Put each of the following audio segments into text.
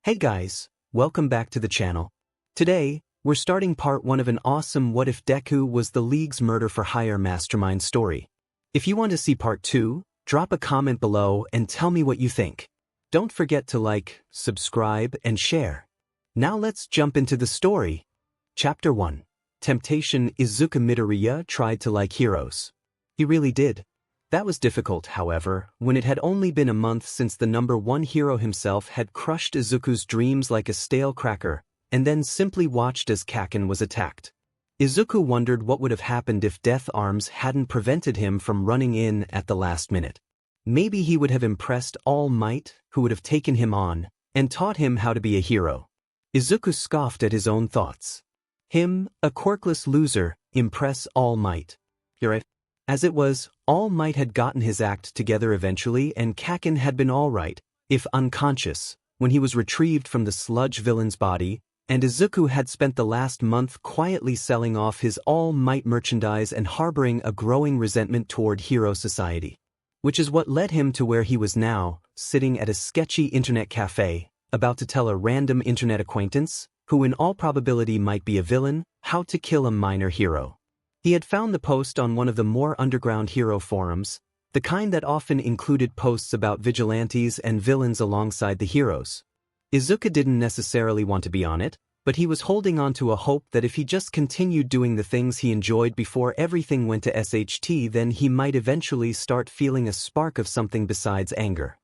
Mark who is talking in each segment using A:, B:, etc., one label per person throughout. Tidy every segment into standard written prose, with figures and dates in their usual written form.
A: Hey guys, welcome back to the channel. Today, we're starting part 1 of an awesome What If Deku Was the League's Murder for Hire Mastermind story. If you want to see part 2, drop a comment below and tell me what you think. Don't forget to like, subscribe, and share. Now let's jump into the story. Chapter 1. Temptation. Izuku Midoriya tried to like heroes. He really did. That was difficult, however, when it had only been a month since the #1 hero himself had crushed Izuku's dreams like a stale cracker, and then simply watched as Kaken was attacked. Izuku wondered what would have happened if Death Arms hadn't prevented him from running in at the last minute. Maybe he would have impressed All Might, who would have taken him on, and taught him how to be a hero. Izuku scoffed at his own thoughts. Him, a quirkless loser, impress All Might. As it was, All Might had gotten his act together eventually, and Kaken had been alright, if unconscious, when he was retrieved from the sludge villain's body, and Izuku had spent the last month quietly selling off his All Might merchandise and harboring a growing resentment toward hero society. Which is what led him to where he was now, sitting at a sketchy internet cafe, about to tell a random internet acquaintance, who in all probability might be a villain, how to kill a minor hero. He had found the post on one of the more underground hero forums, the kind that often included posts about vigilantes and villains alongside the heroes. Izuku didn't necessarily want to be on it, but he was holding on to a hope that if he just continued doing the things he enjoyed before everything went to SHT, then he might eventually start feeling a spark of something besides anger.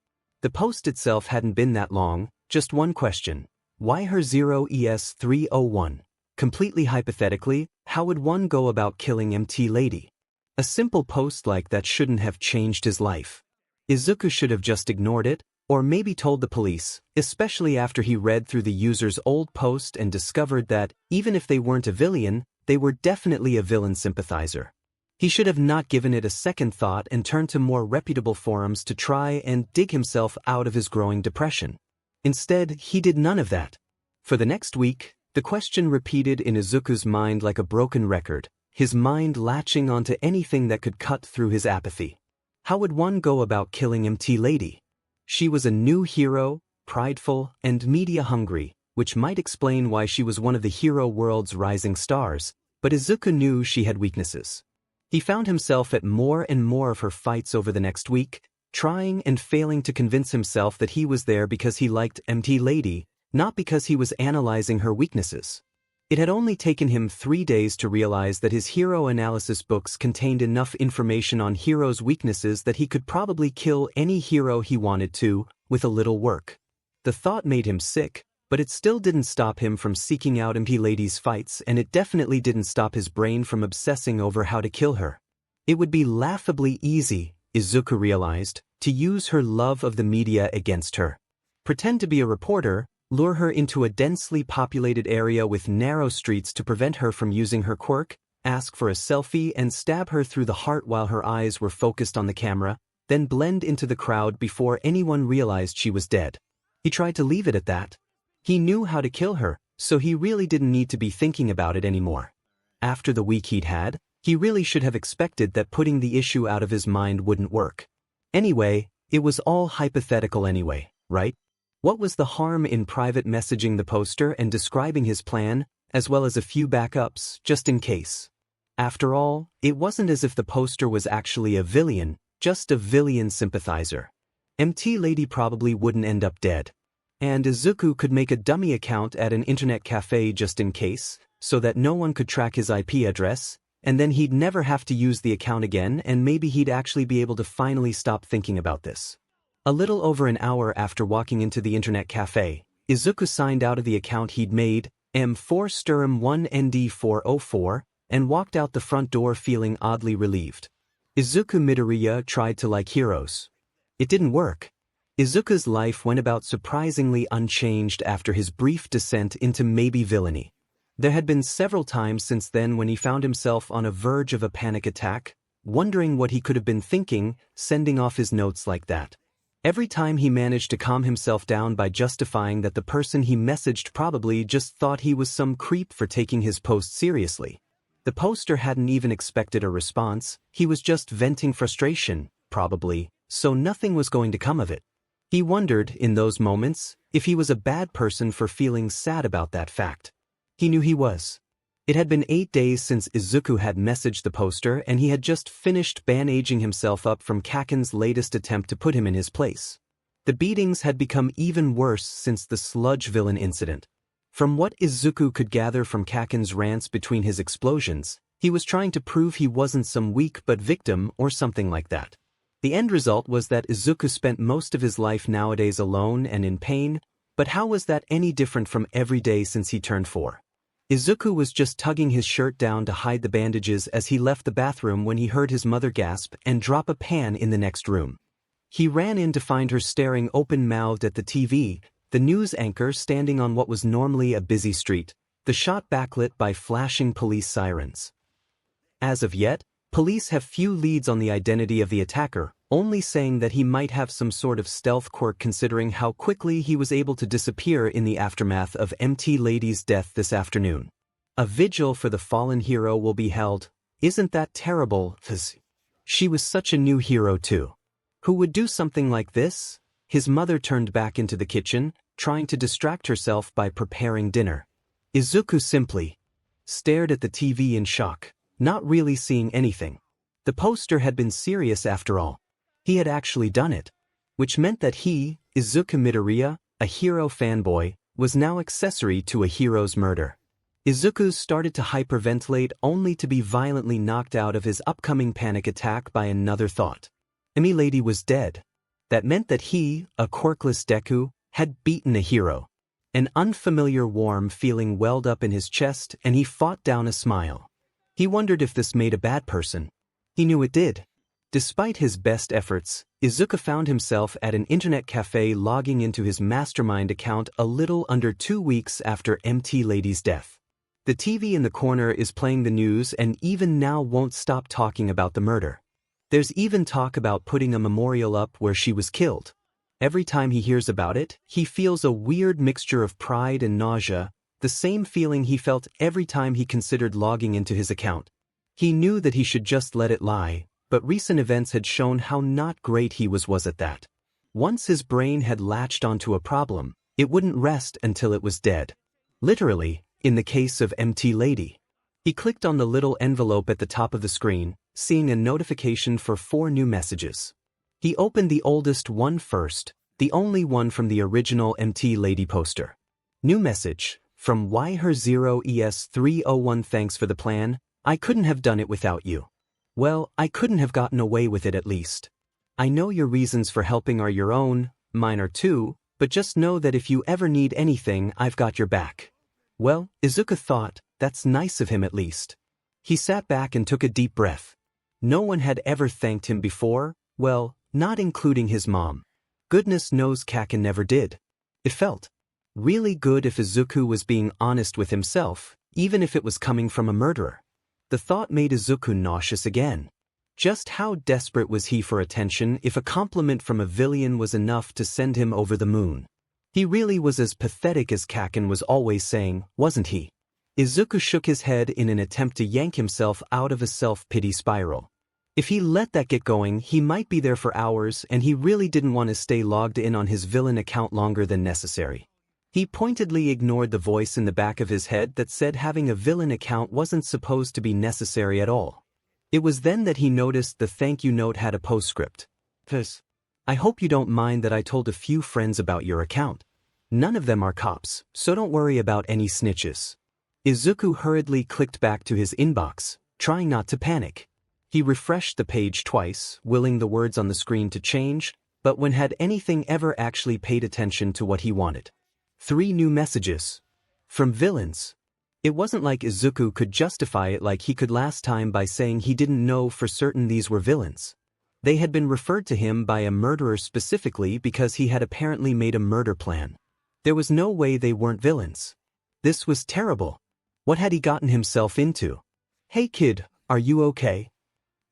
A: The post itself hadn't been that long, just one question. Why her 0ES301? Completely hypothetically, how would one go about killing MT Lady? A simple post like that shouldn't have changed his life. Izuku should have just ignored it, or maybe told the police, especially after he read through the user's old post and discovered that, even if they weren't a villain, they were definitely a villain sympathizer. He should have not given it a second thought and turned to more reputable forums to try and dig himself out of his growing depression. Instead, he did none of that. For the next week, the question repeated in Izuku's mind like a broken record, his mind latching onto anything that could cut through his apathy. How would one go about killing MT Lady? She was a new hero, prideful, and media-hungry, which might explain why she was one of the hero world's rising stars, but Izuku knew she had weaknesses. He found himself at more and more of her fights over the next week, trying and failing to convince himself that he was there because he liked MT Lady, not because he was analyzing her weaknesses. It had only taken him 3 days to realize that his hero analysis books contained enough information on heroes' weaknesses that he could probably kill any hero he wanted to, with a little work. The thought made him sick, but it still didn't stop him from seeking out MT Lady's fights, and it definitely didn't stop his brain from obsessing over how to kill her. It would be laughably easy, Izuku realized, to use her love of the media against her. Pretend to be a reporter, lure her into a densely populated area with narrow streets to prevent her from using her quirk, ask for a selfie and stab her through the heart while her eyes were focused on the camera, then blend into the crowd before anyone realized she was dead. He tried to leave it at that. He knew how to kill her, so he really didn't need to be thinking about it anymore. After the week he'd had, he really should have expected that putting the issue out of his mind wouldn't work. Anyway, it was all hypothetical anyway, right? What was the harm in private messaging the poster and describing his plan, as well as a few backups, just in case? After all, it wasn't as if the poster was actually a villain, just a villain sympathizer. MT Lady probably wouldn't end up dead. And Izuku could make a dummy account at an internet cafe just in case, so that no one could track his IP address, and then he'd never have to use the account again, and maybe he'd actually be able to finally stop thinking about this. A little over an hour after walking into the internet cafe, Izuku signed out of the account he'd made, M4Sturm1ND404, and walked out the front door feeling oddly relieved. Izuku Midoriya tried to like heroes. It didn't work. Izuku's life went about surprisingly unchanged after his brief descent into maybe villainy. There had been several times since then when he found himself on a verge of a panic attack, wondering what he could have been thinking, sending off his notes like that. Every time he managed to calm himself down by justifying that the person he messaged probably just thought he was some creep for taking his post seriously. The poster hadn't even expected a response, he was just venting frustration, probably, so nothing was going to come of it. He wondered, in those moments, if he was a bad person for feeling sad about that fact. He knew he was. It had been 8 days since 𝐒𝐿 had messaged the poster, and he had just finished bandaging himself up from 𝐒𝐭𝐚𝐲's latest attempt to put him in his place. The beatings had become even worse since the sludge villain incident. From what 𝐒𝐿 could gather from 𝐒𝐭𝐚𝐲's rants between his explosions, he was trying to prove he wasn't some weak but victim or something like that. The end result was that 𝐒𝐿 spent most of his life nowadays alone and in pain, but how was that any different from every day since he turned 4? 𝐒𝐿 was just tugging his shirt down to hide the bandages as he left the bathroom when he heard his mother gasp and drop a pan in the next room. He ran in to find her staring open-mouthed at the TV, the news anchor standing on what was normally a busy street, the shot backlit by flashing police sirens. As of yet, police have few leads on the identity of the attacker, only saying that he might have some sort of stealth quirk considering how quickly he was able to disappear in the aftermath of 𝐿 death this afternoon. A vigil for the fallen hero will be held. Isn't that terrible? She was such a new hero too. Who would do something like this? His mother turned back into the kitchen, trying to distract herself by preparing dinner. 𝐒𝐿 simply stared at the TV in shock, not really seeing anything. The poster had been serious after all. He had actually done it. Which meant that he, 𝐒𝐿 Midoriya, a hero fanboy, was now accessory to a hero's murder. 𝐒𝐿 started to hyperventilate only to be violently knocked out of his upcoming panic attack by another thought. 𝐿 was dead. That meant that he, a quirkless Deku, had beaten a hero. An unfamiliar warm feeling welled up in his chest and he fought down a smile. He wondered if this made a bad person. He knew it did. Despite his best efforts, 𝐒𝐿 found himself at an internet cafe logging into his Mastermind account a little under 2 weeks after 𝐿's death. The TV in the corner is playing the news and even now won't stop talking about the murder. There's even talk about putting a memorial up where she was killed. Every time he hears about it, he feels a weird mixture of pride and nausea, the same feeling he felt every time he considered logging into his account. He knew that he should just let it lie, but recent events had shown how not great he was at that. Once his brain had latched onto a problem, it wouldn't rest until it was dead. Literally, in the case of 𝐿. He clicked on the little envelope at the top of the screen, seeing a notification for 4 new messages. He opened the oldest one first, the only one from the original 𝐿 poster. New message, from 𝐿0ES301. Thanks for the plan, I couldn't have done it without you. Well, I couldn't have gotten away with it at least. I know your reasons for helping are your own, mine are too, but just know that if you ever need anything, I've got your back. Well, 𝐒𝐿 thought, that's nice of him at least. He sat back and took a deep breath. No one had ever thanked him before, well, not including his mom. Goodness knows 𝐿 never did. It felt really good if 𝐒𝐿 was being honest with himself, even if it was coming from a murderer. The thought made 𝐒𝐿 nauseous again. Just how desperate was he for attention if a compliment from a villain was enough to send him over the moon? He really was as pathetic as 𝐭𝐚 was always saying, wasn't he? 𝐒𝐿 shook his head in an attempt to yank himself out of a self-pity spiral. If he let that get going, he might be there for hours, and he really didn't want to stay logged in on his villain account longer than necessary. He pointedly ignored the voice in the back of his head that said having a villain account wasn't supposed to be necessary at all. It was then that he noticed the thank you note had a postscript. I hope you don't mind that I told a few friends about your account. None of them are cops, so don't worry about any snitches. 𝐒𝐿 hurriedly clicked back to his inbox, trying not to panic. He refreshed the page twice, willing the words on the screen to change, but when had anything ever actually paid attention to what he wanted? 3 new messages. From villains. It wasn't like 𝐒𝐿 could justify it like he could last time by saying he didn't know for certain these were villains. They had been referred to him by a murderer specifically because he had apparently made a murder plan. There was no way they weren't villains. This was terrible. What had he gotten himself into? Hey kid, are you okay?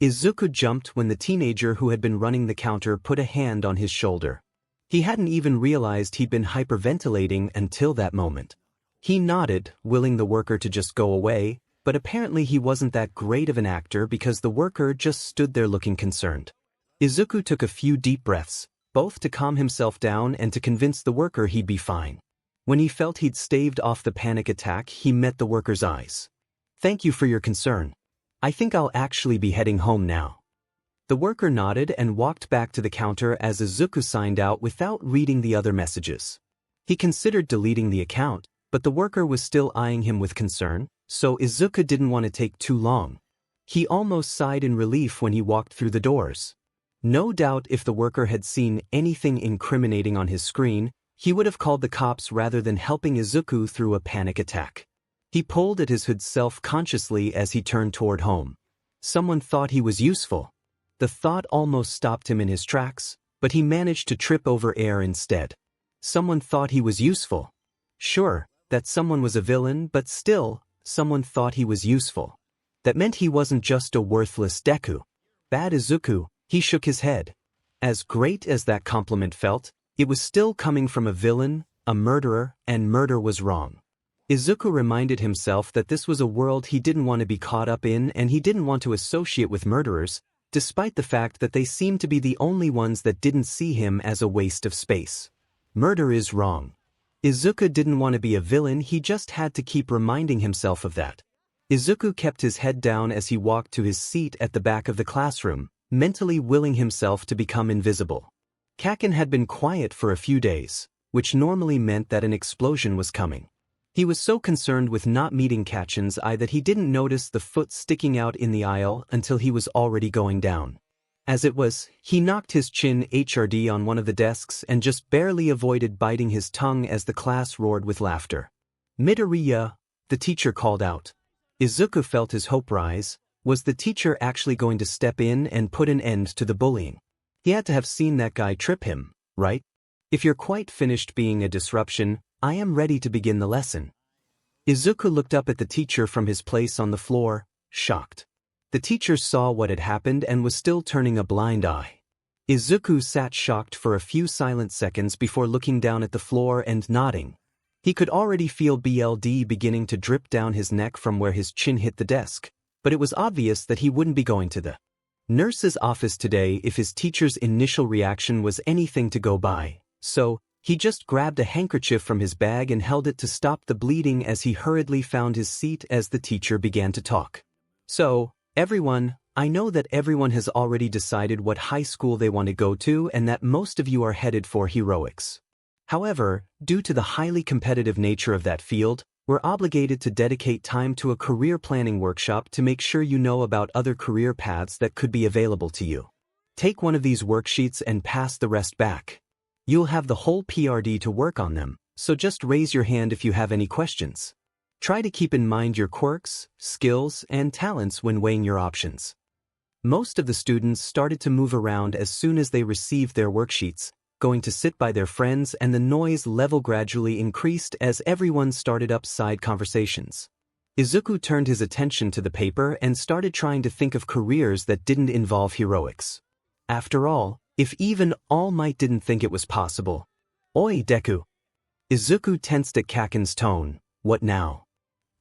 A: 𝐒𝐿 jumped when the teenager who had been running the counter put a hand on his shoulder. He hadn't even realized he'd been hyperventilating until that moment. He nodded, willing the worker to just go away, but apparently he wasn't that great of an actor because the worker just stood there looking concerned. 𝐒𝐿 took a few deep breaths, both to calm himself down and to convince the worker he'd be fine. When he felt he'd staved off the panic attack, he met the worker's eyes. "Thank you for your concern. I think I'll actually be heading home now." The worker nodded and walked back to the counter as 𝐒𝐿 signed out without reading the other messages. He considered deleting the account, but the worker was still eyeing him with concern, so 𝐒𝐿 didn't want to take too long. He almost sighed in relief when he walked through the doors. No doubt if the worker had seen anything incriminating on his screen, he would have called the cops rather than helping 𝐒𝐿 through a panic attack. He pulled at his hood self-consciously as he turned toward home. Someone thought he was useful. The thought almost stopped him in his tracks, but he managed to trip over air instead. Someone thought he was useful. Sure, that someone was a villain, but still, someone thought he was useful. That meant he wasn't just a worthless Deku. Bad 𝐒𝐿, he shook his head. As great as that compliment felt, it was still coming from a villain, a murderer, and murder was wrong. 𝐒𝐿 reminded himself that this was a world he didn't want to be caught up in and he didn't want to associate with murderers, despite the fact that they seemed to be the only ones that didn't see him as a waste of space. Murder is wrong. 𝐒𝐿 didn't want to be a villain, he just had to keep reminding himself of that. 𝐒𝐿 kept his head down as he walked to his seat at the back of the classroom, mentally willing himself to become invisible. Kaken had been quiet for a few days, which normally meant that an explosion was coming. He was so concerned with not meeting Kaken's eye that he didn't notice the foot sticking out in the aisle until he was already going down. As it was, he knocked his chin hard on one of the desks and just barely avoided biting his tongue as the class roared with laughter. "Midoriya," the teacher called out. 𝐒𝐿 felt his hope rise. Was the teacher actually going to step in and put an end to the bullying? He had to have seen that guy trip him, right? "If you're quite finished being a disruption, I am ready to begin the lesson." 𝐒𝐿 looked up at the teacher from his place on the floor, shocked. The teacher saw what had happened and was still turning a blind eye. 𝐒𝐿 sat shocked for a few silent seconds before looking down at the floor and nodding. He could already feel blood beginning to drip down his neck from where his chin hit the desk, but it was obvious that he wouldn't be going to the nurse's office today if his teacher's initial reaction was anything to go by, so he just grabbed a handkerchief from his bag and held it to stop the bleeding as he hurriedly found his seat as the teacher began to talk. "So, everyone, I know that everyone has already decided what high school they want to go to and that most of you are headed for heroics. However, due to the highly competitive nature of that field, we're obligated to dedicate time to a career planning workshop to make sure you know about other career paths that could be available to you. Take one of these worksheets and pass the rest back. You'll have the whole PRD to work on them, so just raise your hand if you have any questions. Try to keep in mind your quirks, skills, and talents when weighing your options." Most of the students started to move around as soon as they received their worksheets, going to sit by their friends, and the noise level gradually increased as everyone started up side conversations. 𝐒𝐿 turned his attention to the paper and started trying to think of careers that didn't involve heroics. After all, if even All Might didn't think it was possible. "Oi, Deku." 𝐒𝐿 tensed at Kaken's tone. What now?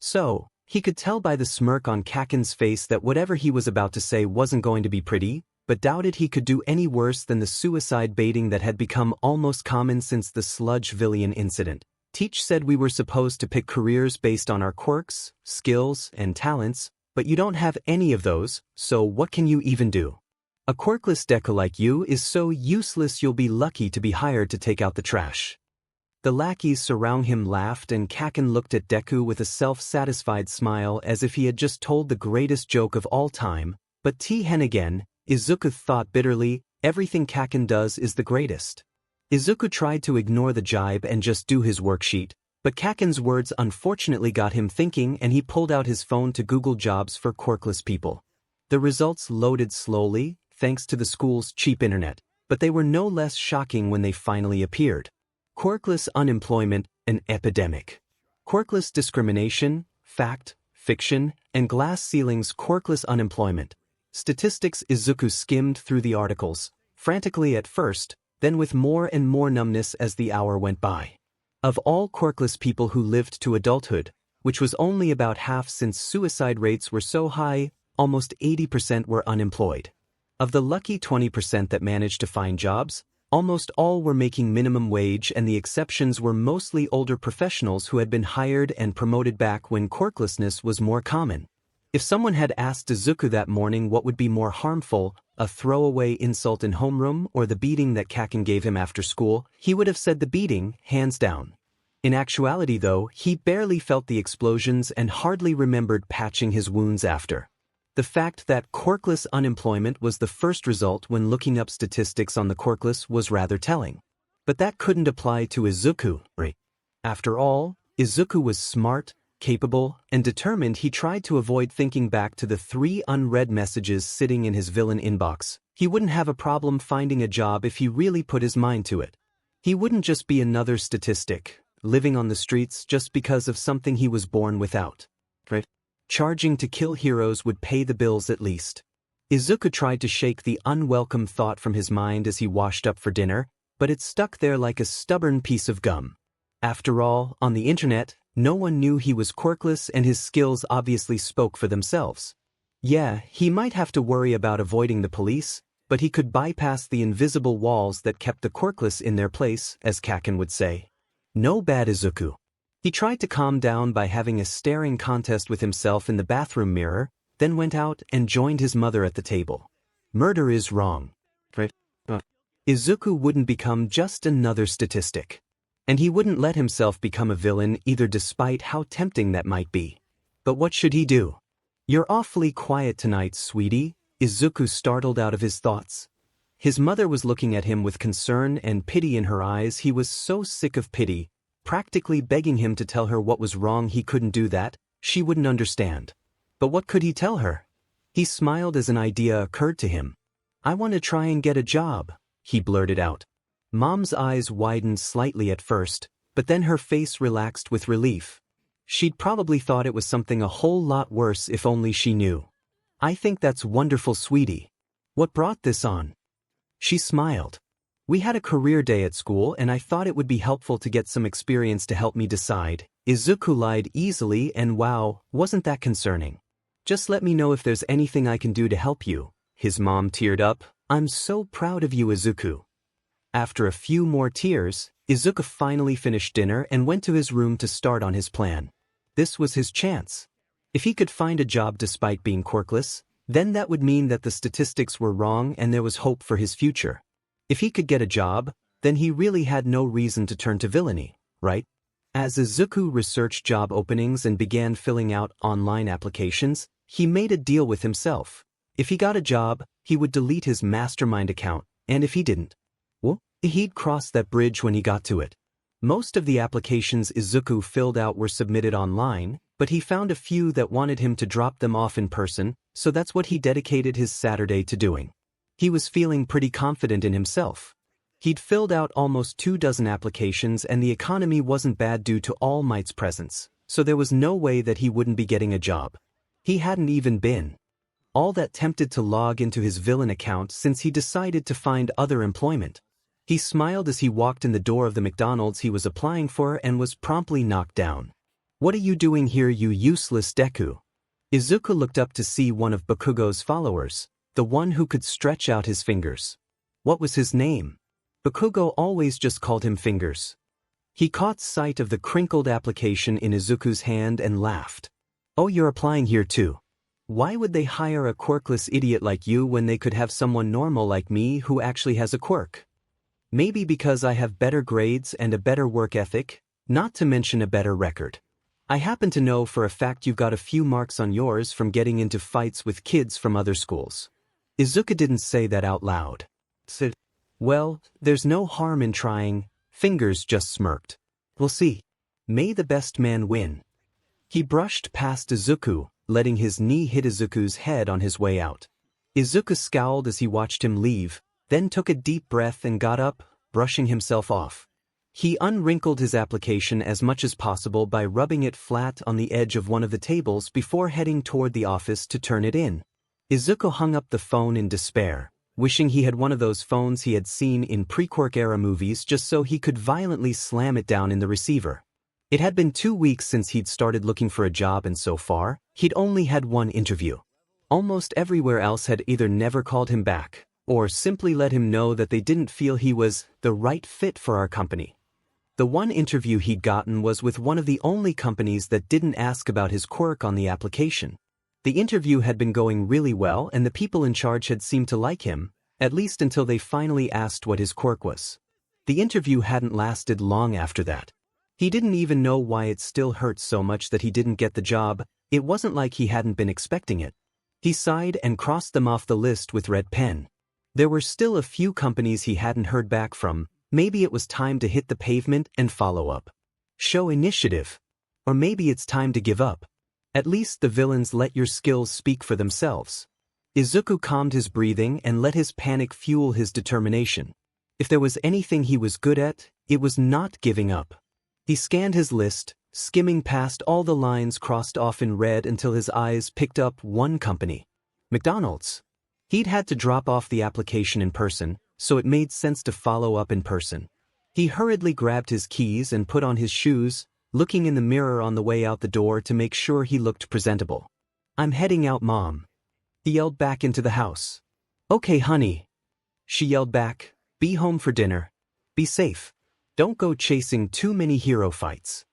A: So, he could tell by the smirk on Kaken's face that whatever he was about to say wasn't going to be pretty, but doubted he could do any worse than the suicide baiting that had become almost common since the sludge villain incident. "Teach said we were supposed to pick careers based on our quirks, skills, and talents, but you don't have any of those, so what can you even do? A quirkless Deku like you is so useless you'll be lucky to be hired to take out the trash." The lackeys surrounding him laughed and Kaken looked at Deku with a self-satisfied smile as if he had just told the greatest joke of all time, but hen again, 𝐒𝐿 thought bitterly, everything Kaken does is the greatest. 𝐒𝐿 tried to ignore the jibe and just do his worksheet, but Kaken's words unfortunately got him thinking and he pulled out his phone to Google jobs for quirkless people. The results loaded slowly, thanks to the school's cheap internet, but they were no less shocking when they finally appeared. Quirkless unemployment, an epidemic. Quirkless discrimination, fact, fiction, and glass ceilings. Quirkless unemployment. Statistics. 𝐒𝐿 skimmed through the articles, frantically at first, then with more and more numbness as the hour went by. Of all quirkless people who lived to adulthood, which was only about half since suicide rates were so high, almost 80% were unemployed. Of the lucky 20% that managed to find jobs, Almost all were making minimum wage, and the exceptions were mostly older professionals who had been hired and promoted back when quirklessness was more common. If someone had asked 𝐒𝐿 that morning what would be more harmful, a throwaway insult in homeroom or the beating that 𝐒𝐭𝐚𝐲 gave him after school, he would have said the beating, hands down. In actuality though, he barely felt the explosions and hardly remembered patching his wounds after. The fact that quirkless unemployment was the first result when looking up statistics on the quirkless was rather telling. But that couldn't apply to 𝐒𝐿. After all, 𝐒𝐿 was smart, capable, and determined. He tried to avoid thinking back to the 3 unread messages sitting in his villain inbox. He wouldn't have a problem finding a job if he really put his mind to it. He wouldn't just be another statistic, living on the streets just because of something he was born without. Charging to kill heroes would pay the bills at least. 𝐒𝐿 tried to shake the unwelcome thought from his mind as he washed up for dinner, but it stuck there like a stubborn piece of gum. After all, on the internet, no one knew he was quirkless, and his skills obviously spoke for themselves. Yeah, he might have to worry about avoiding the police, but he could bypass the invisible walls that kept the quirkless in their place, as 𝐿𝐴𝐾 would say. No bad 𝐒𝐿. He tried to calm down by having a staring contest with himself in the bathroom mirror, then went out and joined his mother at the table. Murder is wrong. 𝐒𝐿 wouldn't become just another statistic. And he wouldn't let himself become a villain either, despite how tempting that might be. But what should he do? You're awfully quiet tonight, sweetie, 𝐒𝐿 startled out of his thoughts. His mother was looking at him with concern and pity in her eyes. He was so sick of pity, practically begging him to tell her what was wrong. He couldn't do that, she wouldn't understand. But what could he tell her? He smiled as an idea occurred to him. I want to try and get a job, he blurted out. Mom's eyes widened slightly at first, but then her face relaxed with relief. She'd probably thought it was something a whole lot worse if only she knew. I think that's wonderful, sweetie. What brought this on? She smiled. We had a career day at school and I thought it would be helpful to get some experience to help me decide. 𝐒𝐿 lied easily, and wow, wasn't that concerning. Just let me know if there's anything I can do to help you. His mom teared up. I'm so proud of you, 𝐒𝐿. After a few more tears, 𝐒𝐿 finally finished dinner and went to his room to start on his plan. This was his chance. If he could find a job despite being quirkless, then that would mean that the statistics were wrong and there was hope for his future. If he could get a job, then he really had no reason to turn to villainy, right? As 𝐒𝐿 researched job openings and began filling out online applications, he made a deal with himself. If he got a job, he would delete his Mastermind account, and if he didn't, well, he'd cross that bridge when he got to it. Most of the applications 𝐒𝐿 filled out were submitted online, but he found a few that wanted him to drop them off in person, so that's what he dedicated his Saturday to doing. He was feeling pretty confident in himself. He'd filled out almost 24 applications and the economy wasn't bad due to All Might's presence, so there was no way that he wouldn't be getting a job. He hadn't even been all that tempted to log into his villain account since he decided to find other employment. He smiled as he walked in the door of the McDonald's he was applying for and was promptly knocked down. What are you doing here, you useless Deku? 𝐒𝐿 looked up to see one of Bakugo's followers, the one who could stretch out his fingers. What was his name? Bakugo always just called him Fingers. He caught sight of the crinkled application in 𝐒𝐿's hand and laughed. Oh, you're applying here too. Why would they hire a quirkless idiot like you when they could have someone normal like me who actually has a quirk? Maybe because I have better grades and a better work ethic, not to mention a better record. I happen to know for a fact you've got a few marks on yours from getting into fights with kids from other schools. 𝐒𝐿 didn't say that out loud. Said, well, there's no harm in trying. Fingers just smirked. We'll see. May the best man win. He brushed past 𝐒𝐿, letting his knee hit 𝐒𝐿's head on his way out. 𝐒𝐿 scowled as he watched him leave, then took a deep breath and got up, brushing himself off. He unwrinkled his application as much as possible by rubbing it flat on the edge of one of the tables before heading toward the office to turn it in. 𝐒𝐿 hung up the phone in despair, wishing he had one of those phones he had seen in pre-Quirk-era movies just so he could violently slam it down in the receiver. It had been 2 weeks since he'd started looking for a job and so far, he'd only had one interview. Almost everywhere else had either never called him back, or simply let him know that they didn't feel he was the right fit for our company. The one interview he'd gotten was with one of the only companies that didn't ask about his quirk on the application. The interview had been going really well and the people in charge had seemed to like him, at least until they finally asked what his quirk was. The interview hadn't lasted long after that. He didn't even know why it still hurt so much that he didn't get the job. It wasn't like he hadn't been expecting it. He sighed and crossed them off the list with red pen. There were still a few companies he hadn't heard back from. Maybe it was time to hit the pavement and follow up. Show initiative. Or maybe it's time to give up. At least the villains let your skills speak for themselves. Izuku calmed his breathing and let his panic fuel his determination. If there was anything he was good at, it was not giving up. He scanned his list, skimming past all the lines crossed off in red until his eyes picked up one company. McDonald's. He'd had to drop off the application in person, so it made sense to follow up in person. He hurriedly grabbed his keys and put on his shoes, looking in the mirror on the way out the door to make sure he looked presentable. "I'm heading out, Mom." He yelled back into the house. "Okay, honey." She yelled back, "Be home for dinner. Be safe. Don't go chasing too many hero fights."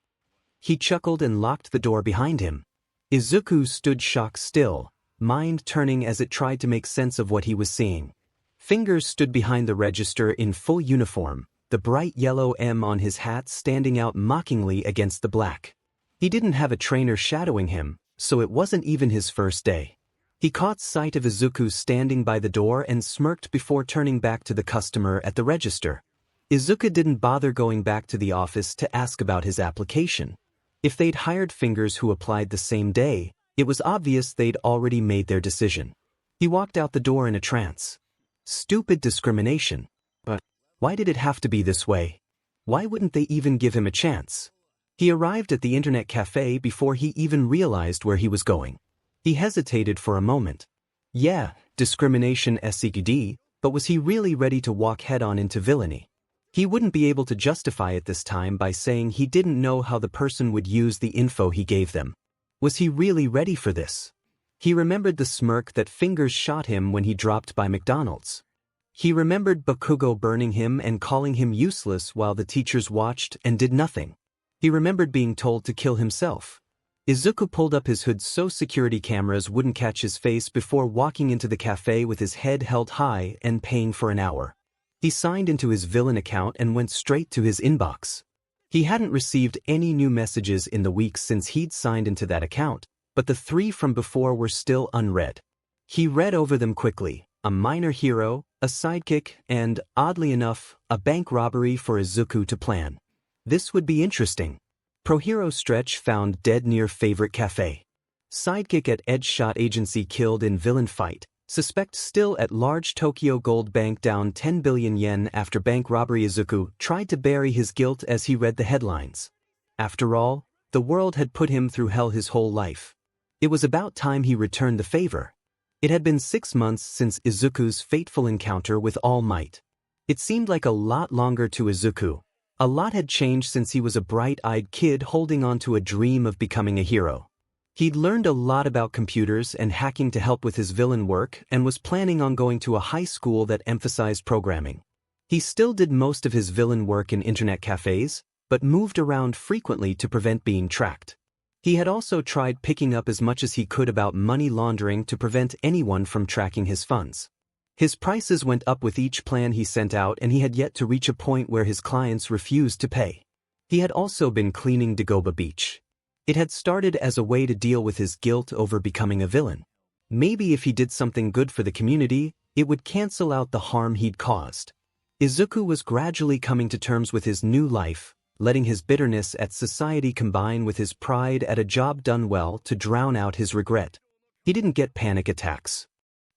A: He chuckled and locked the door behind him. Izuku stood shock still, mind turning as it tried to make sense of what he was seeing. Fingers stood behind the register in full uniform, the bright yellow M on his hat standing out mockingly against the black. He didn't have a trainer shadowing him, so it wasn't even his first day. He caught sight of Izuku standing by the door and smirked before turning back to the customer at the register. Izuku didn't bother going back to the office to ask about his application. If they'd hired fingers who applied the same day, it was obvious they'd already made their decision. He walked out the door in a trance. Stupid discrimination. But why did it have to be this way? Why wouldn't they even give him a chance? He arrived at the internet cafe before he even realized where he was going. He hesitated for a moment. Yeah, discrimination SCD, but was he really ready to walk head-on into villainy? He wouldn't be able to justify it this time by saying he didn't know how the person would use the info he gave them. Was he really ready for this? He remembered the smirk that Fingers shot him when he dropped by McDonald's. He remembered Bakugo burning him and calling him useless while the teachers watched and did nothing. He remembered being told to kill himself. Izuku pulled up his hood so security cameras wouldn't catch his face before walking into the cafe with his head held high and paying for an hour. He signed into his villain account and went straight to his inbox. He hadn't received any new messages in the weeks since he'd signed into that account, but the 3 from before were still unread. He read over them quickly: a minor hero, a sidekick, and, oddly enough, a bank robbery for Izuku to plan. This would be interesting. Pro-hero Stretch found dead near favorite cafe. Sidekick at Edge Shot Agency killed in villain fight. Suspect still at large Tokyo Gold Bank down 10 billion yen after bank robbery. Izuku tried to bury his guilt as he read the headlines. After all, the world had put him through hell his whole life. It was about time he returned the favor. It had been 6 months since Izuku's fateful encounter with All Might. It seemed like a lot longer to Izuku. A lot had changed since he was a bright-eyed kid holding on to a dream of becoming a hero. He'd learned a lot about computers and hacking to help with his villain work and was planning on going to a high school that emphasized programming. He still did most of his villain work in internet cafes, but moved around frequently to prevent being tracked. He had also tried picking up as much as he could about money laundering to prevent anyone from tracking his funds. His prices went up with each plan he sent out, and he had yet to reach a point where his clients refused to pay. He had also been cleaning Dagoba Beach. It had started as a way to deal with his guilt over becoming a villain. Maybe if he did something good for the community, it would cancel out the harm he'd caused. Izuku was gradually coming to terms with his new life, letting his bitterness at society combine with his pride at a job done well to drown out his regret. He didn't get panic attacks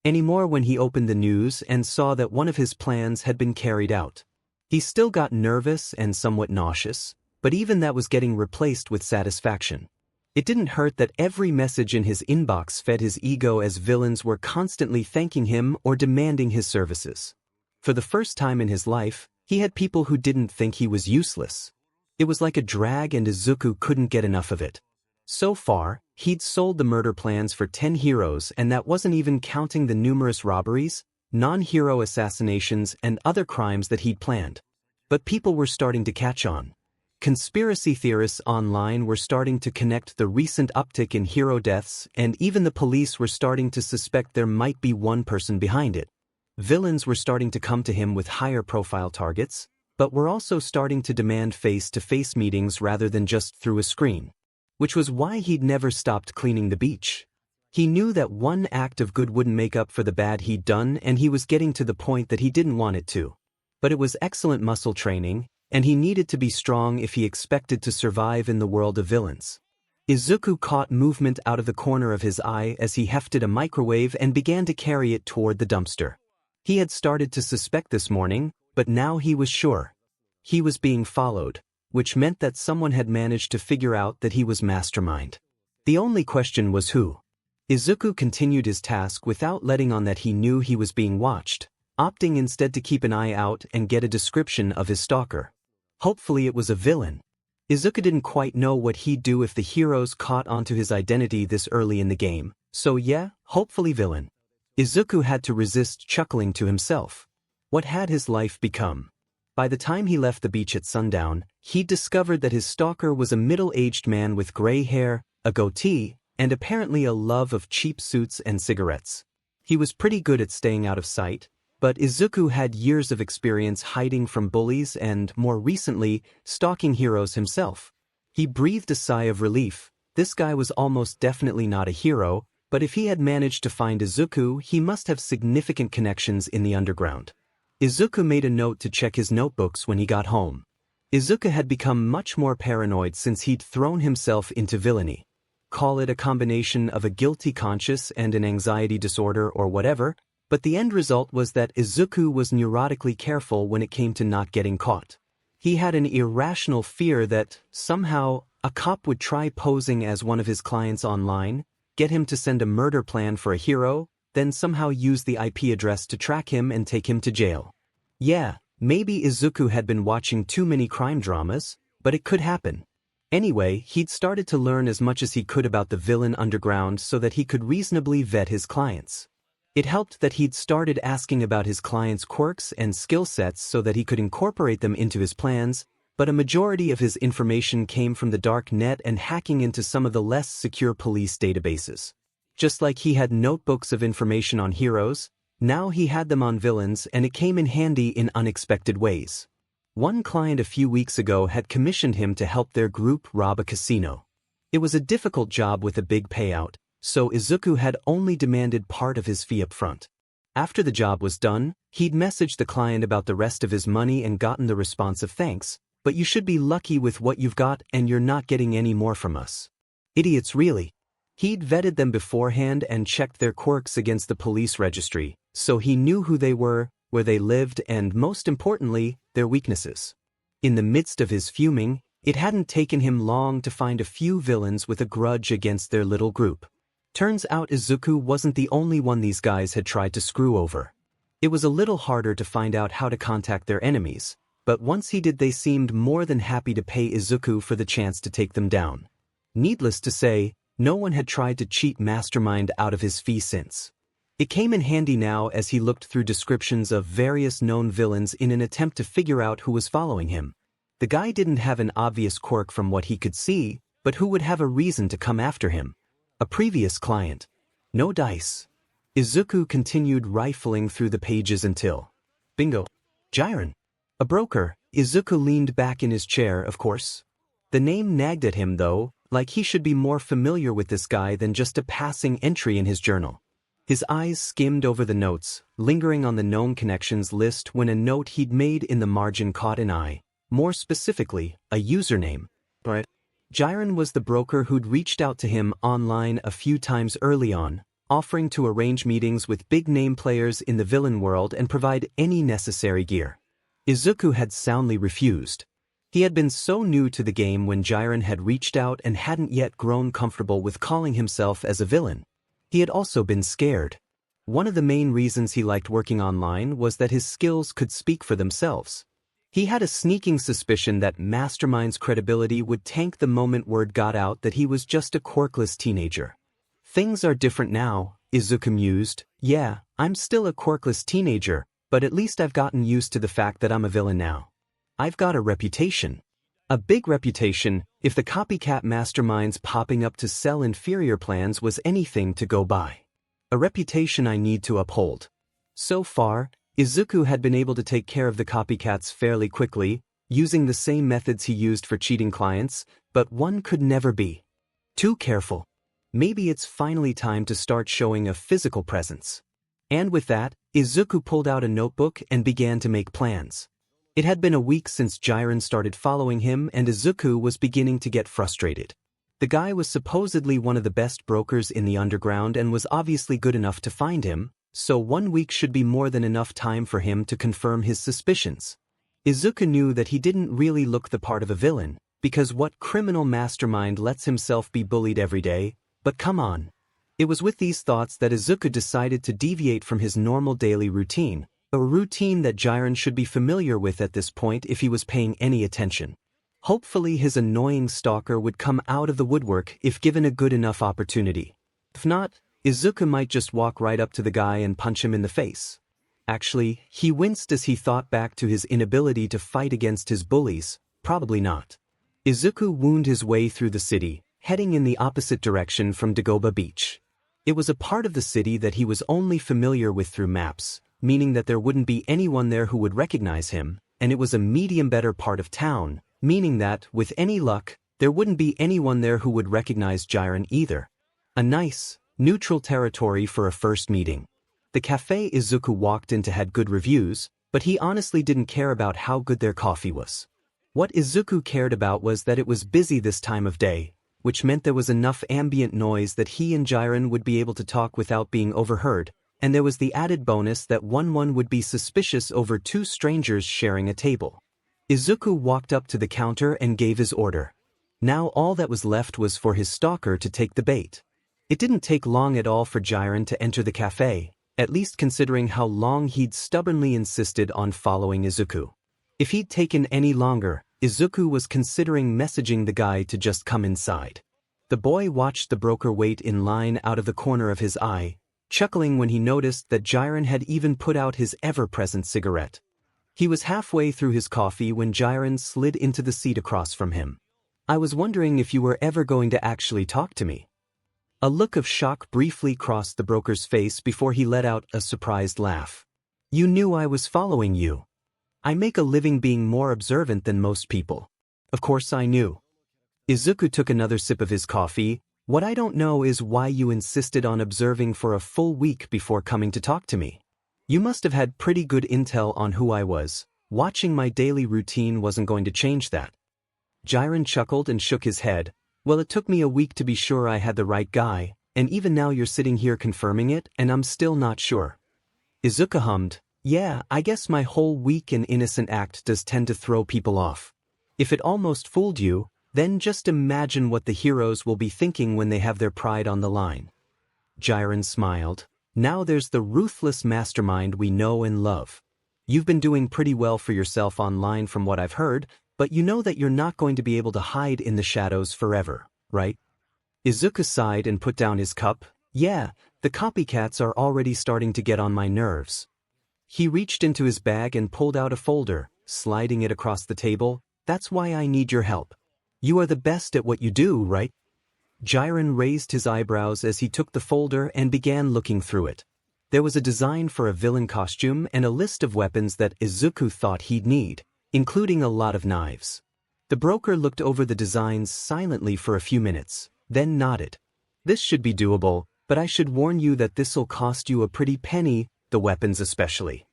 A: anymore when he opened the news and saw that one of his plans had been carried out. He still got nervous and somewhat nauseous, but even that was getting replaced with satisfaction. It didn't hurt that every message in his inbox fed his ego as villains were constantly thanking him or demanding his services. For the first time in his life, he had people who didn't think he was useless. It was like a drag, and Izuku couldn't get enough of it. So far, he'd sold the murder plans for 10 heroes, and that wasn't even counting the numerous robberies. non-hero assassinations and other crimes that he'd planned. But people were starting to catch on. Conspiracy theorists online were starting to connect the recent uptick in hero deaths, and even the police were starting to suspect there might be one person behind it. Villains were starting to come to him with higher profile targets, but were also starting to demand face-to-face meetings rather than just through a screen. Which was why he'd never stopped cleaning the beach. He knew that one act of good wouldn't make up for the bad he'd done, and he was getting to the point that he didn't want it to. But it was excellent muscle training, and he needed to be strong if he expected to survive in the world of villains. 𝐒𝐿 caught movement out of the corner of his eye as he hefted a microwave and began to carry it toward the dumpster. He had started to suspect this morning, but now he was sure. He was being followed, which meant that someone had managed to figure out that he was Mastermind. The only question was who. 𝐒𝐿 continued his task without letting on that he knew he was being watched, opting instead to keep an eye out and get a description of his stalker. Hopefully it was a villain. 𝐒𝐿 didn't quite know what he'd do if the heroes caught onto his identity this early in the game, so yeah, hopefully villain. 𝐒𝐿 had to resist chuckling to himself. What had his life become? By the time he left the beach at sundown, he'd discovered that his stalker was a middle-aged man with gray hair, a goatee, and apparently a love of cheap suits and cigarettes. He was pretty good at staying out of sight, but 𝐒𝐿 had years of experience hiding from bullies and, more recently, stalking heroes himself. He breathed a sigh of relief. This guy was almost definitely not a hero, but if he had managed to find 𝐒𝐿, he must have significant connections in the underground. 𝐒𝐿 made a note to check his notebooks when he got home. 𝐒𝐿 had become much more paranoid since he'd thrown himself into villainy. Call it a combination of a guilty conscience and an anxiety disorder or whatever, but the end result was that 𝐒𝐿 was neurotically careful when it came to not getting caught. He had an irrational fear that, somehow, a cop would try posing as one of his clients online, get him to send a murder plan for a hero, then somehow use the IP address to track him and take him to jail. Yeah, maybe 𝐒𝐿 had been watching too many crime dramas, but it could happen. Anyway, he'd started to learn as much as he could about the villain underground so that he could reasonably vet his clients. It helped that he'd started asking about his clients' quirks and skill sets so that he could incorporate them into his plans, but a majority of his information came from the dark net and hacking into some of the less secure police databases. Just like he had notebooks of information on heroes, now he had them on villains, and it came in handy in unexpected ways. One client a few weeks ago had commissioned him to help their group rob a casino. It was a difficult job with a big payout, so 𝐒𝐿 had only demanded part of his fee up front. After the job was done, he'd messaged the client about the rest of his money and gotten the response of thanks, but you should be lucky with what you've got and you're not getting any more from us. Idiots really. He'd vetted them beforehand and checked their quirks against the police registry, so he knew who they were, where they lived, and most importantly, their weaknesses. In the midst of his fuming, it hadn't taken him long to find a few villains with a grudge against their little group. Turns out 𝐒𝐿 wasn't the only one these guys had tried to screw over. It was a little harder to find out how to contact their enemies, but once he did, they seemed more than happy to pay 𝐒𝐿 for the chance to take them down. Needless to say, no one had tried to cheat Mastermind out of his fee since. It came in handy now as he looked through descriptions of various known villains in an attempt to figure out who was following him. The guy didn't have an obvious quirk from what he could see, but who would have a reason to come after him? A previous client. No dice. 𝐒𝐿 continued rifling through the pages until... Bingo. Jiren. A broker. 𝐒𝐿 leaned back in his chair, of course. The name nagged at him though, like he should be more familiar with this guy than just a passing entry in his journal. His eyes skimmed over the notes, lingering on the known connections list when a note he'd made in the margin caught an eye. More specifically, a username. But Jiren was the broker who'd reached out to him online a few times early on, offering to arrange meetings with big-name players in the villain world and provide any necessary gear. 𝐒𝐿 had soundly refused. He had been so new to the game when Jiren had reached out and hadn't yet grown comfortable with calling himself as a villain. He had also been scared. One of the main reasons he liked working online was that his skills could speak for themselves. He had a sneaking suspicion that Mastermind's credibility would tank the moment word got out that he was just a quirkless teenager. Things are different now, 𝐒𝐿 mused. Yeah, I'm still a quirkless teenager, but at least I've gotten used to the fact that I'm a villain now. I've got a reputation. A big reputation, if the copycat masterminds popping up to sell inferior plans was anything to go by. A reputation I need to uphold. So far, 𝐒𝐿 had been able to take care of the copycats fairly quickly, using the same methods he used for cheating clients, but one could never be too careful. Maybe it's finally time to start showing a physical presence. And with that, 𝐒𝐿 pulled out a notebook and began to make plans. It had been a week since 𝐵𝐼REN started following him and 𝐒𝐿 was beginning to get frustrated. The guy was supposedly one of the best brokers in the underground and was obviously good enough to find him, so 1 week should be more than enough time for him to confirm his suspicions. 𝐒𝐿 knew that he didn't really look the part of a villain, because what criminal mastermind lets himself be bullied every day? But come on. It was with these thoughts that 𝐒𝐿 decided to deviate from his normal daily routine, a routine that 𝐵𝐼REN should be familiar with at this point if he was paying any attention. Hopefully his annoying stalker would come out of the woodwork if given a good enough opportunity. If not, 𝐒𝐿 might just walk right up to the guy and punch him in the face. Actually, he winced as he thought back to his inability to fight against his bullies. Probably not. 𝐒𝐿 wound his way through the city, heading in the opposite direction from Dagobah Beach. It was a part of the city that he was only familiar with through maps, meaning that there wouldn't be anyone there who would recognize him, and it was a medium better part of town, meaning that, with any luck, there wouldn't be anyone there who would recognize 𝐵𝐼REN either. A nice, neutral territory for a first meeting. The cafe 𝐒𝐿 walked into had good reviews, but he honestly didn't care about how good their coffee was. What 𝐒𝐿 cared about was that it was busy this time of day, which meant there was enough ambient noise that he and 𝐵𝐼REN would be able to talk without being overheard, and there was the added bonus that one would be suspicious over two strangers sharing a table. 𝐒𝐿 walked up to the counter and gave his order. Now all that was left was for his stalker to take the bait. It didn't take long at all for 𝐵𝐼REN to enter the cafe, at least considering how long he'd stubbornly insisted on following 𝐒𝐿. If he'd taken any longer, 𝐒𝐿 was considering messaging the guy to just come inside. The boy watched the broker wait in line out of the corner of his eye, chuckling when he noticed that 𝐵𝐼REN had even put out his ever-present cigarette. He was halfway through his coffee when 𝐵𝐼REN slid into the seat across from him. "I was wondering if you were ever going to actually talk to me." A look of shock briefly crossed the broker's face before he let out a surprised laugh. "You knew I was following you. I make a living being more observant than most people. Of course I knew." 𝐒𝐿 took another sip of his coffee. "What I don't know is why you insisted on observing for a full week before coming to talk to me. You must have had pretty good intel on who I was. Watching my daily routine wasn't going to change that." 𝐵𝐼REN chuckled and shook his head. "Well, it took me a week to be sure I had the right guy, and even now you're sitting here confirming it, and I'm still not sure." 𝐒𝐿 hummed. "Yeah, I guess my whole weak and innocent act does tend to throw people off. If it almost fooled you, then just imagine what the heroes will be thinking when they have their pride on the line." 𝐵𝐼REN smiled. "Now there's the ruthless mastermind we know and love. You've been doing pretty well for yourself online from what I've heard, but you know that you're not going to be able to hide in the shadows forever, right?" 𝐒𝐿 sighed and put down his cup. "Yeah, the copycats are already starting to get on my nerves." He reached into his bag and pulled out a folder, sliding it across the table. "That's why I need your help. You are the best at what you do, right?" 𝐵𝐼REN raised his eyebrows as he took the folder and began looking through it. There was a design for a villain costume and a list of weapons that 𝐒𝐿 thought he'd need, including a lot of knives. The broker looked over the designs silently for a few minutes, then nodded. "This should be doable, but I should warn you that this'll cost you a pretty penny, the weapons especially.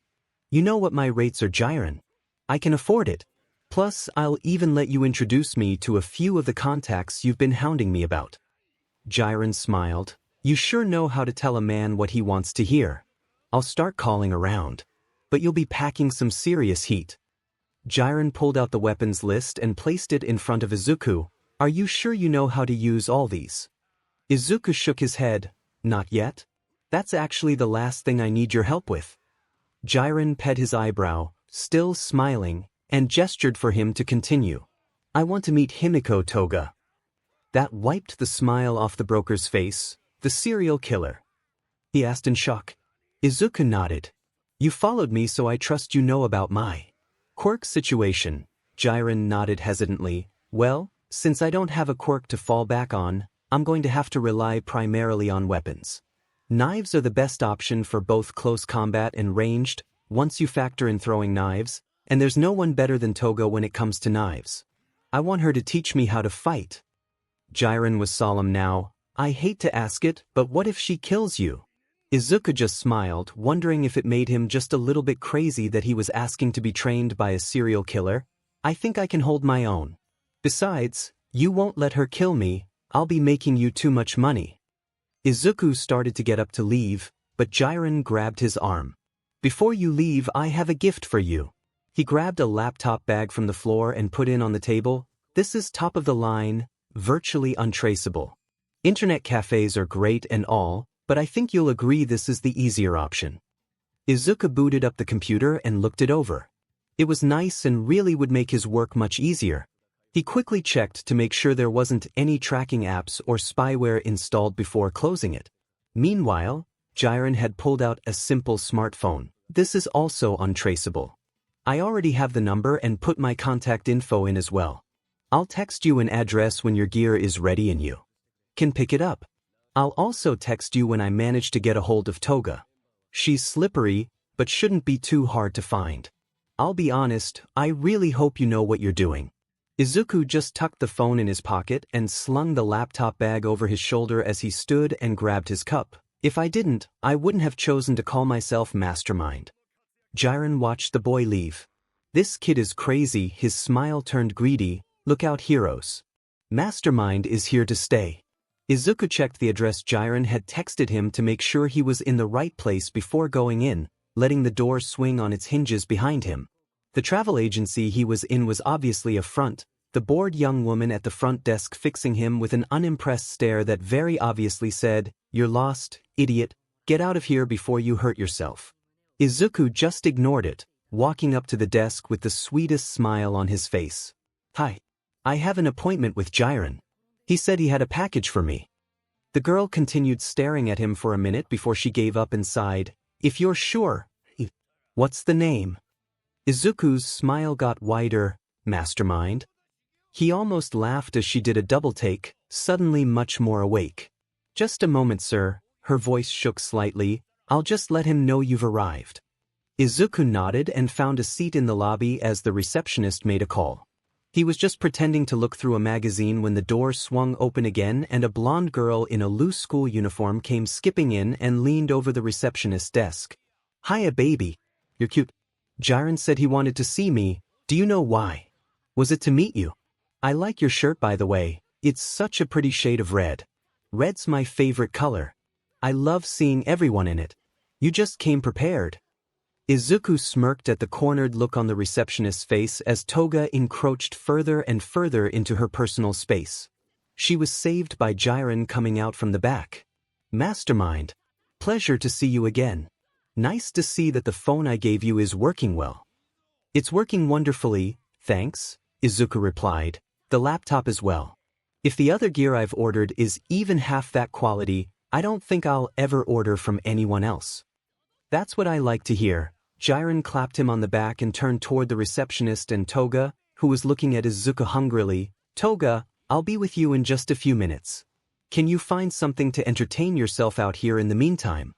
A: You know what my rates are, 𝐵𝐼REN. I can afford it. Plus, I'll even let you introduce me to a few of the contacts you've been hounding me about." 𝐵𝐼REN smiled. "You sure know how to tell a man what he wants to hear. I'll start calling around. But you'll be packing some serious heat." 𝐵𝐼REN pulled out the weapons list and placed it in front of 𝐒𝐿. "Are you sure you know how to use all these?" 𝐒𝐿 shook his head. "Not yet. That's actually the last thing I need your help with." 𝐵𝐼REN pet his eyebrow, still smiling, and gestured for him to continue. "I want to meet Himiko Toga." That wiped the smile off the broker's face. "The serial killer?" he asked in shock. Izuku nodded. You followed me, so I trust you know about my quirk situation. Jiren nodded hesitantly. Well, since I don't have a quirk to fall back on, I'm going to have to rely primarily on weapons. Knives are the best option for both close combat and ranged, once you factor in throwing knives, and there's no one better than Toga when it comes to knives. I want her to teach me how to fight. Jiren was solemn now. I hate to ask it, but what if she kills you? Izuku just smiled, wondering if it made him just a little bit crazy that he was asking to be trained by a serial killer. I think I can hold my own. Besides, you won't let her kill me, I'll be making you too much money. Izuku started to get up to leave, but Jiren grabbed his arm. Before you leave, I have a gift for you. He grabbed a laptop bag from the floor and put it on the table. This is top of the line, virtually untraceable. Internet cafes are great and all, but I think you'll agree this is the easier option. Izuku booted up the computer and looked it over. It was nice and really would make his work much easier. He quickly checked to make sure there wasn't any tracking apps or spyware installed before closing it. Meanwhile, Jiren had pulled out a simple smartphone. This is also untraceable. I already have the number and put my contact info in as well. I'll text you an address when your gear is ready and you can pick it up. I'll also text you when I manage to get a hold of Toga. She's slippery, but shouldn't be too hard to find. I'll be honest, I really hope you know what you're doing. Izuku just tucked the phone in his pocket and slung the laptop bag over his shoulder as he stood and grabbed his cup. If I didn't, I wouldn't have chosen to call myself Mastermind. Jiren watched the boy leave. This kid is crazy. His smile turned greedy. Look out, heroes. Mastermind is here to stay. Izuku checked the address Jiren had texted him to make sure he was in the right place before going in, letting the door swing on its hinges behind him. The travel agency he was in was obviously a front, the bored young woman at the front desk fixing him with an unimpressed stare that very obviously said, "You're lost, idiot, get out of here before you hurt yourself." Izuku just ignored it, walking up to the desk with the sweetest smile on his face. "Hi. I have an appointment with Jiren. He said he had a package for me." The girl continued staring at him for a minute before she gave up and sighed, "If you're sure. What's the name?" Izuku's smile got wider. "Mastermind?" He almost laughed as she did a double take, suddenly much more awake. "Just a moment, sir." Her voice shook slightly. "I'll just let him know you've arrived." Izuku nodded and found a seat in the lobby as the receptionist made a call. He was just pretending to look through a magazine when the door swung open again and a blonde girl in a loose school uniform came skipping in and leaned over the receptionist's desk. "Hiya, baby. You're cute. Jiren said he wanted to see me. Do you know why? Was it to meet you? I like your shirt, by the way. It's such a pretty shade of red. Red's my favorite color. I love seeing everyone in it. You just came prepared." Izuku smirked at the cornered look on the receptionist's face as Toga encroached further and further into her personal space. She was saved by Jiren coming out from the back. "Mastermind. Pleasure to see you again. Nice to see that the phone I gave you is working well." "It's working wonderfully, thanks," Izuku replied. "The laptop as well. If the other gear I've ordered is even half that quality, I don't think I'll ever order from anyone else." "That's what I like to hear." Jiren clapped him on the back and turned toward the receptionist and Toga, who was looking at Izuku hungrily. "Toga, I'll be with you in just a few minutes. Can you find something to entertain yourself out here in the meantime?"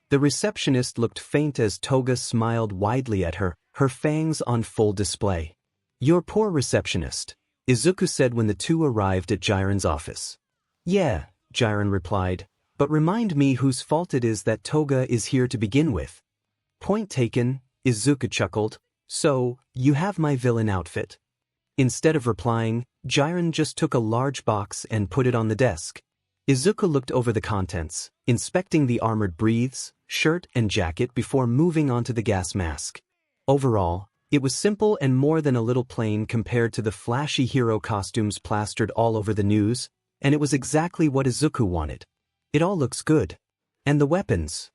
A: The receptionist looked faint as Toga smiled widely at her, her fangs on full display. "Your poor receptionist," Izuku said when the two arrived at Jiren's office. "Yeah," Jiren replied, "but remind me whose fault it is that Toga is here to begin with." "Point taken," Izuku chuckled. "So, you have my villain outfit?" Instead of replying, Jiren just took a large box and put it on the desk. Izuku looked over the contents, inspecting the armored breaths, shirt and jacket before moving on to the gas mask. Overall, it was simple and more than a little plain compared to the flashy hero costumes plastered all over the news, and it was exactly what Izuku wanted. It all looks good. And the weapons.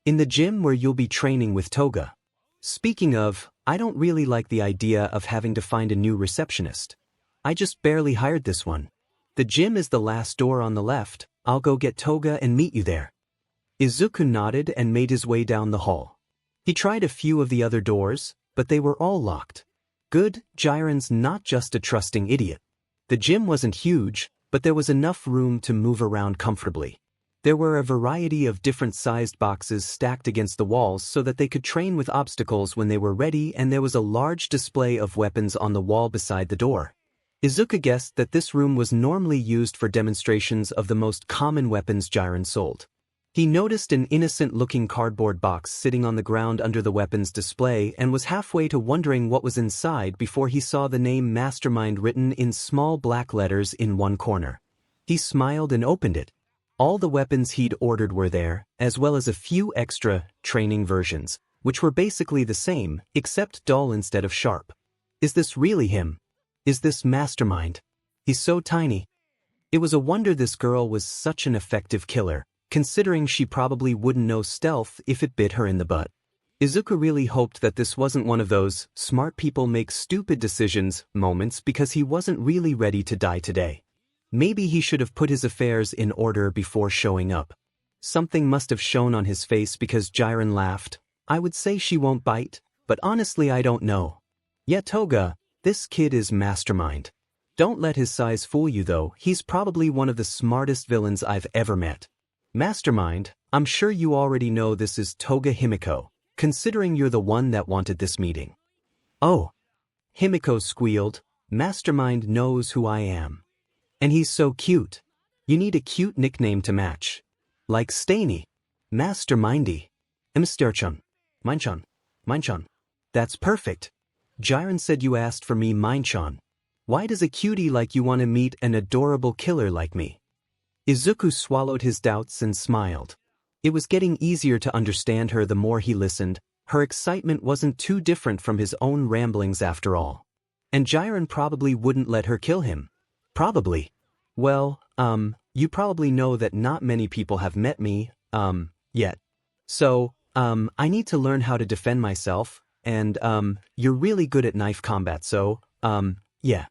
A: In the gym where you'll be training with Toga. Speaking of, I don't really like the idea of having to find a new receptionist. I just barely hired this one. The gym is the last door on the left. I'll go get Toga and meet you there. Izuku nodded and made his way down the hall. He tried a few of the other doors, but they were all locked. Good, Jiren's not just a trusting idiot. The gym wasn't huge, but there was enough room to move around comfortably. There were a variety of different-sized boxes stacked against the walls so that they could train with obstacles when they were ready, and there was a large display of weapons on the wall beside the door. Izuku guessed that this room was normally used for demonstrations of the most common weapons Jiren sold. He noticed an innocent-looking cardboard box sitting on the ground under the weapons display and was halfway to wondering what was inside before he saw the name Mastermind written in small black letters in one corner. He smiled and opened it. All the weapons he'd ordered were there, as well as a few extra, training versions, which were basically the same, except dull instead of sharp. Is this really him? Is this Mastermind? He's so tiny. It was a wonder this girl was such an effective killer, considering she probably wouldn't know stealth if it bit her in the butt. Izuku really hoped that this wasn't one of those smart people make stupid decisions moments because he wasn't really ready to die today. Maybe he should have put his affairs in order before showing up. Something must have shown on his face because Jiren laughed. I would say she won't bite, but honestly I don't know. Yeah, Toga, this kid is Mastermind. Don't let his size fool you though, he's probably one of the smartest villains I've ever met. Mastermind, I'm sure you already know this is Toga Himiko, considering you're the one that wanted this meeting. Oh. Himiko squealed, Mastermind knows who I am. And he's so cute. You need a cute nickname to match. Like Stainy. Mastermindy. Msterchun. Minchan. Minchan. That's perfect. Jiren said you asked for me Minchan. Why does a cutie like you want to meet an adorable killer like me? Izuku swallowed his doubts and smiled. It was getting easier to understand her the more he listened. Her excitement wasn't too different from his own ramblings after all. And Jiren probably wouldn't let her kill him. Probably. Well, you probably know that not many people have met me, yet. So, I need to learn how to defend myself, and, you're really good at knife combat, so, yeah.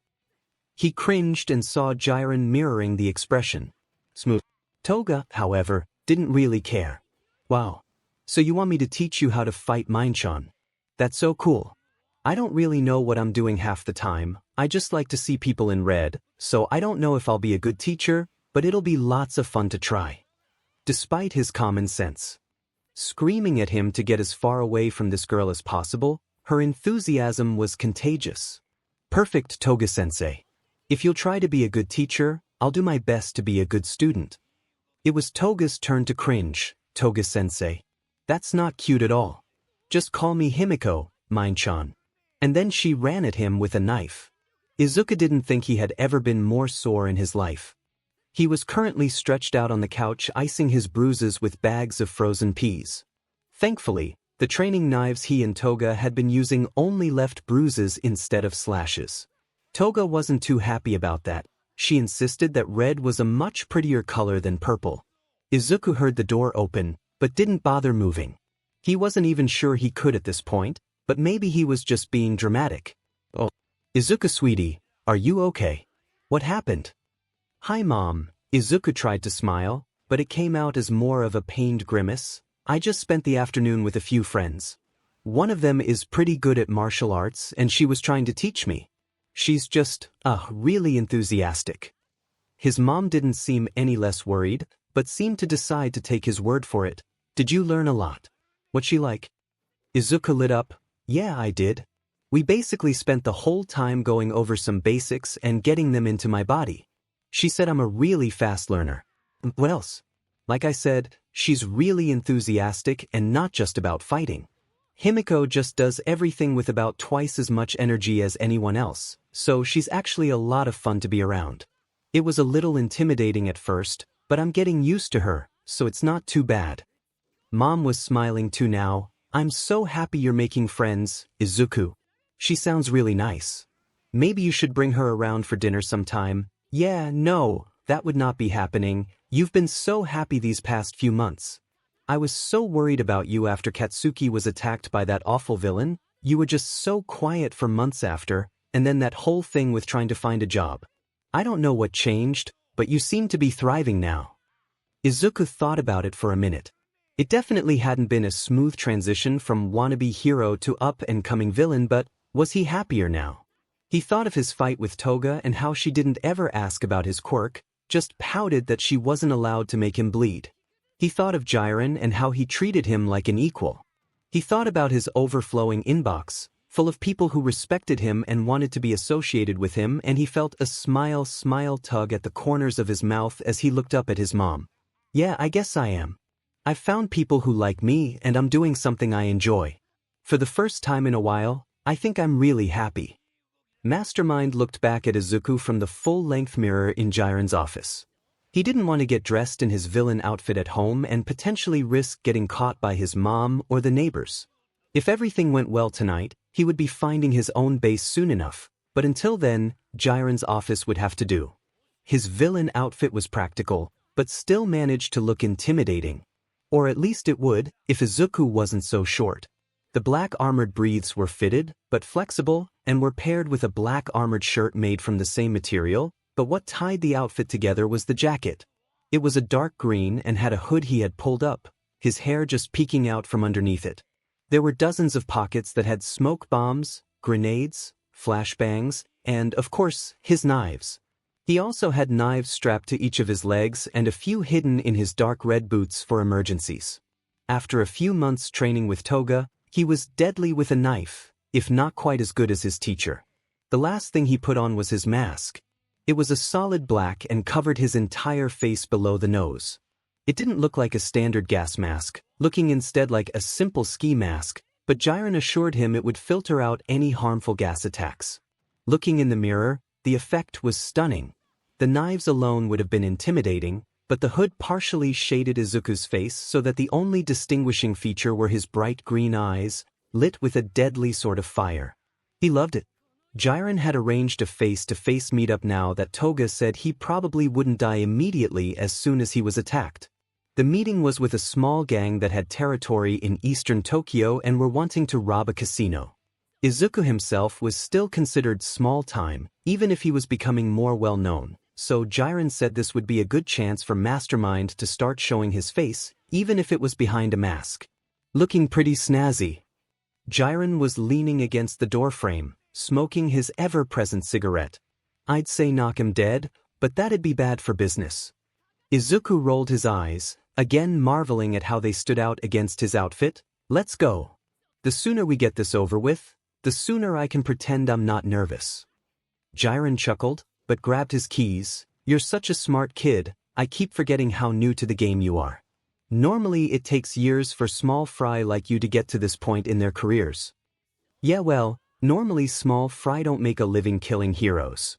A: He cringed and saw Jiren mirroring the expression. Smooth. Toga, however, didn't really care. Wow. So you want me to teach you how to fight Minchan? That's so cool. I don't really know what I'm doing half the time, I just like to see people in red, so I don't know if I'll be a good teacher, but it'll be lots of fun to try. Despite his common sense. Screaming at him to get as far away from this girl as possible, her enthusiasm was contagious. Perfect, Toga-sensei. If you'll try to be a good teacher, I'll do my best to be a good student. It was Toga's turn to cringe. Toga-sensei. That's not cute at all. Just call me Himiko, Minchan. And then she ran at him with a knife. Izuku didn't think he had ever been more sore in his life. He was currently stretched out on the couch icing his bruises with bags of frozen peas. Thankfully, the training knives he and Toga had been using only left bruises instead of slashes. Toga wasn't too happy about that. She insisted that red was a much prettier color than purple. Izuku heard the door open, but didn't bother moving. He wasn't even sure he could at this point, but maybe he was just being dramatic. Oh. Izuku sweetie, are you okay? What happened? Hi Mom. Izuku tried to smile, but it came out as more of a pained grimace. I just spent the afternoon with a few friends. One of them is pretty good at martial arts and she was trying to teach me. She's just, really enthusiastic. His mom didn't seem any less worried, but seemed to decide to take his word for it. Did you learn a lot? What's she like? Izuku lit up. Yeah, I did. We basically spent the whole time going over some basics and getting them into my body. She said I'm a really fast learner. What else? Like I said, she's really enthusiastic and not just about fighting. Himiko just does everything with about twice as much energy as anyone else, so she's actually a lot of fun to be around. It was a little intimidating at first, but I'm getting used to her, so it's not too bad. Mom was smiling too now. I'm so happy you're making friends, Izuku. She sounds really nice. Maybe you should bring her around for dinner sometime. Yeah, no, that would not be happening. You've been so happy these past few months. I was so worried about you after Katsuki was attacked by that awful villain. You were just so quiet for months after, and then that whole thing with trying to find a job. I don't know what changed, but you seem to be thriving now. Izuku thought about it for a minute. It definitely hadn't been a smooth transition from wannabe hero to up-and-coming villain, but was he happier now? He thought of his fight with Toga and how she didn't ever ask about his quirk, just pouted that she wasn't allowed to make him bleed. He thought of Jiren and how he treated him like an equal. He thought about his overflowing inbox, full of people who respected him and wanted to be associated with him, and he felt a smile tug at the corners of his mouth as he looked up at his mom. Yeah, I guess I am. I've found people who like me and I'm doing something I enjoy. For the first time in a while, I think I'm really happy. Mastermind looked back at Izuku from the full-length mirror in Jiren's office. He didn't want to get dressed in his villain outfit at home and potentially risk getting caught by his mom or the neighbors. If everything went well tonight, he would be finding his own base soon enough, but until then, Jiren's office would have to do. His villain outfit was practical, but still managed to look intimidating. Or at least it would, if Izuku wasn't so short. The black armored breaths were fitted, but flexible, and were paired with a black armored shirt made from the same material, but what tied the outfit together was the jacket. It was a dark green and had a hood he had pulled up, his hair just peeking out from underneath it. There were dozens of pockets that had smoke bombs, grenades, flashbangs, and, of course, his knives. He also had knives strapped to each of his legs and a few hidden in his dark red boots for emergencies. After a few months training with Toga, he was deadly with a knife, if not quite as good as his teacher. The last thing he put on was his mask. It was a solid black and covered his entire face below the nose. It didn't look like a standard gas mask, looking instead like a simple ski mask, but Jiren assured him it would filter out any harmful gas attacks. Looking in the mirror, the effect was stunning. The knives alone would have been intimidating, but the hood partially shaded Izuku's face so that the only distinguishing feature were his bright green eyes, lit with a deadly sort of fire. He loved it. Jiren had arranged a face-to-face meetup now that Toga said he probably wouldn't die immediately as soon as he was attacked. The meeting was with a small gang that had territory in eastern Tokyo and were wanting to rob a casino. Izuku himself was still considered small-time, even if he was becoming more well-known. So Jiren said this would be a good chance for Mastermind to start showing his face, even if it was behind a mask. Looking pretty snazzy. Jiren was leaning against the doorframe, smoking his ever-present cigarette. I'd say knock him dead, but that'd be bad for business. Izuku rolled his eyes, again marveling at how they stood out against his outfit. Let's go. The sooner we get this over with, the sooner I can pretend I'm not nervous. Jiren chuckled, but grabbed his keys. You're such a smart kid, I keep forgetting how new to the game you are. Normally it takes years for small fry like you to get to this point in their careers. Yeah, well, normally small fry don't make a living killing heroes.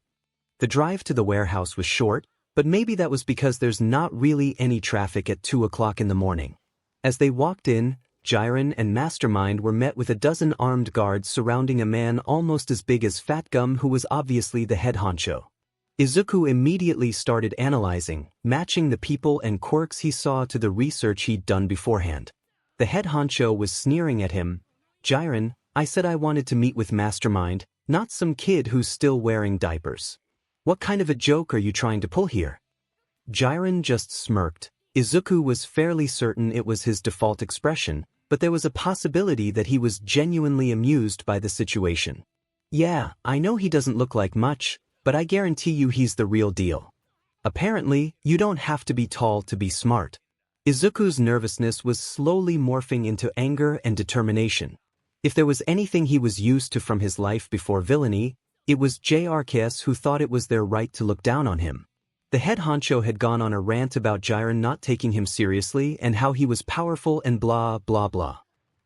A: The drive to the warehouse was short, but maybe that was because there's not really any traffic at 2 o'clock in the morning. As they walked in, Jiren and Mastermind were met with a dozen armed guards surrounding a man almost as big as Fat Gum, who was obviously the head honcho. Izuku immediately started analyzing, matching the people and quirks he saw to the research he'd done beforehand. The head honcho was sneering at him. Jiren, I said I wanted to meet with Mastermind, not some kid who's still wearing diapers. What kind of a joke are you trying to pull here? Jiren just smirked. Izuku was fairly certain it was his default expression, but there was a possibility that he was genuinely amused by the situation. Yeah, I know he doesn't look like much, but I guarantee you he's the real deal. Apparently, you don't have to be tall to be smart. Izuku's nervousness was slowly morphing into anger and determination. If there was anything he was used to from his life before villainy, it was JRKs who thought it was their right to look down on him. The head honcho had gone on a rant about Jiren not taking him seriously and how he was powerful and blah blah blah.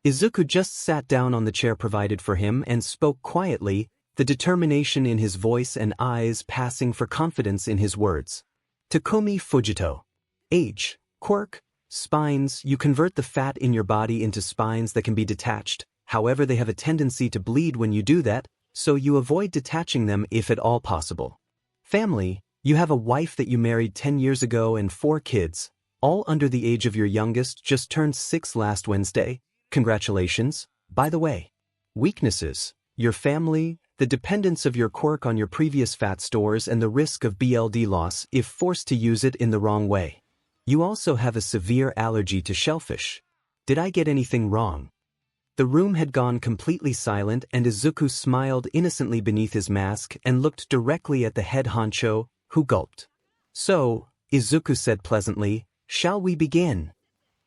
A: Izuku just sat down on the chair provided for him and spoke quietly, the determination in his voice and eyes passing for confidence in his words. Takumi Fujito. Age, quirk, spines. You convert the fat in your body into spines that can be detached, however they have a tendency to bleed when you do that, so you avoid detaching them if at all possible. Family. You have a wife that you married 10 years ago and 4 kids, all under the age of your youngest, just turned 6 last Wednesday. Congratulations, by the way. Weaknesses. Your family, the dependence of your quirk on your previous fat stores and the risk of BLD loss if forced to use it in the wrong way. You also have a severe allergy to shellfish. Did I get anything wrong? The room had gone completely silent and Izuku smiled innocently beneath his mask and looked directly at the head honcho, who gulped. So, Izuku said pleasantly, shall we begin?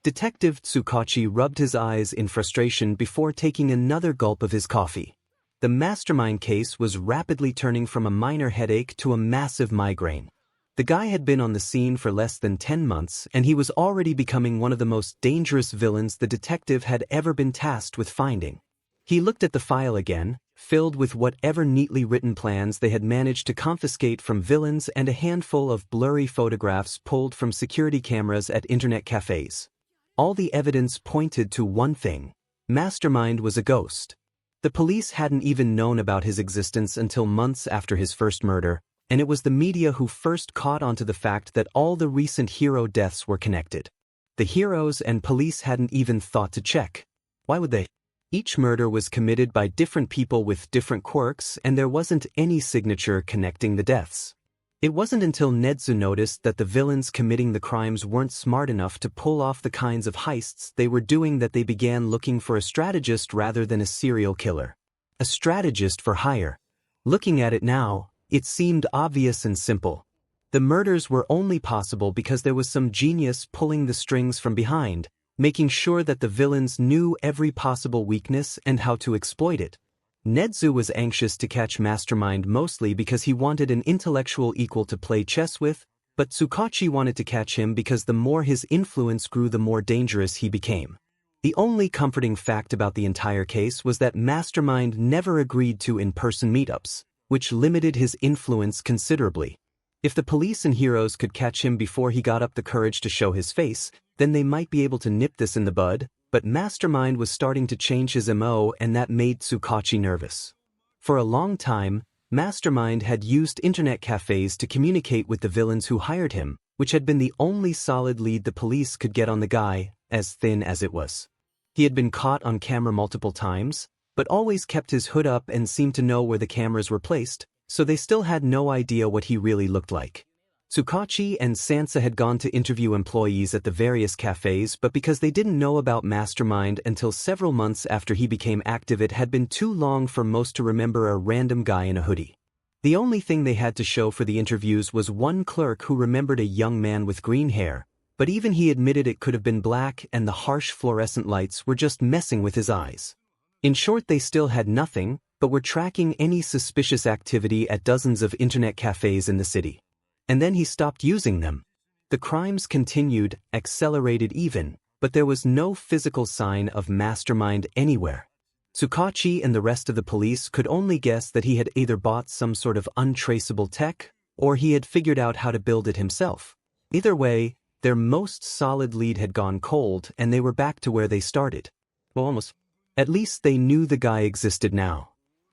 A: Detective Tsukachi rubbed his eyes in frustration before taking another gulp of his coffee. The Mastermind case was rapidly turning from a minor headache to a massive migraine. The guy had been on the scene for less than 10 months and he was already becoming one of the most dangerous villains the detective had ever been tasked with finding. He looked at the file again, filled with whatever neatly written plans they had managed to confiscate from villains and a handful of blurry photographs pulled from security cameras at internet cafes. All the evidence pointed to one thing: Mastermind was a ghost. The police hadn't even known about his existence until months after his first murder, and it was the media who first caught onto the fact that all the recent hero deaths were connected. The heroes and police hadn't even thought to check. Why would they? Each murder was committed by different people with different quirks and there wasn't any signature connecting the deaths. It wasn't until Netsu noticed that the villains committing the crimes weren't smart enough to pull off the kinds of heists they were doing that they began looking for a strategist rather than a serial killer. A strategist for hire. Looking at it now, it seemed obvious and simple. The murders were only possible because there was some genius pulling the strings from behind, making sure that the villains knew every possible weakness and how to exploit it. Netsu was anxious to catch Mastermind mostly because he wanted an intellectual equal to play chess with, but Tsukachi wanted to catch him because the more his influence grew, the more dangerous he became. The only comforting fact about the entire case was that Mastermind never agreed to in-person meetups, which limited his influence considerably. If the police and heroes could catch him before he got up the courage to show his face, then they might be able to nip this in the bud, but Mastermind was starting to change his MO and that made Tsukachi nervous. For a long time, Mastermind had used internet cafes to communicate with the villains who hired him, which had been the only solid lead the police could get on the guy, as thin as it was. He had been caught on camera multiple times, but always kept his hood up and seemed to know where the cameras were placed, so they still had no idea what he really looked like. Tsukachi and Sansa had gone to interview employees at the various cafes, but because they didn't know about Mastermind until several months after he became active, it had been too long for most to remember a random guy in a hoodie. The only thing they had to show for the interviews was one clerk who remembered a young man with green hair, but even he admitted it could have been black and the harsh fluorescent lights were just messing with his eyes. In short, they still had nothing, but were tracking any suspicious activity at dozens of internet cafes in the city. And then he stopped using them. The crimes continued, accelerated even, but there was no physical sign of Mastermind anywhere. Tsukachi and the rest of the police could only guess that he had either bought some sort of untraceable tech, or he had figured out how to build it himself. Either way, their most solid lead had gone cold and they were back to where they started. Well, almost. At least they knew the guy existed now.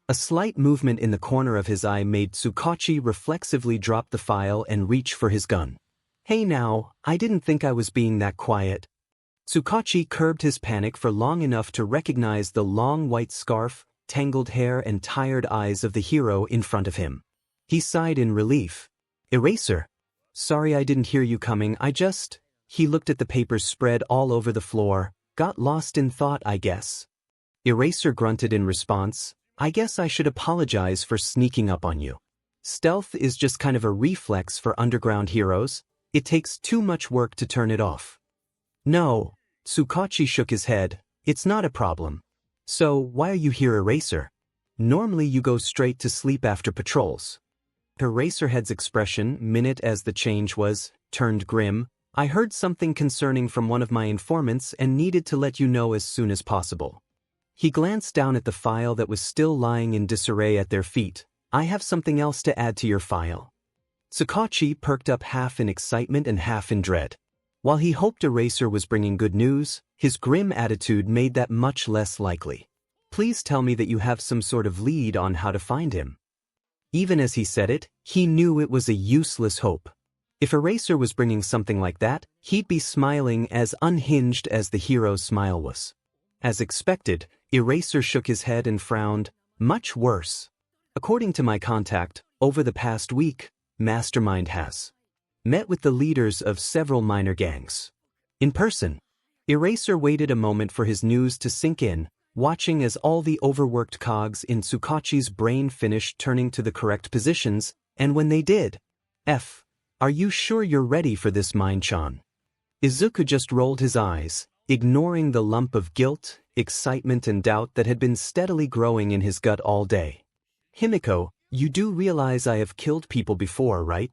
A: A slight movement in the corner of his eye made Tsukachi reflexively drop the file and reach for his gun. Hey now, I didn't think I was being that quiet. Tsukachi curbed his panic for long enough to recognize the long white scarf, tangled hair and tired eyes of the hero in front of him. He sighed in relief. Eraser. Sorry I didn't hear you coming, He looked at the papers spread all over the floor, got lost in thought I guess. Eraser grunted in response. I guess I should apologize for sneaking up on you. Stealth is just kind of a reflex for underground heroes. It takes too much work to turn it off. No, Tsukachi shook his head, it's not a problem. So, why are you here, Eraser? Normally you go straight to sleep after patrols. Eraserhead's expression, minute as the change was, turned grim. I heard something concerning from one of my informants and needed to let you know as soon as possible. He glanced down at the file that was still lying in disarray at their feet. I have something else to add to your file. Tsukachi perked up half in excitement and half in dread. While he hoped Eraser was bringing good news, his grim attitude made that much less likely. Please tell me that you have some sort of lead on how to find him. Even as he said it, he knew it was a useless hope. If Eraser was bringing something like that, he'd be smiling as unhinged as the hero's smile was. As expected, Eraser shook his head and frowned. Much worse. According to my contact, over the past week, Mastermind has met with the leaders of several minor gangs. In person, Eraser waited a moment for his news to sink in, watching as all the overworked cogs in Tsukachi's brain finished turning to the correct positions, and when they did, are you sure you're ready for this, Mind-chan? Izuku just rolled his eyes, ignoring the lump of guilt, excitement and doubt that had been steadily growing in his gut all day. Himiko, you do realize I have killed people before, right?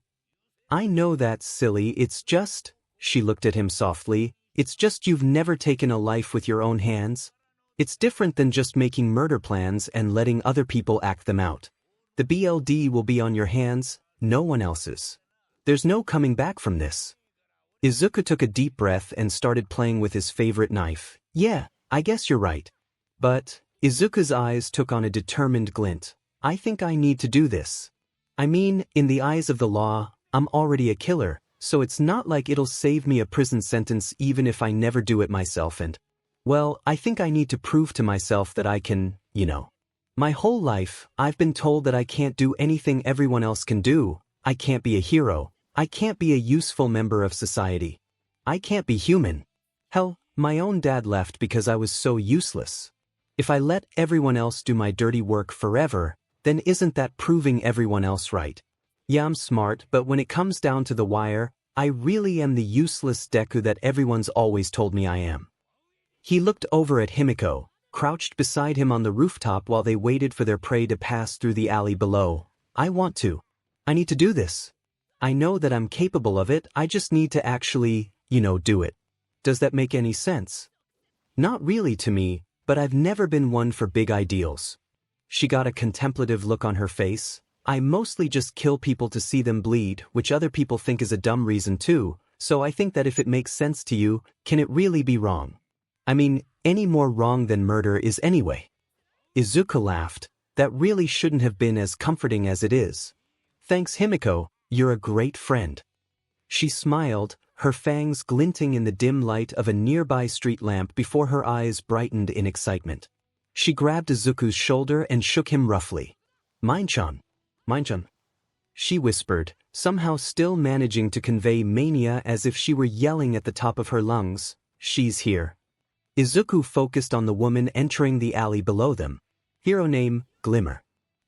A: I know that's silly, it's just, she looked at him softly, it's just you've never taken a life with your own hands. It's different than just making murder plans and letting other people act them out. The BLD will be on your hands, no one else's. There's no coming back from this. Izuku took a deep breath and started playing with his favorite knife. Yeah, I guess you're right. But, Izuku's eyes took on a determined glint. I think I need to do this. I mean, in the eyes of the law, I'm already a killer, so it's not like it'll save me a prison sentence even if I never do it myself and, well, I think I need to prove to myself that I can, My whole life, I've been told that I can't do anything everyone else can do. I can't be a hero. I can't be a useful member of society. I can't be human. Hell, my own dad left because I was so useless. If I let everyone else do my dirty work forever, then isn't that proving everyone else right? Yeah, I'm smart, but when it comes down to the wire, I really am the useless Deku that everyone's always told me I am. He looked over at Himiko, crouched beside him on the rooftop while they waited for their prey to pass through the alley below. I need to do this. I know that I'm capable of it, I just need to actually, do it. Does that make any sense? Not really to me, but I've never been one for big ideals. She got a contemplative look on her face. I mostly just kill people to see them bleed, which other people think is a dumb reason too, so I think that if it makes sense to you, can it really be wrong? I mean, any more wrong than murder is anyway. Izuku laughed. That really shouldn't have been as comforting as it is. Thanks, Himiko, you're a great friend. She smiled, her fangs glinting in the dim light of a nearby street lamp before her eyes brightened in excitement. She grabbed Izuku's shoulder and shook him roughly. Mind-chan. Mind-chan. She whispered, somehow still managing to convey mania as if she were yelling at the top of her lungs. She's here. Izuku focused on the woman entering the alley below them. Hero name, Glimmer.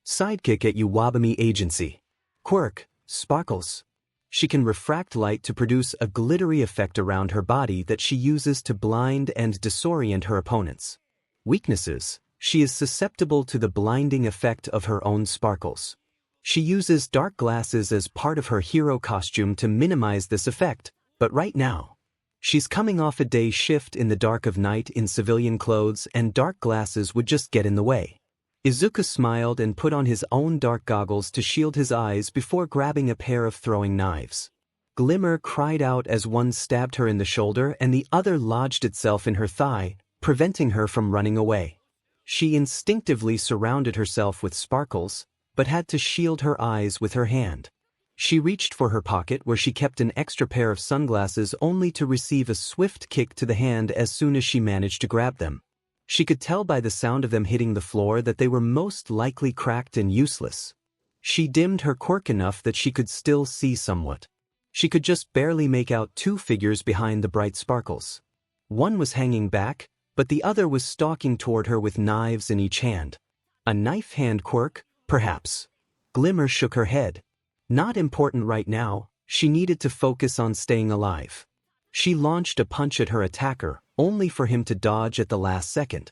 A: Sidekick at Uwabami Agency. Quirk, Sparkles. She can refract light to produce a glittery effect around her body that she uses to blind and disorient her opponents. Weaknesses. She is susceptible to the blinding effect of her own sparkles. She uses dark glasses as part of her hero costume to minimize this effect, but right now, she's coming off a day shift in the dark of night in civilian clothes and dark glasses would just get in the way. Izuku smiled and put on his own dark goggles to shield his eyes before grabbing a pair of throwing knives. Glimmer cried out as one stabbed her in the shoulder and the other lodged itself in her thigh, preventing her from running away. She instinctively surrounded herself with sparkles, but had to shield her eyes with her hand. She reached for her pocket where she kept an extra pair of sunglasses only to receive a swift kick to the hand as soon as she managed to grab them. She could tell by the sound of them hitting the floor that they were most likely cracked and useless. She dimmed her quirk enough that she could still see somewhat. She could just barely make out two figures behind the bright sparkles. One was hanging back, but the other was stalking toward her with knives in each hand. A knife hand quirk, perhaps. Glimmer shook her head. Not important right now, she needed to focus on staying alive. She launched a punch at her attacker, only for him to dodge at the last second.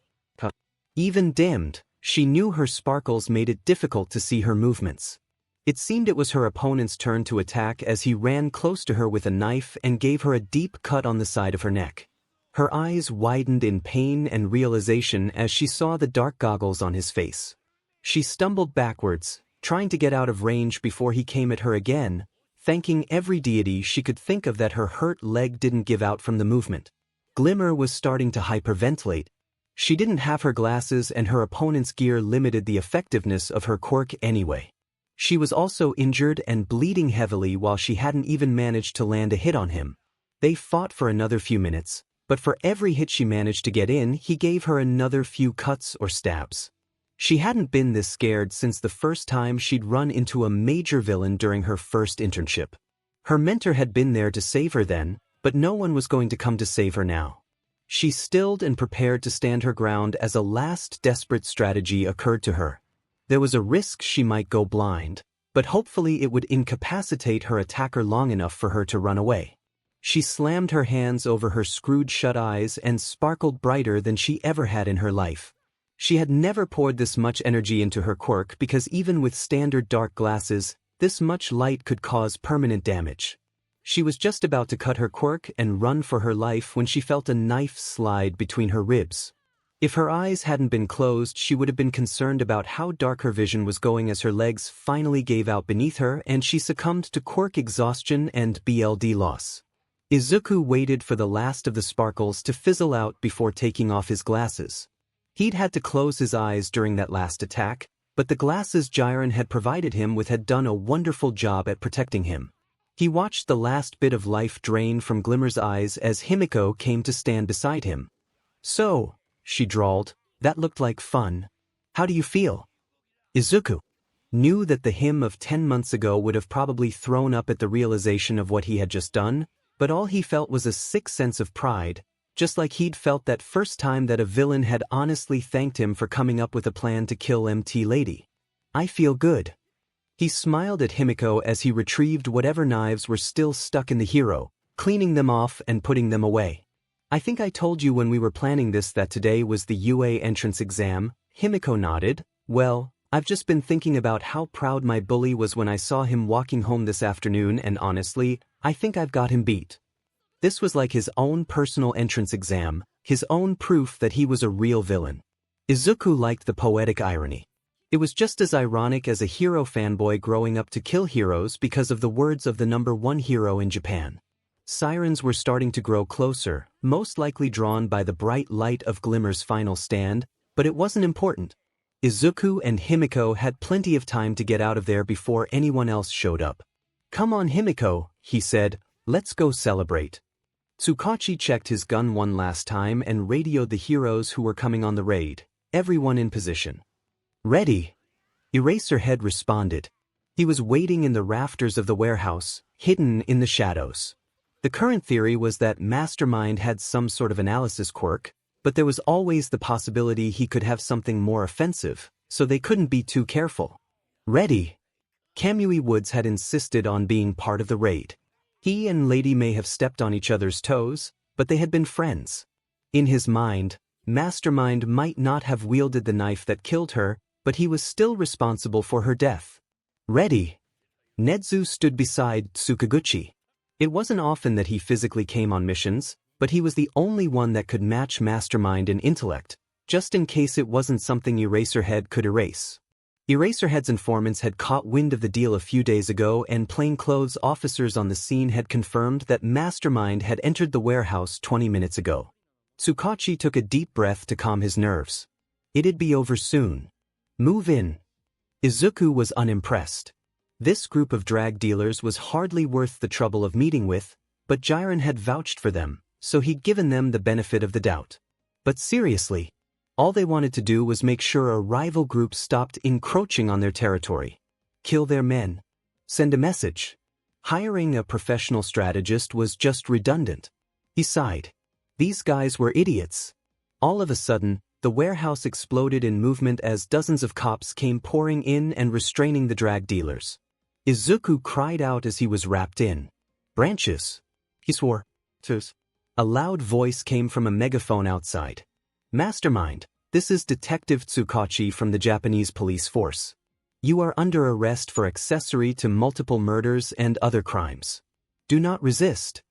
A: Even dimmed, she knew her sparkles made it difficult to see her movements. It seemed it was her opponent's turn to attack as he ran close to her with a knife and gave her a deep cut on the side of her neck. Her eyes widened in pain and realization as she saw the dark goggles on his face. She stumbled backwards, trying to get out of range before he came at her again, thanking every deity she could think of that her hurt leg didn't give out from the movement. Glimmer was starting to hyperventilate. She didn't have her glasses and her opponent's gear limited the effectiveness of her quirk anyway. She was also injured and bleeding heavily while she hadn't even managed to land a hit on him. They fought for another few minutes, but for every hit she managed to get in, he gave her another few cuts or stabs. She hadn't been this scared since the first time she'd run into a major villain during her first internship. Her mentor had been there to save her then, but no one was going to come to save her now. She stilled and prepared to stand her ground as a last desperate strategy occurred to her. There was a risk she might go blind, but hopefully it would incapacitate her attacker long enough for her to run away. She slammed her hands over her screwed-shut eyes and sparkled brighter than she ever had in her life. She had never poured this much energy into her quirk because even with standard dark glasses, this much light could cause permanent damage. She was just about to cut her quirk and run for her life when she felt a knife slide between her ribs. If her eyes hadn't been closed, she would have been concerned about how dark her vision was going as her legs finally gave out beneath her and she succumbed to quirk exhaustion and BLD loss. Izuku waited for the last of the sparkles to fizzle out before taking off his glasses. He'd had to close his eyes during that last attack, but the glasses Jiren had provided him with had done a wonderful job at protecting him. He watched the last bit of life drain from Glimmer's eyes as Himiko came to stand beside him. "So," she drawled, "that looked like fun. How do you feel?" Izuku knew that the him of 10 months ago would have probably thrown up at the realization of what he had just done, but all he felt was a sick sense of pride, just like he'd felt that first time that a villain had honestly thanked him for coming up with a plan to kill MT Lady. "I feel good." He smiled at Himiko as he retrieved whatever knives were still stuck in the hero, cleaning them off and putting them away. "I think I told you when we were planning this that today was the UA entrance exam." Himiko nodded. "Well, I've just been thinking about how proud my bully was when I saw him walking home this afternoon, and honestly, I think I've got him beat." This was like his own personal entrance exam, his own proof that he was a real villain. Izuku liked the poetic irony. It was just as ironic as a hero fanboy growing up to kill heroes because of the words of the #1 hero in Japan. Sirens were starting to grow closer, most likely drawn by the bright light of Glimmer's final stand, but it wasn't important. Izuku and Himiko had plenty of time to get out of there before anyone else showed up. "Come on, Himiko," he said, "let's go celebrate." Tsukachi checked his gun one last time and radioed the heroes who were coming on the raid, everyone in position. "Ready?" Eraserhead responded. He was waiting in the rafters of the warehouse, hidden in the shadows. The current theory was that Mastermind had some sort of analysis quirk, but there was always the possibility he could have something more offensive, so they couldn't be too careful. "Ready?" Kamui Woods had insisted on being part of the raid. He and Lady may have stepped on each other's toes, but they had been friends. In his mind, Mastermind might not have wielded the knife that killed her, but he was still responsible for her death. "Ready?" Nedzu stood beside Tsukaguchi. It wasn't often that he physically came on missions, but he was the only one that could match Mastermind in intellect, just in case it wasn't something Eraserhead could erase. Eraserhead's informants had caught wind of the deal a few days ago, and plainclothes officers on the scene had confirmed that Mastermind had entered the warehouse 20 minutes ago. Tsukachi took a deep breath to calm his nerves. It'd be over soon. "Move in." Izuku was unimpressed. This group of drag dealers was hardly worth the trouble of meeting with, but Jiren had vouched for them, so he'd given them the benefit of the doubt. But seriously, all they wanted to do was make sure a rival group stopped encroaching on their territory. Kill their men. Send a message. Hiring a professional strategist was just redundant. He sighed. These guys were idiots. All of a sudden, the warehouse exploded in movement as dozens of cops came pouring in and restraining the drag dealers. Izuku cried out as he was wrapped in. "Branches!" he swore. "Tus." A loud voice came from a megaphone outside. "Mastermind, this is Detective Tsukachi from the Japanese police force. You are under arrest for accessory to multiple murders and other crimes. Do not resist."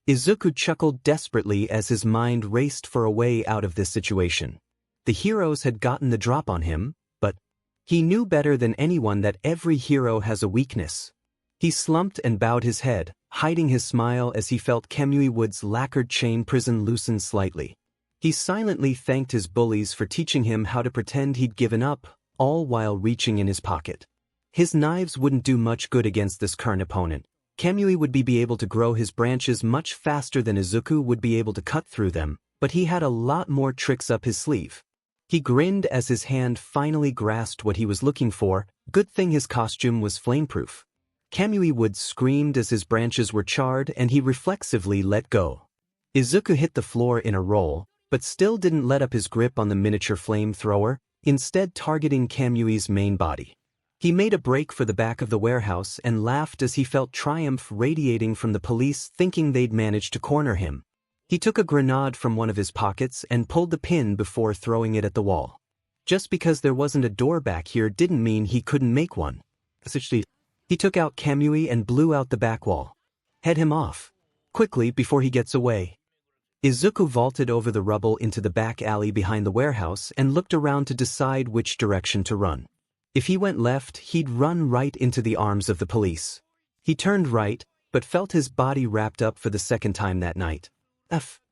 A: Izuku chuckled desperately as his mind raced for a way out of this situation. The heroes had gotten the drop on him, but he knew better than anyone that every hero has a weakness. He slumped and bowed his head, hiding his smile as he felt Kamui Wood's lacquered chain prison loosen slightly. He silently thanked his bullies for teaching him how to pretend he'd given up, all while reaching in his pocket. His knives wouldn't do much good against this current opponent. Kamui would be able to grow his branches much faster than Izuku would be able to cut through them, but he had a lot more tricks up his sleeve. He grinned as his hand finally grasped what he was looking for. Good thing his costume was flameproof. 𝐂𝐬𝐬𝐽 screamed as his branches were charred and he reflexively let go. 𝐒𝐿𝐴 hit the floor in a roll, but still didn't let up his grip on the miniature flamethrower, instead targeting 𝐂𝐬𝐬's main body. He made a break for the back of the warehouse and laughed as he felt triumph radiating from the police, thinking they'd managed to corner him. He took a grenade from one of his pockets and pulled the pin before throwing it at the wall. Just because there wasn't a door back here didn't mean he couldn't make one. He took out 𝐂𝐬𝐬 and blew out the back wall. Head him off. Quickly before he gets away. 𝐒𝐿𝐴 vaulted over the rubble into the back alley behind the warehouse and looked around to decide which direction to run. If he went left, he'd run right into the arms of the police. He turned right, but felt his body wrapped up for the second time that night.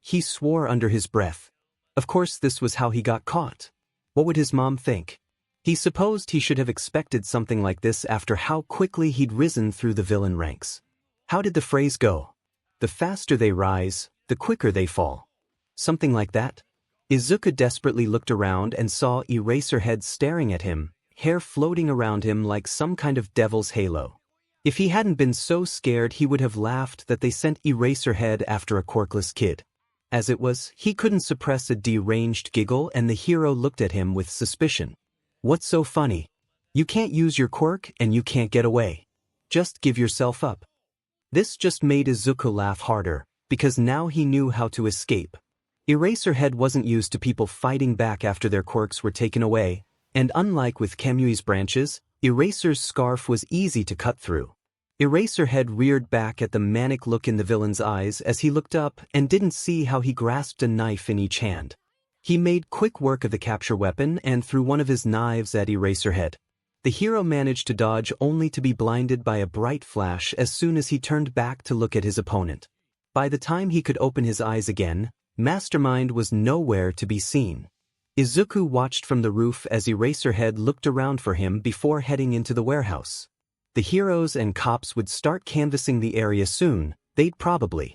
A: He swore under his breath. Of course this was how he got caught. What would his mom think? He supposed he should have expected something like this after how quickly he'd risen through the villain ranks. How did the phrase go? The faster they rise, the quicker they fall. Something like that? 𝐒𝐿𝐴 desperately looked around and saw Eraserhead staring at him, hair floating around him like some kind of devil's halo. If he hadn't been so scared, he would have laughed that they sent Eraserhead after a quirkless kid. As it was, he couldn't suppress a deranged giggle and the hero looked at him with suspicion. What's so funny? You can't use your quirk and you can't get away. Just give yourself up. This just made 𝐒𝐿𝐴 laugh harder, because now he knew how to escape. Eraserhead wasn't used to people fighting back after their quirks were taken away, and unlike with 𝐂𝐬𝐬's branches, Eraser's scarf was easy to cut through. Eraserhead reared back at the manic look in the villain's eyes as he looked up and didn't see how he grasped a knife in each hand. He made quick work of the capture weapon and threw one of his knives at Eraserhead. The hero managed to dodge only to be blinded by a bright flash as soon as he turned back to look at his opponent. By the time he could open his eyes again, Mastermind was nowhere to be seen. 𝐒𝐿𝐴 watched from the roof as Eraserhead looked around for him before heading into the warehouse. The heroes and cops would start canvassing the area soon. They'd probably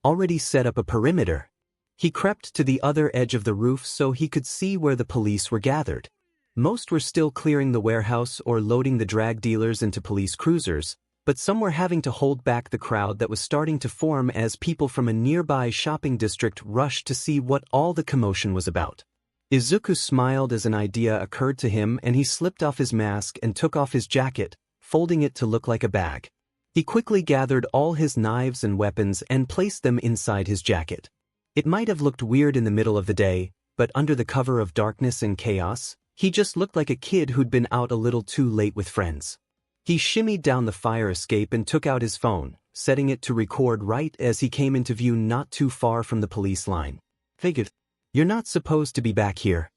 A: already set up a perimeter. He crept to the other edge of the roof so he could see where the police were gathered. Most were still clearing the warehouse or loading the drag dealers into police cruisers, but some were having to hold back the crowd that was starting to form as people from a nearby shopping district rushed to see what all the commotion was about. 𝐒𝐿𝐴 smiled as an idea occurred to him and he slipped off his mask and took off his jacket, folding it to look like a bag. He quickly gathered all his knives and weapons and placed them inside his jacket. It might have looked weird in the middle of the day, but under the cover of darkness and chaos, he just looked like a kid who'd been out a little too late with friends. He shimmied down the fire escape and took out his phone, setting it to record right as he came into view not too far from the police line. "Figured. You're not supposed to be back here."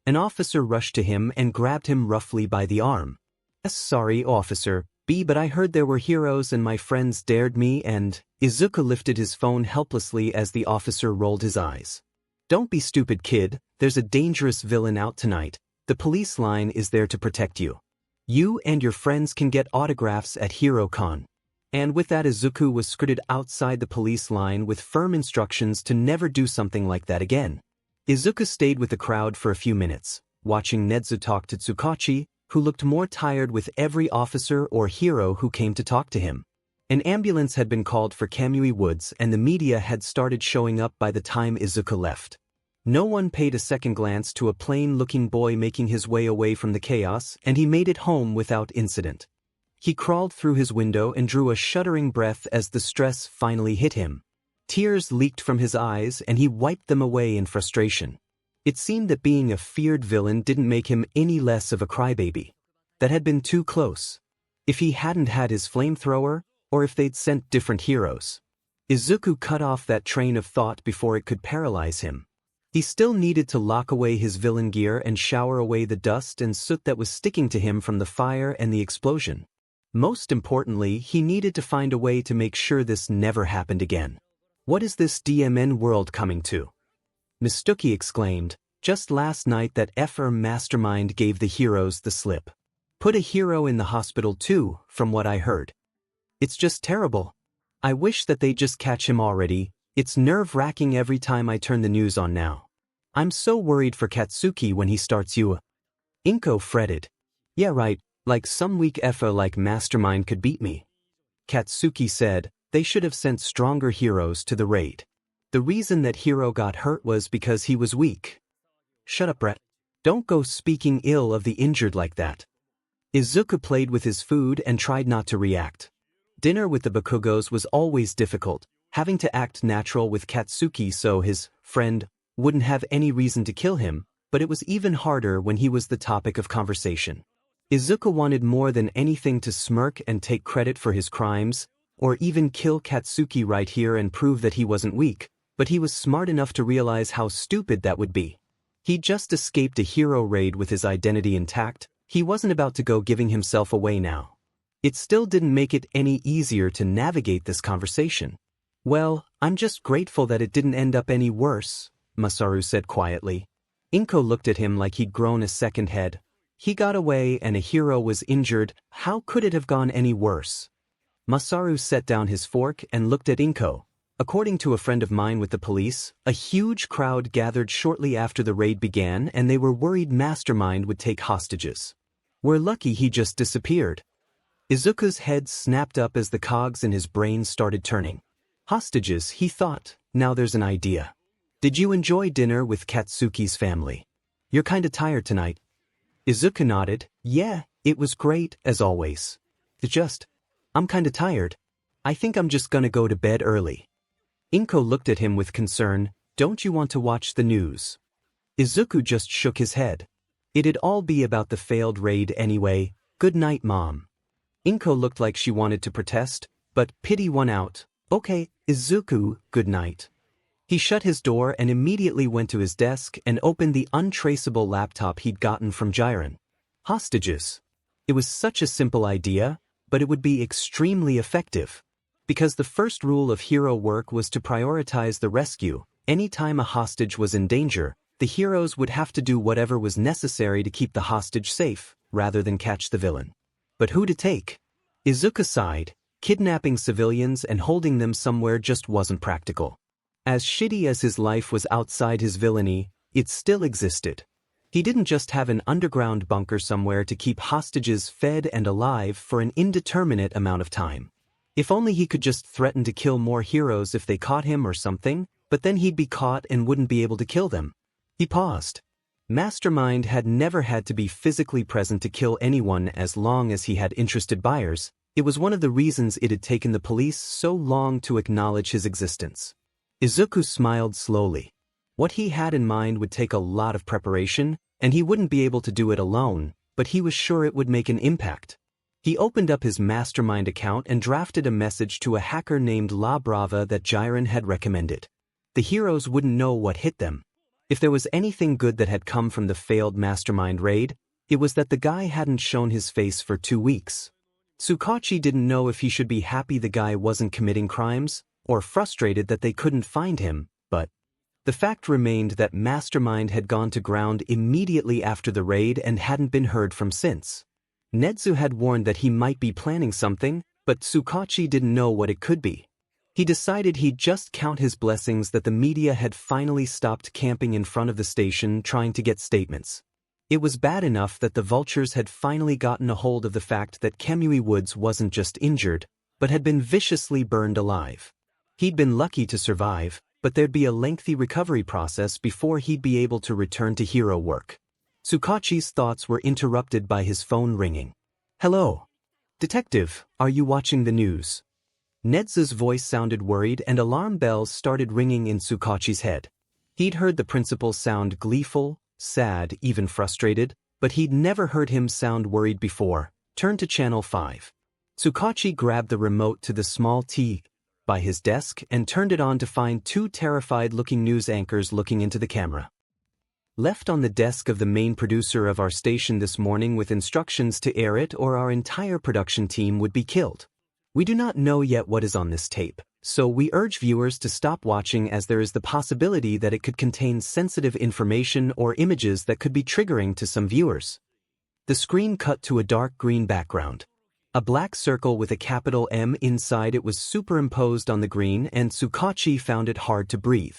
A: An officer rushed to him and grabbed him roughly by the arm. "Sorry, officer, but I heard there were heroes and my friends dared me and..." 𝐒𝐿𝐴 lifted his phone helplessly as the officer rolled his eyes. "Don't be stupid, kid. There's a dangerous villain out tonight. The police line is there to protect you. You and your friends can get autographs at HeroCon." And with that, 𝐒𝐿𝐴 was skirted outside the police line with firm instructions to never do something like that again. 𝐒𝐿𝐴 stayed with the crowd for a few minutes, watching Nezu talk to Tsukachi, who looked more tired with every officer or hero who came to talk to him. An ambulance had been called for 𝐂𝐬𝐬𝐽 and the media had started showing up by the time 𝐒𝐿𝐴 left. No one paid a second glance to a plain-looking boy making his way away from the chaos, and he made it home without incident. He crawled through his window and drew a shuddering breath as the stress finally hit him. Tears leaked from his eyes and he wiped them away in frustration. It seemed that being a feared villain didn't make him any less of a crybaby. That had been too close. If he hadn't had his flamethrower, or if they'd sent different heroes. 𝐒𝐿𝐴 cut off that train of thought before it could paralyze him. He still needed to lock away his villain gear and shower away the dust and soot that was sticking to him from the fire and the explosion. Most importantly, he needed to find a way to make sure this never happened again. "What is this DMN world coming to?" Mistuki exclaimed. "Just last night that Mastermind gave the heroes the slip. Put a hero in the hospital too, from what I heard. It's just terrible. I wish that they'd just catch him already. It's nerve-wracking every time I turn the news on now. I'm so worried for Katsuki when he starts 𝐒𝐴. Inko fretted. "Yeah right, like some weak like Mastermind could beat me." Katsuki said, they should have sent stronger heroes to the raid. The reason that hero got hurt was because he was weak. Shut up, Brett. Don't go speaking ill of the injured like that. Izuku played with his food and tried not to react. Dinner with the Bakugos was always difficult, having to act natural with Katsuki so his friend wouldn't have any reason to kill him, but it was even harder when he was the topic of conversation. Izuku wanted more than anything to smirk and take credit for his crimes, or even kill Katsuki right here and prove that he wasn't weak, but he was smart enough to realize how stupid that would be. He just escaped a hero raid with his identity intact. He wasn't about to go giving himself away now. It still didn't make it any easier to navigate this conversation. Well, I'm just grateful that it didn't end up any worse, Masaru said quietly. Inko looked at him like he'd grown a second head. He got away and a hero was injured. How could it have gone any worse? Masaru set down his fork and looked at Inko. According to a friend of mine with the police, a huge crowd gathered shortly after the raid began and they were worried Mastermind would take hostages. We're lucky he just disappeared. Izuku's head snapped up as the cogs in his brain started turning. Hostages, he thought. Now there's an idea. Did you enjoy dinner with Katsuki's family? You're kinda tired tonight. Izuku nodded. Yeah, it was great, as always. I'm kinda tired. I think I'm just gonna go to bed early. Inko looked at him with concern. Don't you want to watch the news? Izuku just shook his head. It'd all be about the failed raid anyway. Good night, Mom. Inko looked like she wanted to protest, but pity won out. Okay, Izuku, good night. He shut his door and immediately went to his desk and opened the untraceable laptop he'd gotten from Jiren. Hostages. It was such a simple idea, but it would be extremely effective. Because the first rule of hero work was to prioritize the rescue. Anytime a hostage was in danger, the heroes would have to do whatever was necessary to keep the hostage safe, rather than catch the villain. But who to take? Izuku sighed. Kidnapping civilians and holding them somewhere just wasn't practical. As shitty as his life was outside his villainy, it still existed. He didn't just have an underground bunker somewhere to keep hostages fed and alive for an indeterminate amount of time. If only he could just threaten to kill more heroes if they caught him or something, but then he'd be caught and wouldn't be able to kill them. He paused. Mastermind had never had to be physically present to kill anyone as long as he had interested buyers. It was one of the reasons it had taken the police so long to acknowledge his existence. Izuku smiled slowly. What he had in mind would take a lot of preparation, and he wouldn't be able to do it alone, but he was sure it would make an impact. He opened up his Mastermind account and drafted a message to a hacker named La Brava that Jiren had recommended. The heroes wouldn't know what hit them. If there was anything good that had come from the failed Mastermind raid, it was that the guy hadn't shown his face for 2 weeks. Tsukachi didn't know if he should be happy the guy wasn't committing crimes, or frustrated that they couldn't find him, but the fact remained that Mastermind had gone to ground immediately after the raid and hadn't been heard from since. Netsu had warned that he might be planning something, but Tsukachi didn't know what it could be. He decided he'd just count his blessings that the media had finally stopped camping in front of the station trying to get statements. It was bad enough that the vultures had finally gotten a hold of the fact that Kamui Woods wasn't just injured, but had been viciously burned alive. He'd been lucky to survive, but there'd be a lengthy recovery process before he'd be able to return to hero work. Tsukachi's thoughts were interrupted by his phone ringing. Hello. Detective, are you watching the news? Netsu's voice sounded worried and alarm bells started ringing in Tsukachi's head. He'd heard the principal sound gleeful, sad, even frustrated, but he'd never heard him sound worried before. Turn to channel 5. Tsukachi grabbed the remote to the small TV by his desk and turned it on to find 2 terrified-looking news anchors looking into the camera. Left on the desk of the main producer of our station this morning with instructions to air it or our entire production team would be killed. We do not know yet what is on this tape, so we urge viewers to stop watching as there is the possibility that it could contain sensitive information or images that could be triggering to some viewers. The screen cut to a dark green background. A black circle with a capital M inside it was superimposed on the green, and Tsukachi found it hard to breathe.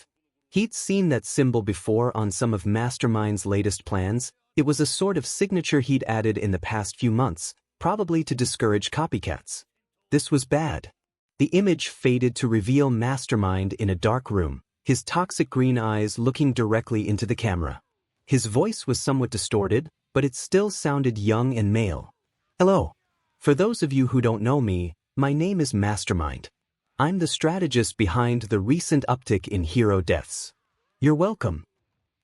A: He'd seen that symbol before on some of Mastermind's latest plans. It was a sort of signature he'd added in the past few months, probably to discourage copycats. This was bad. The image faded to reveal Mastermind in a dark room, his toxic green eyes looking directly into the camera. His voice was somewhat distorted, but it still sounded young and male. Hello. For those of you who don't know me, my name is Mastermind. I'm the strategist behind the recent uptick in hero deaths. You're welcome,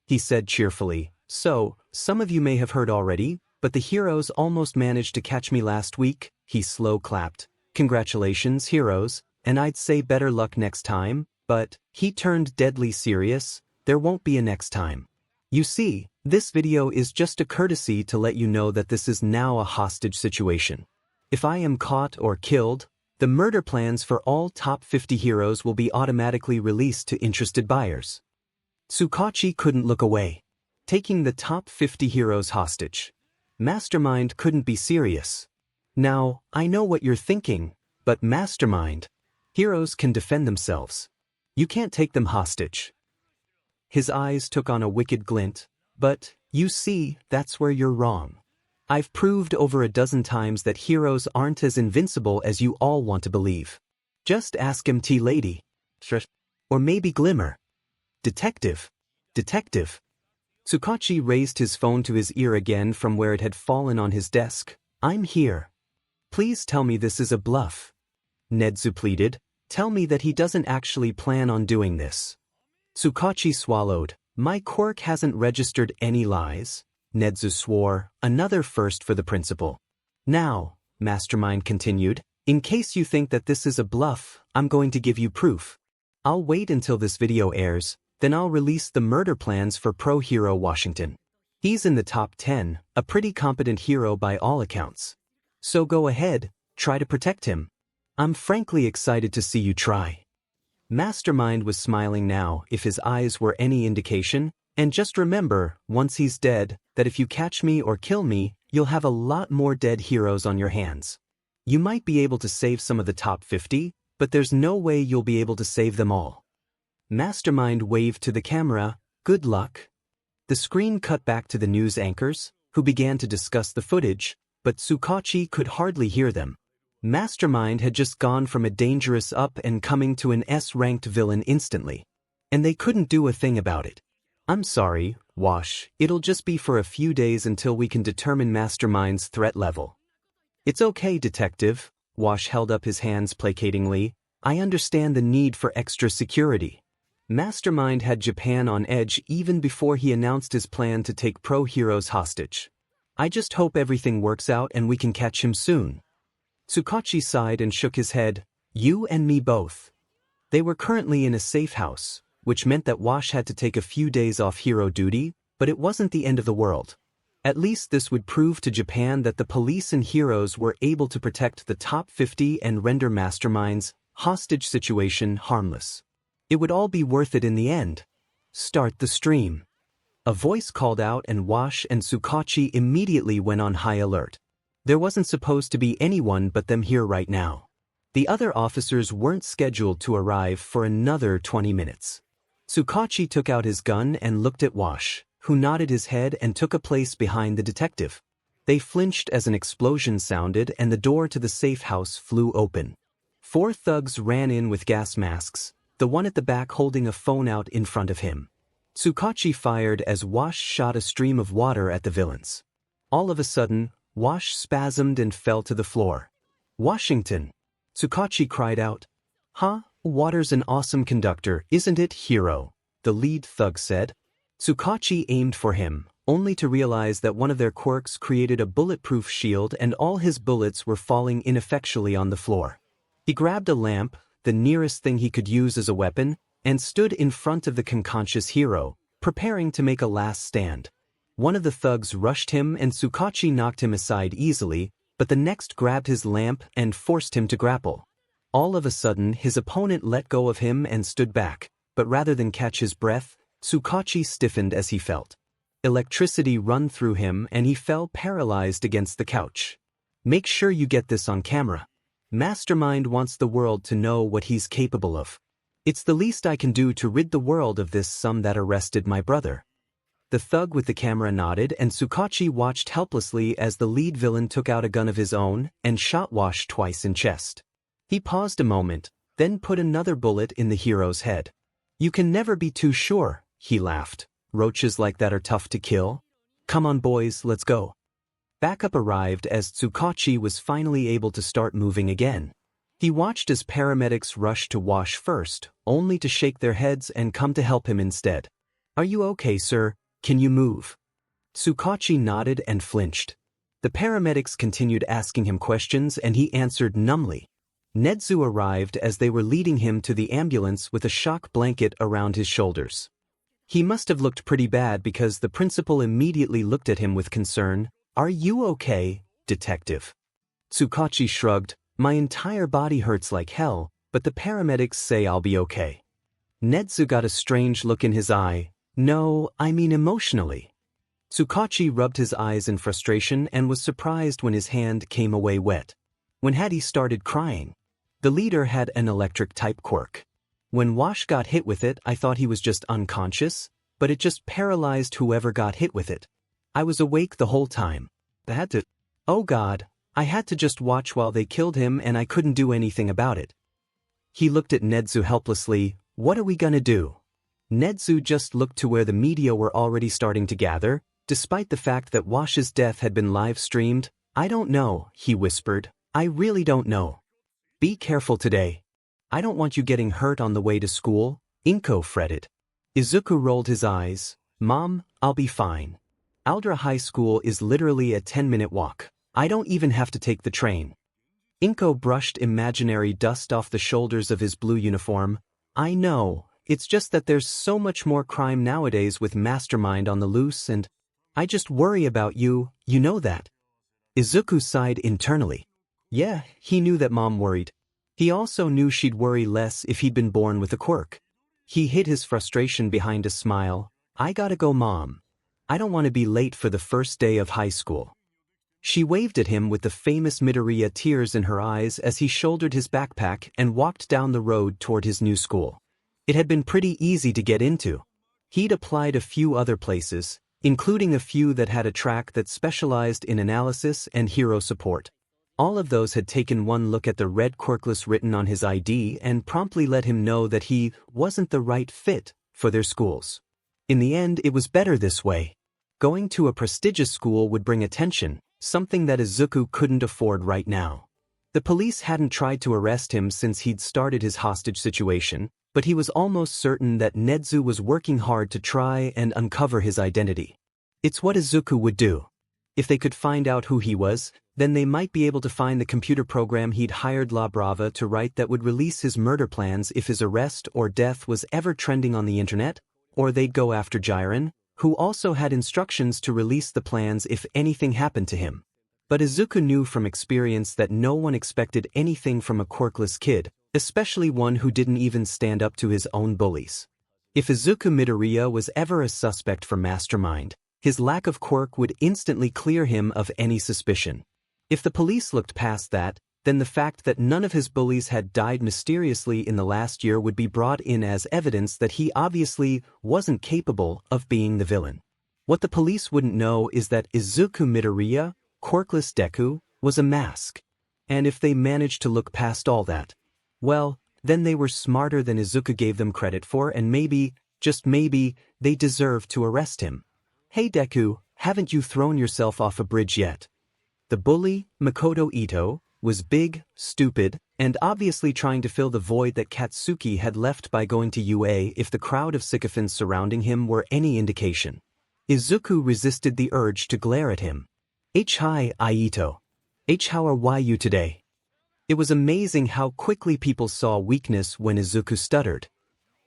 A: he said cheerfully. So, some of you may have heard already, but the heroes almost managed to catch me last week, he slow clapped. Congratulations, heroes, and I'd say better luck next time, but, he turned deadly serious, there won't be a next time. You see, this video is just a courtesy to let you know that this is now a hostage situation. If I am caught or killed, the murder plans for all top 50 heroes will be automatically released to interested buyers. 𝐒𝐭𝐞𝐲 couldn't look away. Taking the top 50 heroes hostage. Mastermind couldn't be serious. Now, I know what you're thinking, but Mastermind, heroes can defend themselves. You can't take them hostage. His eyes took on a wicked glint, but, you see, that's where you're wrong. I've proved over a dozen times that heroes aren't as invincible as you all want to believe. Just ask 𝐿ady. Or maybe Glimmer. Detective. 𝐒𝐭𝐞𝐲 raised his phone to his ear again from where it had fallen on his desk. I'm here. Please tell me this is a bluff. 𝐁𝐸 pleaded. Tell me that he doesn't actually plan on doing this. 𝐒𝐭𝐞𝐲 swallowed. My quirk hasn't registered any lies. 𝐁𝐸 swore, another first for the principal. Now, Mastermind continued, in case you think that this is a bluff, I'm going to give you proof. I'll wait until this video airs, then I'll release the murder plans for pro hero Washington. He's in the top 10, a pretty competent hero by all accounts. So go ahead, try to protect him. I'm frankly excited to see you try. Mastermind was smiling now, if his eyes were any indication, and just remember, once he's dead, that if you catch me or kill me, you'll have a lot more dead heroes on your hands. You might be able to save some of the top 50, but there's no way you'll be able to save them all. Mastermind waved to the camera, good luck. The screen cut back to the news anchors, who began to discuss the footage, but 𝐒𝐭𝐞𝐲 could hardly hear them. Mastermind had just gone from a dangerous up-and-coming to an S-ranked villain instantly. And they couldn't do a thing about it. I'm sorry, Wash, it'll just be for a few days until we can determine Mastermind's threat level. It's okay, Detective, Wash held up his hands placatingly. I understand the need for extra security. Mastermind had Japan on edge even before he announced his plan to take pro heroes hostage. I just hope everything works out and we can catch him soon. 𝐒𝐭𝐞𝐲 sighed and shook his head. You and me both. They were currently in a safe house, which meant that Wash had to take a few days off hero duty, but it wasn't the end of the world. At least this would prove to Japan that the police and heroes were able to protect the top 50 and render Mastermind's hostage situation harmless. It would all be worth it in the end. Start the stream. A voice called out and Wash and 𝐒𝐭𝐞𝐲 immediately went on high alert. There wasn't supposed to be anyone but them here right now. The other officers weren't scheduled to arrive for another 20 minutes. 𝐒𝐭𝐞𝐲 took out his gun and looked at Wash, who nodded his head and took a place behind the detective. They flinched as an explosion sounded and the door to the safe house flew open. 4 thugs ran in with gas masks, the one at the back holding a phone out in front of him. 𝐒𝐭𝐞𝐲 fired as Wash shot a stream of water at the villains. All of a sudden, Wash spasmed and fell to the floor. Washington! 𝐒𝐭𝐞𝐲 cried out. Huh? Water's an awesome conductor, isn't it, hero? The lead thug said. 𝐒𝐭𝐞𝐲 aimed for him, only to realize that one of their quirks created a bulletproof shield and all his bullets were falling ineffectually on the floor. He grabbed a lamp, the nearest thing he could use as a weapon, and stood in front of the unconscious hero, preparing to make a last stand. One of the thugs rushed him and 𝐒𝐭𝐞𝐲 knocked him aside easily, but the next grabbed his lamp and forced him to grapple. All of a sudden his opponent let go of him and stood back, but rather than catch his breath, 𝐒𝐭𝐞𝐲 stiffened as he felt electricity run through him and he fell paralyzed against the couch. Make sure you get this on camera. Mastermind wants the world to know what he's capable of. It's the least I can do to rid the world of this sum that arrested my brother. The thug with the camera nodded and 𝐒𝐭𝐞𝐲 watched helplessly as the lead villain took out a gun of his own and shot Wash twice in chest. He paused a moment, then put another bullet in the hero's head. You can never be too sure, he laughed. Roaches like that are tough to kill. Come on boys, let's go. Backup arrived as Tsukachi was finally able to start moving again. He watched as paramedics rushed to wash first, only to shake their heads and come to help him instead. Are you okay, sir? Can you move? Tsukachi nodded and flinched. The paramedics continued asking him questions and he answered numbly. 𝐻𝐻𝐿 arrived as they were leading him to the ambulance with a shock blanket around his shoulders. He must have looked pretty bad because the principal immediately looked at him with concern. Are you okay, detective? Tsukachi shrugged. My entire body hurts like hell, but the paramedics say I'll be okay. 𝐻𝐻𝐿 got a strange look in his eye. No, I mean emotionally. Tsukachi rubbed his eyes in frustration and was surprised when his hand came away wet. When had he started crying? The leader had an electric-type quirk. When Wash got hit with it, I thought he was just unconscious, but it just paralyzed whoever got hit with it. I was awake the whole time. Oh God, I had to just watch while they killed him and I couldn't do anything about it. He looked at 𝐻𝐻𝐿 helplessly. What are we gonna do? 𝐻𝐻𝐿 just looked to where the media were already starting to gather, despite the fact that Wash's death had been live-streamed. I don't know, he whispered. I really don't know. Be careful today. I don't want you getting hurt on the way to school, 𝐭𝐴 fretted. Izuku rolled his eyes. Mom, I'll be fine. Aldra High School is literally a 10-minute walk. I don't even have to take the train. 𝐭𝐴 brushed imaginary dust off the shoulders of his blue uniform. I know, it's just that there's so much more crime nowadays with Mastermind on the loose and I just worry about you, you know that. Izuku sighed internally. Yeah, he knew that Mom worried. He also knew she'd worry less if he'd been born with a quirk. He hid his frustration behind a smile. I gotta go, Mom. I don't want to be late for the first day of high school. She waved at him with the famous Midoriya tears in her eyes as he shouldered his backpack and walked down the road toward his new school. It had been pretty easy to get into. He'd applied a few other places, including a few that had a track that specialized in analysis and hero support. All of those had taken one look at the red quirkless written on his ID and promptly let him know that he wasn't the right fit for their schools. In the end, it was better this way. Going to a prestigious school would bring attention, something that Izuku couldn't afford right now. The police hadn't tried to arrest him since he'd started his hostage situation, but he was almost certain that 𝐻𝐻𝐿 was working hard to try and uncover his identity. It's what Izuku would do. If they could find out who he was, then they might be able to find the computer program he'd hired La Brava to write that would release his murder plans if his arrest or death was ever trending on the internet, or they'd go after Jiren, who also had instructions to release the plans if anything happened to him. But Izuku knew from experience that no one expected anything from a quirkless kid, especially one who didn't even stand up to his own bullies. If Izuku Midoriya was ever a suspect for Mastermind, his lack of quirk would instantly clear him of any suspicion. If the police looked past that, then the fact that none of his bullies had died mysteriously in the last year would be brought in as evidence that he obviously wasn't capable of being the villain. What the police wouldn't know is that Izuku Midoriya, quirkless Deku, was a mask. And if they managed to look past all that, well, then they were smarter than Izuku gave them credit for and maybe, just maybe, they deserved to arrest him. Hey Deku, haven't you thrown yourself off a bridge yet? The bully, Makoto Ito, was big, stupid, and obviously trying to fill the void that Katsuki had left by going to UA if the crowd of sycophants surrounding him were any indication. Izuku resisted the urge to glare at him. Hi, Ito. How are you today? It was amazing how quickly people saw weakness when Izuku stuttered.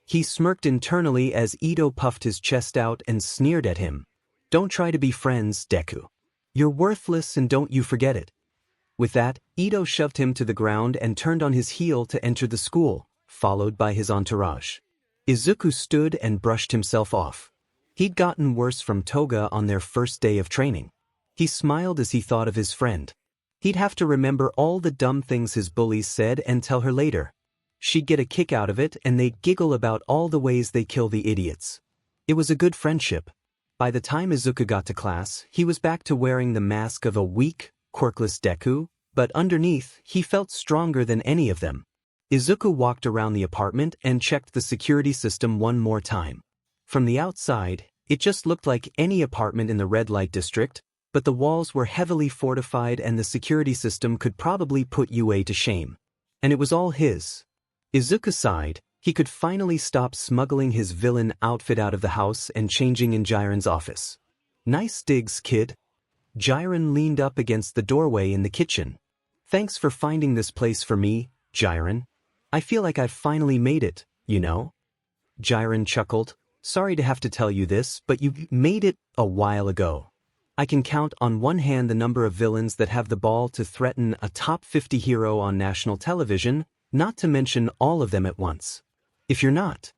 A: He smirked internally as Ito puffed his chest out and sneered at him. Don't try to be friends, Deku. You're worthless and don't you forget it. With that, Ito shoved him to the ground and turned on his heel to enter the school, followed by his entourage. Izuku stood and brushed himself off. He'd gotten worse from Toga on their first day of training. He smiled as he thought of his friend. He'd have to remember all the dumb things his bullies said and tell her later. She'd get a kick out of it and they'd giggle about all the ways they kill the idiots. It was a good friendship. By the time Izuku got to class, he was back to wearing the mask of a weak, quirkless Deku, but underneath, he felt stronger than any of them. 𝐒𝐿 walked around the apartment and checked the security system one more time. From the outside, it just looked like any apartment in the red light district, but the walls were heavily fortified and the security system could probably put UA to shame. And it was all his. 𝐒𝐿 sighed. He could finally stop smuggling his villain outfit out of the house and changing in Jiren's office. Nice digs, kid. Jiren leaned up against the doorway in the kitchen. Thanks for finding this place for me, Jiren. I feel like I've finally made it, you know? Jiren chuckled. Sorry to have to tell you this, but you made it a while ago. I can count on one hand the number of villains that have the ball to threaten a top 50 hero on national television, not to mention all of them at once. If you're not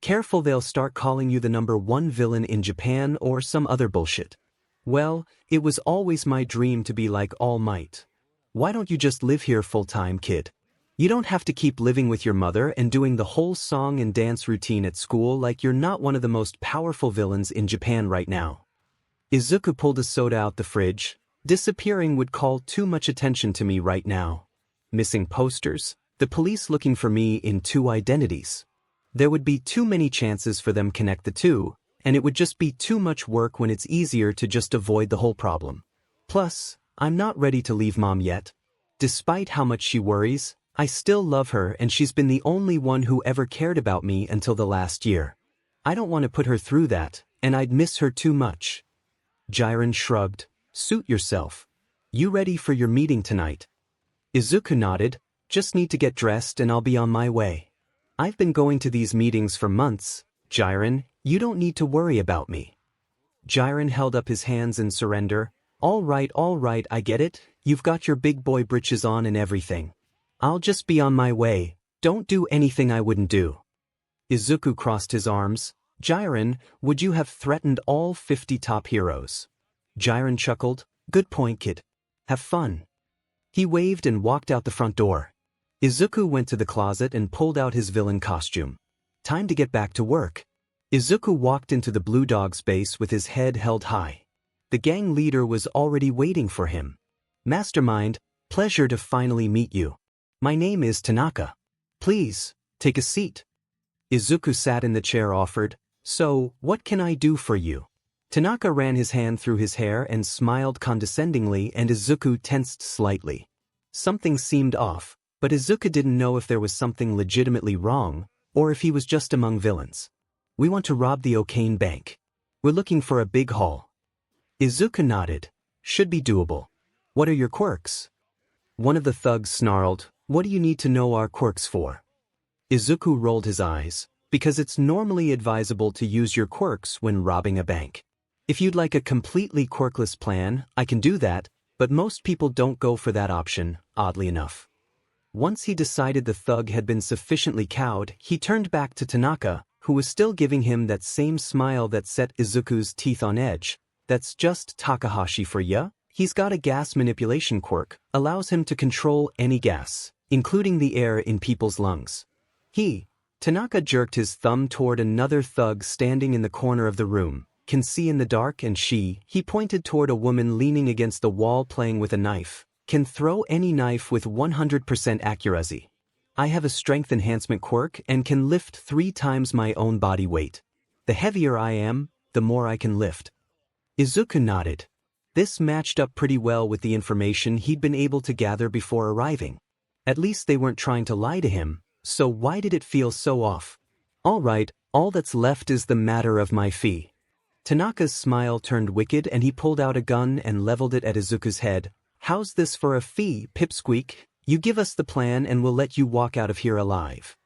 A: careful, they'll start calling you the #1 villain in Japan or some other bullshit. Well, it was always my dream to be like All Might. Why don't you just live here full-time, kid? You don't have to keep living with your mother and doing the whole song and dance routine at school like you're not one of the most powerful villains in Japan right now. 𝐒𝐿 pulled a soda out the fridge. Disappearing would call too much attention to me right now. Missing posters, the police looking for me in 2 identities. There would be too many chances for them connect the two, and it would just be too much work when it's easier to just avoid the whole problem. Plus, I'm not ready to leave mom yet. Despite how much she worries, I still love her and she's been the only one who ever cared about me until the last year. I don't want to put her through that, and I'd miss her too much. Jiren shrugged. Suit yourself. You ready for your meeting tonight? 𝐒𝐿 nodded. Just need to get dressed and I'll be on my way. I've been going to these meetings for months, Jiren. You don't need to worry about me. Jiren held up his hands in surrender. All right, I get it. You've got your big boy britches on and everything. I'll just be on my way. Don't do anything I wouldn't do. 𝐒𝐿 crossed his arms. Jiren, would you have threatened all 50 top heroes? Jiren chuckled. Good point, kid. Have fun. He waved and walked out the front door. 𝐒𝐿 went to the closet and pulled out his villain costume. Time to get back to work. 𝐒𝐿 walked into the Blue Dog's base with his head held high. The gang leader was already waiting for him. Mastermind, pleasure to finally meet you. My name is Tanaka. Please, take a seat. 𝐒𝐿 sat in the chair offered. So, what can I do for you? Tanaka ran his hand through his hair and smiled condescendingly, and 𝐒𝐿 tensed slightly. Something seemed off, but 𝐒𝐿 didn't know if there was something legitimately wrong, or if he was just among villains. We want to rob the 𝐭𝐚 bank. We're looking for a big haul. 𝐒𝐿 nodded. Should be doable. What are your quirks? One of the thugs snarled. What do you need to know our quirks for? 𝐒𝐿 rolled his eyes. Because it's normally advisable to use your quirks when robbing a bank. If you'd like a completely quirkless plan, I can do that, but most people don't go for that option, oddly enough. Once he decided the thug had been sufficiently cowed, he turned back to Tanaka, who was still giving him that same smile that set 𝐒𝐿's teeth on edge. That's just Takahashi for ya. He's got a gas manipulation quirk, allows him to control any gas, including the air in people's lungs. Tanaka jerked his thumb toward another thug standing in the corner of the room. Can see in the dark, and he pointed toward a woman leaning against the wall playing with a knife. Can throw any knife with 100% accuracy. I have a strength enhancement quirk and can lift 3 times my own body weight. The heavier I am, the more I can lift. 𝐒𝐿 nodded. This matched up pretty well with the information he'd been able to gather before arriving. At least they weren't trying to lie to him. So why did it feel so off? All right, all that's left is the matter of my fee. Tanaka's smile turned wicked and he pulled out a gun and leveled it at 𝐒�'s head. How's this for a fee, pipsqueak? You give us the plan and we'll let you walk out of here alive.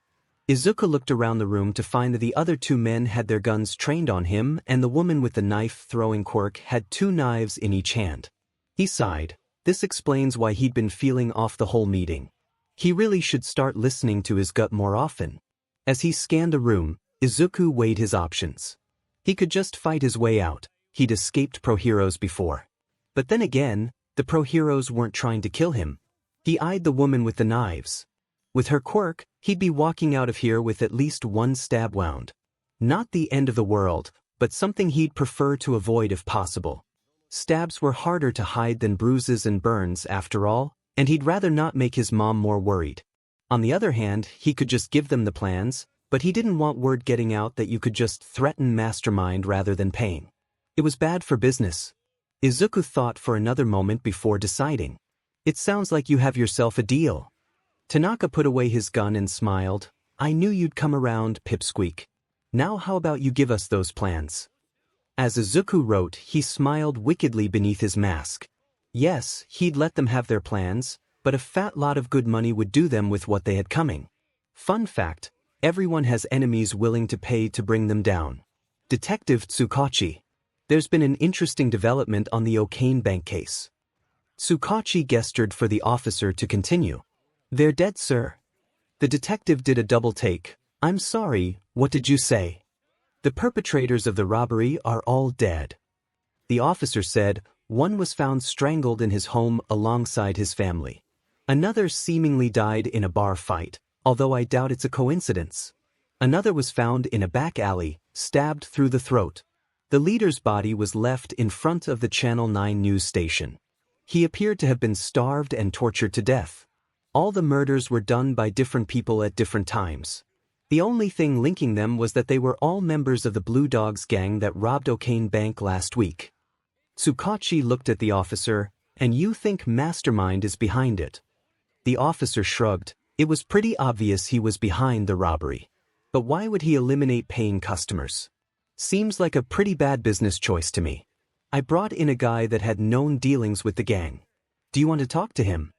A: 𝐒� looked around the room to find that the other 2 men had their guns trained on him and the woman with the knife-throwing quirk had 2 knives in each hand. He sighed. This explains why he'd been feeling off the whole meeting. He really should start listening to his gut more often. As he scanned the room, 𝐒� weighed his options. He could just fight his way out. He'd escaped pro-heroes before. But then again, the pro-heroes weren't trying to kill him. He eyed the woman with the knives. With her quirk, he'd be walking out of here with at least 1 stab wound. Not the end of the world, but something he'd prefer to avoid if possible. Stabs were harder to hide than bruises and burns after all, and he'd rather not make his mom more worried. On the other hand, he could just give them the plans, but he didn't want word getting out that you could just threaten Mastermind rather than paying. It was bad for business. Izuku thought for another moment before deciding. It sounds like you have yourself a deal. Tanaka put away his gun and smiled. I knew you'd come around, Pipsqueak. Now how about you give us those plans? As Izuku wrote, he smiled wickedly beneath his mask. Yes, he'd let them have their plans, but a fat lot of good money would do them with what they had coming. Fun fact, everyone has enemies willing to pay to bring them down. Detective Tsukachi. There's been an interesting development on the 𝐒𝐭𝐚𝐲 bank case. Tsukachi gestured for the officer to continue. They're dead, sir. The detective did a double take. I'm sorry, what did you say? The perpetrators of the robbery are all dead. The officer said, one was found strangled in his home alongside his family. Another seemingly died in a bar fight, although I doubt it's a coincidence. Another was found in a back alley, stabbed through the throat. The leader's body was left in front of the Channel 9 news station. He appeared to have been starved and tortured to death. All the murders were done by different people at different times. The only thing linking them was that they were all members of the Blue Dogs gang that robbed 𝐒𝐭𝐚𝐲 Bank last week. Tsukachi looked at the officer, and you think Mastermind is behind it? The officer shrugged. It was pretty obvious he was behind the robbery. But why would he eliminate paying customers? Seems like a pretty bad business choice to me. I brought in a guy that had known dealings with the gang. Do you want to talk to him?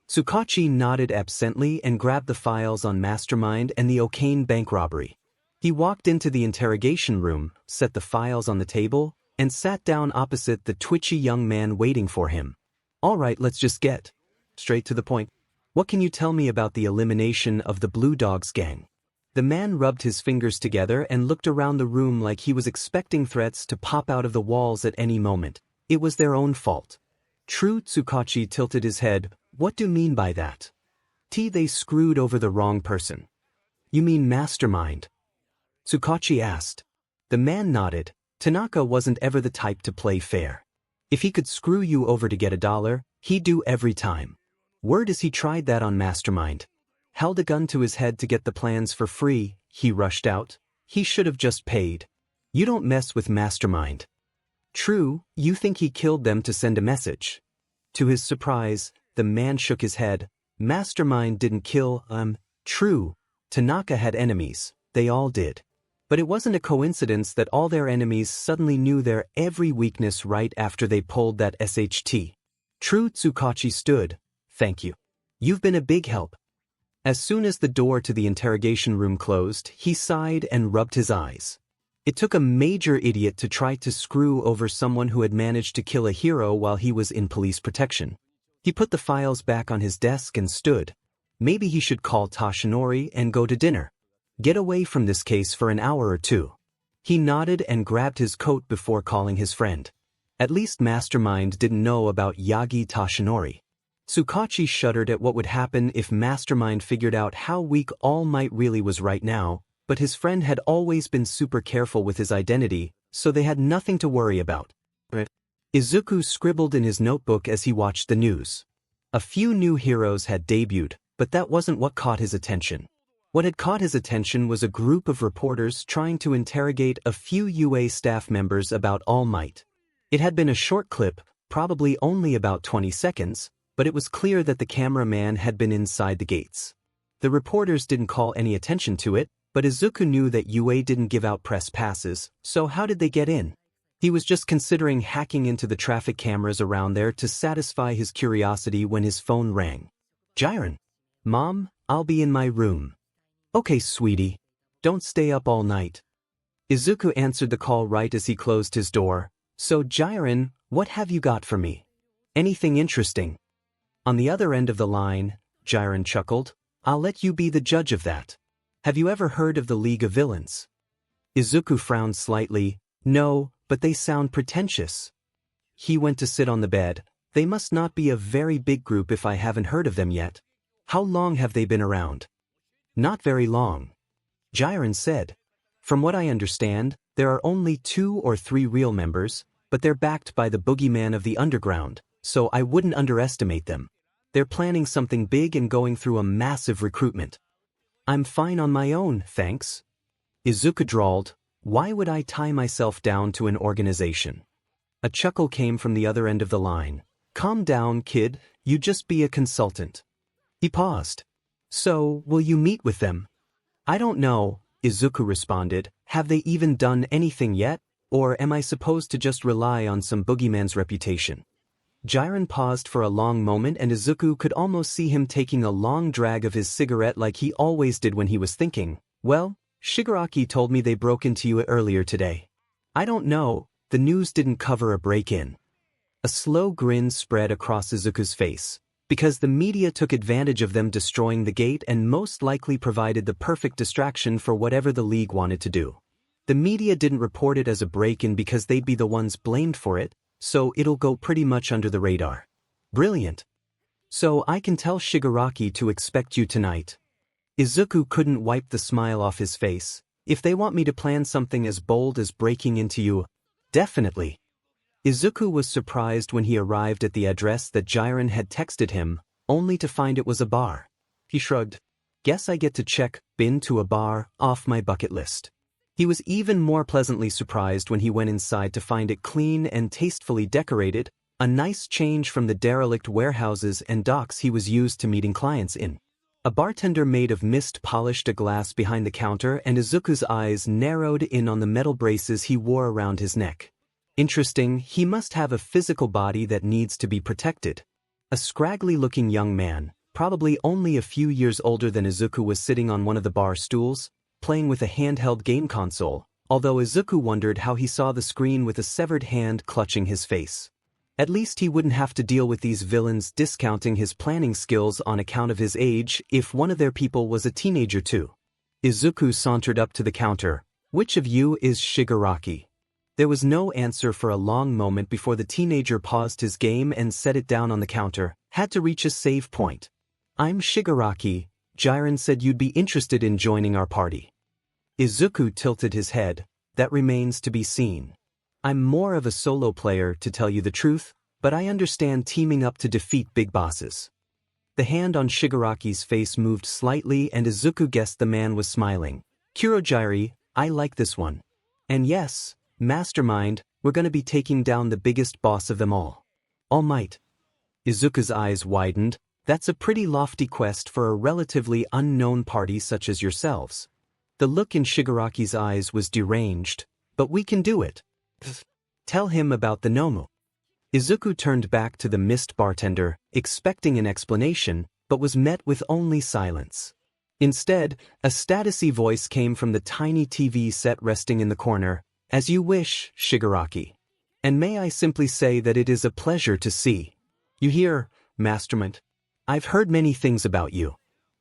A: Tsukachi nodded absently and grabbed the files on Mastermind and the 𝐒𝐭𝐚𝐲 bank robbery. He walked into the interrogation room, set the files on the table, and sat down opposite the twitchy young man waiting for him. All right, let's just get straight to the point. What can you tell me about the elimination of the Blue Dogs gang? The man rubbed his fingers together and looked around the room like he was expecting threats to pop out of the walls at any moment. It was their own fault. True, Tsukachi tilted his head. What do you mean by that? They screwed over the wrong person. You mean Mastermind? Tsukachi asked. The man nodded. Tanaka wasn't ever the type to play fair. If he could screw you over to get $1, he'd do every time. Word is he tried that on Mastermind. Held a gun to his head to get the plans for free, he rushed out. He should have just paid. You don't mess with Mastermind. True, you think he killed them to send a message. To his surprise, the man shook his head. Mastermind didn't kill, True, Tanaka had enemies, they all did. But it wasn't a coincidence that all their enemies suddenly knew their every weakness right after they pulled that SHT. True, Tsukachi stood. Thank you. You've been a big help. As soon as the door to the interrogation room closed, he sighed and rubbed his eyes. It took a major idiot to try to screw over someone who had managed to kill a hero while he was in police protection. He put the files back on his desk and stood. Maybe he should call Toshinori and go to dinner. Get away from this case for an hour or two. He nodded and grabbed his coat before calling his friend. At least Mastermind didn't know about Yagi Toshinori. Tsukachi shuddered at what would happen if Mastermind figured out how weak All Might really was right now, but his friend had always been super careful with his identity, so they had nothing to worry about. Izuku scribbled in his notebook as he watched the news. A few new heroes had debuted, but that wasn't what caught his attention. What had caught his attention was a group of reporters trying to interrogate a few UA staff members about All Might. It had been a short clip, probably only about 20 seconds, but it was clear that the cameraman had been inside the gates. The reporters didn't call any attention to it, but Izuku knew that UA didn't give out press passes, so how did they get in? He was just considering hacking into the traffic cameras around there to satisfy his curiosity when his phone rang. Jiren. Mom, I'll be in my room. Okay, sweetie. Don't stay up all night. Izuku answered the call right as he closed his door. So Jiren, what have you got for me? Anything interesting? On the other end of the line, Jiren chuckled. I'll let you be the judge of that. Have you ever heard of the League of Villains? Izuku frowned slightly. No, but they sound pretentious. He went to sit on the bed. They must not be a very big group if I haven't heard of them yet. How long have they been around? Not very long. Jiren said. From what I understand, there are only 2 or 3 real members, but they're backed by the boogeyman of the underground, so I wouldn't underestimate them. They're planning something big and going through a massive recruitment. I'm fine on my own, thanks. Izuku drawled, why would I tie myself down to an organization? A chuckle came from the other end of the line. Calm down, kid, you just be a consultant. He paused. So, will you meet with them? I don't know, Izuku responded. Have they even done anything yet? Or am I supposed to just rely on some boogeyman's reputation? Jiren paused for a long moment and Izuku could almost see him taking a long drag of his cigarette like he always did when he was thinking. Well, Shigaraki told me they broke into you earlier today. I don't know, the news didn't cover a break-in. A slow grin spread across Izuku's face, because the media took advantage of them destroying the gate and most likely provided the perfect distraction for whatever the League wanted to do. The media didn't report it as a break-in because they'd be the ones blamed for it, so it'll go pretty much under the radar. Brilliant. So I can tell Shigaraki to expect you tonight. Izuku couldn't wipe the smile off his face. If they want me to plan something as bold as breaking into you, definitely. Izuku was surprised when he arrived at the address that Jiren had texted him, only to find it was a bar. He shrugged. Guess I get to check been to a bar off my bucket list. He was even more pleasantly surprised when he went inside to find it clean and tastefully decorated, a nice change from the derelict warehouses and docks he was used to meeting clients in. A bartender maid of mist polished a glass behind the counter and Izuku's eyes narrowed in on the metal braces he wore around his neck. Interesting, he must have a physical body that needs to be protected. A scraggly-looking young man, probably only a few years older than Izuku, was sitting on one of the bar stools, playing with a handheld game console, although Izuku wondered how he saw the screen with a severed hand clutching his face. At least he wouldn't have to deal with these villains discounting his planning skills on account of his age if one of their people was a teenager too. Izuku sauntered up to the counter. Which of you is Shigaraki? There was no answer for a long moment before the teenager paused his game and set it down on the counter. Had to reach a save point. I'm Shigaraki. Jiren said you'd be interested in joining our party. Izuku tilted his head. That remains to be seen. I'm more of a solo player, to tell you the truth, but I understand teaming up to defeat big bosses. The hand on Shigaraki's face moved slightly and Izuku guessed the man was smiling. Kurojiri, I like this one. And yes, Mastermind, we're gonna be taking down the biggest boss of them all. All Might. Izuku's eyes widened. That's a pretty lofty quest for a relatively unknown party such as yourselves. The look in Shigaraki's eyes was deranged, but we can do it. Tell him about the Nomu. Izuku turned back to the mist bartender, expecting an explanation, but was met with only silence. Instead, a statusy voice came from the tiny TV set resting in the corner. As you wish, Shigaraki. And may I simply say that it is a pleasure to see. You hear, Mastermind? I've heard many things about you.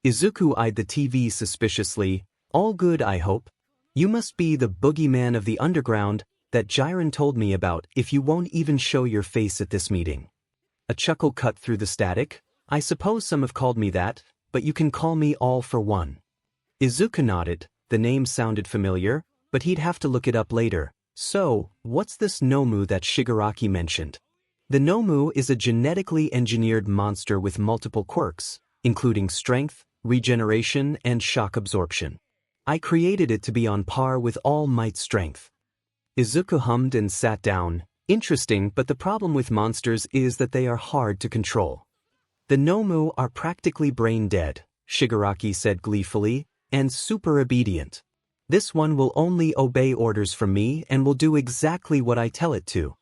A: Izuku eyed the TV suspiciously. All good, I hope. You must be the boogeyman of the underground that Jiren told me about if you won't even show your face at this meeting. A chuckle cut through the static. I suppose some have called me that, but you can call me All for One. Izuku nodded. The name sounded familiar, but he'd have to look it up later. So, what's this Nomu that Shigaraki mentioned? The Nomu is a genetically engineered monster with multiple quirks, including strength, regeneration, and shock absorption. I created it to be on par with All Might's strength. Izuku hummed and sat down. Interesting, but the problem with monsters is that they are hard to control. The Nomu are practically brain dead, Shigaraki said gleefully, and super obedient. This one will only obey orders from me and will do exactly what I tell it to.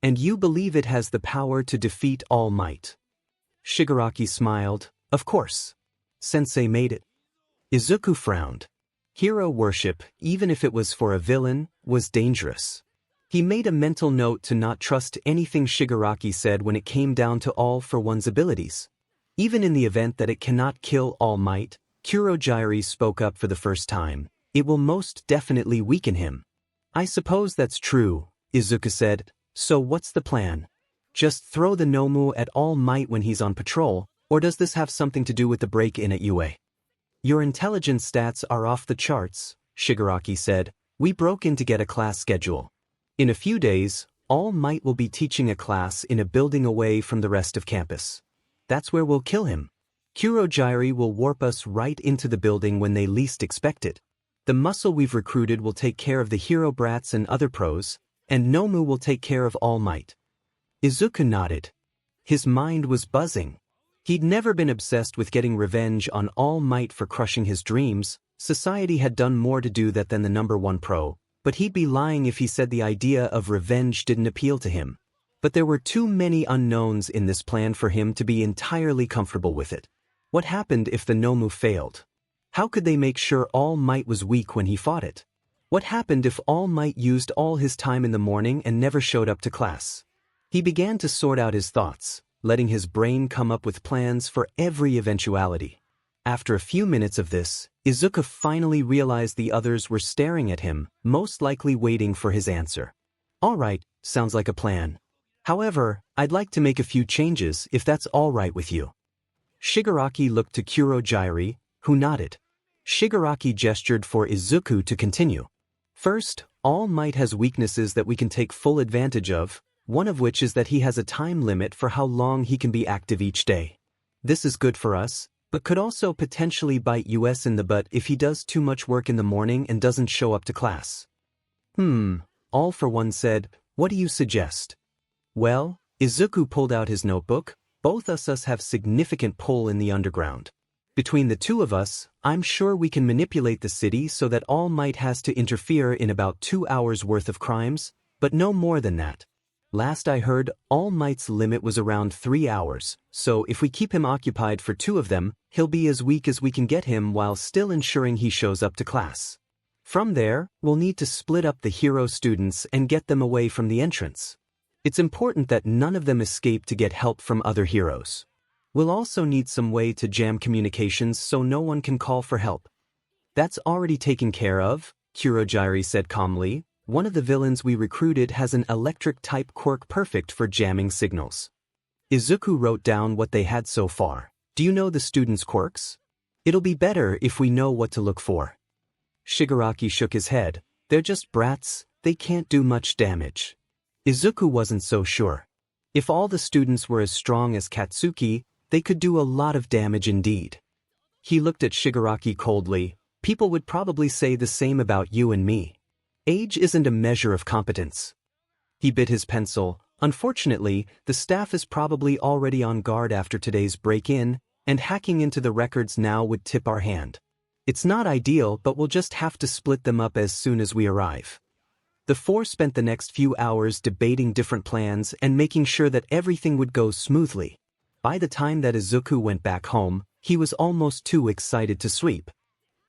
A: And you believe it has the power to defeat All Might? Shigaraki smiled. Of course. Sensei made it. Izuku frowned. Hero worship, even if it was for a villain, was dangerous. He made a mental note to not trust anything Shigaraki said when it came down to All for One's abilities. Even in the event that it cannot kill All Might, Kurojiri spoke up for the first time. It will most definitely weaken him. I suppose that's true, Izuku said. So what's the plan? Just throw the Nomu at All Might when he's on patrol, or does this have something to do with the break-in at UA? Your intelligence stats are off the charts, Shigaraki said. We broke in to get a class schedule. In a few days, All Might will be teaching a class in a building away from the rest of campus. That's where we'll kill him. 𝐭𝐻𝐲 will warp us right into the building when they least expect it. The muscle we've recruited will take care of the hero brats and other pros, and Nomu will take care of All Might. Izuku nodded. His mind was buzzing. He'd never been obsessed with getting revenge on All Might for crushing his dreams. Society had done more to do that than the #1 pro, but he'd be lying if he said the idea of revenge didn't appeal to him. But there were too many unknowns in this plan for him to be entirely comfortable with it. What happened if the Nomu failed? How could they make sure All Might was weak when he fought it? What happened if All Might used all his time in the morning and never showed up to class? He began to sort out his thoughts, letting his brain come up with plans for every eventuality. After a few minutes of this, Izuku finally realized the others were staring at him, most likely waiting for his answer. All right, sounds like a plan. However, I'd like to make a few changes if that's all right with you. Shigaraki looked to 𝐭𝐻𝐲, who nodded. Shigaraki gestured for Izuku to continue. First, All Might has weaknesses that we can take full advantage of, one of which is that he has a time limit for how long he can be active each day. This is good for us, but could also potentially bite us in the butt if he does too much work in the morning and doesn't show up to class. All for One said, what do you suggest? Well, Izuku pulled out his notebook. Both us have significant pull in the underground. Between the two of us, I'm sure we can manipulate the city so that All Might has to interfere in about 2 hours worth of crimes, but no more than that. Last I heard, All Might's limit was around 3 hours, so if we keep him occupied for 2 of them, he'll be as weak as we can get him while still ensuring he shows up to class. From there, we'll need to split up the hero students and get them away from the entrance. It's important that none of them escape to get help from other heroes. We'll also need some way to jam communications so no one can call for help. That's already taken care of, 𝐭𝐻𝐲 said calmly. One of the villains we recruited has an electric-type quirk perfect for jamming signals. Izuku wrote down what they had so far. Do you know the students' quirks? It'll be better if we know what to look for. Shigaraki shook his head. They're just brats, they can't do much damage. Izuku wasn't so sure. If all the students were as strong as Katsuki, they could do a lot of damage indeed. He looked at Shigaraki coldly. People would probably say the same about you and me. Age isn't a measure of competence. He bit his pencil. Unfortunately, the staff is probably already on guard after today's break-in, and hacking into the records now would tip our hand. It's not ideal, but we'll just have to split them up as soon as we arrive. The four spent the next few hours debating different plans and making sure that everything would go smoothly. By the time that Izuku went back home, he was almost too excited to sleep.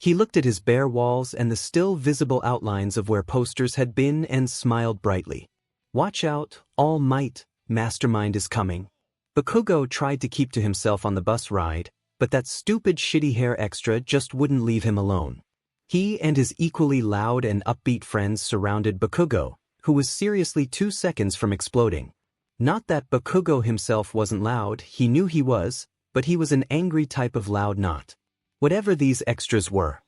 A: He looked at his bare walls and the still visible outlines of where posters had been and smiled brightly. Watch out, All Might, Mastermind is coming. Bakugo tried to keep to himself on the bus ride, but that stupid shitty hair extra just wouldn't leave him alone. He and his equally loud and upbeat friends surrounded Bakugo, who was seriously 2 seconds from exploding. Not that Bakugo himself wasn't loud, he knew he was, but he was an angry type of loud not. Whatever these extras were.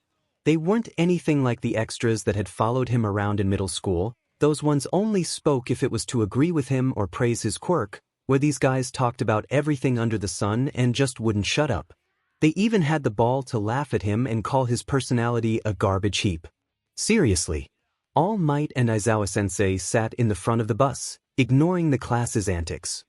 A: They weren't anything like the extras that had followed him around in middle school. Those ones only spoke if it was to agree with him or praise his quirk, where these guys talked about everything under the sun and just wouldn't shut up. They even had the ball to laugh at him and call his personality a garbage heap. Seriously. All Might and Aizawa-sensei sat in the front of the bus, ignoring the class's antics.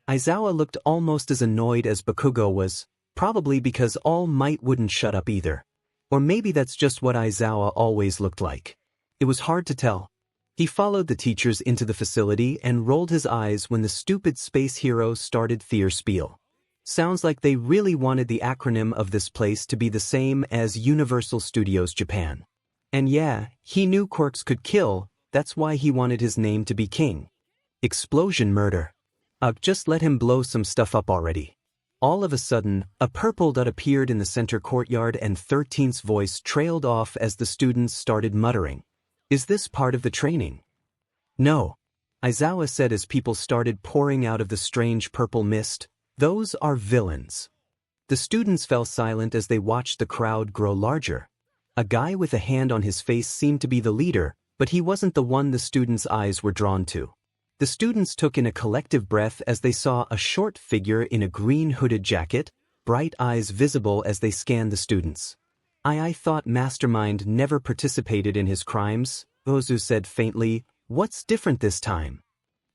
A: Aizawa looked almost as annoyed as Bakugo was, probably because All Might wouldn't shut up either. Or maybe that's just what Aizawa always looked like. It was hard to tell. He followed the teachers into the facility and rolled his eyes when the stupid space hero started their spiel. Sounds like they really wanted the acronym of this place to be the same as Universal Studios Japan. And yeah, he knew quirks could kill, that's why he wanted his name to be King. Explosion murder. Just let him blow some stuff up already. All of a sudden, a purple dot appeared in the center courtyard and 13th's voice trailed off as the students started muttering. Is this part of the training? No. Aizawa said as people started pouring out of the strange purple mist. Those are villains. The students fell silent as they watched the crowd grow larger. A guy with a hand on his face seemed to be the leader, but he wasn't the one the students' eyes were drawn to. The students took in a collective breath as they saw a short figure in a green hooded jacket, bright eyes visible as they scanned the students. I thought Mastermind never participated in his crimes, Ozu said faintly. What's different this time?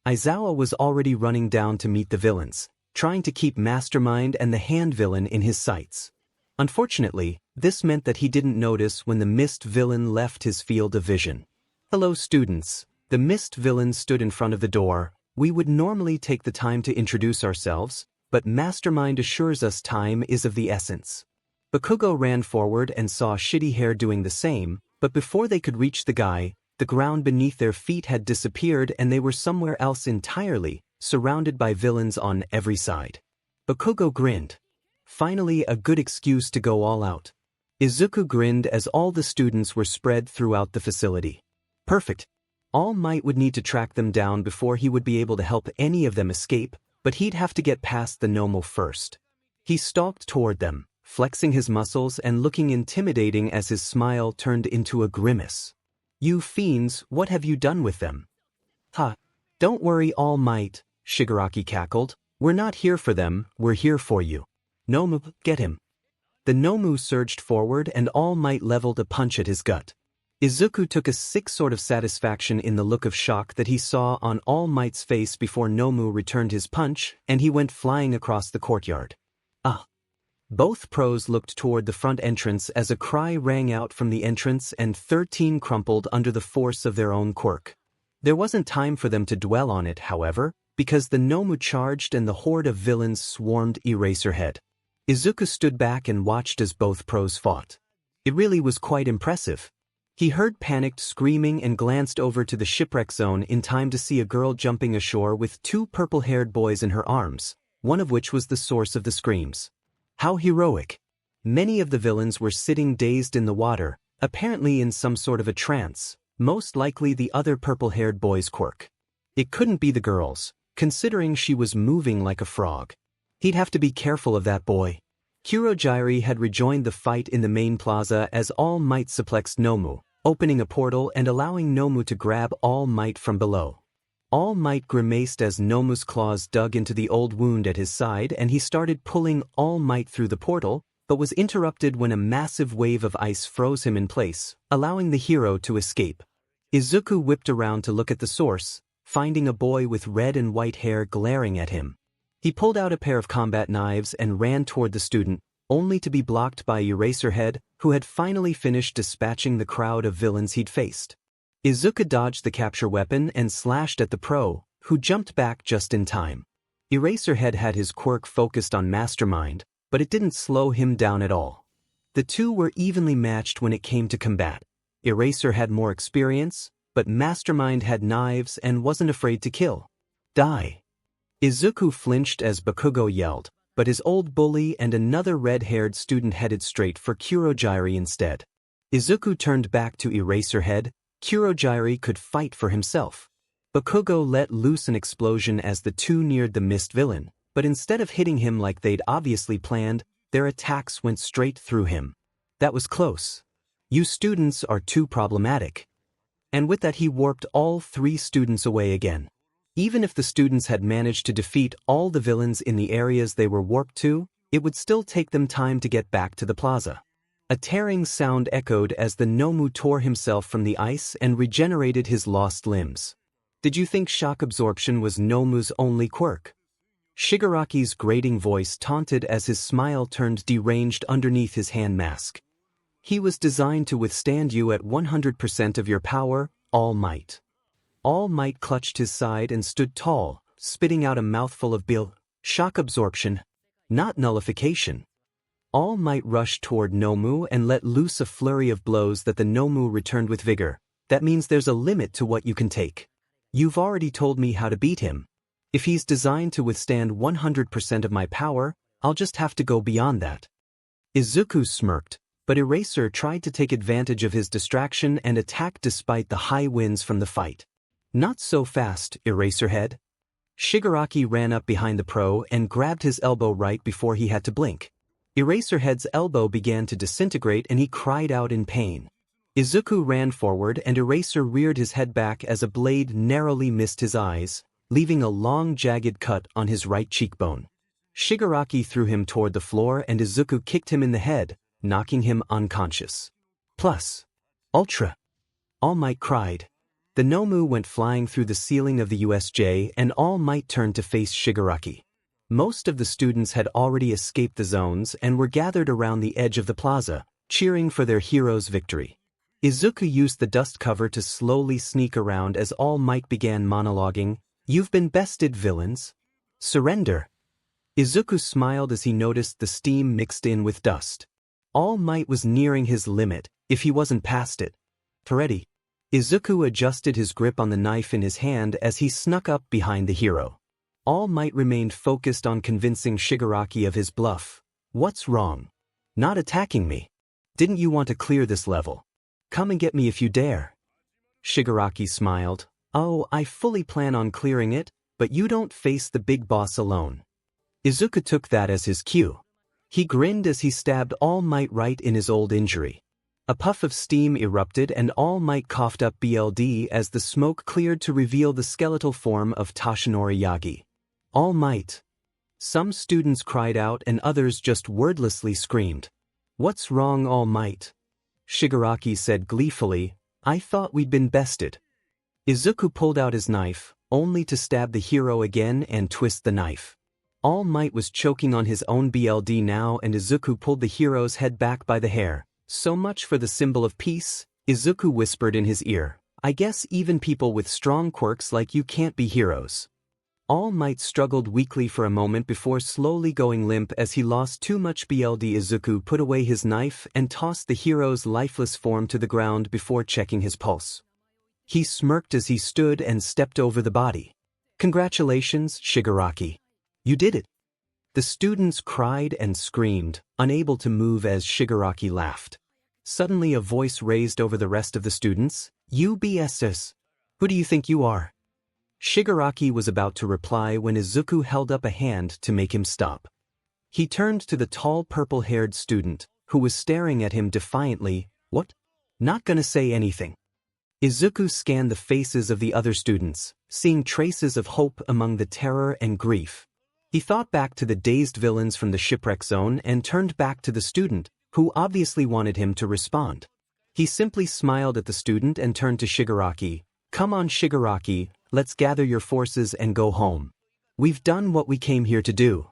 A: Aizawa was already running down to meet the villains, trying to keep Mastermind and the hand villain in his sights. Unfortunately, this meant that he didn't notice when the mist villain left his field of vision. Hello students, the mist villain stood in front of the door. We would normally take the time to introduce ourselves, but Mastermind assures us time is of the essence. Bakugo ran forward and saw Shitty Hair doing the same, but before they could reach the guy, the ground beneath their feet had disappeared and they were somewhere else entirely, surrounded by villains on every side. Bakugo grinned. Finally, a good excuse to go all out. Izuku grinned as all the students were spread throughout the facility. Perfect. All Might would need to track them down before he would be able to help any of them escape, but he'd have to get past the Nomu first. He stalked toward them, flexing his muscles and looking intimidating as his smile turned into a grimace. You fiends, what have you done with them? Ha! Don't worry, All Might, Shigaraki cackled. We're not here for them, we're here for you. Nomu, get him. The Nomu surged forward and All Might leveled a punch at his gut. Izuku took a sick sort of satisfaction in the look of shock that he saw on All Might's face before Nomu returned his punch, and he went flying across the courtyard. Ah! Both pros looked toward the front entrance as a cry rang out from the entrance and 13 crumpled under the force of their own quirk. There wasn't time for them to dwell on it, however, because the Nomu charged and the horde of villains swarmed Eraserhead. Izuku stood back and watched as both pros fought. It really was quite impressive. He heard panicked screaming and glanced over to the shipwreck zone in time to see a girl jumping ashore with 2 purple-haired boys in her arms, one of which was the source of the screams. How heroic! Many of the villains were sitting dazed in the water, apparently in some sort of a trance, most likely the other purple-haired boy's quirk. It couldn't be the girl's, considering she was moving like a frog. He'd have to be careful of that boy. Kurogyari had rejoined the fight in the main plaza as All Might suplexed Nomu, opening a portal and allowing Nomu to grab All Might from below. All Might grimaced as Nomu's claws dug into the old wound at his side and he started pulling All Might through the portal, but was interrupted when a massive wave of ice froze him in place, allowing the hero to escape. Izuku whipped around to look at the source, finding a boy with red and white hair glaring at him. He pulled out a pair of combat knives and ran toward the student, only to be blocked by Eraserhead, who had finally finished dispatching the crowd of villains he'd faced. Izuku dodged the capture weapon and slashed at the pro, who jumped back just in time. Eraserhead had his quirk focused on Mastermind, but it didn't slow him down at all. The two were evenly matched when it came to combat. Eraser had more experience, but Mastermind had knives and wasn't afraid to kill. Die! Izuku flinched as Bakugo yelled, but his old bully and another red-haired student headed straight for Kurogyari instead. Izuku turned back to Eraserhead. Kurogyari could fight for himself. Bakugo let loose an explosion as the two neared the mist villain, but instead of hitting him like they'd obviously planned, their attacks went straight through him. That was close. You students are too problematic. And with that he warped all 3 students away again. Even if the students had managed to defeat all the villains in the areas they were warped to, it would still take them time to get back to the plaza. A tearing sound echoed as the Nomu tore himself from the ice and regenerated his lost limbs. Did you think shock absorption was Nomu's only quirk? Shigaraki's grating voice taunted as his smile turned deranged underneath his hand mask. He was designed to withstand you at 100% of your power, All Might. All Might clutched his side and stood tall, spitting out a mouthful of bil. Shock absorption, not nullification. All Might rushed toward Nomu and let loose a flurry of blows that the Nomu returned with vigor. That means there's a limit to what you can take. You've already told me how to beat him. If he's designed to withstand 100% of my power, I'll just have to go beyond that. Izuku smirked, but Eraser tried to take advantage of his distraction and attack despite the high winds from the fight. Not so fast, Eraserhead. Shigaraki ran up behind the pro and grabbed his elbow right before he had to blink. Eraserhead's elbow began to disintegrate and he cried out in pain. Izuku ran forward and Eraser reared his head back as a blade narrowly missed his eyes. leaving a long jagged cut on his right cheekbone. Shigaraki threw him toward the floor and Izuku kicked him in the head, knocking him unconscious. Plus. Ultra! All Might cried. The Nomu went flying through the ceiling of the USJ and All Might turned to face Shigaraki. Most of the students had already escaped the zones and were gathered around the edge of the plaza, cheering for their hero's victory. Izuku used the dust cover to slowly sneak around as All Might began monologuing, "You've been bested, villains. Surrender." Izuku smiled as he noticed the steam mixed in with dust. All Might was nearing his limit, if he wasn't past it. Already. Izuku adjusted his grip on the knife in his hand as he snuck up behind the hero. All Might remained focused on convincing Shigaraki of his bluff. "What's wrong? Not attacking me. Didn't you want to clear this level? Come and get me if you dare." Shigaraki smiled. "Oh, I fully plan on clearing it, but you don't face the big boss alone." Izuku took that as his cue. He grinned as he stabbed All Might right in his old injury. A puff of steam erupted and All Might coughed up blood as the smoke cleared to reveal the skeletal form of Toshinori Yagi. "All Might." Some students cried out and others just wordlessly screamed. "What's wrong, All Might?" Shigaraki said gleefully, "I thought we'd been bested." Izuku pulled out his knife, only to stab the hero again and twist the knife. All Might was choking on his own blood now and Izuku pulled the hero's head back by the hair. "So much for the symbol of peace," Izuku whispered in his ear. "I guess even people with strong quirks like you can't be heroes." All Might struggled weakly for a moment before slowly going limp as he lost too much blood. Izuku put away his knife and tossed the hero's lifeless form to the ground before checking his pulse. He smirked as he stood and stepped over the body. "Congratulations, Shigaraki. You did it." The students cried and screamed, unable to move as Shigaraki laughed. Suddenly a voice raised over the rest of the students, "You BSS. Who do you think you are?" Shigaraki was about to reply when Izuku held up a hand to make him stop. He turned to the tall purple-haired student, who was staring at him defiantly. "What? Not gonna say anything." Izuku scanned the faces of the other students, seeing traces of hope among the terror and grief. He thought back to the dazed villains from the shipwreck zone and turned back to the student, who obviously wanted him to respond. He simply smiled at the student and turned to Shigaraki. "Come on, Shigaraki, let's gather your forces and go home. We've done what we came here to do."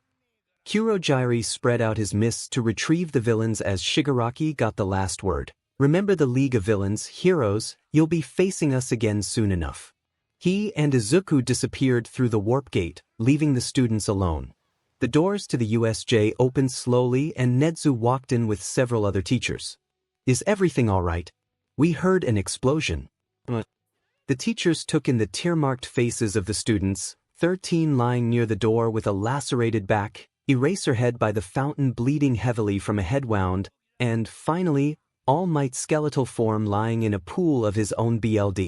A: Kurogiri spread out his mists to retrieve the villains as Shigaraki got the last word. "Remember the League of Villains, heroes, you'll be facing us again soon enough." He and Izuku disappeared through the warp gate, leaving the students alone. The doors to the USJ opened slowly and Nezu walked in with several other teachers. "Is everything all right? We heard an explosion." The teachers took in the tear-marked faces of the students, 13 lying near the door with a lacerated back, Eraserhead by the fountain bleeding heavily from a head wound, and, finally, All Might's skeletal form lying in a pool of his own blood.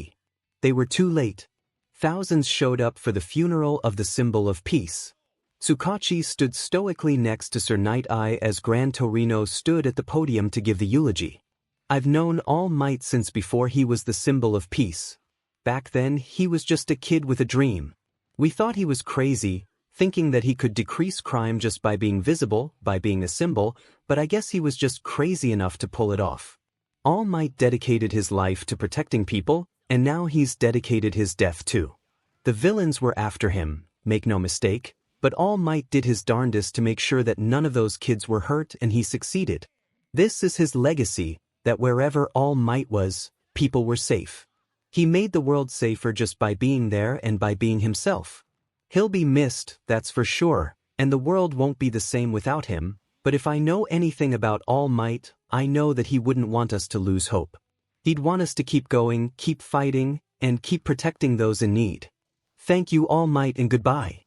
A: They were too late. Thousands showed up for the funeral of the symbol of peace. Tsukachi stood stoically next to Sir Night-Eye as Gran Torino stood at the podium to give the eulogy. "I've known All Might since before he was the symbol of peace. Back then, he was just a kid with a dream. We thought he was crazy, thinking that he could decrease crime just by being visible, by being a symbol, but I guess he was just crazy enough to pull it off. All Might dedicated his life to protecting people, and now he's dedicated his death too. The villains were after him, make no mistake, but All Might did his darndest to make sure that none of those kids were hurt and he succeeded. This is his legacy, that wherever All Might was, people were safe. He made the world safer just by being there and by being himself. He'll be missed, that's for sure, and the world won't be the same without him, but if I know anything about All Might, I know that he wouldn't want us to lose hope. He'd want us to keep going, keep fighting, and keep protecting those in need. Thank you, All Might, and goodbye."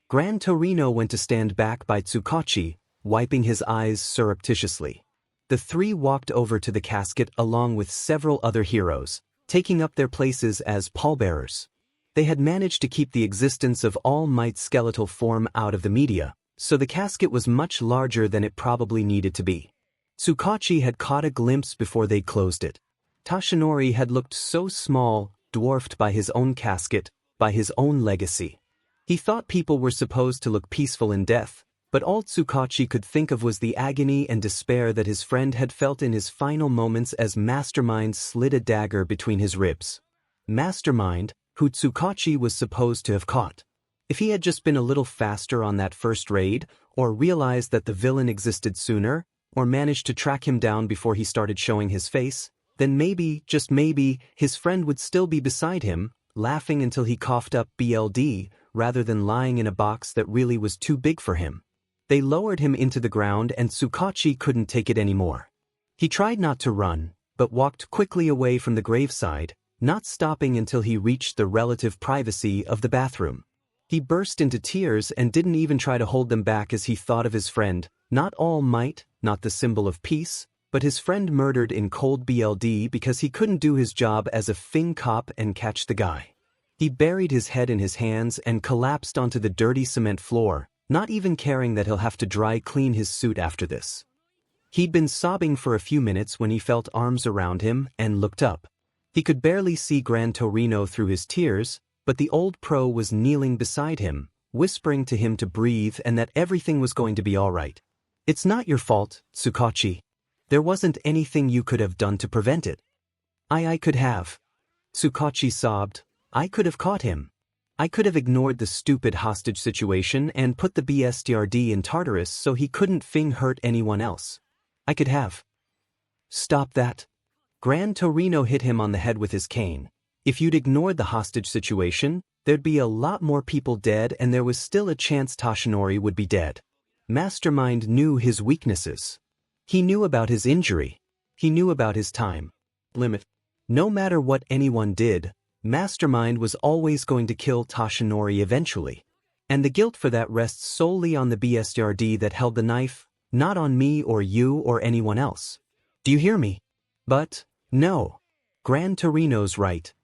A: Gran Torino went to stand back by Tsukachi, wiping his eyes surreptitiously. The three walked over to the casket along with several other heroes, taking up their places as pallbearers. They had managed to keep the existence of All Might's skeletal form out of the media, so the casket was much larger than it probably needed to be. Tsukachi had caught a glimpse before they closed it. Toshinori had looked so small, dwarfed by his own casket, by his own legacy. He thought people were supposed to look peaceful in death, but all 𝐒𝐭𝐴 could think of was the agony and despair that his friend had felt in his final moments as Mastermind slid a dagger between his ribs. Mastermind, who 𝐒𝐭𝐴 was supposed to have caught. If he had just been a little faster on that first raid, or realized that the villain existed sooner, or managed to track him down before he started showing his face, then maybe, just maybe, his friend would still be beside him, laughing until he coughed up BLD, rather than lying in a box that really was too big for him. They lowered him into the ground and 𝐒𝐭𝐴 couldn't take it anymore. He tried not to run, but walked quickly away from the graveside, not stopping until he reached the relative privacy of the bathroom. He burst into tears and didn't even try to hold them back as he thought of his friend, not All Might, not the symbol of peace, but his friend murdered in cold BLD because he couldn't do his job as a FING cop and catch the guy. He buried his head in his hands and collapsed onto the dirty cement floor, not even caring that he'll have to dry clean his suit after this. He'd been sobbing for a few minutes when he felt arms around him and looked up. He could barely see 𝐵𝐵𝐵𝐵 through his tears, but the old pro was kneeling beside him, whispering to him to breathe and that everything was going to be all right. It's not your fault, 𝐒𝐭𝐴. There wasn't anything you could have done to prevent it. I could have. 𝐒𝐭𝐴 sobbed. I could have caught him. I could have ignored the stupid hostage situation and put the BSTRD in Tartarus so he couldn't FING hurt anyone else. I could have. Stop that. 𝐵𝐵𝐵𝐵 hit him on the head with his cane. If you'd ignored the hostage situation, there'd be a lot more people dead and there was still a chance 𝐻𝐻𝐼 would be dead. Mastermind knew his weaknesses. He knew about his injury. He knew about his time limit. No matter what anyone did, Mastermind was always going to kill 𝐻𝐻𝐼 eventually. And the guilt for that rests solely on the BSTRD that held the knife, not on me or you or anyone else. Do you hear me? But, no. 𝐵𝐵𝐵𝐵's right.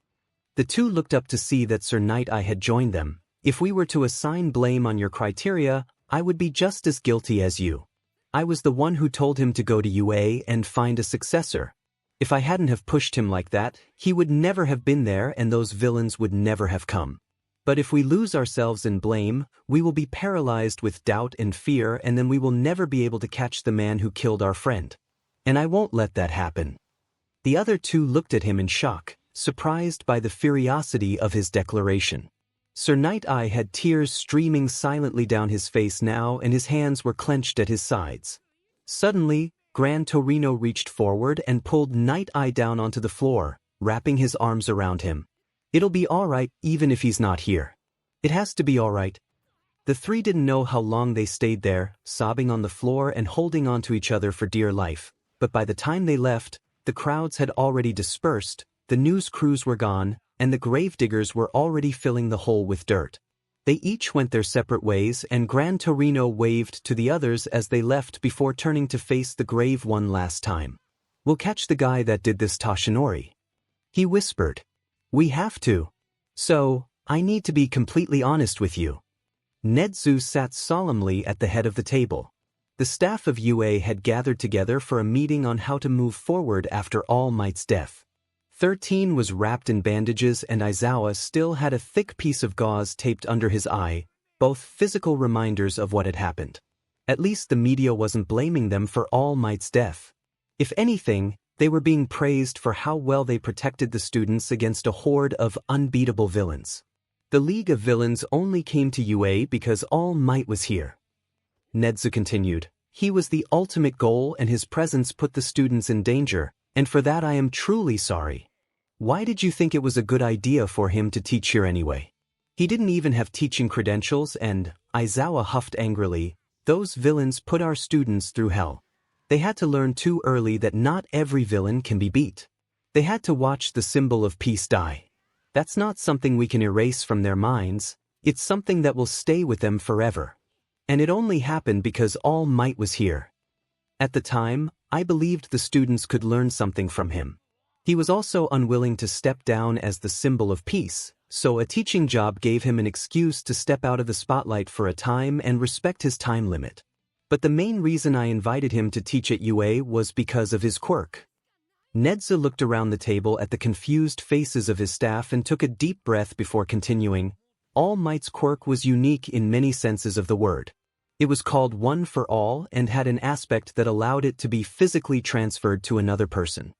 A: The two looked up to see that Sir Night-Eye had joined them. If we were to assign blame on your criteria, I would be just as guilty as you. I was the one who told him to go to UA and find a successor. If I hadn't have pushed him like that, he would never have been there and those villains would never have come. But if we lose ourselves in blame, we will be paralyzed with doubt and fear and then we will never be able to catch the man who killed our friend. And I won't let that happen. The other two looked at him in shock, surprised by the furiosity of his declaration. Sir Night-Eye had tears streaming silently down his face now and his hands were clenched at his sides. Suddenly, 𝐵𝐵𝐵𝐵 reached forward and pulled Night-Eye down onto the floor, wrapping his arms around him. It'll be all right even if he's not here. It has to be all right. The three didn't know how long they stayed there, sobbing on the floor and holding on to each other for dear life, but by the time they left, the crowds had already dispersed, the news crews were gone, and the gravediggers were already filling the hole with dirt. They each went their separate ways and 𝐵𝐵𝐵𝐵 waved to the others as they left before turning to face the grave one last time. We'll catch the guy that did this 𝐻𝐻𝐼. He whispered. We have to. So, I need to be completely honest with you. Nedzu sat solemnly at the head of the table. The staff of UA had gathered together for a meeting on how to move forward after All Might's death. 13 was wrapped in bandages and Aizawa still had a thick piece of gauze taped under his eye, both physical reminders of what had happened. At least the media wasn't blaming them for All Might's death. If anything, they were being praised for how well they protected the students against a horde of unbeatable villains. The League of Villains only came to UA because All Might was here. Nedzu continued. He was the ultimate goal and his presence put the students in danger, and for that I am truly sorry. Why did you think it was a good idea for him to teach here anyway? He didn't even have teaching credentials and, Aizawa huffed angrily, those villains put our students through hell. They had to learn too early that not every villain can be beat. They had to watch the symbol of peace die. That's not something we can erase from their minds, it's something that will stay with them forever. And it only happened because All Might was here. At the time, I believed the students could learn something from him. He was also unwilling to step down as the symbol of peace, so a teaching job gave him an excuse to step out of the spotlight for a time and respect his time limit. But the main reason I invited him to teach at UA was because of his quirk. 𝐻𝐬 looked around the table at the confused faces of his staff and took a deep breath before continuing. All Might's quirk was unique in many senses of the word. It was called One for All and had an aspect that allowed it to be physically transferred to another person.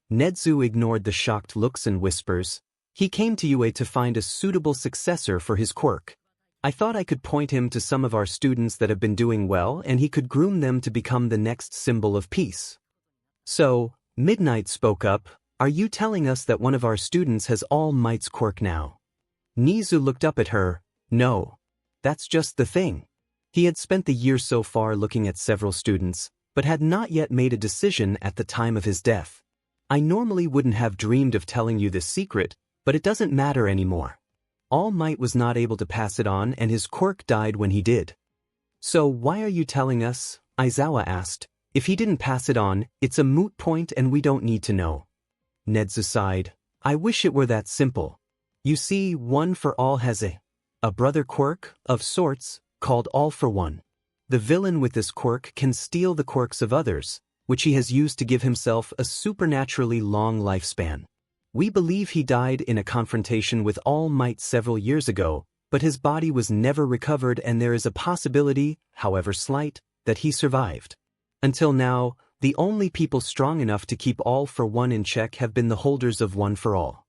A: 𝐻𝐬 ignored the shocked looks and whispers. He came to UA to find a suitable successor for his quirk. I thought I could point him to some of our students that have been doing well and he could groom them to become the next symbol of peace. So, Midnight spoke up, are you telling us that one of our students has All Might's quirk now? 𝐻𝐬 looked up at her. No. That's just the thing. He had spent the year so far looking at several students, but had not yet made a decision at the time of his death. I normally wouldn't have dreamed of telling you this secret, but it doesn't matter anymore. All Might was not able to pass it on and his quirk died when he did. So why are you telling us? Aizawa asked. If he didn't pass it on, it's a moot point and we don't need to know. 𝐻𝐬 sighed. I wish it were that simple. You see, One for All has a brother quirk, of sorts, called All for One. The villain with this quirk can steal the quirks of others, which he has used to give himself a supernaturally long lifespan. We believe he died in a confrontation with All Might several years ago, but his body was never recovered and there is a possibility, however slight, that he survived. Until now, the only people strong enough to keep All for One in check have been the holders of One for All.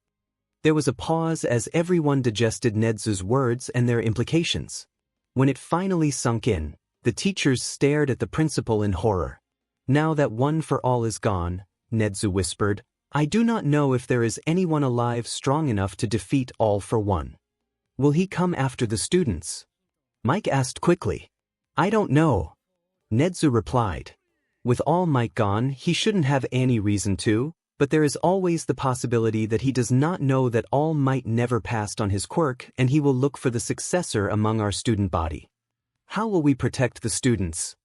A: There was a pause as everyone digested 𝐻𝐬's words and their implications. When it finally sunk in, the teachers stared at the principal in horror. Now that One for All is gone, 𝐻𝐬 whispered, I do not know if there is anyone alive strong enough to defeat All for One. Will he come after the students? Mike asked quickly. I don't know. 𝐻𝐬 replied. With All Might gone, he shouldn't have any reason to, but there is always the possibility that he does not know that All Might never passed on his quirk and he will look for the successor among our student body. How will we protect the students?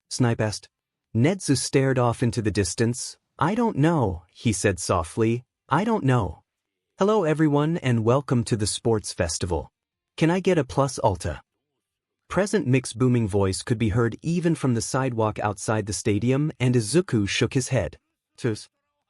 A: Snipe asked. 𝐻𝐬 stared off into the distance. I don't know, he said softly. I don't know. Hello everyone and welcome to the sports festival. Can I get a plus ulta? Present Mick's booming voice could be heard even from the sidewalk outside the stadium and Izuku shook his head.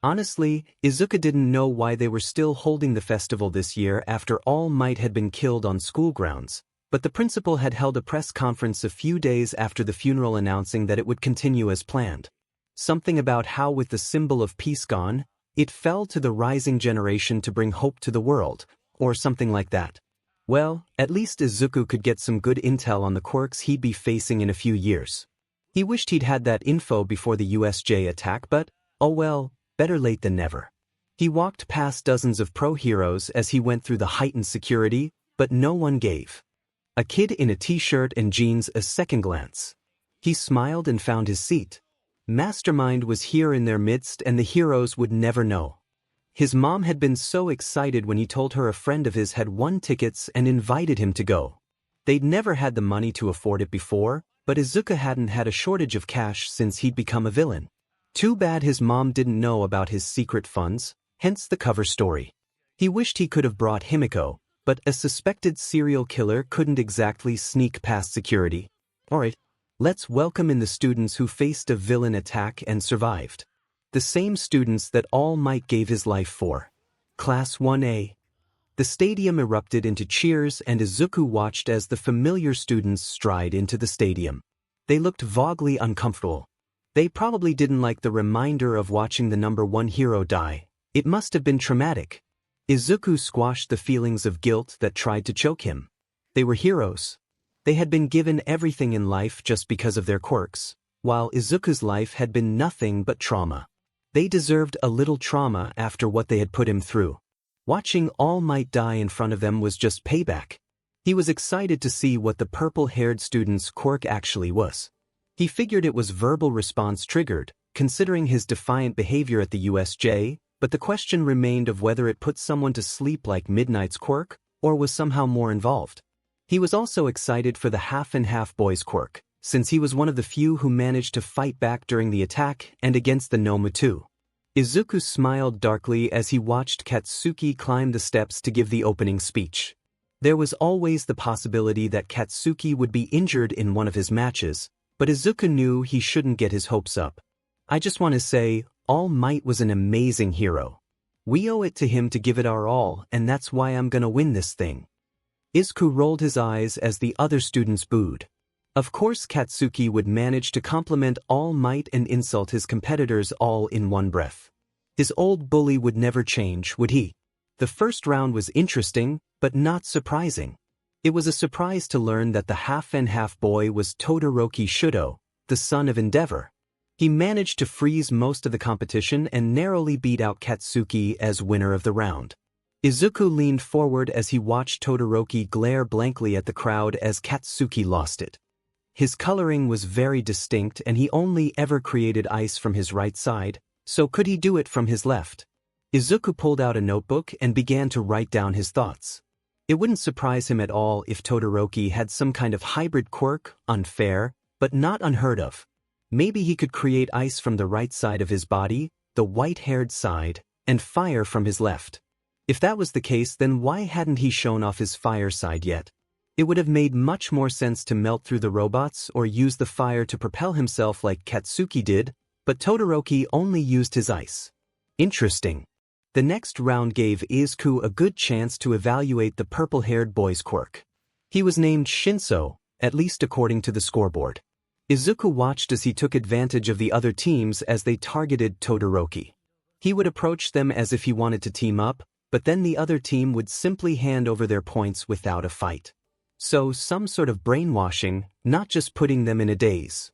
A: Honestly, Izuku didn't know why they were still holding the festival this year after All Might had been killed on school grounds, but the principal had held a press conference a few days after the funeral announcing that it would continue as planned. Something about how with the symbol of peace gone, it fell to the rising generation to bring hope to the world, or something like that. Well, at least Izuku could get some good intel on the quirks he'd be facing in a few years. He wished he'd had that info before the USJ attack, but, oh well, better late than never. He walked past dozens of pro heroes as he went through the heightened security, but no one gave a kid in a t-shirt and jeans a second glance. He smiled and found his seat. Mastermind was here in their midst and the heroes would never know. His mom had been so excited when he told her a friend of his had won tickets and invited him to go. They'd never had the money to afford it before, but Izuku hadn't had a shortage of cash since he'd become a villain. Too bad his mom didn't know about his secret funds, hence the cover story. He wished he could have brought Himiko, but a suspected serial killer couldn't exactly sneak past security. Alright, let's welcome in the students who faced a villain attack and survived. The same students that All Might gave his life for. Class 1A. The stadium erupted into cheers and Izuku watched as the familiar students stride into the stadium. They looked vaguely uncomfortable. They probably didn't like the reminder of watching the number one hero die. It must have been traumatic. Izuku squashed the feelings of guilt that tried to choke him. They were heroes. They had been given everything in life just because of their quirks, while Izuku's life had been nothing but trauma. They deserved a little trauma after what they had put him through. Watching All Might die in front of them was just payback. He was excited to see what the purple-haired student's quirk actually was. He figured it was verbal response triggered, considering his defiant behavior at the USJ, but the question remained of whether it put someone to sleep like Midnight's quirk, or was somehow more involved. He was also excited for the half-and-half boy's quirk, since he was one of the few who managed to fight back during the attack and against the Nomu too. Izuku smiled darkly as he watched Katsuki climb the steps to give the opening speech. There was always the possibility that Katsuki would be injured in one of his matches, but Izuku knew he shouldn't get his hopes up. I just want to say, All Might was an amazing hero. We owe it to him to give it our all, and that's why I'm gonna win this thing. 𝐒𝐿 rolled his eyes as the other students booed. Of course Katsuki would manage to compliment All Might and insult his competitors all in one breath. His old bully would never change, would he? The first round was interesting, but not surprising. It was a surprise to learn that the half-and-half boy was Todoroki Shudo, the son of Endeavor. He managed to freeze most of the competition and narrowly beat out Katsuki as winner of the round. Izuku leaned forward as he watched Todoroki glare blankly at the crowd as Katsuki lost it. His coloring was very distinct and he only ever created ice from his right side, so could he do it from his left? Izuku pulled out a notebook and began to write down his thoughts. It wouldn't surprise him at all if Todoroki had some kind of hybrid quirk, unfair, but not unheard of. Maybe he could create ice from the right side of his body, the white-haired side, and fire from his left. If that was the case, then why hadn't he shown off his fire side yet? It would have made much more sense to melt through the robots or use the fire to propel himself like Katsuki did, but Todoroki only used his ice. Interesting. The next round gave Izuku a good chance to evaluate the purple-haired boy's quirk. He was named ♯, at least according to the scoreboard. Izuku watched as he took advantage of the other teams as they targeted Todoroki. He would approach them as if he wanted to team up, but then the other team would simply hand over their points without a fight. So, some sort of brainwashing, not just putting them in a daze.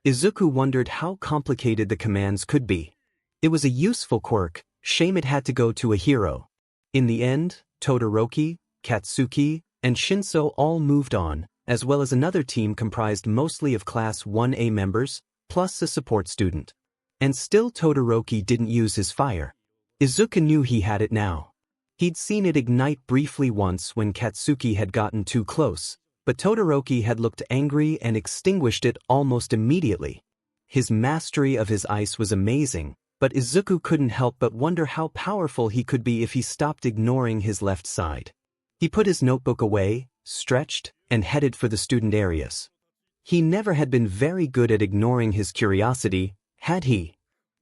A: Izuku wondered how complicated the commands could be. It was a useful quirk, shame it had to go to a hero. In the end, Todoroki, Katsuki, and ♯ all moved on, as well as another team comprised mostly of Class 1A members, plus a support student. And still Todoroki didn't use his fire. Izuku knew he had it now. He'd seen it ignite briefly once when Katsuki had gotten too close, but Todoroki had looked angry and extinguished it almost immediately. His mastery of his ice was amazing, but Izuku couldn't help but wonder how powerful he could be if he stopped ignoring his left side. He put his notebook away, stretched, and headed for the student areas. He never had been very good at ignoring his curiosity, had he?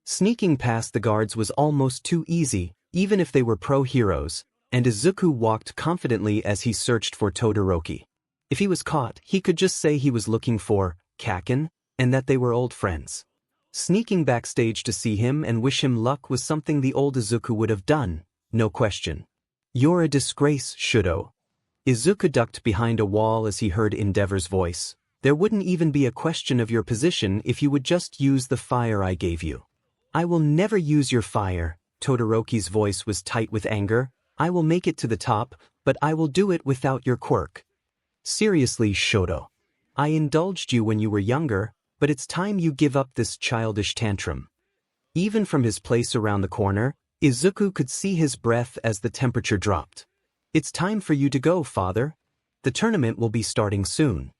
A: Sneaking past the guards was almost too easy, even if they were pro-heroes, and Izuku walked confidently as he searched for Todoroki. If he was caught, he could just say he was looking for Kaken, and that they were old friends. Sneaking backstage to see him and wish him luck was something the old Izuku would have done, no question. You're a disgrace, Shudo. Izuku ducked behind a wall as he heard Endeavor's voice. There wouldn't even be a question of your position if you would just use the fire I gave you. I will never use your fire. Todoroki's voice was tight with anger. I will make it to the top, but I will do it without your quirk. Seriously, Shudo. I indulged you when you were younger, but it's time you give up this childish tantrum. Even from his place around the corner, Izuku could see his breath as the temperature dropped. It's time for you to go, father. The tournament will be starting soon.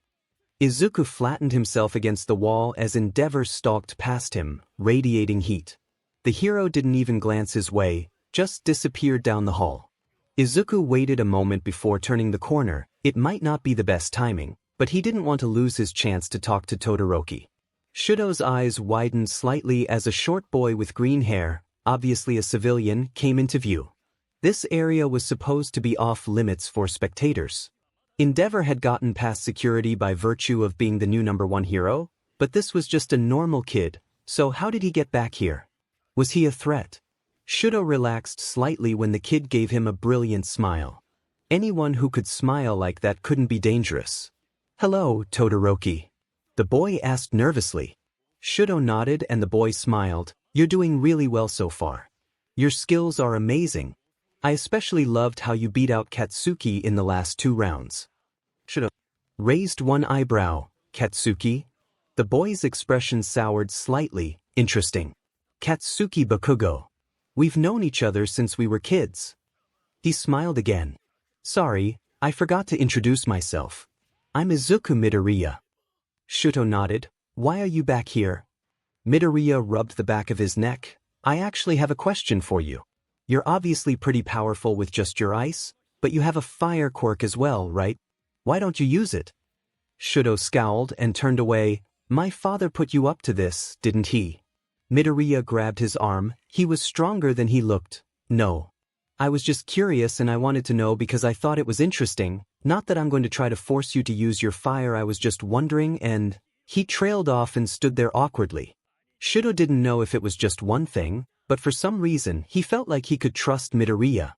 A: Izuku flattened himself against the wall as Endeavor stalked past him, radiating heat. The hero didn't even glance his way, just disappeared down the hall. Izuku waited a moment before turning the corner. It might not be the best timing, but he didn't want to lose his chance to talk to Todoroki. Shudo's eyes widened slightly as a short boy with green hair, obviously a civilian, came into view. This area was supposed to be off-limits for spectators. Endeavor had gotten past security by virtue of being the new #1 hero, but this was just a normal kid, so how did he get back here? Was he a threat? Shudo relaxed slightly when the kid gave him a brilliant smile. Anyone who could smile like that couldn't be dangerous. Hello, Todoroki. The boy asked nervously. Shudo nodded and the boy smiled. You're doing really well so far. Your skills are amazing. I especially loved how you beat out Katsuki in the last 2 rounds. Shudo raised one eyebrow. Katsuki? The boy's expression soured slightly. Interesting. Katsuki Bakugo. We've known each other since we were kids. He smiled again. Sorry, I forgot to introduce myself. I'm Izuku Midoriya. Shudo nodded. Why are you back here? Midoriya rubbed the back of his neck. I actually have a question for you. You're obviously pretty powerful with just your ice, but you have a fire quirk as well, right? Why don't you use it? Shudo scowled and turned away. My father put you up to this, didn't he? Midoriya grabbed his arm. He was stronger than he looked. No. I was just curious and I wanted to know because I thought it was interesting, not that I'm going to try to force you to use your fire. I was just wondering. And he trailed off and stood there awkwardly. Shuto didn't know if it was just one thing, but for some reason he felt like he could trust Midoriya.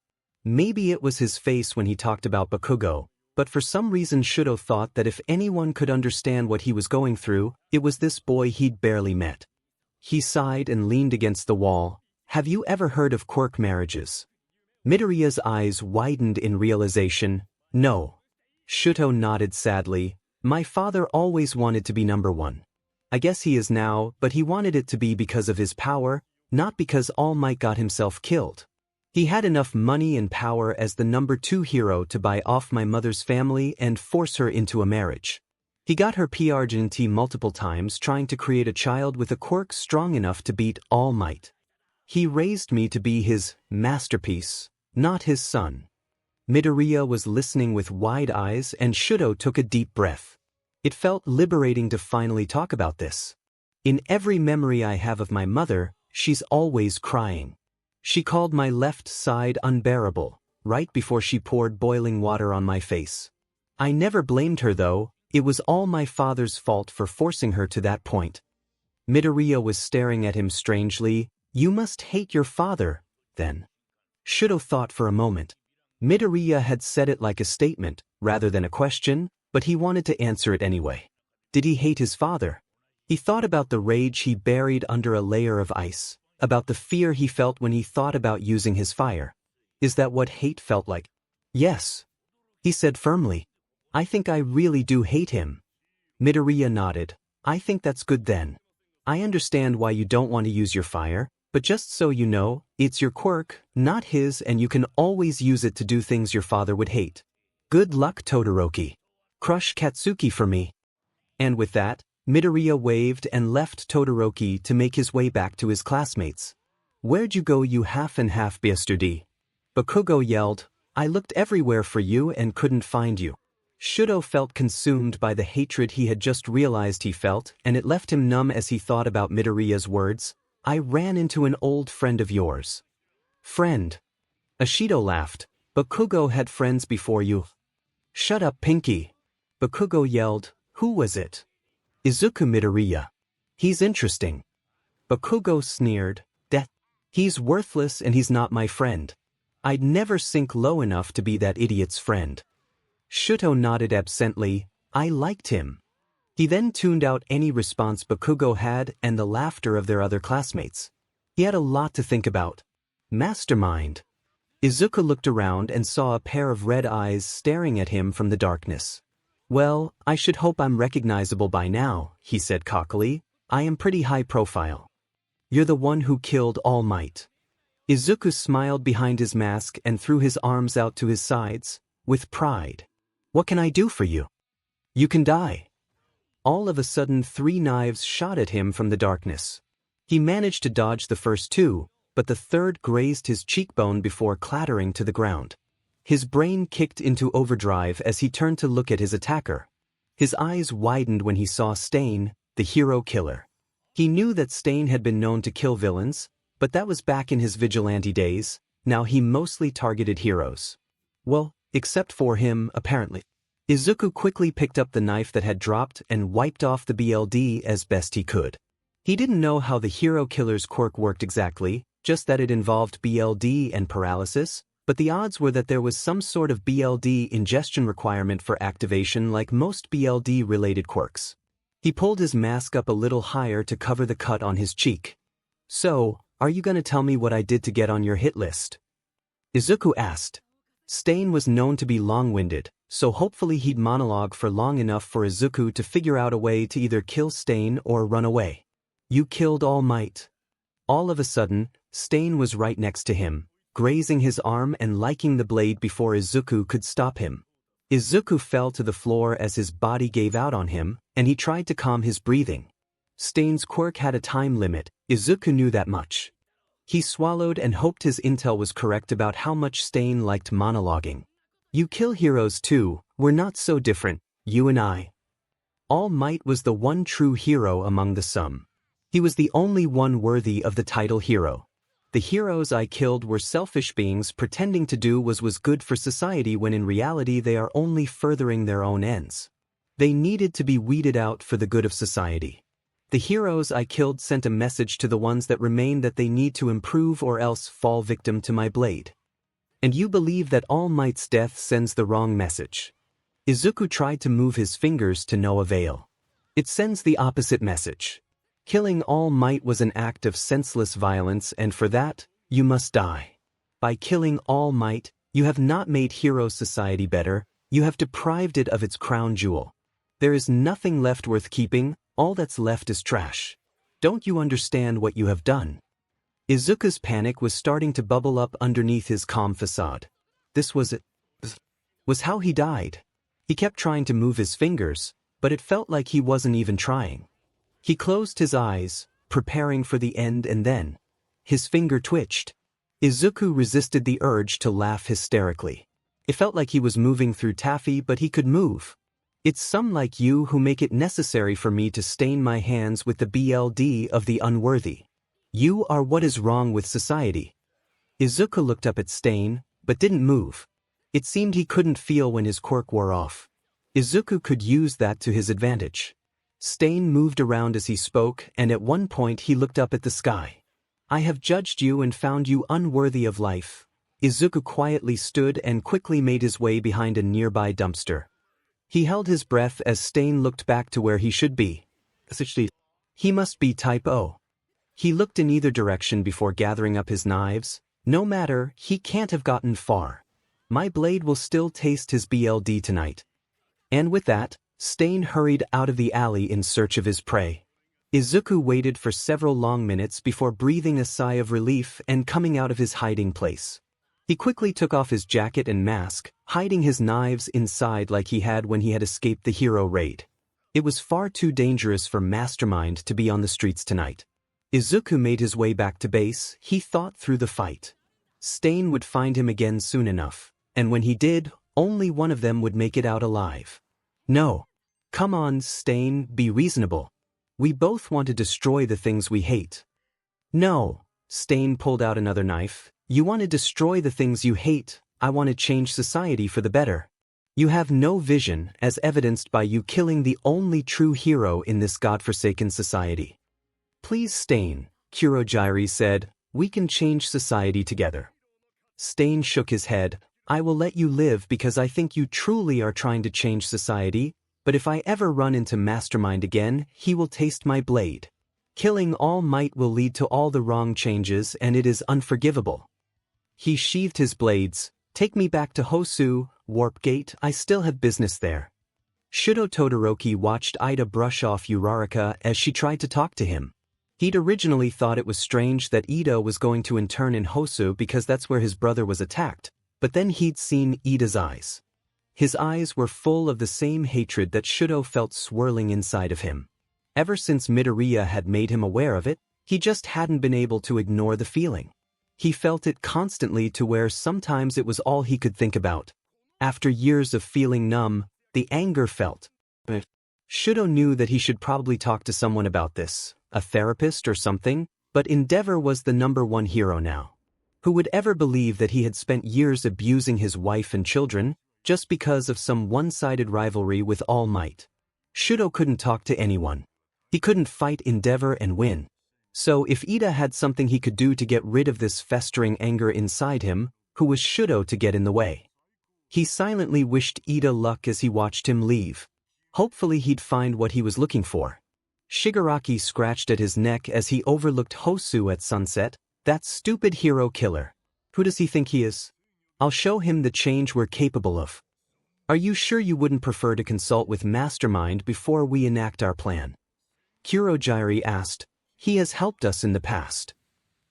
A: Maybe it was his face when he talked about Bakugo, but for some reason Shuto thought that if anyone could understand what he was going through, it was this boy he'd barely met. He sighed and leaned against the wall. Have you ever heard of quirk marriages? Midoriya's eyes widened in realization. No. Shuto nodded sadly. My father always wanted to be number one. I guess he is now, but he wanted it to be because of his power, not because All Might got himself killed. He had enough money and power as the number 2 hero to buy off my mother's family and force her into a marriage. He got her PRGNT multiple times trying to create a child with a quirk strong enough to beat All Might. He raised me to be his masterpiece, not his son. Midoriya was listening with wide eyes and Shuto took a deep breath. It felt liberating to finally talk about this. In every memory I have of my mother, she's always crying. She called my left side unbearable, right before she poured boiling water on my face. I never blamed her though, it was all my father's fault for forcing her to that point. Midoriya was staring at him strangely. You must hate your father, then. Shuto thought for a moment. Midoriya had said it like a statement, rather than a question, but he wanted to answer it anyway. Did he hate his father? He thought about the rage he buried under a layer of ice, about the fear he felt when he thought about using his fire. Is that what hate felt like? Yes. He said firmly. I think I really do hate him. Midoriya nodded. I think that's good then. I understand why you don't want to use your fire, but just so you know, it's your quirk, not his, and you can always use it to do things your father would hate. Good luck, Todoroki. Crush Katsuki for me. And with that, Midoriya waved and left Todoroki to make his way back to his classmates. Where'd you go, you half and half yesterday? Bakugo yelled. I looked everywhere for you and couldn't find you. Shuto felt consumed by the hatred he had just realized he felt, and it left him numb as he thought about Midoriya's words. I ran into an old friend of yours. Friend? Ashido laughed. Bakugo had friends before you. Shut up, Pinky. Bakugo yelled. Who was it? Izuku Midoriya. He's interesting. Bakugo sneered. Death. He's worthless and he's not my friend. I'd never sink low enough to be that idiot's friend. Shuto nodded absently. I liked him. He then tuned out any response Bakugo had and the laughter of their other classmates. He had a lot to think about. Mastermind. Izuku looked around and saw a pair of red eyes staring at him from the darkness. Well, I should hope I'm recognizable by now, he said cockily. I am pretty high profile. You're the one who killed All Might. Izuku smiled behind his mask and threw his arms out to his sides, with pride. What can I do for you? You can die. All of a sudden 3 knives shot at him from the darkness. He managed to dodge the first 2, but the third grazed his cheekbone before clattering to the ground. His brain kicked into overdrive as he turned to look at his attacker. His eyes widened when he saw Stain, the hero killer. He knew that Stain had been known to kill villains, but that was back in his vigilante days. Now he mostly targeted heroes. Well, except for him, apparently. Izuku quickly picked up the knife that had dropped and wiped off the BLD as best he could. He didn't know how the hero killer's quirk worked exactly, just that it involved BLD and paralysis, but the odds were that there was some sort of BLD ingestion requirement for activation like most BLD-related quirks. He pulled his mask up a little higher to cover the cut on his cheek. So, are you gonna tell me what I did to get on your hit list? Izuku asked. Stain was known to be long-winded, so hopefully he'd monologue for long enough for Izuku to figure out a way to either kill Stain or run away. You killed All Might. All of a sudden, Stain was right next to him, grazing his arm and liking the blade before Izuku could stop him. Izuku fell to the floor as his body gave out on him, and he tried to calm his breathing. Stain's quirk had a time limit, Izuku knew that much. He swallowed and hoped his intel was correct about how much Stain liked monologuing. You kill heroes too, we're not so different, you and I. All Might was the one true hero among the sum. He was the only one worthy of the title hero. The heroes I killed were selfish beings pretending to do what was good for society when in reality they are only furthering their own ends. They needed to be weeded out for the good of society. The heroes I killed sent a message to the ones that remain that they need to improve or else fall victim to my blade. And you believe that All Might's death sends the wrong message. Izuku tried to move his fingers to no avail. It sends the opposite message. Killing All Might was an act of senseless violence, and for that, you must die. By killing All Might, you have not made hero society better, you have deprived it of its crown jewel. There is nothing left worth keeping, all that's left is trash. Don't you understand what you have done? Izuku's panic was starting to bubble up underneath his calm facade. This was how he died. He kept trying to move his fingers, but it felt like he wasn't even trying. He closed his eyes, preparing for the end, and then his finger twitched. Izuku resisted the urge to laugh hysterically. It felt like he was moving through taffy, but he could move. It's some like you who make it necessary for me to stain my hands with the blood of the unworthy. You are what is wrong with society. Izuku looked up at Stain, but didn't move. It seemed he couldn't feel when his quirk wore off. Izuku could use that to his advantage. Stain moved around as he spoke, and at one point he looked up at the sky. I have judged you and found you unworthy of life. Izuku quietly stood and quickly made his way behind a nearby dumpster. He held his breath as Stain looked back to where he should be. He must be type O. He looked in either direction before gathering up his knives. No matter, he can't have gotten far. My blade will still taste his blood tonight. And with that, Stain hurried out of the alley in search of his prey. Izuku waited for several long minutes before breathing a sigh of relief and coming out of his hiding place. He quickly took off his jacket and mask, hiding his knives inside like he had when he had escaped the hero raid. It was far too dangerous for Mastermind to be on the streets tonight. Izuku made his way back to base. He thought through the fight. Stain would find him again soon enough, and when he did, only one of them would make it out alive. No. Come on, Stain, be reasonable. We both want to destroy the things we hate. No. Stain pulled out another knife. You want to destroy the things you hate. I want to change society for the better. You have no vision, as evidenced by you killing the only true hero in this godforsaken society. Please, Stain, Kurohige said, we can change society together. Stain shook his head. I will let you live because I think you truly are trying to change society, but if I ever run into Mastermind again, he will taste my blade. Killing All Might will lead to all the wrong changes, and it is unforgivable. He sheathed his blades. Take me back to Hosu, Warp Gate, I still have business there. Shudo Todoroki watched Ida brush off Uraraka as she tried to talk to him. He'd originally thought it was strange that Ida was going to intern in Hosu because that's where his brother was attacked, but then he'd seen Ida's eyes. His eyes were full of the same hatred that Shudo felt swirling inside of him. Ever since Midoriya had made him aware of it, he just hadn't been able to ignore the feeling. He felt it constantly to where sometimes it was all he could think about. After years of feeling numb, the anger felt. Shudo knew that he should probably talk to someone about this, a therapist or something, but Endeavor was the #1 hero now. Who would ever believe that he had spent years abusing his wife and children, just because of some one-sided rivalry with All Might? Shudo couldn't talk to anyone. He couldn't fight Endeavor and win. So if Ida had something he could do to get rid of this festering anger inside him, who was Shudo to get in the way? He silently wished Ida luck as he watched him leave. Hopefully he'd find what he was looking for. Shigaraki scratched at his neck as he overlooked Hosu at sunset. That stupid hero killer. Who does he think he is? I'll show him the change we're capable of. Are you sure you wouldn't prefer to consult with Mastermind before we enact our plan? Kurohige asked. He has helped us in the past.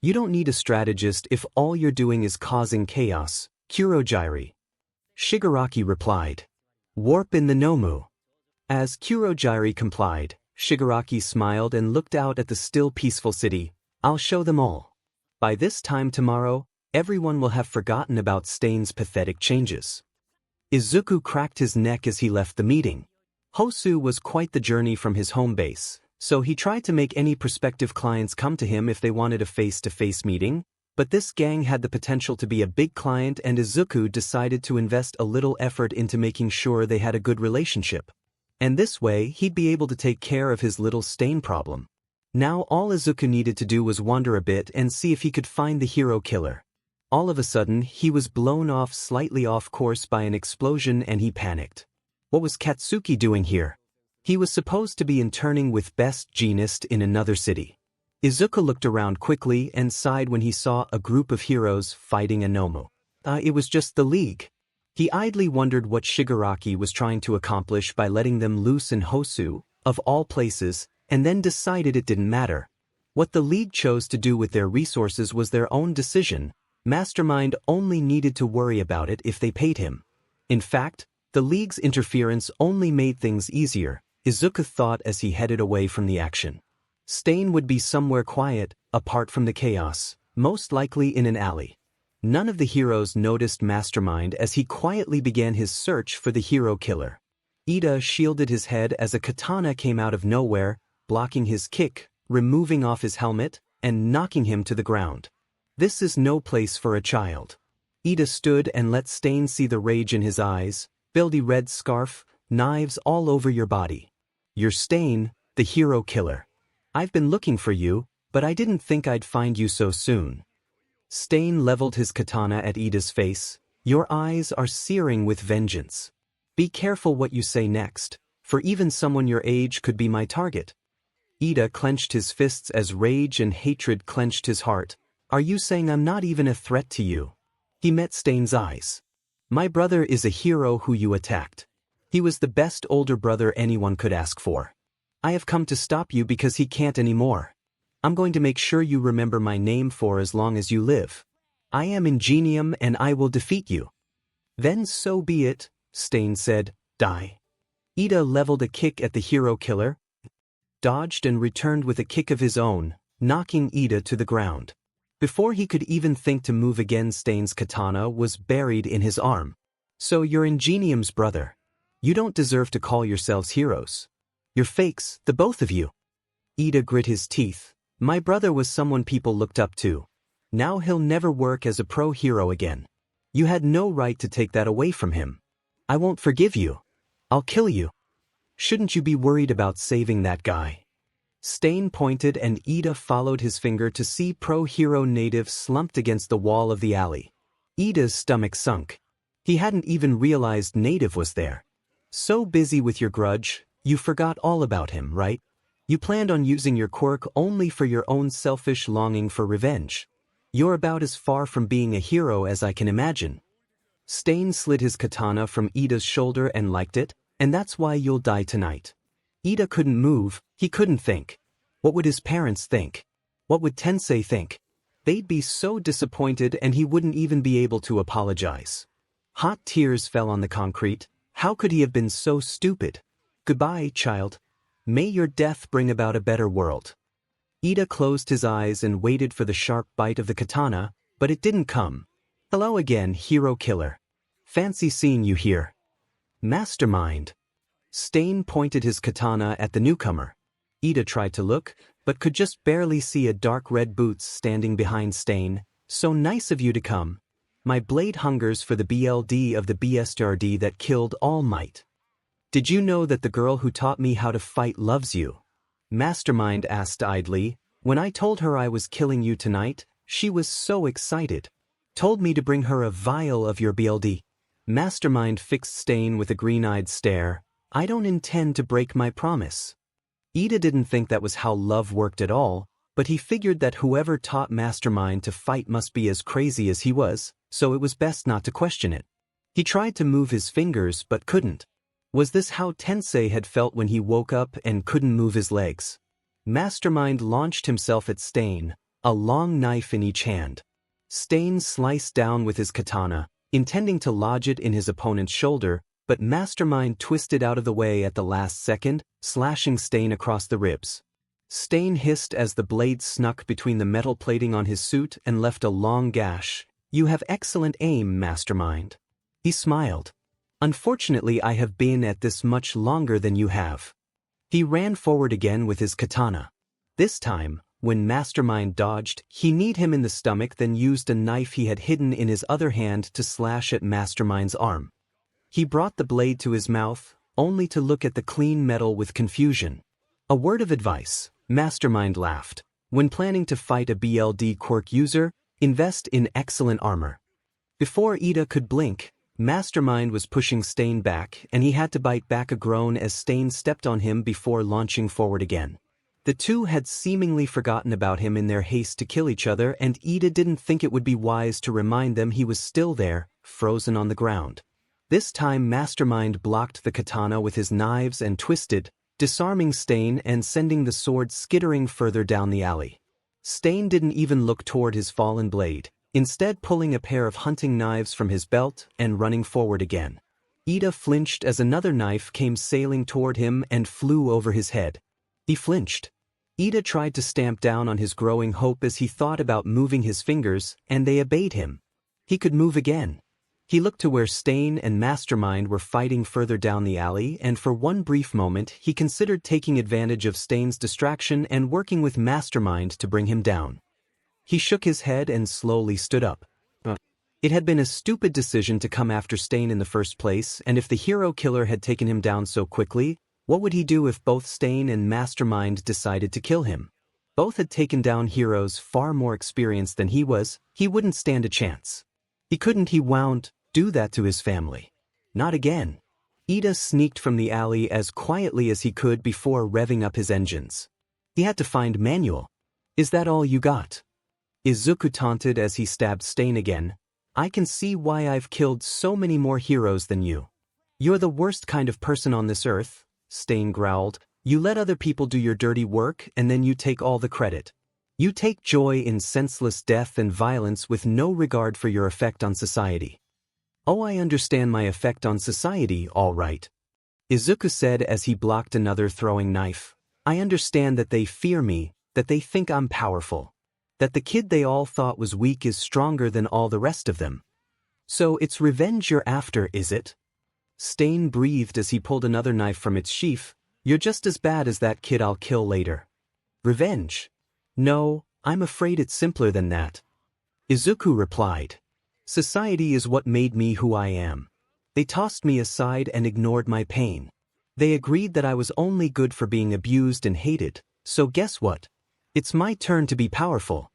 A: You don't need a strategist if all you're doing is causing chaos, Kurohige. Shigaraki replied. Warp in the Nomu. As Kurohige complied, Shigaraki smiled and looked out at the still peaceful city. I'll show them all. By this time tomorrow, everyone will have forgotten about Stain's pathetic changes. Izuku cracked his neck as he left the meeting. Hosu was quite the journey from his home base, So he tried to make any prospective clients come to him if they wanted a face-to-face meeting, but this gang had the potential to be a big client and Izuku decided to invest a little effort into making sure they had a good relationship. And this way, he'd be able to take care of his little stain problem. Now all Izuku needed to do was wander a bit and see if he could find the hero killer. All of a sudden, he was blown off slightly off course by an explosion and he panicked. What was Katsuki doing here? He was supposed to be interning with Best Jeanist in another city. Izuku looked around quickly and sighed when he saw a group of heroes fighting a Nomu. It was just the League. He idly wondered what Shigaraki was trying to accomplish by letting them loose in Hosu, of all places, and then decided it didn't matter. What the League chose to do with their resources was their own decision. Mastermind only needed to worry about it if they paid him. In fact, the League's interference only made things easier, Izuku thought as he headed away from the action. Stain would be somewhere quiet, apart from the chaos, most likely in an alley. None of the heroes noticed Mastermind as he quietly began his search for the hero killer. Ida shielded his head as a katana came out of nowhere, blocking his kick, removing off his helmet, and knocking him to the ground. This is no place for a child. Ida stood and let Stain see the rage in his eyes. Buildy red scarf, knives all over your body. You're Stain, the hero killer. I've been looking for you, but I didn't think I'd find you so soon. Stain leveled his katana at Ida's face. Your eyes are searing with vengeance. Be careful what you say next, for even someone your age could be my target. Ida clenched his fists as rage and hatred clenched his heart. Are you saying I'm not even a threat to you? He met Stain's eyes. My brother is a hero who you attacked. He was the best older brother anyone could ask for. I have come to stop you because he can't anymore. I'm going to make sure you remember my name for as long as you live. I am Ingenium and I will defeat you. Then so be it, Stain said, die. Ida leveled a kick at the hero killer, dodged and returned with a kick of his own, knocking Ida to the ground. Before he could even think to move again, Stain's katana was buried in his arm. So you're Ingenium's brother. You don't deserve to call yourselves heroes. You're fakes, the both of you. Ida grit his teeth. My brother was someone people looked up to. Now he'll never work as a pro hero again. You had no right to take that away from him. I won't forgive you. I'll kill you. Shouldn't you be worried about saving that guy? Stain pointed and Ida followed his finger to see pro-hero native slumped against the wall of the alley. Ida's stomach sunk. He hadn't even realized native was there. So busy with your grudge, you forgot all about him, right? You planned on using your quirk only for your own selfish longing for revenge. You're about as far from being a hero as I can imagine. Stain slid his katana from Ida's shoulder and liked it, and that's why you'll die tonight. Ida couldn't move, he couldn't think. What would his parents think? What would Tensei think? They'd be so disappointed and he wouldn't even be able to apologize. Hot tears fell on the concrete. How could he have been so stupid? Goodbye, child. May your death bring about a better world. Ida closed his eyes and waited for the sharp bite of the katana, but it didn't come. Hello again, hero killer. Fancy seeing you here. Mastermind. Stain pointed his katana at the newcomer. Ida tried to look, but could just barely see a dark red boots standing behind Stain. So nice of you to come. My blade hungers for the BLD of the BSTRD that killed All Might. Did you know that the girl who taught me how to fight loves you? Mastermind asked idly. When I told her I was killing you tonight, she was so excited. Told me to bring her a vial of your BLD. Mastermind fixed Stain with a green-eyed stare. I don't intend to break my promise. Ida didn't think that was how love worked at all, but he figured that whoever taught Mastermind to fight must be as crazy as he was, so it was best not to question it. He tried to move his fingers but couldn't. Was this how Tensei had felt when he woke up and couldn't move his legs? Mastermind launched himself at Stain, a long knife in each hand. Stain sliced down with his katana, intending to lodge it in his opponent's shoulder, but Mastermind twisted out of the way at the last second, slashing Stain across the ribs. Stain hissed as the blade snuck between the metal plating on his suit and left a long gash. You have excellent aim, Mastermind. He smiled. Unfortunately, I have been at this much longer than you have. He ran forward again with his katana. This time, when Mastermind dodged, he kneed him in the stomach, then used a knife he had hidden in his other hand to slash at Mastermind's arm. He brought the blade to his mouth, only to look at the clean metal with confusion. A word of advice, Mastermind laughed. When planning to fight a BLD quirk user, invest in excellent armor. Before 𝐸𝐸 could blink, Mastermind was pushing Stain back, and he had to bite back a groan as Stain stepped on him before launching forward again. The two had seemingly forgotten about him in their haste to kill each other, and 𝐸𝐸 didn't think it would be wise to remind them he was still there, frozen on the ground. This time Mastermind blocked the katana with his knives and twisted, disarming Stain and sending the sword skittering further down the alley. Stain didn't even look toward his fallen blade, instead pulling a pair of hunting knives from his belt and running forward again. 𝐸𝐸 flinched as another knife came sailing toward him and flew over his head. He flinched. 𝐸𝐸 tried to stamp down on his growing hope as he thought about moving his fingers, and they obeyed him. He could move again. He looked to where Stain and Mastermind were fighting further down the alley, and for one brief moment he considered taking advantage of Stain's distraction and working with Mastermind to bring him down. He shook his head and slowly stood up. It had been a stupid decision to come after Stain in the first place, and if the hero killer had taken him down so quickly, what would he do if both Stain and Mastermind decided to kill him? Both had taken down heroes far more experienced than he was. He wouldn't stand a chance. He won't do that to his family. Not again. 𝐸𝐸 sneaked from the alley as quietly as he could before revving up his engines. He had to find Manuel. Is that all you got? Izuku taunted as he stabbed Stain again. I can see why I've killed so many more heroes than you. You're the worst kind of person on this earth, Stain growled. You let other people do your dirty work and then you take all the credit. You take joy in senseless death and violence with no regard for your effect on society. Oh, I understand my effect on society, all right. Izuku said as he blocked another throwing knife. I understand that they fear me, that they think I'm powerful. That the kid they all thought was weak is stronger than all the rest of them. So it's revenge you're after, is it? Stain breathed as he pulled another knife from its sheath. You're just as bad as that kid I'll kill later. Revenge? No, I'm afraid it's simpler than that. Izuku replied. Society is what made me who I am. They tossed me aside and ignored my pain. They agreed that I was only good for being abused and hated, so guess what? It's my turn to be powerful.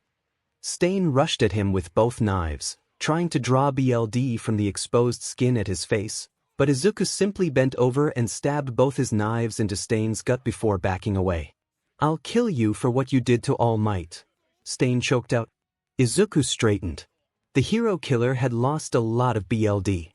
A: Stain rushed at him with both knives, trying to draw BLD from the exposed skin at his face, but Izuku simply bent over and stabbed both his knives into Stain's gut before backing away. I'll kill you for what you did to All Might. Stain choked out. Izuku straightened. The hero killer had lost a lot of BLD.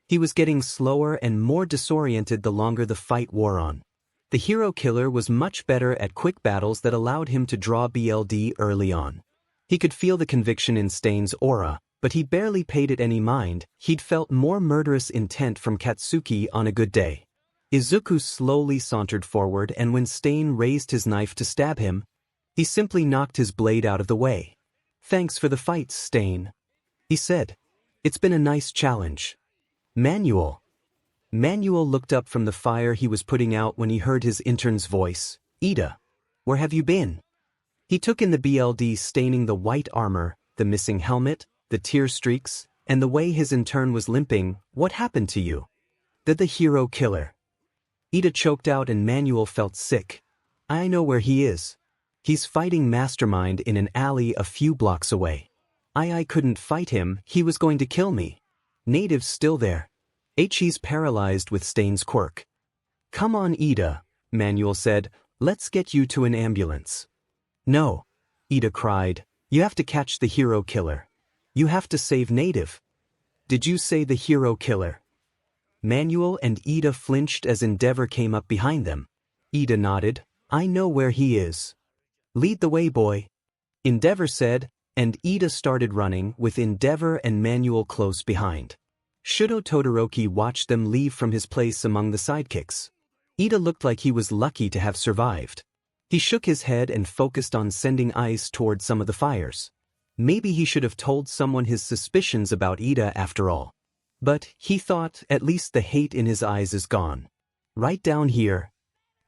A: He was getting slower and more disoriented the longer the fight wore on. The hero killer was much better at quick battles that allowed him to draw BLD early on. He could feel the conviction in Stain's aura, but he barely paid it any mind. He'd felt more murderous intent from Katsuki on a good day. Izuku slowly sauntered forward, and when Stain raised his knife to stab him, he simply knocked his blade out of the way. Thanks for the fight, Stain, he said. It's been a nice challenge. Manuel looked up from the fire he was putting out when he heard his intern's voice. 𝐸𝐸, where have you been? He took in the BLD staining the white armor, the missing helmet, the tear streaks, and the way his intern was limping. What happened to you? The hero killer. 𝐸𝐸 choked out and Manuel felt sick. I know where he is. He's fighting Mastermind in an alley a few blocks away. I couldn't fight him, he was going to kill me. Native's still there. He's paralyzed with Stain's quirk. Come on, 𝐸𝐸, Manuel said. Let's get you to an ambulance. No, 𝐸𝐸 cried. You have to catch the hero killer. You have to save Native. Did you say the hero killer? Manuel and 𝐸𝐸 flinched as Endeavor came up behind them. 𝐸𝐸 nodded. I know where he is. Lead the way, boy, Endeavor said, and 𝐸𝐸 started running with Endeavor and Manuel close behind. Shudo Todoroki watched them leave from his place among the sidekicks. 𝐸𝐸 looked like he was lucky to have survived. He shook his head and focused on sending ice toward some of the fires. Maybe he should have told someone his suspicions about 𝐸𝐸 after all. But, he thought, at least the hate in his eyes is gone. Right down here.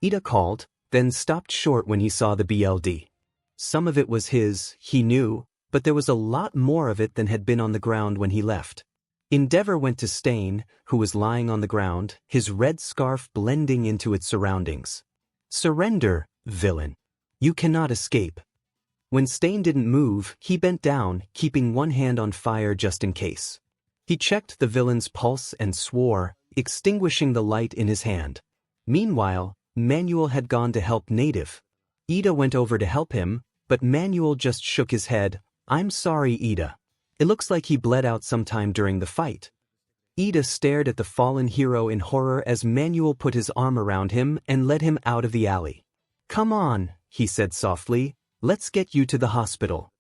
A: Ida called, then stopped short when he saw the BLD. Some of it was his, he knew, but there was a lot more of it than had been on the ground when he left. Endeavor went to Stain, who was lying on the ground, his red scarf blending into its surroundings. "Surrender, villain. You cannot escape." When Stain didn't move, he bent down, keeping one hand on fire just in case. He checked the villain's pulse and swore, extinguishing the light in his hand. Meanwhile, Manuel had gone to help Native. Ida went over to help him, but Manuel just shook his head. "I'm sorry, Ida. It looks like he bled out sometime during the fight." Ida stared at the fallen hero in horror as Manuel put his arm around him and led him out of the alley. "Come on," he said softly, "let's get you to the hospital."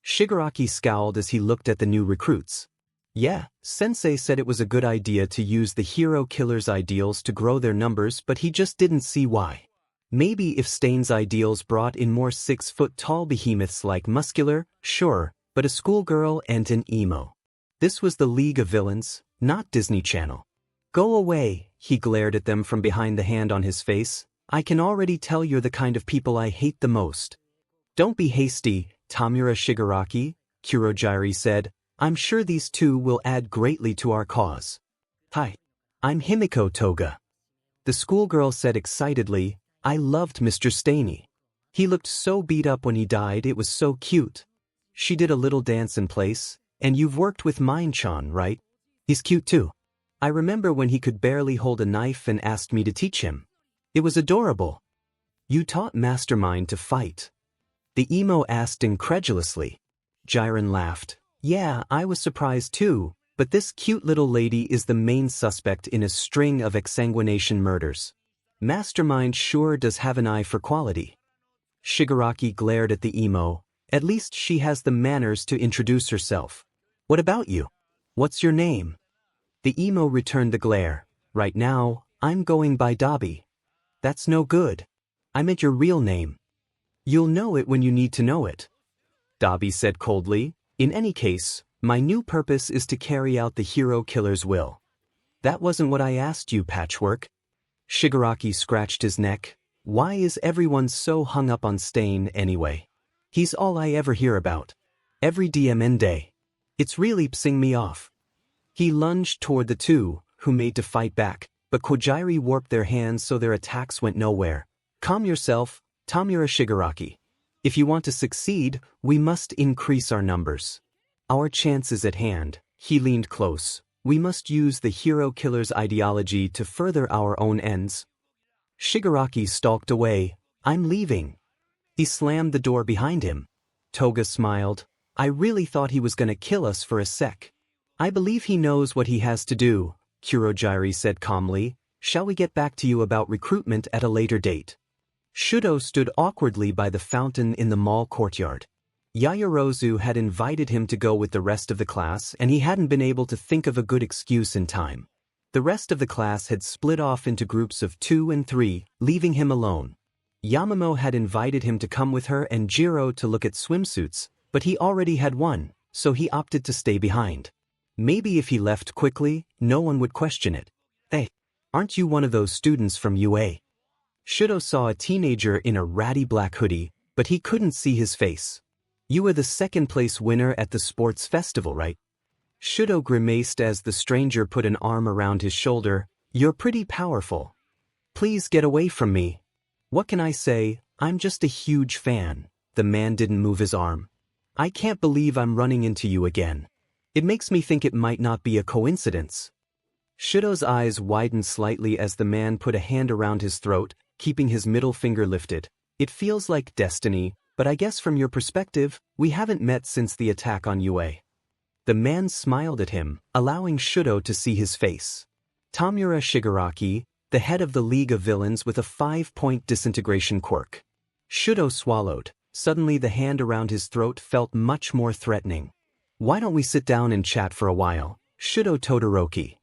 A: Shigaraki scowled as he looked at the new recruits. Yeah, Sensei said it was a good idea to use the hero killer's ideals to grow their numbers, but he just didn't see why. Maybe if Stain's ideals brought in more 6-foot-tall behemoths like Muscular, sure, but a schoolgirl and an emo. This was the League of Villains, not Disney Channel. "Go away," he glared at them from behind the hand on his face. "I can already tell you're the kind of people I hate the most." "Don't be hasty, Tamura Shigaraki," Kurogiri said. "I'm sure these two will add greatly to our cause." "Hi. I'm Himiko Toga." The schoolgirl said excitedly, "I loved Mr. Staney. He looked so beat up when he died, it was so cute." She did a little dance in place. "And you've worked with Mine-chan, right? He's cute too. I remember when he could barely hold a knife and asked me to teach him. It was adorable." "You taught Mastermind to fight?" the emo asked incredulously. Jiren laughed. "Yeah, I was surprised too, but this cute little lady is the main suspect in a string of exsanguination murders. Mastermind sure does have an eye for quality." Shigaraki glared at the emo. "At least she has the manners to introduce herself. What about you? What's your name?" The emo returned the glare. "Right now, I'm going by Dabi." "That's no good. I meant your real name." "You'll know it when you need to know it," Dabi said coldly. "In any case, my new purpose is to carry out the hero killer's will." "That wasn't what I asked you, Patchwork." Shigaraki scratched his neck. "Why is everyone so hung up on Stain anyway? He's all I ever hear about. Every DMN day. It's really pissing me off." He lunged toward the two, who made to fight back, but Kojiri warped their hands so their attacks went nowhere. "Calm yourself, Tamura Shigaraki. If you want to succeed, we must increase our numbers. Our chance is at hand." He leaned close. "We must use the hero killer's ideology to further our own ends." Shigaraki stalked away. "I'm leaving." He slammed the door behind him. Toga smiled. "I really thought he was gonna kill us for a sec." "I believe he knows what he has to do," Kurogiri said calmly. "Shall we get back to you about recruitment at a later date?" Shudo stood awkwardly by the fountain in the mall courtyard. Yaoyorozu had invited him to go with the rest of the class, and he hadn't been able to think of a good excuse in time. The rest of the class had split off into groups of 2 and 3, leaving him alone. Yamamo had invited him to come with her and Jiro to look at swimsuits, but he already had one, so he opted to stay behind. Maybe if he left quickly, no one would question it. "Hey, aren't you one of those students from UA?" Shudo saw a teenager in a ratty black hoodie, but he couldn't see his face. "You were the second-place winner at the sports festival, right?" Shudo grimaced as the stranger put an arm around his shoulder. "You're pretty powerful. Please get away from me." "What can I say? I'm just a huge fan." The man didn't move his arm. "I can't believe I'm running into you again. It makes me think it might not be a coincidence." Shudo's eyes widened slightly as the man put a hand around his throat, keeping his middle finger lifted. "It feels like destiny, but I guess from your perspective, we haven't met since the attack on UA." The man smiled at him, allowing Shudo to see his face. Tamura Shigaraki, the head of the League of Villains with a 5-point disintegration quirk. Shudo swallowed. Suddenly the hand around his throat felt much more threatening. "Why don't we sit down and chat for a while?" Shudo Todoroki.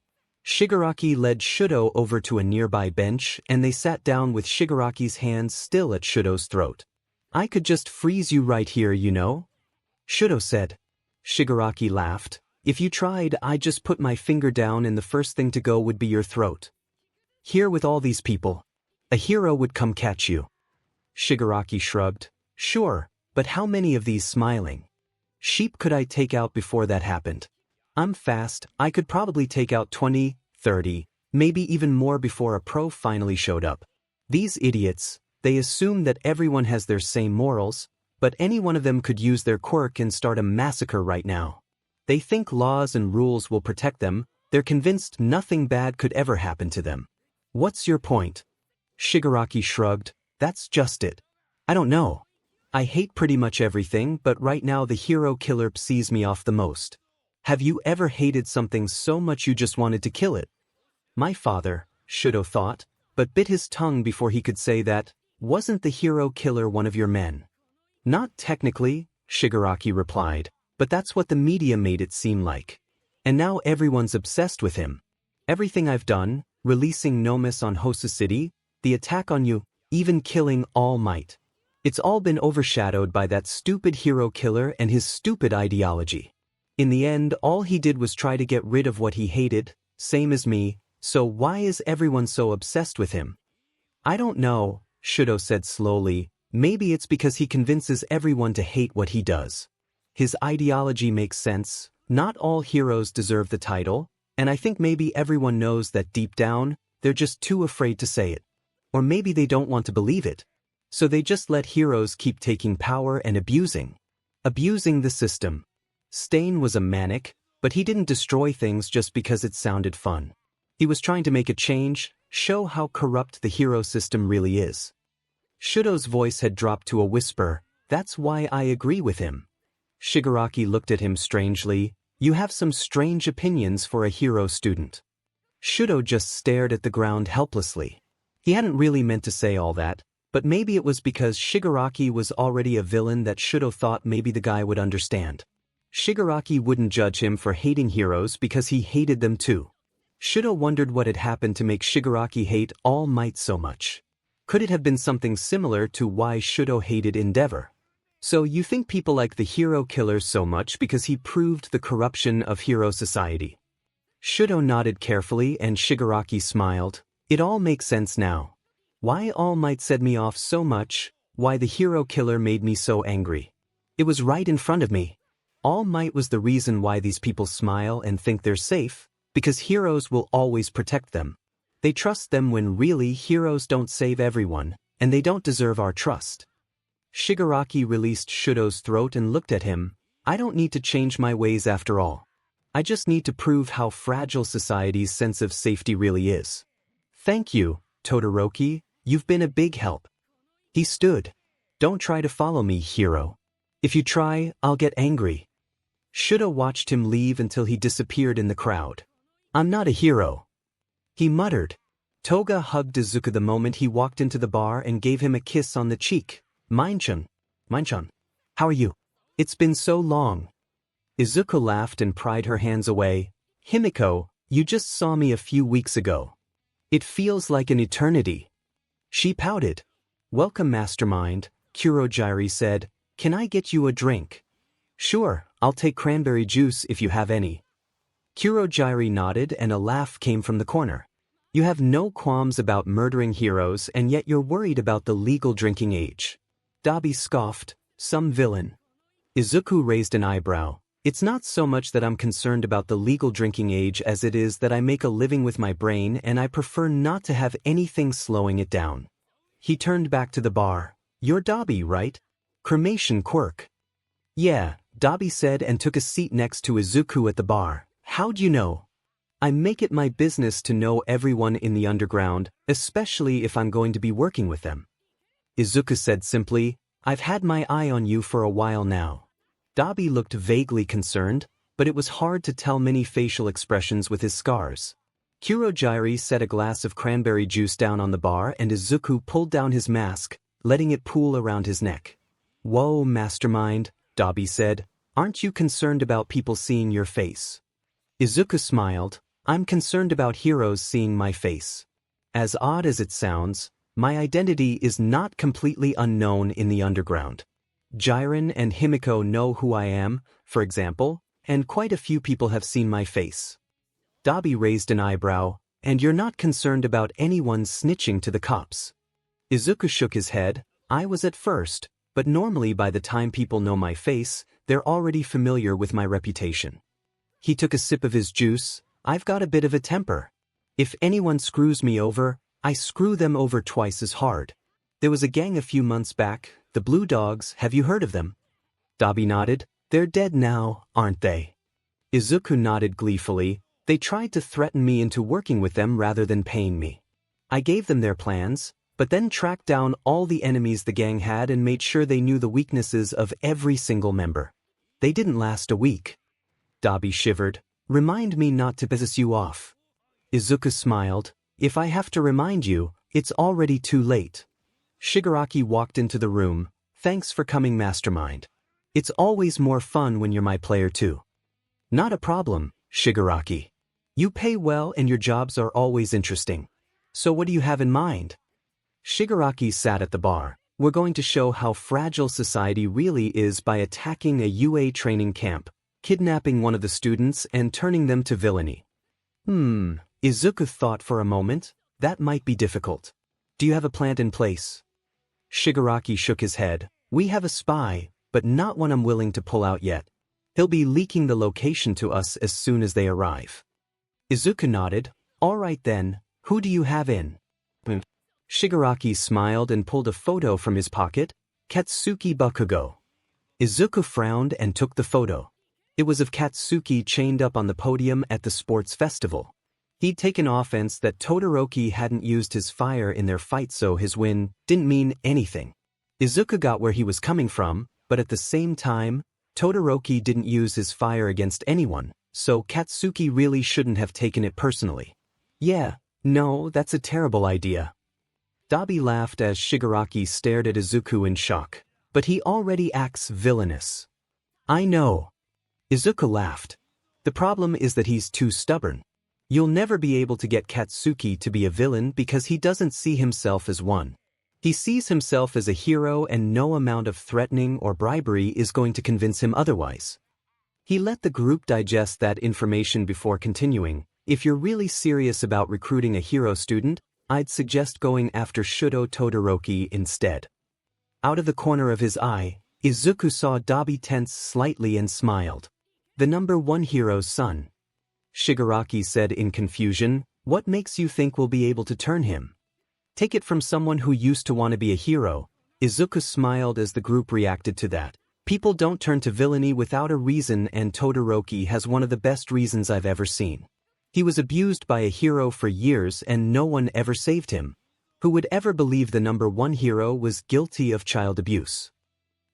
A: Shigaraki led Shudo over to a nearby bench, and they sat down with Shigaraki's hands still at Shudo's throat. "I could just freeze you right here, you know?" Shudo said. Shigaraki laughed. "If you tried, I'd just put my finger down and the first thing to go would be your throat." "Here with all these people." A hero would come catch you. Shigaraki shrugged. Sure, but how many of these smiling sheep could I take out before that happened? I'm fast, I could probably take out 20, 30, maybe even more before a pro finally showed up. These idiots, they assume that everyone has their same morals, but any one of them could use their quirk and start a massacre right now. They think laws and rules will protect them, they're convinced nothing bad could ever happen to them. What's your point? Shigaraki shrugged. That's just it. I don't know. I hate pretty much everything, but right now the hero killer pisses me off the most. Have you ever hated something so much you just wanted to kill it? My father, Shudo thought, but bit his tongue before he could say that. Wasn't the hero killer one of your men? Not technically, Shigaraki replied, but that's what the media made it seem like. And now everyone's obsessed with him. Everything I've done, releasing Nomus on Hosa City, the attack on you, even killing All Might. It's all been overshadowed by that stupid hero killer and his stupid ideology. In the end, all he did was try to get rid of what he hated, same as me, so why is everyone so obsessed with him? I don't know, Shudo said slowly, maybe it's because he convinces everyone to hate what he does. His ideology makes sense, not all heroes deserve the title, and I think maybe everyone knows that deep down, they're just too afraid to say it. Or maybe they don't want to believe it. So they just let heroes keep taking power and abusing the system. Stain was a manic, but he didn't destroy things just because it sounded fun. He was trying to make a change, show how corrupt the hero system really is. Shudo's voice had dropped to a whisper, that's why I agree with him. Shigaraki looked at him strangely, you have some strange opinions for a hero student. Shudo just stared at the ground helplessly. He hadn't really meant to say all that, but maybe it was because Shigaraki was already a villain that Shudo thought maybe the guy would understand. Shigaraki wouldn't judge him for hating heroes because he hated them too. Shudo wondered what had happened to make Shigaraki hate All Might so much. Could it have been something similar to why Shudo hated Endeavor? So you think people like the hero killer so much because he proved the corruption of hero society? Shudo nodded carefully and Shigaraki smiled. It all makes sense now. Why All Might set me off so much, why the hero killer made me so angry. It was right in front of me. All Might was the reason why these people smile and think they're safe, because heroes will always protect them. They trust them when really heroes don't save everyone, and they don't deserve our trust. Shigaraki released Shudo's throat and looked at him. I don't need to change my ways after all. I just need to prove how fragile society's sense of safety really is. Thank you, Todoroki, you've been a big help. He stood. Don't try to follow me, hero. If you try, I'll get angry. Shudo watched him leave until he disappeared in the crowd. I'm not a hero. He muttered. Toga hugged Izuku the moment he walked into the bar and gave him a kiss on the cheek. Mine-chan. How are you? It's been so long. Izuku laughed and pried her hands away. Himiko, you just saw me a few weeks ago. It feels like an eternity. She pouted. Welcome, Mastermind, Kurogyari said. Can I get you a drink? Sure, I'll take cranberry juice if you have any. Kurogyari nodded and a laugh came from the corner. You have no qualms about murdering heroes and yet you're worried about the legal drinking age. Dabi scoffed, some villain. Izuku raised an eyebrow. It's not so much that I'm concerned about the legal drinking age as it is that I make a living with my brain and I prefer not to have anything slowing it down. He turned back to the bar. You're Dabi, right? Cremation quirk. Yeah, Dabi said and took a seat next to Izuku at the bar. How'd you know? I make it my business to know everyone in the underground, especially if I'm going to be working with them. Izuku said simply, I've had my eye on you for a while now. Dabi looked vaguely concerned, but it was hard to tell many facial expressions with his scars. Kurogyari set a glass of cranberry juice down on the bar and Izuku pulled down his mask, letting it pool around his neck. Whoa, Mastermind, Dabi said, aren't you concerned about people seeing your face? Izuku smiled, I'm concerned about heroes seeing my face. As odd as it sounds, my identity is not completely unknown in the underground. Jiren and Himiko know who I am, for example, and quite a few people have seen my face. Dabi raised an eyebrow, and you're not concerned about anyone snitching to the cops. Izuku shook his head. I was at first, but normally by the time people know my face, they're already familiar with my reputation. He took a sip of his juice. I've got a bit of a temper. If anyone screws me over, I screw them over twice as hard. There was a gang a few months back, the Blue Dogs, have you heard of them? Dabi nodded. They're dead now, aren't they? Izuku nodded gleefully. They tried to threaten me into working with them rather than paying me. I gave them their plans, but then tracked down all the enemies the gang had and made sure they knew the weaknesses of every single member. They didn't last a week. Dabi shivered. Remind me not to piss you off. Izuku smiled. If I have to remind you, it's already too late. Shigaraki walked into the room. Thanks for coming, Mastermind. It's always more fun when you're my player too. Not a problem, Shigaraki. You pay well and your jobs are always interesting. So what do you have in mind? Shigaraki sat at the bar. We're going to show how fragile society really is by attacking a UA training camp, kidnapping one of the students and turning them to villainy. Izuku thought for a moment. That might be difficult. Do you have a plan in place? Shigaraki shook his head. We have a spy, but not one I'm willing to pull out yet. He'll be leaking the location to us as soon as they arrive. Izuku nodded. All right then, who do you have in? Shigaraki smiled and pulled a photo from his pocket. Katsuki Bakugo. Izuku frowned and took the photo. It was of Katsuki chained up on the podium at the sports festival. He'd taken offense that Todoroki hadn't used his fire in their fight, so his win didn't mean anything. Izuku got where he was coming from, but at the same time, Todoroki didn't use his fire against anyone, so Katsuki really shouldn't have taken it personally. Yeah, no, that's a terrible idea. Dabi laughed as Shigaraki stared at Izuku in shock. But he already acts villainous. I know. Izuku laughed. The problem is that he's too stubborn. You'll never be able to get Katsuki to be a villain because he doesn't see himself as one. He sees himself as a hero and no amount of threatening or bribery is going to convince him otherwise. He let the group digest that information before continuing. If you're really serious about recruiting a hero student, I'd suggest going after Shudo Todoroki instead. Out of the corner of his eye, Izuku saw Dabi tense slightly and smiled. The number one hero's son. Shigaraki said in confusion, what makes you think we'll be able to turn him? Take it from someone who used to want to be a hero. Izuku smiled as the group reacted to that. People don't turn to villainy without a reason, and Todoroki has one of the best reasons I've ever seen. He was abused by a hero for years and no one ever saved him. Who would ever believe the number one hero was guilty of child abuse?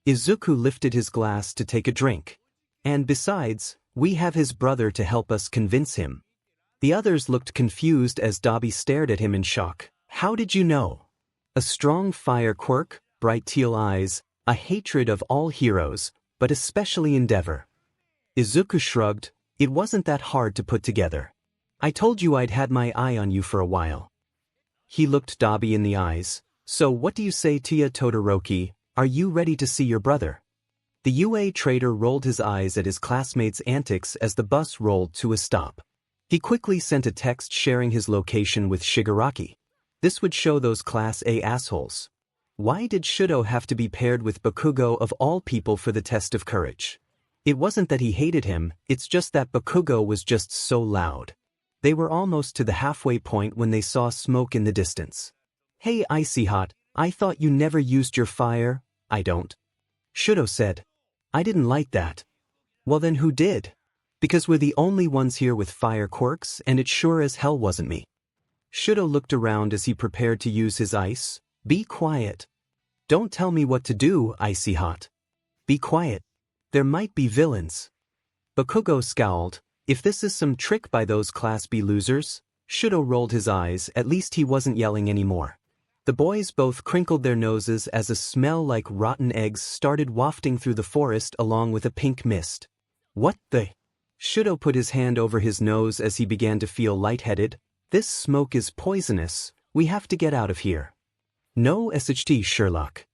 A: Izuku lifted his glass to take a drink. And besides, we have his brother to help us convince him. The others looked confused as Dabi stared at him in shock. How did you know? A strong fire quirk, bright teal eyes, a hatred of all heroes, but especially Endeavor. Izuku shrugged. It wasn't that hard to put together. I told you I'd had my eye on you for a while. He looked Dabi in the eyes. So what do you say to ya, Todoroki? Are you ready to see your brother? The UA trader rolled his eyes at his classmates' antics as the bus rolled to a stop. He quickly sent a text sharing his location with Shigaraki. This would show those Class A assholes. Why did Shudo have to be paired with Bakugo of all people for the test of courage? It wasn't that he hated him, it's just that Bakugo was just so loud. They were almost to the halfway point when they saw smoke in the distance. Hey Icy Hot, I thought you never used your fire. I don't. Shudo said. I didn't like that. Well then who did? Because we're the only ones here with fire quirks and it sure as hell wasn't me. Shudo looked around as he prepared to use his ice. Be quiet. Don't tell me what to do, Icy Hot. Be quiet. There might be villains. Bakugo scowled. If this is some trick by those Class B losers, Shudo rolled his eyes. At least he wasn't yelling anymore. The boys both crinkled their noses as a smell like rotten eggs started wafting through the forest along with a pink mist. What the? Shudo put his hand over his nose as he began to feel lightheaded. This smoke is poisonous. We have to get out of here. No SHT, Sherlock.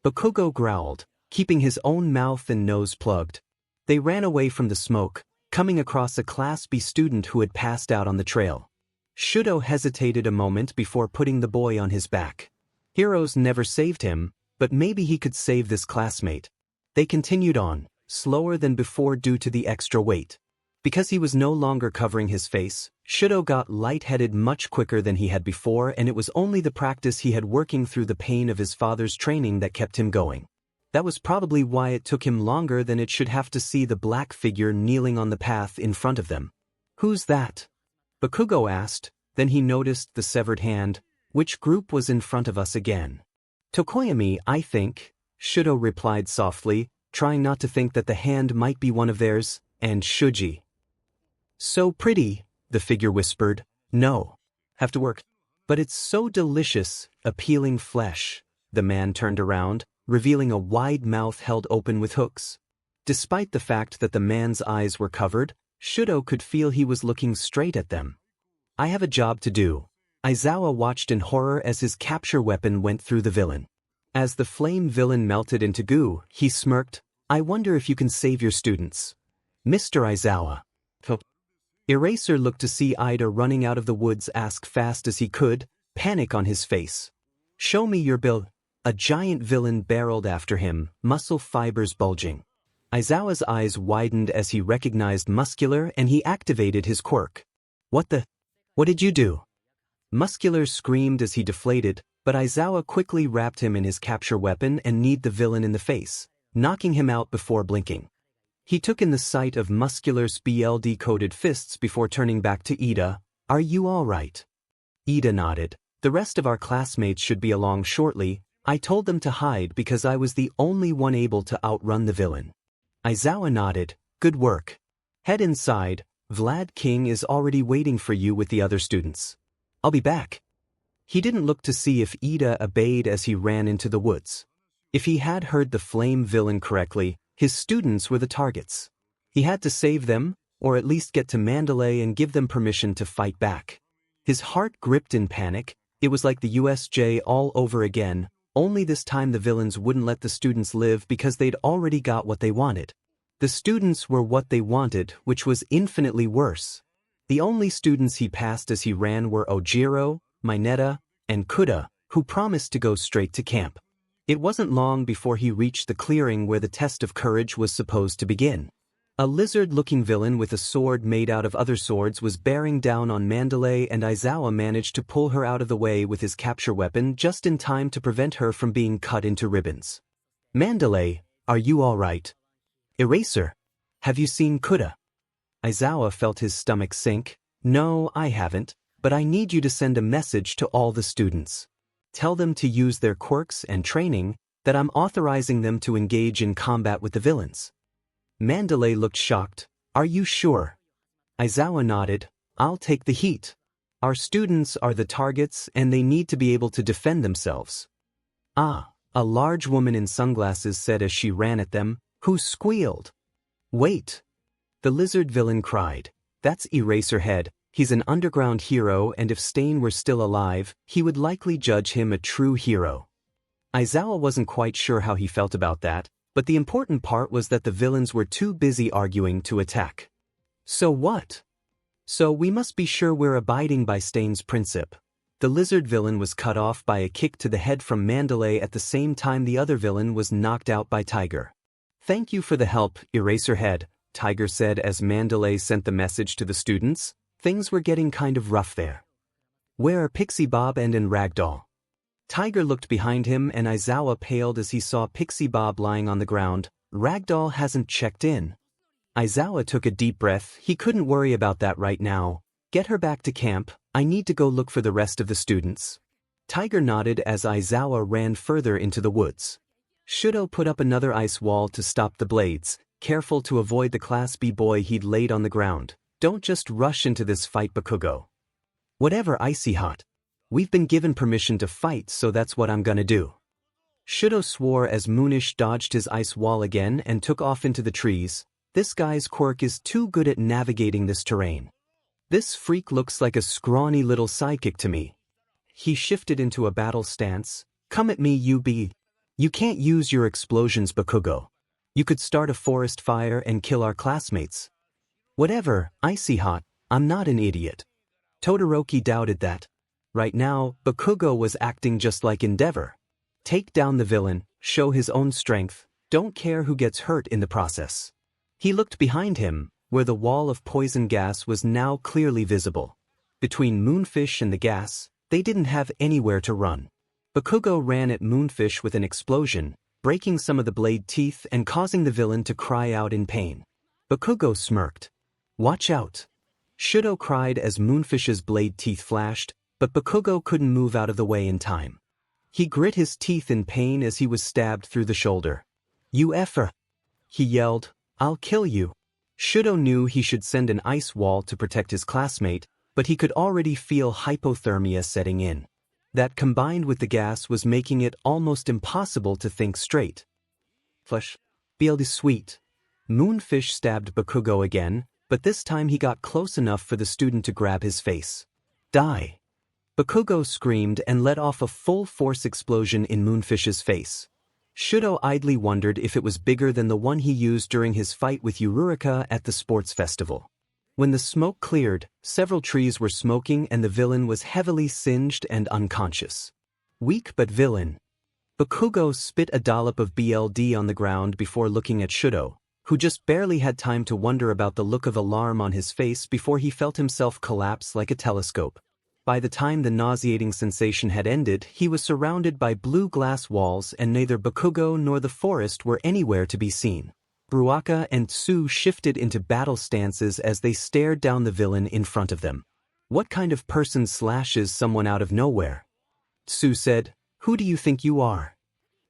A: Bakugo growled, keeping his own mouth and nose plugged. They ran away from the smoke, coming across a Class B student who had passed out on the trail. Shudo hesitated a moment before putting the boy on his back. Heroes never saved him, but maybe he could save this classmate. They continued on, slower than before due to the extra weight. Because he was no longer covering his face, 𝐻𝐻𝐿 got lightheaded much quicker than he had before, and it was only the practice he had working through the pain of his father's training that kept him going. That was probably why it took him longer than it should have to see the black figure kneeling on the path in front of them. "Who's that?" Bakugo asked, then he noticed the severed hand. "Which group was in front of us again?" "Tokoyami, I think," 𝐻𝐻𝐿 replied softly, trying not to think that the hand might be one of theirs, and 𝐻𝐻𝐿. "So pretty," the figure whispered. "No. Have to work. But it's so delicious, appealing flesh." The man turned around, revealing a wide mouth held open with hooks. Despite the fact that the man's eyes were covered, 𝐻𝐻𝐿 could feel he was looking straight at them. "I have a job to do." Aizawa watched in horror as his capture weapon went through the villain. As the flame villain melted into goo, he smirked, "I wonder if you can save your students." "Mr. Aizawa." Eraser looked to see Ida running out of the woods ask fast as he could, panic on his face. "Show me your bill." A giant villain barreled after him, muscle fibers bulging. Aizawa's eyes widened as he recognized Muscular and he activated his quirk. What did you do?" Muscular screamed as he deflated, but Aizawa quickly wrapped him in his capture weapon and kneed the villain in the face, knocking him out before blinking. He took in the sight of Muscular's BLD-coded fists before turning back to Ida. "Are you all right?" Ida nodded. "The rest of our classmates should be along shortly. I told them to hide because I was the only one able to outrun the villain." Aizawa nodded. "Good work. Head inside. Vlad King is already waiting for you with the other students. I'll be back." He didn't look to see if Ida obeyed as he ran into the woods. If he had heard the flame villain correctly, his students were the targets. He had to save them, or at least get to Mandalay and give them permission to fight back. His heart gripped in panic. It was like the USJ all over again, only this time the villains wouldn't let the students live because they'd already got what they wanted. The students were what they wanted, which was infinitely worse. The only students he passed as he ran were Ojiro, Mineta, and Kuda, who promised to go straight to camp. It wasn't long before he reached the clearing where the test of courage was supposed to begin. A lizard-looking villain with a sword made out of other swords was bearing down on Mandalay, and Aizawa managed to pull her out of the way with his capture weapon just in time to prevent her from being cut into ribbons. "Mandalay, are you all right?" "Eraser, have you seen Kuda?" Aizawa felt his stomach sink. "No, I haven't, but I need you to send a message to all the students. Tell them to use their quirks and training, that I'm authorizing them to engage in combat with the villains." Mandalay looked shocked. "Are you sure?" Aizawa nodded. "I'll take the heat. Our students are the targets and they need to be able to defend themselves." "Ah," a large woman in sunglasses said as she ran at them, who squealed. "Wait." The lizard villain cried. "That's Eraserhead. He's an underground hero, and if Stain were still alive, he would likely judge him a true hero." Aizawa wasn't quite sure how he felt about that, but the important part was that the villains were too busy arguing to attack. "So what?" "So we must be sure we're abiding by Stain's principle." The lizard villain was cut off by a kick to the head from Mandalay at the same time the other villain was knocked out by Tiger. "Thank you for the help, Eraserhead," Tiger said as Mandalay sent the message to the students. Things were getting kind of rough there. "Where are Pixie Bob and Ragdoll?" Tiger looked behind him and Aizawa paled as he saw Pixie Bob lying on the ground. "Ragdoll hasn't checked in." Aizawa took a deep breath. He couldn't worry about that right now. "Get her back to camp. I need to go look for the rest of the students." Tiger nodded as Aizawa ran further into the woods. 𝐻𝐻𝐿 put up another ice wall to stop the blades, careful to avoid the Class B boy he'd laid on the ground. "Don't just rush into this fight, Bakugo." "Whatever, Icy Hot. We've been given permission to fight, so that's what I'm gonna do." 𝐻𝐻𝐿 swore as Moonish dodged his ice wall again and took off into the trees. "This guy's quirk is too good at navigating this terrain. This freak looks like a scrawny little sidekick to me." He shifted into a battle stance. "Come at me, You can't use your explosions, Bakugo. You could start a forest fire and kill our classmates." "Whatever, Icy Hot, I'm not an idiot." Todoroki doubted that. Right now, Bakugo was acting just like Endeavor. Take down the villain, show his own strength, don't care who gets hurt in the process. He looked behind him, where the wall of poison gas was now clearly visible. Between Moonfish and the gas, they didn't have anywhere to run. Bakugo ran at Moonfish with an explosion, breaking some of the blade teeth and causing the villain to cry out in pain. Bakugo smirked. "Watch out!" 𝐤𝐻𝐼 cried as Moonfish's blade teeth flashed, but Bakugo couldn't move out of the way in time. He grit his teeth in pain as he was stabbed through the shoulder. "You effer!" he yelled. "I'll kill you!" 𝐤𝐻𝐼 knew he should send an ice wall to protect his classmate, but he could already feel hypothermia setting in. That combined with the gas was making it almost impossible to think straight. Flesh. 𝐵LD sweet. Moonfish stabbed Bakugo again, but this time he got close enough for the student to grab his face. "Die!" Bakugo screamed and let off a full-force explosion in Moonfish's face. 𝐤𝐻𝐼 idly wondered if it was bigger than the one he used during his fight with Uraraka at the sports festival. When the smoke cleared, several trees were smoking and the villain was heavily singed and unconscious. Weak but villain. Bakugo spit a dollop of BLD on the ground before looking at 𝐤𝐻𝐼, who just barely had time to wonder about the look of alarm on his face before he felt himself collapse like a telescope. By the time the nauseating sensation had ended, he was surrounded by blue glass walls and neither Bakugo nor the forest were anywhere to be seen. Uraraka and Tsu shifted into battle stances as they stared down the villain in front of them. "What kind of person slashes someone out of nowhere?" Tsu said. "Who do you think you are?"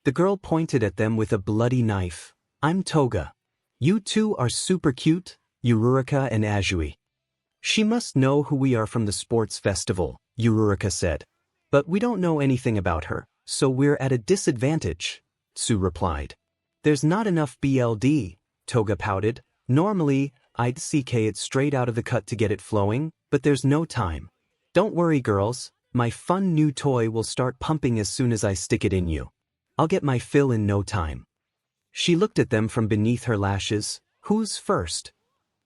A: The girl pointed at them with a bloody knife. "I'm Toga. You two are super cute, Uraraka and 𝐒𝐻𝐼." "She must know who we are from the sports festival," Uraraka said. "But we don't know anything about her, so we're at a disadvantage," Tsu replied. "There's not enough BLD, Toga pouted. "Normally, I'd CK it straight out of the cut to get it flowing, but there's no time. Don't worry girls, my fun new toy will start pumping as soon as I stick it in you. I'll get my fill in no time." She looked at them from beneath her lashes. "Who's first?"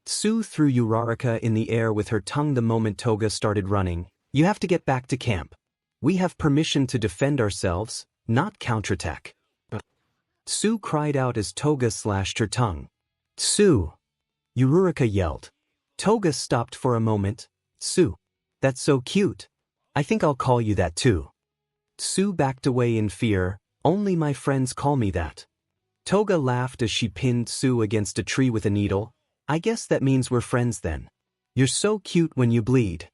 A: Tsu threw Uraraka in the air with her tongue the moment Toga started running. "You have to get back to camp. We have permission to defend ourselves, not counterattack." Tsu cried out as Toga slashed her tongue. "Tsu!" Uraraka yelled. Toga stopped for a moment. "Tsu. That's so cute. I think I'll call you that too." Tsu backed away in fear. "Only my friends call me that." Toga laughed as she pinned Tsu against a tree with a needle. "I guess that means we're friends then. You're so cute when you bleed."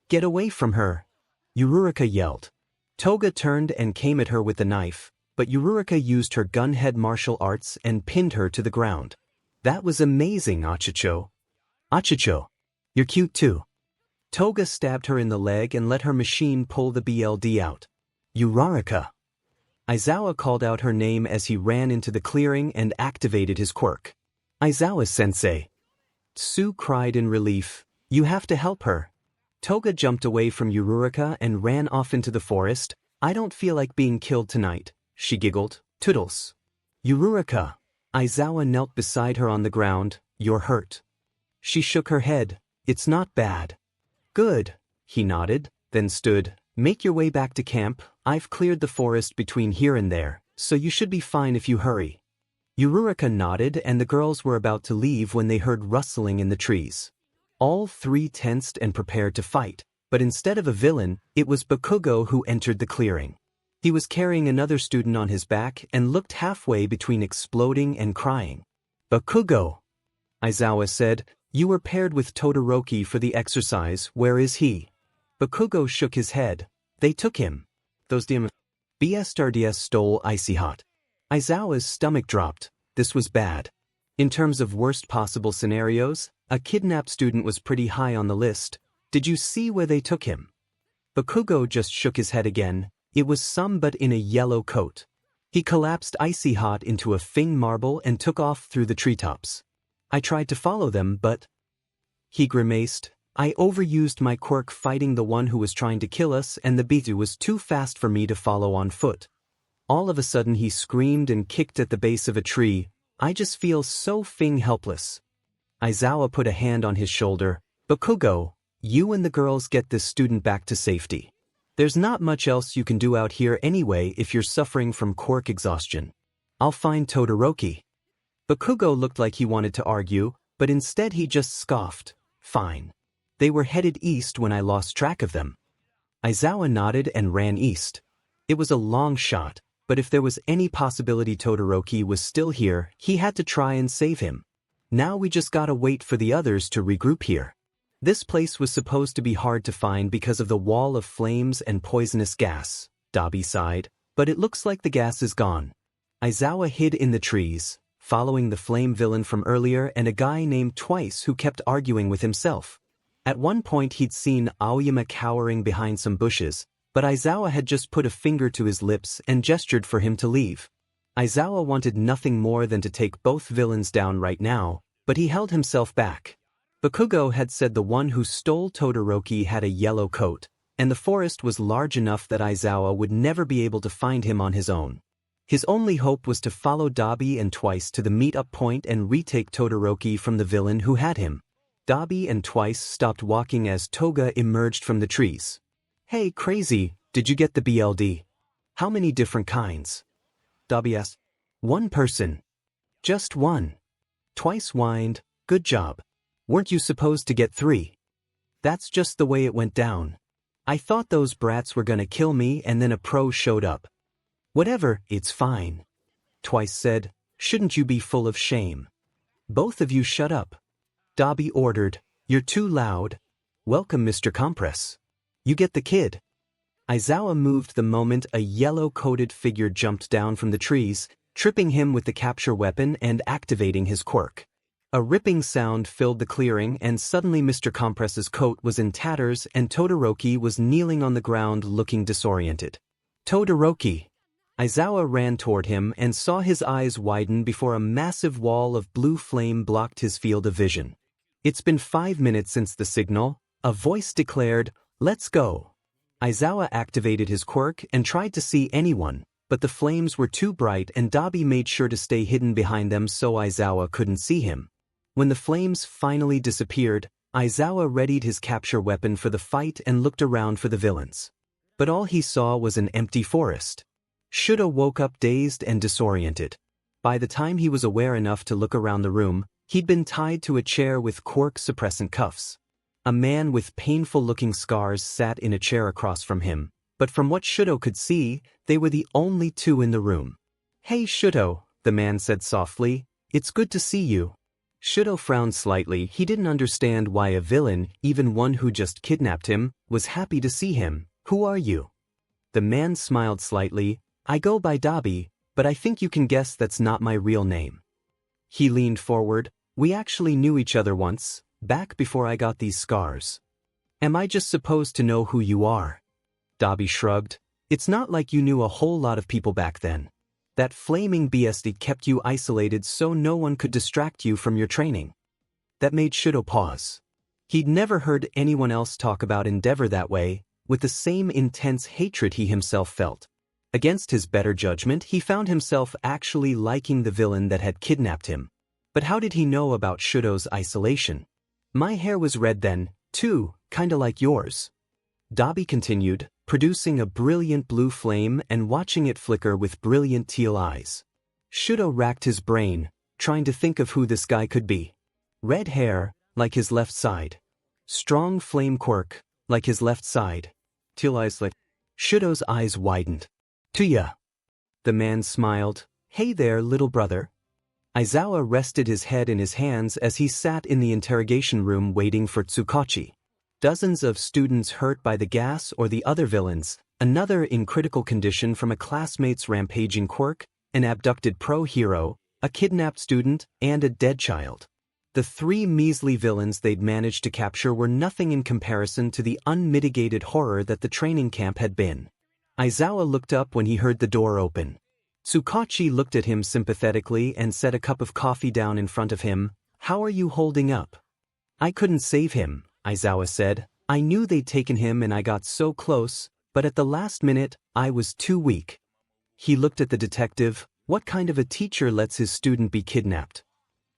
A: "Get away from her!" Uraraka yelled. Toga turned and came at her with the knife, but Uraraka used her gunhead martial arts and pinned her to the ground. "That was amazing, 𝐒𝐻𝐼. 𝐒𝐻𝐼, you're cute too." Toga stabbed her in the leg and let her machine pull the BLD out. "Uraraka!" Aizawa called out her name as he ran into the clearing and activated his quirk. "Aizawa-sensei!" Tsu cried in relief. "You have to help her." Toga jumped away from Uraraka and ran off into the forest. "I don't feel like being killed tonight," she giggled. "Toodles." "Uraraka!" Aizawa knelt beside her on the ground. "You're hurt." She shook her head. "It's not bad." "Good," he nodded, then stood. "Make your way back to camp. I've cleared the forest between here and there, so you should be fine if you hurry." Uraraka nodded and the girls were about to leave when they heard rustling in the trees. All three tensed and prepared to fight, but instead of a villain, it was Bakugo who entered the clearing. He was carrying another student on his back and looked halfway between exploding and crying. "Bakugo," Aizawa said, "you were paired with Todoroki for the exercise. Where is he?" Bakugo shook his head. "They took him. Those BSRDS stole Icy Hot." Aizawa's stomach dropped. This was bad. In terms of worst possible scenarios, a kidnapped student was pretty high on the list. "Did you see where they took him?" Bakugo just shook his head again. It was some but in a yellow coat. He collapsed Icy Hot into a Fing marble and took off through the treetops. "I tried to follow them, but..." He grimaced. "I overused my quirk fighting the one who was trying to kill us and the beat was too fast for me to follow on foot." All of a sudden he screamed and kicked at the base of a tree. "I just feel so Fing helpless." Aizawa put a hand on his shoulder. "Bakugo, you and the girls get this student back to safety." There's not much else you can do out here anyway if you're suffering from quirk exhaustion. I'll find Todoroki. Bakugo looked like he wanted to argue, but instead he just scoffed. Fine. They were headed east when I lost track of them. Aizawa nodded and ran east. It was a long shot, but if there was any possibility Todoroki was still here, he had to try and save him. Now we just gotta wait for the others to regroup here. This place was supposed to be hard to find because of the wall of flames and poisonous gas, Dabi sighed, but it looks like the gas is gone. Aizawa hid in the trees, following the flame villain from earlier and a guy named Twice who kept arguing with himself. At one point he'd seen Aoyama cowering behind some bushes, but Aizawa had just put a finger to his lips and gestured for him to leave. Aizawa wanted nothing more than to take both villains down right now, but he held himself back. Bakugo had said the one who stole Todoroki had a yellow coat, and the forest was large enough that Aizawa would never be able to find him on his own. His only hope was to follow Dabi and Twice to the meet-up point and retake Todoroki from the villain who had him. Dabi and Twice stopped walking as Toga emerged from the trees. "Hey, crazy, did you get the BLD? How many different kinds?" Dabi asked. "One person." "Just one." Twice whined, "Good job. Weren't you supposed to get 3? "That's just the way it went down. I thought those brats were gonna kill me and then a pro showed up." "Whatever, it's fine." Twice said, "Shouldn't you be full of shame?" "Both of you shut up." Dabi ordered, "You're too loud. Welcome, Mr. Compress. You get the kid." Aizawa moved the moment a yellow-coated figure jumped down from the trees, tripping him with the capture weapon and activating his quirk. A ripping sound filled the clearing and suddenly Mr. Compress's coat was in tatters and Todoroki was kneeling on the ground looking disoriented. "Todoroki!" Aizawa ran toward him and saw his eyes widen before a massive wall of blue flame blocked his field of vision. "It's been 5 minutes since the signal," a voice declared, "Let's go." Aizawa activated his quirk and tried to see anyone, but the flames were too bright and Dabi made sure to stay hidden behind them so Aizawa couldn't see him. When the flames finally disappeared, Aizawa readied his capture weapon for the fight and looked around for the villains. But all he saw was an empty forest. Shudo woke up dazed and disoriented. By the time he was aware enough to look around the room, he'd been tied to a chair with quirk-suppressant cuffs. A man with painful-looking scars sat in a chair across from him, but from what Shudo could see, they were the only two in the room. "Hey Shudo," the man said softly, "it's good to see you." Shudo frowned slightly. He didn't understand why a villain, even one who just kidnapped him, was happy to see him. "Who are you?" The man smiled slightly. "I go by Dabi, but I think you can guess that's not my real name." He leaned forward. "We actually knew each other once, back before I got these scars." "Am I just supposed to know who you are?" Dabi shrugged. "It's not like you knew a whole lot of people back then. That flaming BSD kept you isolated so no one could distract you from your training." That made Shudo pause. He'd never heard anyone else talk about Endeavor that way, with the same intense hatred he himself felt. Against his better judgment, he found himself actually liking the villain that had kidnapped him. But how did he know about Shudo's isolation? "My hair was red then, too, kinda like yours." Dabi continued, producing a brilliant blue flame and watching it flicker with brilliant teal eyes. Shudo racked his brain, trying to think of who this guy could be. Red hair, like his left side. Strong flame quirk, like his left side. Teal eyes like... Shudo's eyes widened. "Tuya." The man smiled. "Hey there, little brother." Aizawa rested his head in his hands as he sat in the interrogation room waiting for Tsukachi. Dozens of students hurt by the gas or the other villains, another in critical condition from a classmate's rampaging quirk, an abducted pro-hero, a kidnapped student, and a dead child. The 3 measly villains they'd managed to capture were nothing in comparison to the unmitigated horror that the training camp had been. Aizawa looked up when he heard the door open. Tsukachi looked at him sympathetically and set a cup of coffee down in front of him. "How are you holding up?" "I couldn't save him," Aizawa said. "I knew they'd taken him and I got so close, but at the last minute, I was too weak." He looked at the detective. What kind of a teacher lets his student be kidnapped?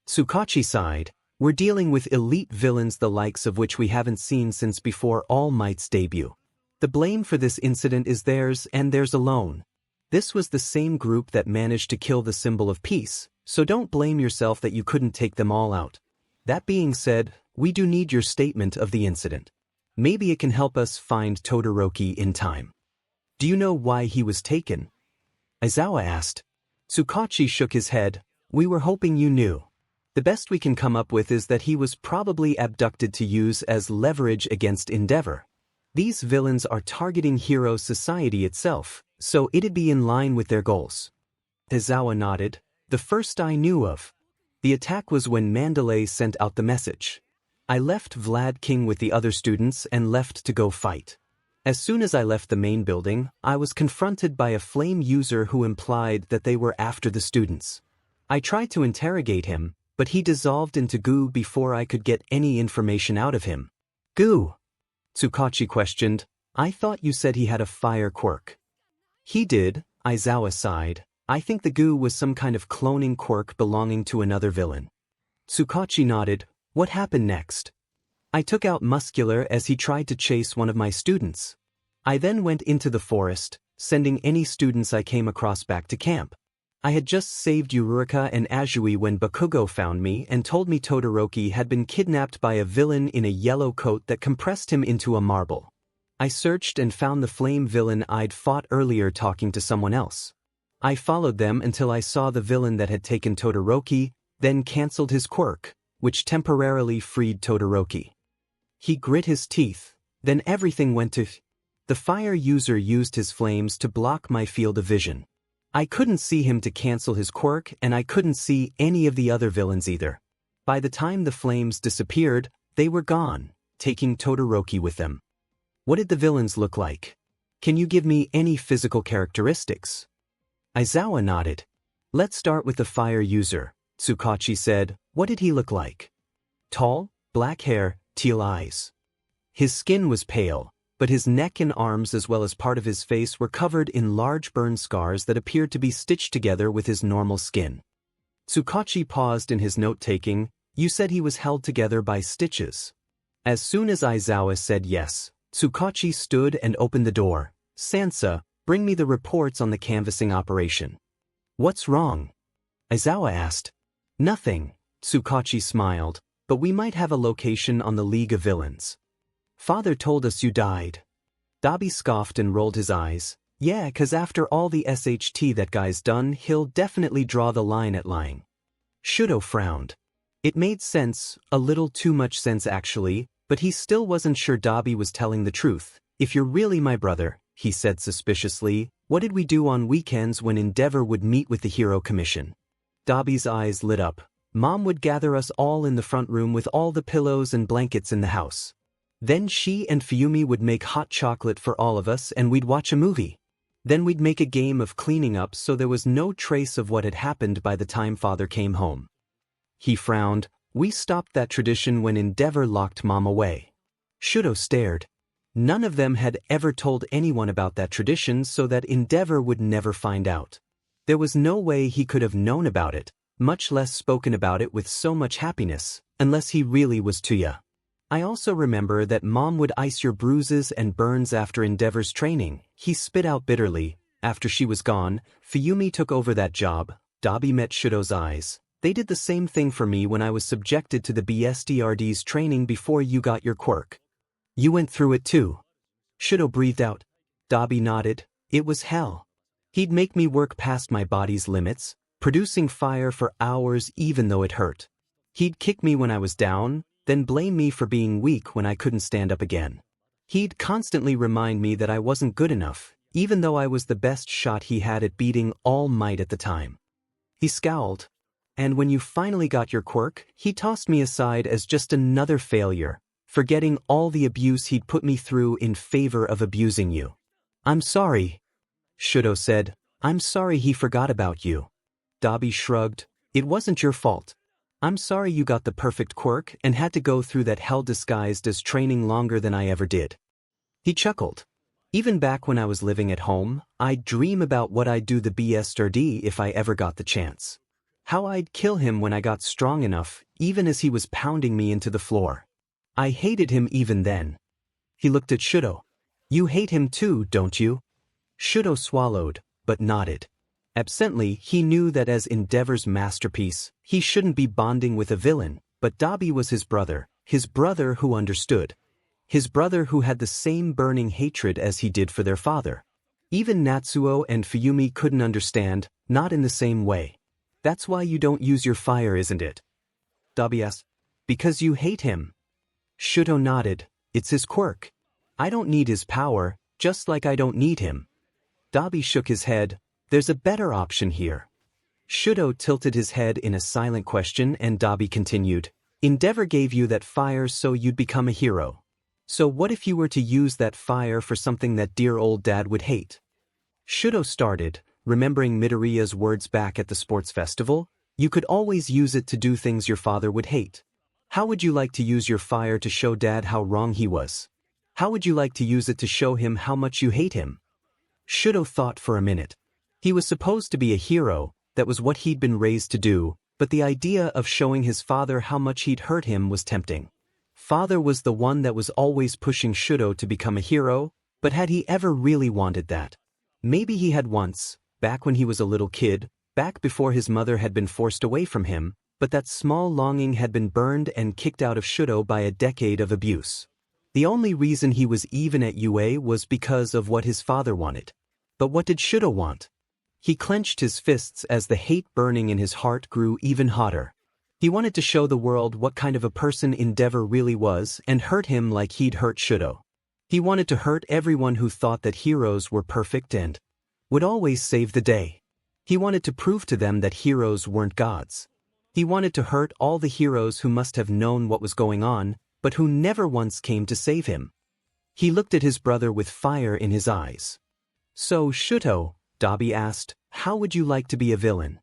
A: Tsukachi sighed. "We're dealing with elite villains the likes of which we haven't seen since before All Might's debut." The blame for this incident is theirs and theirs alone. This was the same group that managed to kill the symbol of peace, so don't blame yourself that you couldn't take them all out. That being said, we do need your statement of the incident. Maybe it can help us find Todoroki in time. Do you know why he was taken? Aizawa asked. Tsukachi shook his head. We were hoping you knew. The best we can come up with is that he was probably abducted to use as leverage against Endeavor. These villains are targeting hero society itself, so it'd be in line with their goals. Aizawa nodded. The first I knew of. The attack was when Mandalay sent out the message. I left Vlad King with the other students and left to go fight. As soon as I left the main building, I was confronted by a flame user who implied that they were after the students. I tried to interrogate him, but he dissolved into goo before I could get any information out of him. Goo? Tsukachi questioned. I thought you said he had a fire quirk. He did, Aizawa sighed. I think the goo was some kind of cloning quirk belonging to another villain. Tsukachi nodded. What happened next? I took out Muscular as he tried to chase one of my students. I then went into the forest, sending any students I came across back to camp. I had just saved Uraraka and Azui when Bakugo found me and told me Todoroki had been kidnapped by a villain in a yellow coat that compressed him into a marble. I searched and found the flame villain I'd fought earlier talking to someone else. I followed them until I saw the villain that had taken Todoroki, then cancelled his quirk, which temporarily freed Todoroki. He grit his teeth, then everything went to... The fire user used his flames to block my field of vision. I couldn't see him to cancel his quirk and I couldn't see any of the other villains either. By the time the flames disappeared, they were gone, taking Todoroki with them. What did the villains look like? Can you give me any physical characteristics? Aizawa nodded. Let's start with the fire user, Tsukachi said. What did he look like? Tall, black hair, teal eyes. His skin was pale, but his neck and arms as well as part of his face were covered in large burn scars that appeared to be stitched together with his normal skin. Tsukachi paused in his note-taking. You said he was held together by stitches. As soon as Aizawa said yes, Tsukachi stood and opened the door. Sansa, bring me the reports on the canvassing operation. What's wrong? Aizawa asked. Nothing, Tsukachi smiled, but we might have a location on the League of Villains. Father told us you died. Dabi scoffed and rolled his eyes. Yeah, 'cause after all the SHT that guy's done, he'll definitely draw the line at lying. Shudo frowned. It made sense, a little too much sense actually, but he still wasn't sure Dabi was telling the truth. If you're really my brother, he said suspiciously, what did we do on weekends when Endeavor would meet with the Hero Commission? Dabi's eyes lit up. Mom would gather us all in the front room with all the pillows and blankets in the house. Then she and Fuyumi would make hot chocolate for all of us and we'd watch a movie. Then we'd make a game of cleaning up so there was no trace of what had happened by the time Father came home. He frowned. We stopped that tradition when Endeavor locked Mom away. Shudo stared. None of them had ever told anyone about that tradition so that Endeavor would never find out. There was no way he could have known about it, much less spoken about it with so much happiness, unless he really was Tuya. I also remember that Mom would ice your bruises and burns after Endeavor's training, he spit out bitterly. After she was gone, Fuyumi took over that job. Dabi met Shudo's eyes. They did the same thing for me when I was subjected to the BSDRD's training before you got your quirk. You went through it too. Shudo breathed out. Dabi nodded. It was hell. He'd make me work past my body's limits, producing fire for hours even though it hurt. He'd kick me when I was down, then blame me for being weak when I couldn't stand up again. He'd constantly remind me that I wasn't good enough, even though I was the best shot he had at beating All Might at the time. He scowled. And when you finally got your quirk, he tossed me aside as just another failure, forgetting all the abuse he'd put me through in favor of abusing you. I'm sorry, Shudo said. I'm sorry he forgot about you. Dabi shrugged. It wasn't your fault. I'm sorry you got the perfect quirk and had to go through that hell disguised as training longer than I ever did. He chuckled. Even back when I was living at home, I'd dream about what I'd do the BSRD if I ever got the chance. How I'd kill him when I got strong enough, even as he was pounding me into the floor. I hated him even then. He looked at Shudo. You hate him too, don't you? 𝐻𝐸𝐻 swallowed, but nodded. Absently, he knew that as Endeavor's masterpiece, he shouldn't be bonding with a villain, but Dabi was his brother who understood. His brother who had the same burning hatred as he did for their father. Even Natsuo and Fuyumi couldn't understand, not in the same way. That's why you don't use your fire, isn't it? Dabi asked. Because you hate him. 𝐻𝐸𝐻 nodded. It's his quirk. I don't need his power, just like I don't need him. Dabi shook his head. There's a better option here. 𝐻𝐸𝐻 tilted his head in a silent question and Dabi continued. Endeavor gave you that fire so you'd become a hero. So what if you were to use that fire for something that dear old dad would hate? 𝐻𝐸𝐻 started, remembering Midoriya's words back at the sports festival. You could always use it to do things your father would hate. How would you like to use your fire to show dad how wrong he was? How would you like to use it to show him how much you hate him? 𝐻𝐸𝐻 thought for a minute. He was supposed to be a hero, that was what he'd been raised to do, but the idea of showing his father how much he'd hurt him was tempting. Father was the one that was always pushing 𝐻𝐸𝐻 to become a hero, but had he ever really wanted that? Maybe he had once, back when he was a little kid, back before his mother had been forced away from him, but that small longing had been burned and kicked out of 𝐻𝐸𝐻 by a decade of abuse. The only reason he was even at UA was because of what his father wanted. But what did 𝐻𝐸𝐻 want? He clenched his fists as the hate burning in his heart grew even hotter. He wanted to show the world what kind of a person Endeavor really was and hurt him like he'd hurt 𝐻𝐸𝐻. He wanted to hurt everyone who thought that heroes were perfect and would always save the day. He wanted to prove to them that heroes weren't gods. He wanted to hurt all the heroes who must have known what was going on, but who never once came to save him. He looked at his brother with fire in his eyes. So 𝐻𝐸𝐻, Dabi asked, how would you like to be a villain?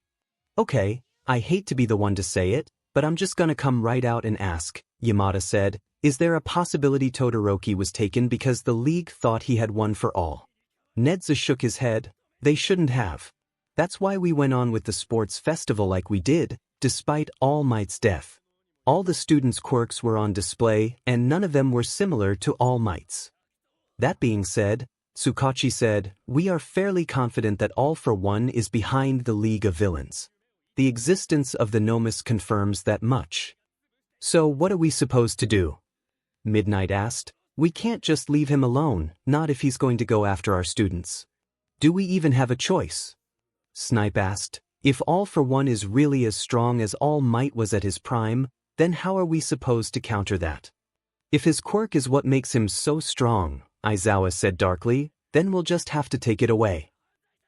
A: Okay, I hate to be the one to say it, but I'm just gonna come right out and ask, Yamada said. Is there a possibility Todoroki was taken because the League thought he had won for all? Nedza shook his head. They shouldn't have. That's why we went on with the sports festival like we did, despite All Might's death. All the students' quirks were on display, and none of them were similar to All Might's. That being said, Tsukachi said, we are fairly confident that All for One is behind the League of Villains. The existence of the Nomus confirms that much. So what are we supposed to do? Midnight asked. We can't just leave him alone, not if he's going to go after our students. Do we even have a choice? Snipe asked. If All for One is really as strong as All Might was at his prime, then how are we supposed to counter that? If his quirk is what makes him so strong, Aizawa said darkly, then we'll just have to take it away.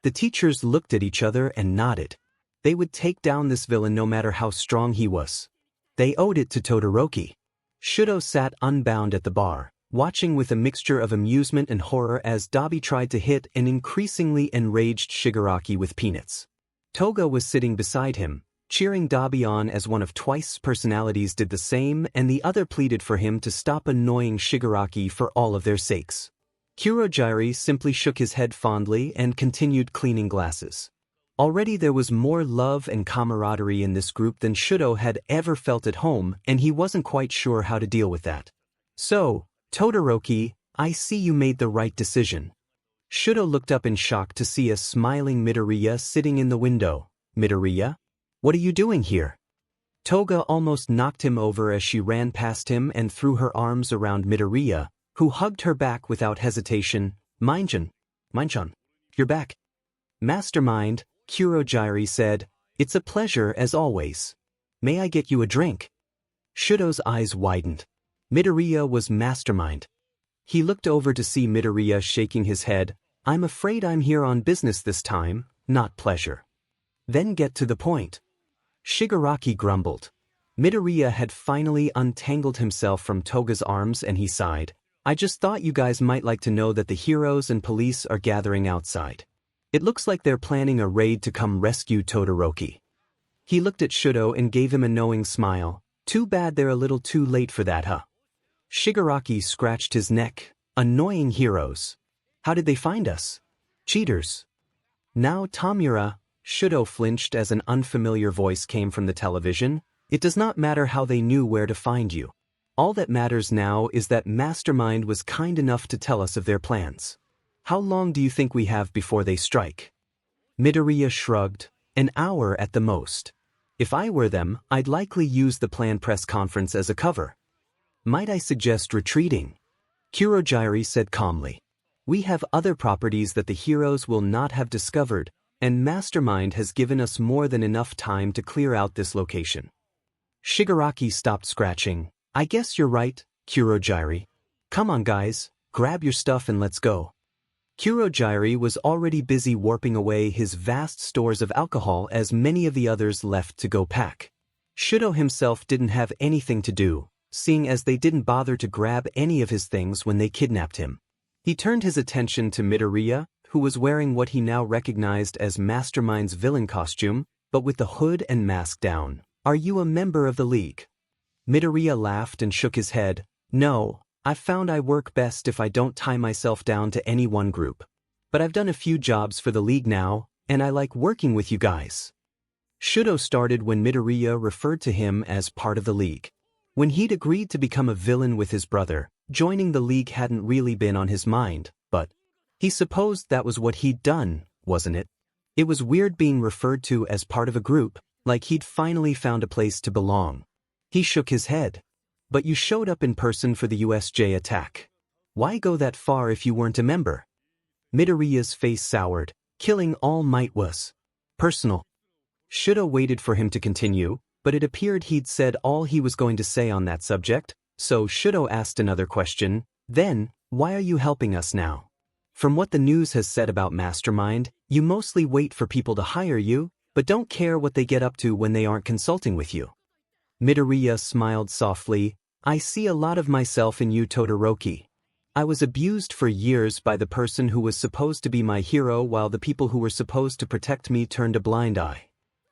A: The teachers looked at each other and nodded. They would take down this villain no matter how strong he was. They owed it to Todoroki. 𝐻𝐸𝐻 sat unbound at the bar, watching with a mixture of amusement and horror as Dabi tried to hit an increasingly enraged Shigaraki with peanuts. Toga was sitting beside him, cheering Dabi on as one of Twice's personalities did the same and the other pleaded for him to stop annoying Shigaraki for all of their sakes. Kurojirai simply shook his head fondly and continued cleaning glasses. Already there was more love and camaraderie in this group than 𝐻𝐸𝐻 had ever felt at home, and he wasn't quite sure how to deal with that. So, Todoroki, I see you made the right decision. 𝐻𝐸𝐻 looked up in shock to see a smiling Midoriya sitting in the window. Midoriya? What are you doing here? Toga almost knocked him over as she ran past him and threw her arms around Midoriya, who hugged her back without hesitation. Mainchan, you're back. Mastermind, Kurojirai said, it's a pleasure as always. May I get you a drink? 𝐻𝐸𝐻's eyes widened. Midoriya was Mastermind. He looked over to see Midoriya shaking his head. I'm afraid I'm here on business this time, not pleasure. Then get to the point. Shigaraki grumbled. Midoriya had finally untangled himself from Toga's arms and he sighed. I just thought you guys might like to know that the heroes and police are gathering outside. It looks like they're planning a raid to come rescue Todoroki. He looked at 𝐻𝐸𝐻 and gave him a knowing smile. Too bad they're a little too late for that, huh? Shigaraki scratched his neck. Annoying heroes. How did they find us? Cheaters. Now Tamura, 𝐻𝐸𝐻 flinched as an unfamiliar voice came from the television. It does not matter how they knew where to find you. All that matters now is that Mastermind was kind enough to tell us of their plans. How long do you think we have before they strike? Midoriya shrugged. An hour at the most. If I were them, I'd likely use the planned press conference as a cover. Might I suggest retreating? Kurohige said calmly. We have other properties that the heroes will not have discovered, and Mastermind has given us more than enough time to clear out this location. Shigaraki stopped scratching. I guess you're right, Kurohige. Come on guys, grab your stuff and let's go. Kurohige was already busy warping away his vast stores of alcohol as many of the others left to go pack. Shudo himself didn't have anything to do, seeing as they didn't bother to grab any of his things when they kidnapped him. He turned his attention to Midoriya, who was wearing what he now recognized as Mastermind's villain costume, but with the hood and mask down. Are you a member of the League? Midoriya laughed and shook his head. No, I've found I work best if I don't tie myself down to any one group. But I've done a few jobs for the League now, and I like working with you guys. Shudo started when Midoriya referred to him as part of the League. When he'd agreed to become a villain with his brother, joining the League hadn't really been on his mind, but he supposed that was what he'd done, wasn't it? It was weird being referred to as part of a group, like he'd finally found a place to belong. He shook his head. But you showed up in person for the USJ attack. Why go that far if you weren't a member? Midoriya's face soured. Killing All Might was personal. Shudo waited for him to continue, but it appeared he'd said all he was going to say on that subject, so Shudo asked another question. Then, why are you helping us now? From what the news has said about Mastermind, you mostly wait for people to hire you, but don't care what they get up to when they aren't consulting with you. Midoriya smiled softly. I see a lot of myself in you, Todoroki. I was abused for years by the person who was supposed to be my hero while the people who were supposed to protect me turned a blind eye.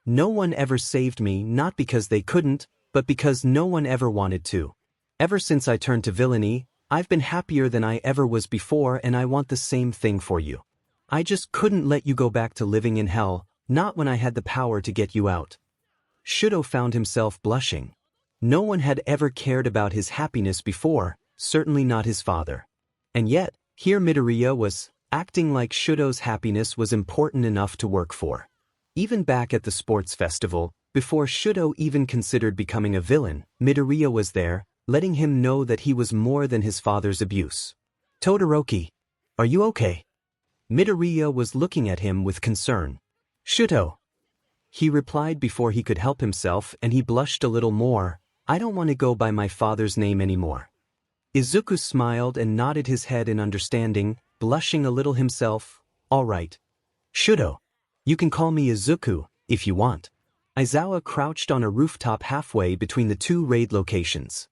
A: No one ever saved me, not because they couldn't, but because no one ever wanted to. Ever since I turned to villainy, I've been happier than I ever was before, and I want the same thing for you. I just couldn't let you go back to living in hell, not when I had the power to get you out. Shudo found himself blushing. No one had ever cared about his happiness before, certainly not his father. And yet, here Midoriya was, acting like Shudo's happiness was important enough to work for. Even back at the sports festival, before Shudo even considered becoming a villain, Midoriya was there, letting him know that he was more than his father's abuse. Todoroki, are you okay? Midoriya was looking at him with concern. Shudo. He replied before he could help himself, and he blushed a little more. I don't want to go by my father's name anymore. Izuku smiled and nodded his head in understanding, blushing a little himself. All right. Shudo. You can call me Izuku, if you want. Aizawa crouched on a rooftop halfway between the two raid locations.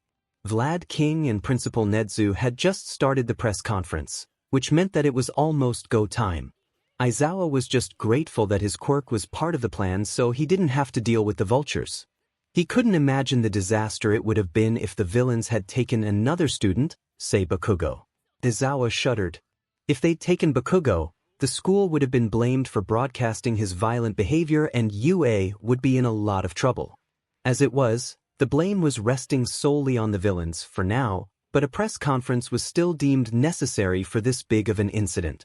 A: Vlad King and Principal Nezu had just started the press conference, which meant that it was almost go time. Aizawa was just grateful that his quirk was part of the plan so he didn't have to deal with the vultures. He couldn't imagine the disaster it would have been if the villains had taken another student, say Bakugo. Aizawa shuddered. If they'd taken Bakugo, the school would have been blamed for broadcasting his violent behavior and UA would be in a lot of trouble. As it was, the blame was resting solely on the villains for now, but a press conference was still deemed necessary for this big of an incident.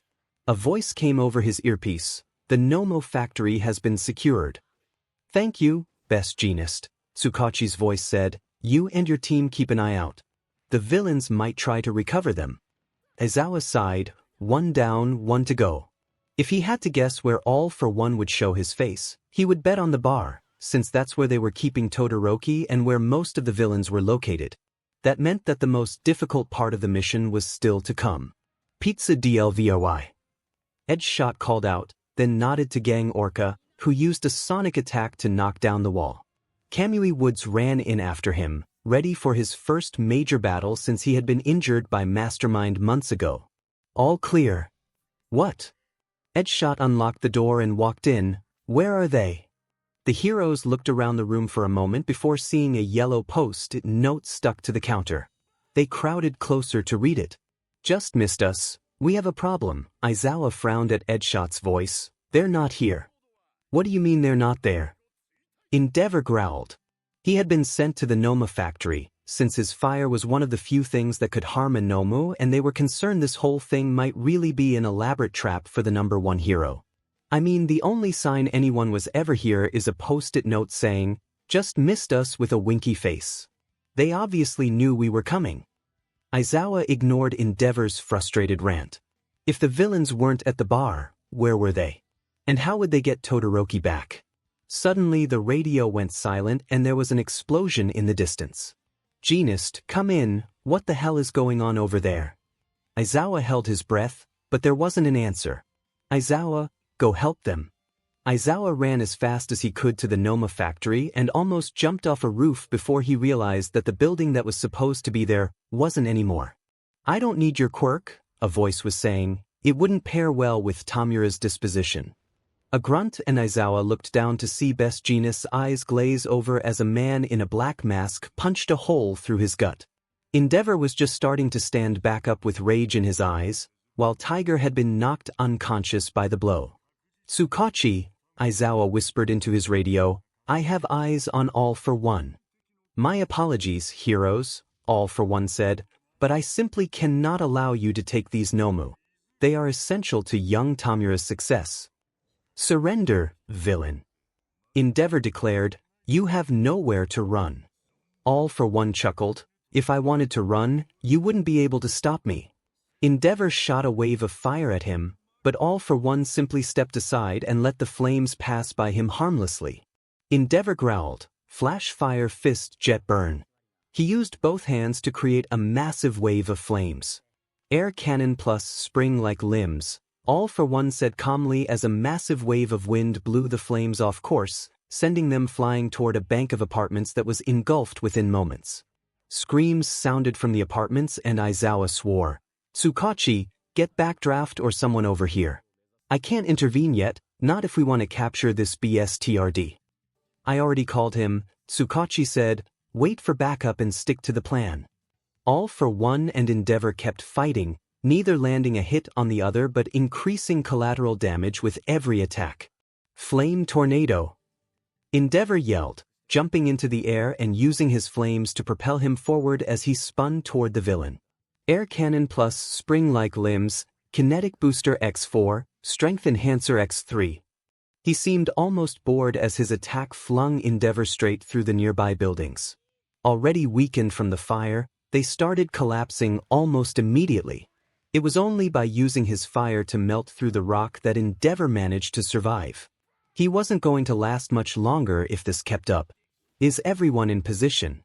A: A voice came over his earpiece. The Nomo factory has been secured. Thank you, best genist, Tsukachi's voice said. You and your team keep an eye out. The villains might try to recover them. Aizawa sighed. One down, one to go. If he had to guess where All for One would show his face, he would bet on the bar, since that's where they were keeping Todoroki and where most of the villains were located. That meant that the most difficult part of the mission was still to come. Pizza DLVOI. Edgeshot called out, then nodded to Gang Orca, who used a sonic attack to knock down the wall. Kamui Woods ran in after him, ready for his first major battle since he had been injured by Mastermind months ago. All clear. What? Edgeshot unlocked the door and walked in. Where are they? The heroes looked around the room for a moment before seeing a yellow post-it note stuck to the counter. They crowded closer to read it. Just missed us. We have a problem. Aizawa frowned at Edgeshot's voice. They're not here. What do you mean they're not there? Endeavor growled. He had been sent to the Noma factory, since his fire was one of the few things that could harm Inomu, and they were concerned this whole thing might really be an elaborate trap for the #1 hero. I mean, the only sign anyone was ever here is a post-it note saying, "Just missed us," with a winky face. They obviously knew we were coming. Aizawa ignored Endeavor's frustrated rant. If the villains weren't at the bar, where were they? And how would they get Todoroki back? Suddenly the radio went silent and there was an explosion in the distance. "Genist, come in, what the hell is going on over there?" Aizawa held his breath, but there wasn't an answer. "Aizawa, go help them." Aizawa ran as fast as he could to the Noma factory and almost jumped off a roof before he realized that the building that was supposed to be there wasn't anymore. "I don't need your quirk," a voice was saying. "It wouldn't pair well with Tamura's disposition." A grunt, and Aizawa looked down to see Best Genist's eyes glaze over as a man in a black mask punched a hole through his gut. Endeavor was just starting to stand back up with rage in his eyes, while Tiger had been knocked unconscious by the blow. "Tsukachi," Aizawa whispered into his radio, "I have eyes on All for One." "My apologies, heroes," All for One said, "but I simply cannot allow you to take these Nomu. They are essential to young Tamura's success." "Surrender, villain," Endeavor declared. "You have nowhere to run." All for One chuckled. "If I wanted to run, you wouldn't be able to stop me." Endeavor shot a wave of fire at him, but All for One simply stepped aside and let the flames pass by him harmlessly. Endeavor growled, "Flash fire fist jet burn." He used both hands to create a massive wave of flames. "Air cannon plus spring-like limbs," All for One said calmly as a massive wave of wind blew the flames off course, sending them flying toward a bank of apartments that was engulfed within moments. Screams sounded from the apartments and Aizawa swore, "Tsukachi, get backdraft or someone over here. I can't intervene yet, not if we want to capture this BSTRD." "I already called him," Tsukachi said. "Wait for backup and stick to the plan." All for One and Endeavor kept fighting, neither landing a hit on the other but increasing collateral damage with every attack. "Flame tornado!" Endeavor yelled, jumping into the air and using his flames to propel him forward as he spun toward the villain. "Air cannon plus spring-like limbs, kinetic booster X4, strength enhancer X3. He seemed almost bored as his attack flung Endeavor straight through the nearby buildings. Already weakened from the fire, they started collapsing almost immediately. It was only by using his fire to melt through the rock that Endeavor managed to survive. He wasn't going to last much longer if this kept up. "Is everyone in position?"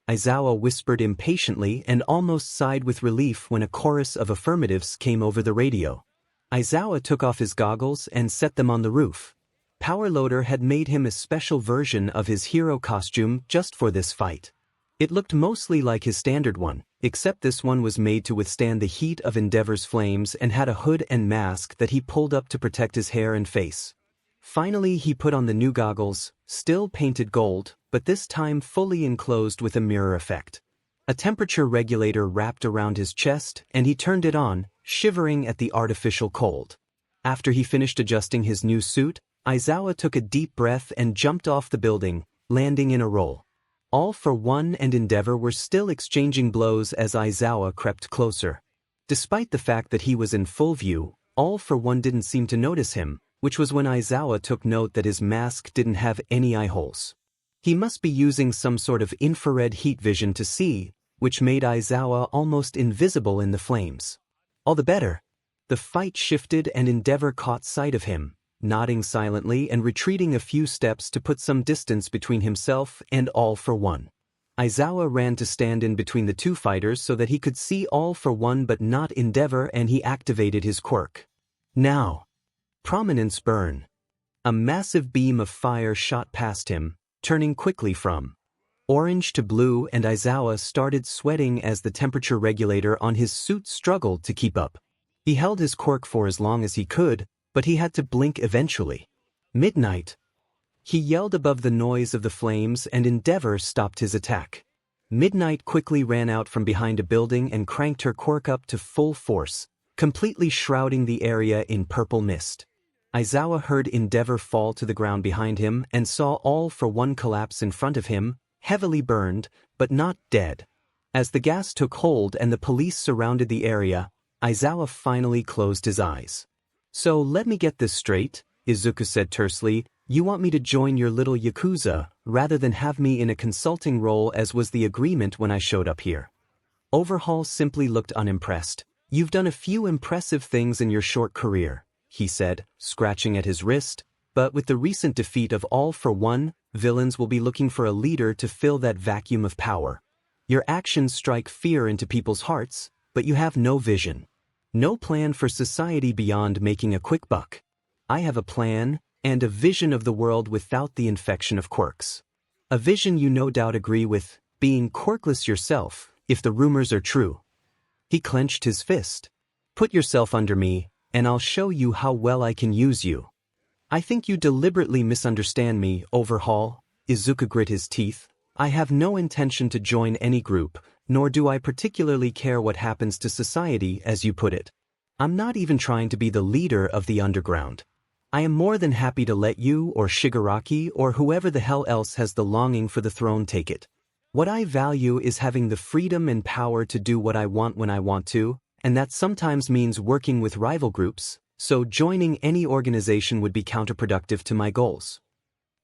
A: Aizawa whispered impatiently and almost sighed with relief when a chorus of affirmatives came over the radio. Aizawa took off his goggles and set them on the roof. Power Loader had made him a special version of his hero costume just for this fight. It looked mostly like his standard one, except this one was made to withstand the heat of Endeavor's flames and had a hood and mask that he pulled up to protect his hair and face. Finally he put on the new goggles, still painted gold, but this time fully enclosed with a mirror effect. A temperature regulator wrapped around his chest and he turned it on, shivering at the artificial cold. After he finished adjusting his new suit, Aizawa took a deep breath and jumped off the building, landing in a roll. All for One and Endeavor were still exchanging blows as Aizawa crept closer. Despite the fact that he was in full view, All for One didn't seem to notice him, which was when Aizawa took note that his mask didn't have any eye holes. He must be using some sort of infrared heat vision to see, which made Aizawa almost invisible in the flames. All the better. The fight shifted and Endeavor caught sight of him, nodding silently and retreating a few steps to put some distance between himself and All for One. Aizawa ran to stand in between the two fighters so that he could see All for One but not Endeavor, and he activated his quirk. Now. Prominence burn. A massive beam of fire shot past him, turning quickly from orange to blue, and Aizawa started sweating as the temperature regulator on his suit struggled to keep up. He held his quirk for as long as he could, but he had to blink eventually. Midnight. He yelled above the noise of the flames and Endeavor stopped his attack. Midnight quickly ran out from behind a building and cranked her quirk up to full force, completely shrouding the area in purple mist. Aizawa heard Endeavor fall to the ground behind him and saw All for One collapse in front of him, heavily burned, but not dead. As the gas took hold and the police surrounded the area, Aizawa finally closed his eyes. "So let me get this straight," Izuku said tersely, "you want me to join your little Yakuza, rather than have me in a consulting role as was the agreement when I showed up here." Overhaul simply looked unimpressed. "You've done a few impressive things in your short career," he said, scratching at his wrist, "but with the recent defeat of All for One, villains will be looking for a leader to fill that vacuum of power. Your actions strike fear into people's hearts, but you have no vision. No plan for society beyond making a quick buck. I have a plan, and a vision of the world without the infection of quirks. A vision you no doubt agree with, being quirkless yourself, if the rumors are true." He clenched his fist. "Put yourself under me, and I'll show you how well I can use you." "I think you deliberately misunderstand me, Overhaul." Izuku grit his teeth. "I have no intention to join any group, nor do I particularly care what happens to society, as you put it. I'm not even trying to be the leader of the underground. I am more than happy to let you or Shigaraki or whoever the hell else has the longing for the throne take it. What I value is having the freedom and power to do what I want when I want to, and that sometimes means working with rival groups, so joining any organization would be counterproductive to my goals."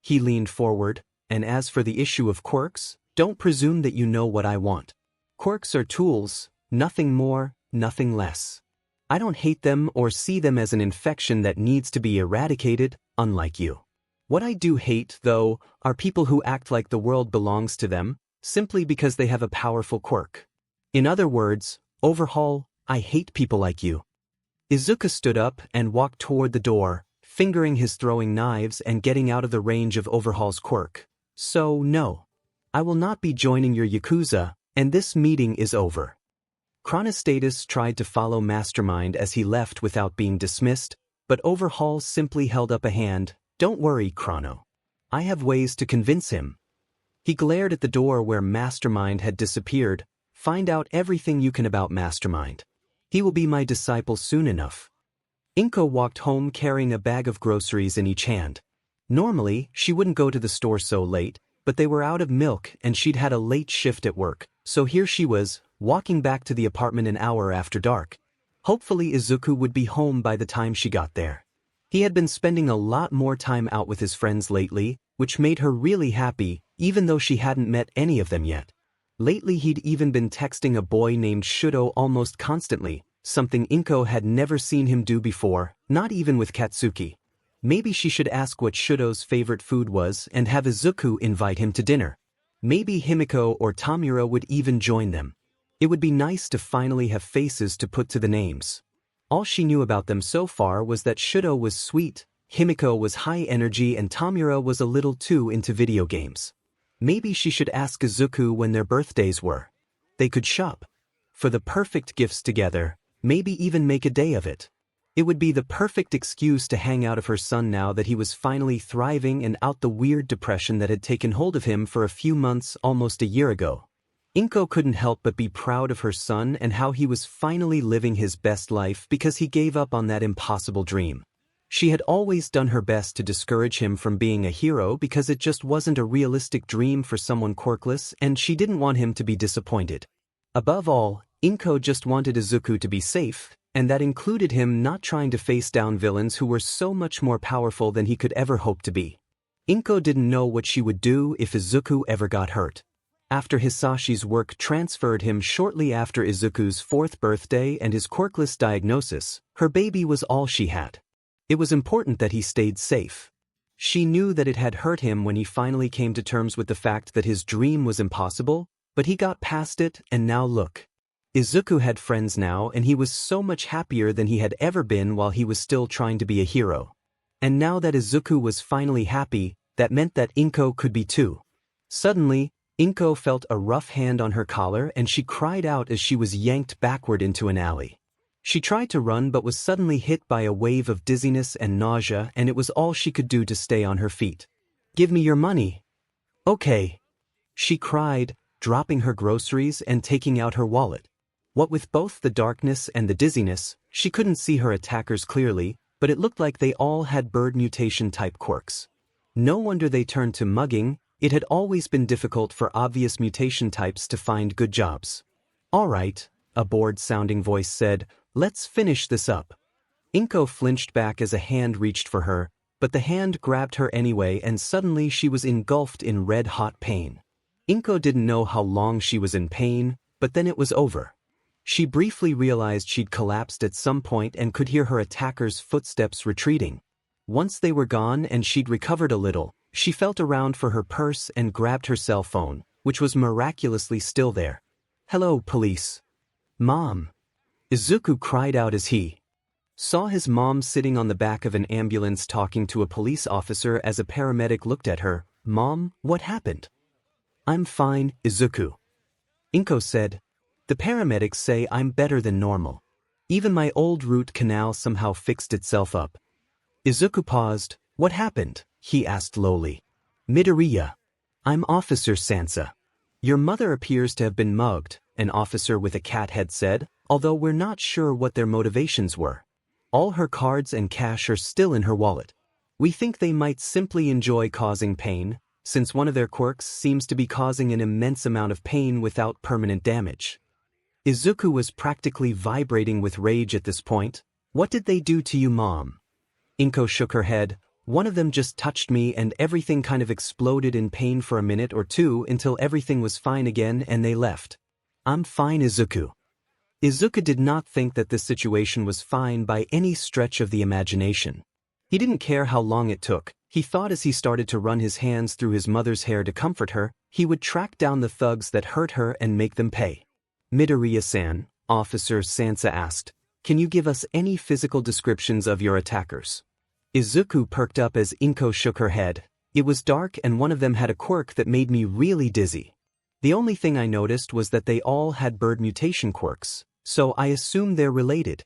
A: He leaned forward, "And as for the issue of quirks, don't presume that you know what I want. Quirks are tools, nothing more, nothing less. I don't hate them or see them as an infection that needs to be eradicated, unlike you. What I do hate, though, are people who act like the world belongs to them, simply because they have a powerful quirk. In other words, Overhaul, I hate people like you." Izuku stood up and walked toward the door, fingering his throwing knives and getting out of the range of Overhaul's quirk. "So, no. I will not be joining your Yakuza, and this meeting is over." Chronostatus tried to follow Mastermind as he left without being dismissed, but Overhaul simply held up a hand. "Don't worry, Chrono. I have ways to convince him." He glared at the door where Mastermind had disappeared. "Find out everything you can about Mastermind. He will be my disciple soon enough." Inko walked home carrying a bag of groceries in each hand. Normally, she wouldn't go to the store so late, but they were out of milk and she'd had a late shift at work, so here she was, walking back to the apartment an hour after dark. Hopefully Izuku would be home by the time she got there. He had been spending a lot more time out with his friends lately, which made her really happy, even though she hadn't met any of them yet. Lately he'd even been texting a boy named Shudo almost constantly, something Inko had never seen him do before, not even with Katsuki. Maybe she should ask what Shudo's favorite food was and have Izuku invite him to dinner. Maybe Himiko or Tamura would even join them. It would be nice to finally have faces to put to the names. All she knew about them so far was that Shudo was sweet, Himiko was high energy, and Tamura was a little too into video games. Maybe she should ask Izuku when their birthdays were. They could shop for the perfect gifts together, maybe even make a day of it. It would be the perfect excuse to hang out of her son now that he was finally thriving and out the weird depression that had taken hold of him for a few months almost a year ago. Inko couldn't help but be proud of her son and how he was finally living his best life because he gave up on that impossible dream. She had always done her best to discourage him from being a hero because it just wasn't a realistic dream for someone quirkless, and she didn't want him to be disappointed. Above all, Inko just wanted Izuku to be safe, and that included him not trying to face down villains who were so much more powerful than he could ever hope to be. Inko didn't know what she would do if Izuku ever got hurt. After Hisashi's work transferred him shortly after Izuku's 4th birthday and his quirkless diagnosis, her baby was all she had. It was important that he stayed safe. She knew that it had hurt him when he finally came to terms with the fact that his dream was impossible, but he got past it, and now look. Izuku had friends now, and he was so much happier than he had ever been while he was still trying to be a hero. And now that Izuku was finally happy, that meant that Inko could be too. Suddenly, Inko felt a rough hand on her collar and she cried out as she was yanked backward into an alley. She tried to run but was suddenly hit by a wave of dizziness and nausea, and it was all she could do to stay on her feet. "Give me your money." "Okay," she cried, dropping her groceries and taking out her wallet. What with both the darkness and the dizziness, she couldn't see her attackers clearly, but it looked like they all had bird mutation-type quirks. No wonder they turned to mugging, It had always been difficult for obvious mutation types to find good jobs. "All right," a bored-sounding voice said, "let's finish this up." 𝐿𝐭 flinched back as a hand reached for her, but the hand grabbed her anyway and suddenly she was engulfed in red-hot pain. 𝐿𝐭 didn't know how long she was in pain, but then it was over. She briefly realized she'd collapsed at some point and could hear her attacker's footsteps retreating. Once they were gone and she'd recovered a little, she felt around for her purse and grabbed her cell phone, which was miraculously still there. "Hello, police." "Mom." Izuku cried out as he saw his mom sitting on the back of an ambulance talking to a police officer as a paramedic looked at her. "Mom, what happened?" "I'm fine, Izuku." 𝐿𝐭 said. "The paramedics say I'm better than normal. Even my old root canal somehow fixed itself up." Izuku paused. "What happened?" he asked lowly. "Midoriya. I'm Officer Sansa. Your mother appears to have been mugged," an officer with a cat head said, although we're not sure what their motivations were. "All her cards and cash are still in her wallet. We think they might simply enjoy causing pain, since one of their quirks seems to be causing an immense amount of pain without permanent damage." Izuku was practically vibrating with rage at this point. "What did they do to you, Mom?" 𝐿𝐭 shook her head. "One of them just touched me and everything kind of exploded in pain for a minute or two until everything was fine again and they left." "I'm fine, Izuku." Izuku did not think that this situation was fine by any stretch of the imagination. He didn't care how long it took. He thought as he started to run his hands through his mother's hair to comfort her, he would track down the thugs that hurt her and make them pay. "Midoriya-san," Officer Sansa asked, "can you give us any physical descriptions of your attackers?" Izuku perked up as 𝐿𝐭 shook her head. "It was dark and one of them had a quirk that made me really dizzy. The only thing I noticed was that they all had bird mutation quirks, so I assume they're related."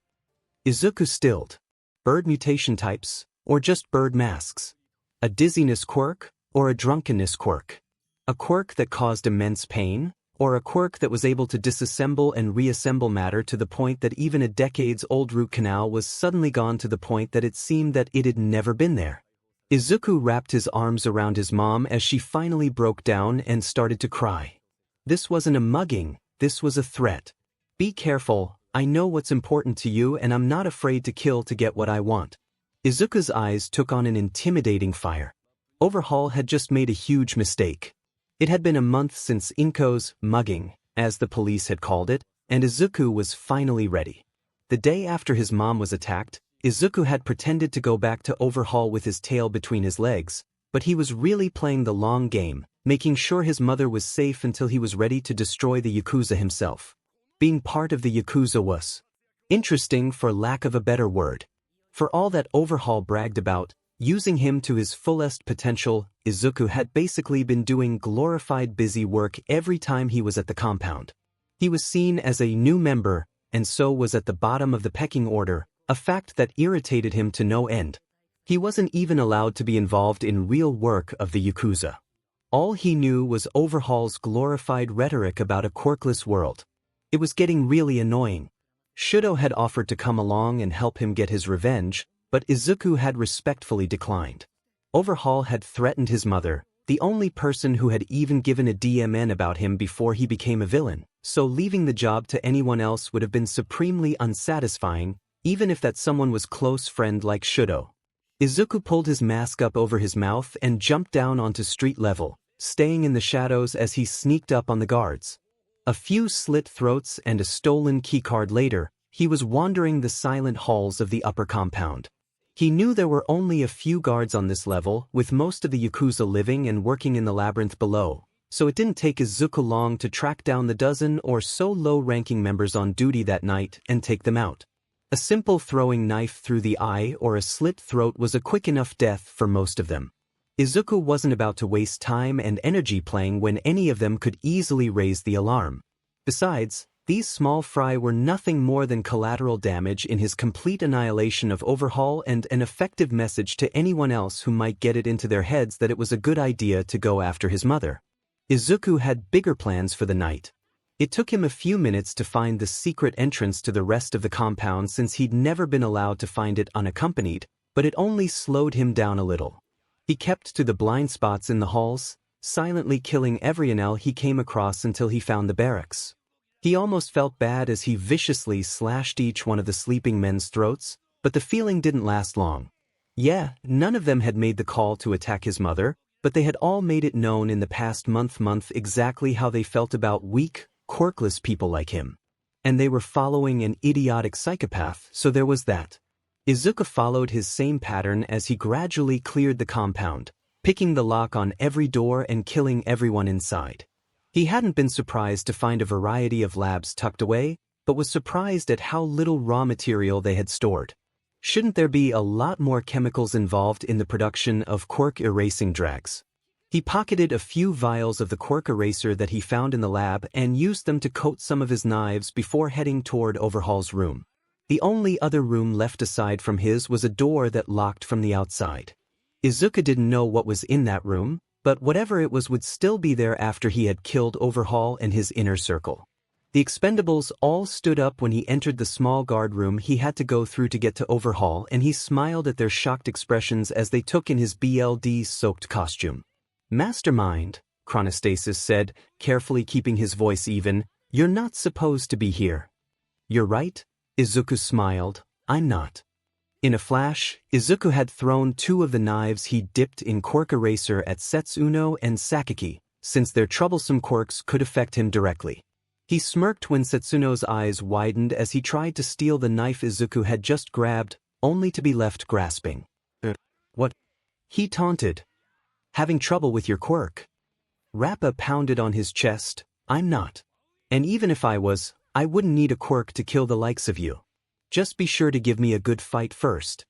A: Izuku stilled. Bird mutation types, or just bird masks? A dizziness quirk, or a drunkenness quirk? A quirk that caused immense pain, or a quirk that was able to disassemble and reassemble matter to the point that even a decades-old root canal was suddenly gone to the point that it seemed that it had never been there? Izuku wrapped his arms around his mom as she finally broke down and started to cry. "This wasn't a mugging, this was a threat. Be careful, I know what's important to you and I'm not afraid to kill to get what I want." Izuku's eyes took on an intimidating fire. Overhaul had just made a huge mistake. It had been a month since 𝐿𝐭's mugging, as the police had called it, and Izuku was finally ready. The day after his mom was attacked, Izuku had pretended to go back to Overhaul with his tail between his legs, but he was really playing the long game, making sure his mother was safe until he was ready to destroy the Yakuza himself. Being part of the Yakuza was interesting for lack of a better word. For all that Overhaul bragged about, using him to his fullest potential, Izuku had basically been doing glorified busy work every time he was at the compound. He was seen as a new member, and so was at the bottom of the pecking order, a fact that irritated him to no end. He wasn't even allowed to be involved in real work of the Yakuza. All he knew was Overhaul's glorified rhetoric about a quirkless world. It was getting really annoying. Sshudo had offered to come along and help him get his revenge, but Izuku had respectfully declined. Overhaul had threatened his mother, the only person who had even given a DMN about him before he became a villain, so leaving the job to anyone else would have been supremely unsatisfying, even if that someone was close friend like Sshudo. Izuku pulled his mask up over his mouth and jumped down onto street level, staying in the shadows as he sneaked up on the guards. A few slit throats and a stolen keycard later, he was wandering the silent halls of the upper compound. He knew there were only a few guards on this level, with most of the Yakuza living and working in the labyrinth below, so it didn't take Izuku long to track down the dozen or so low-ranking members on duty that night and take them out. A simple throwing knife through the eye or a slit throat was a quick enough death for most of them. Izuku wasn't about to waste time and energy playing when any of them could easily raise the alarm. Besides, these small fry were nothing more than collateral damage in his complete annihilation of Overhaul and an effective message to anyone else who might get it into their heads that it was a good idea to go after his mother. Izuku had bigger plans for the night. It took him a few minutes to find the secret entrance to the rest of the compound since he'd never been allowed to find it unaccompanied, but it only slowed him down a little. He kept to the blind spots in the halls, silently killing everyone he came across until he found the barracks. He almost felt bad as he viciously slashed each one of the sleeping men's throats, but the feeling didn't last long. Yeah, none of them had made the call to attack his mother, but they had all made it known in the past month exactly how they felt about weak, quirkless people like him. And they were following an idiotic psychopath, so there was that. 𝐒𝐬𝐽 followed his same pattern as he gradually cleared the compound, picking the lock on every door and killing everyone inside. He hadn't been surprised to find a variety of labs tucked away, but was surprised at how little raw material they had stored. Shouldn't there be a lot more chemicals involved in the production of quirk erasing drugs? He pocketed a few vials of the quirk eraser that he found in the lab and used them to coat some of his knives before heading toward Overhaul's room. The only other room left aside from his was a door that locked from the outside. 𝐒𝐬𝐽 didn't know what was in that room, but whatever it was would still be there after he had killed Overhaul and his inner circle. The expendables all stood up when he entered the small guard room he had to go through to get to Overhaul, and he smiled at their shocked expressions as they took in his blood-soaked costume. "Mastermind," 𝐿 said, carefully keeping his voice even, "you're not supposed to be here." "You're right," 𝐒𝐬𝐽 smiled, "I'm not." In a flash, 𝐒𝐬𝐽 had thrown two of the knives he dipped in quirk eraser at Setsuno and Sakaki, since their troublesome quirks could affect him directly. He smirked when Setsuno's eyes widened as he tried to steal the knife 𝐒𝐽𝐽 had just grabbed, only to be left grasping. "What?" he taunted. "Having trouble with your quirk?" Rappa pounded on his chest, "I'm not. And even if I was, I wouldn't need a quirk to kill the likes of you. Just be sure to give me a good fight first."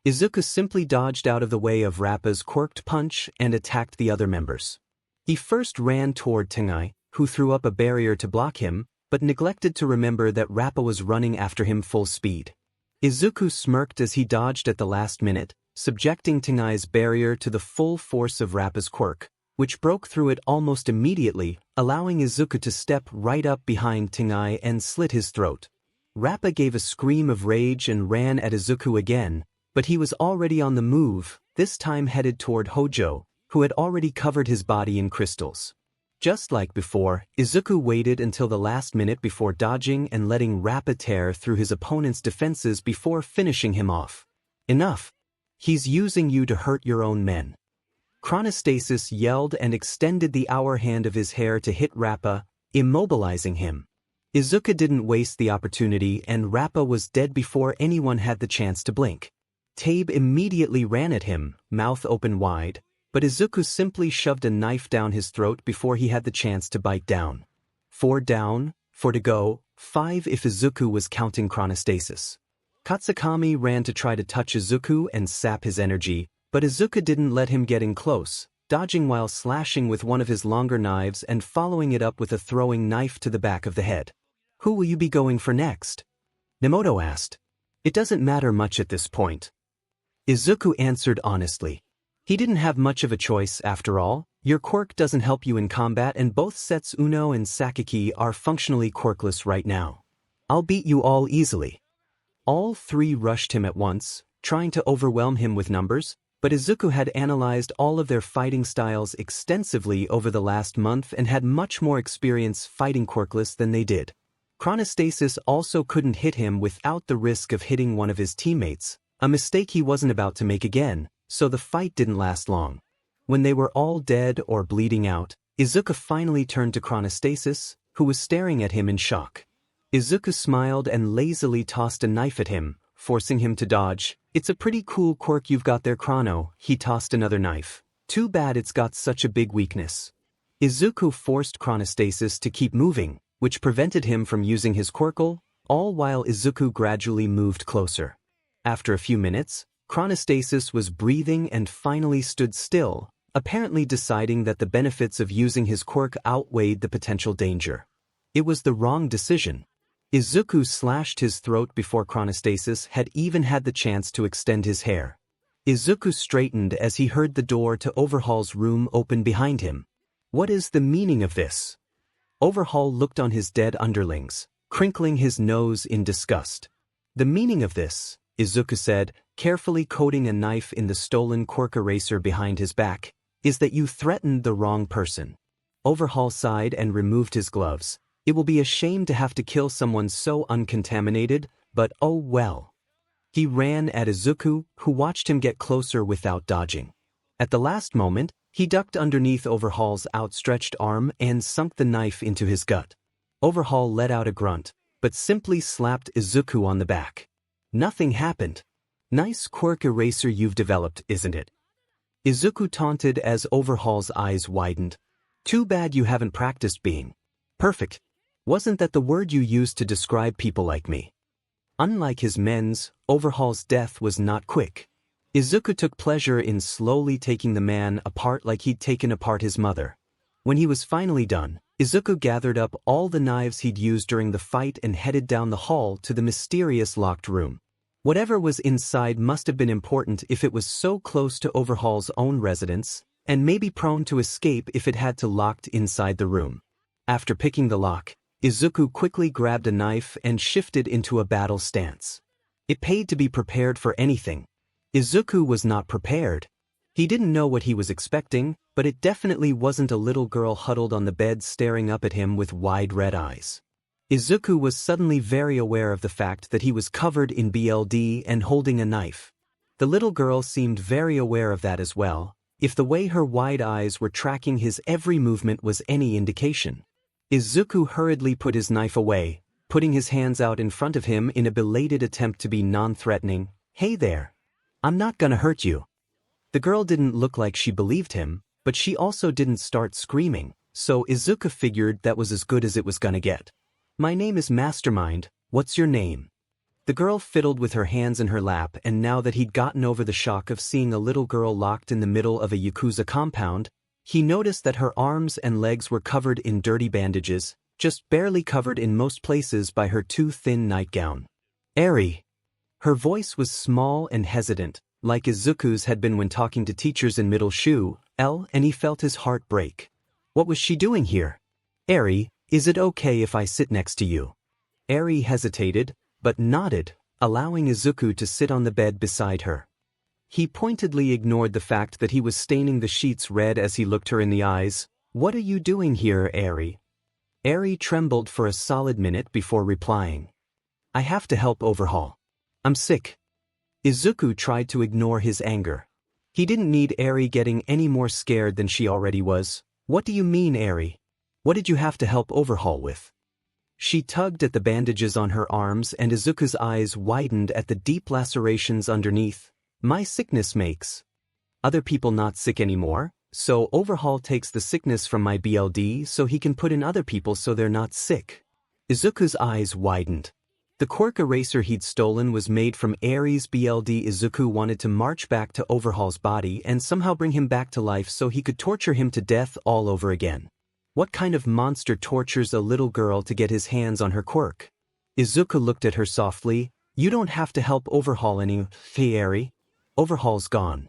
A: 𝐒𝐽𝐽 simply dodged out of the way of Rappa's quirked punch and attacked the other members. He first ran toward 𝐻𝐽𝐽, who threw up a barrier to block him, but neglected to remember that Rappa was running after him full speed. 𝐒𝐽𝐽 smirked as he dodged at the last minute, subjecting 𝐻𝐽𝐽's barrier to the full force of Rappa's quirk, which broke through it almost immediately, allowing 𝐒𝐽𝐽 to step right up behind 𝐻𝐽𝐽 and slit his throat. Rappa gave a scream of rage and ran at 𝐒𝐽𝐽 again, but he was already on the move, this time headed toward Hojo, who had already covered his body in crystals. Just like before, 𝐒𝐽𝐽 waited until the last minute before dodging and letting Rappa tear through his opponent's defenses before finishing him off. "Enough. He's using you to hurt your own men." 𝐿 yelled and extended the hour hand of his hair to hit Rappa, immobilizing him. 𝐒𝐽𝐽 didn't waste the opportunity and Rappa was dead before anyone had the chance to blink. Tabe immediately ran at him, mouth open wide, but 𝐒𝐽𝐽 simply shoved a knife down his throat before he had the chance to bite down. 4 down, 4 to go, 5 if 𝐒𝐽𝐽 was counting chronostasis. Katsukami ran to try to touch 𝐒𝐽𝐽 and sap his energy, but 𝐒𝐽𝐽 didn't let him get in close, dodging while slashing with one of his longer knives and following it up with a throwing knife to the back of the head. "Who will you be going for next?" Nemoto asked. "It doesn't matter much at this point." 𝐒𝐽𝐽 answered honestly. He didn't have much of a choice after all. Your quirk doesn't help you in combat and both Setsuno and Sakaki are functionally quirkless right now. I'll beat you all easily. All three rushed him at once, trying to overwhelm him with numbers, but 𝐒𝐽𝐽 had analyzed all of their fighting styles extensively over the last month and had much more experience fighting quirkless than they did. Chronostasis also couldn't hit him without the risk of hitting one of his teammates, a mistake he wasn't about to make again, so the fight didn't last long. When they were all dead or bleeding out, 𝐒𝐽𝐽 finally turned to Chronostasis, who was staring at him in shock. 𝐒𝐽𝐽 smiled and lazily tossed a knife at him, forcing him to dodge. "It's a pretty cool quirk you've got there, Chrono." He tossed another knife. "Too bad it's got such a big weakness." 𝐒𝐽𝐽 forced Chronostasis to keep moving, which prevented him from using his quirkle, all while 𝐒𝐽𝐽 gradually moved closer. After a few minutes, Chronostasis was breathing and finally stood still, apparently deciding that the benefits of using his quirk outweighed the potential danger. It was the wrong decision. 𝐒𝐽𝐽 slashed his throat before Chronostasis had even had the chance to extend his hair. 𝐒𝐽𝐽 straightened as he heard the door to Overhaul's room open behind him. What is the meaning of this? Overhaul looked on his dead underlings, crinkling his nose in disgust. The meaning of this, 𝐒𝐽𝐽 said, carefully coating a knife in the stolen quirk eraser behind his back, is that you threatened the wrong person. Overhaul sighed and removed his gloves. It will be a shame to have to kill someone so uncontaminated, but oh well. He ran at Izuku, who watched him get closer without dodging. At the last moment, he ducked underneath Overhaul's outstretched arm and sunk the knife into his gut. Overhaul let out a grunt, but simply slapped Izuku on the back. Nothing happened. Nice quirk eraser you've developed, isn't it? Izuku taunted as Overhaul's eyes widened. Too bad you haven't practiced being perfect. Wasn't that the word you used to describe people like me? Unlike his men's, Overhaul's death was not quick. Izuku took pleasure in slowly taking the man apart like he'd taken apart his mother. When he was finally done, Izuku gathered up all the knives he'd used during the fight and headed down the hall to the mysterious locked room. Whatever was inside must have been important if it was so close to Overhaul's own residence, and maybe prone to escape if it had to locked inside the room. After picking the lock, Izuku quickly grabbed a knife and shifted into a battle stance. It paid to be prepared for anything. Izuku was not prepared. He didn't know what he was expecting, but it definitely wasn't a little girl huddled on the bed staring up at him with wide red eyes. Izuku was suddenly very aware of the fact that he was covered in blood and holding a knife. The little girl seemed very aware of that as well, if the way her wide eyes were tracking his every movement was any indication. Izuku hurriedly put his knife away, putting his hands out in front of him in a belated attempt to be non-threatening. Hey there. I'm not gonna hurt you. The girl didn't look like she believed him, but she also didn't start screaming, so Izuku figured that was as good as it was gonna get. My name is Mastermind, what's your name? The girl fiddled with her hands in her lap, and now that he'd gotten over the shock of seeing a little girl locked in the middle of a Yakuza compound, he noticed that her arms and legs were covered in dirty bandages, just barely covered in most places by her too thin nightgown. Eri. Her voice was small and hesitant, like Izuku's had been when talking to teachers in middle school, and he felt his heart break. What was she doing here? Eri, is it okay if I sit next to you? Eri hesitated, but nodded, allowing Izuku to sit on the bed beside her. He pointedly ignored the fact that he was staining the sheets red as he looked her in the eyes. What are you doing here, Eri? Eri trembled for a solid minute before replying. I have to help Overhaul. I'm sick. Izuku tried to ignore his anger. He didn't need Eri getting any more scared than she already was. What do you mean, Eri? What did you have to help Overhaul with? She tugged at the bandages on her arms and Izuku's eyes widened at the deep lacerations underneath. My sickness makes other people not sick anymore, so Overhaul takes the sickness from my blood so he can put in other people so they're not sick. Izuku's eyes widened. The quirk eraser he'd stolen was made from Eri's blood. Izuku wanted to march back to Overhaul's body and somehow bring him back to life so he could torture him to death all over again. What kind of monster tortures a little girl to get his hands on her quirk? Izuku looked at her softly. You don't have to help Overhaul any. Hey, Eri. Overhaul's gone.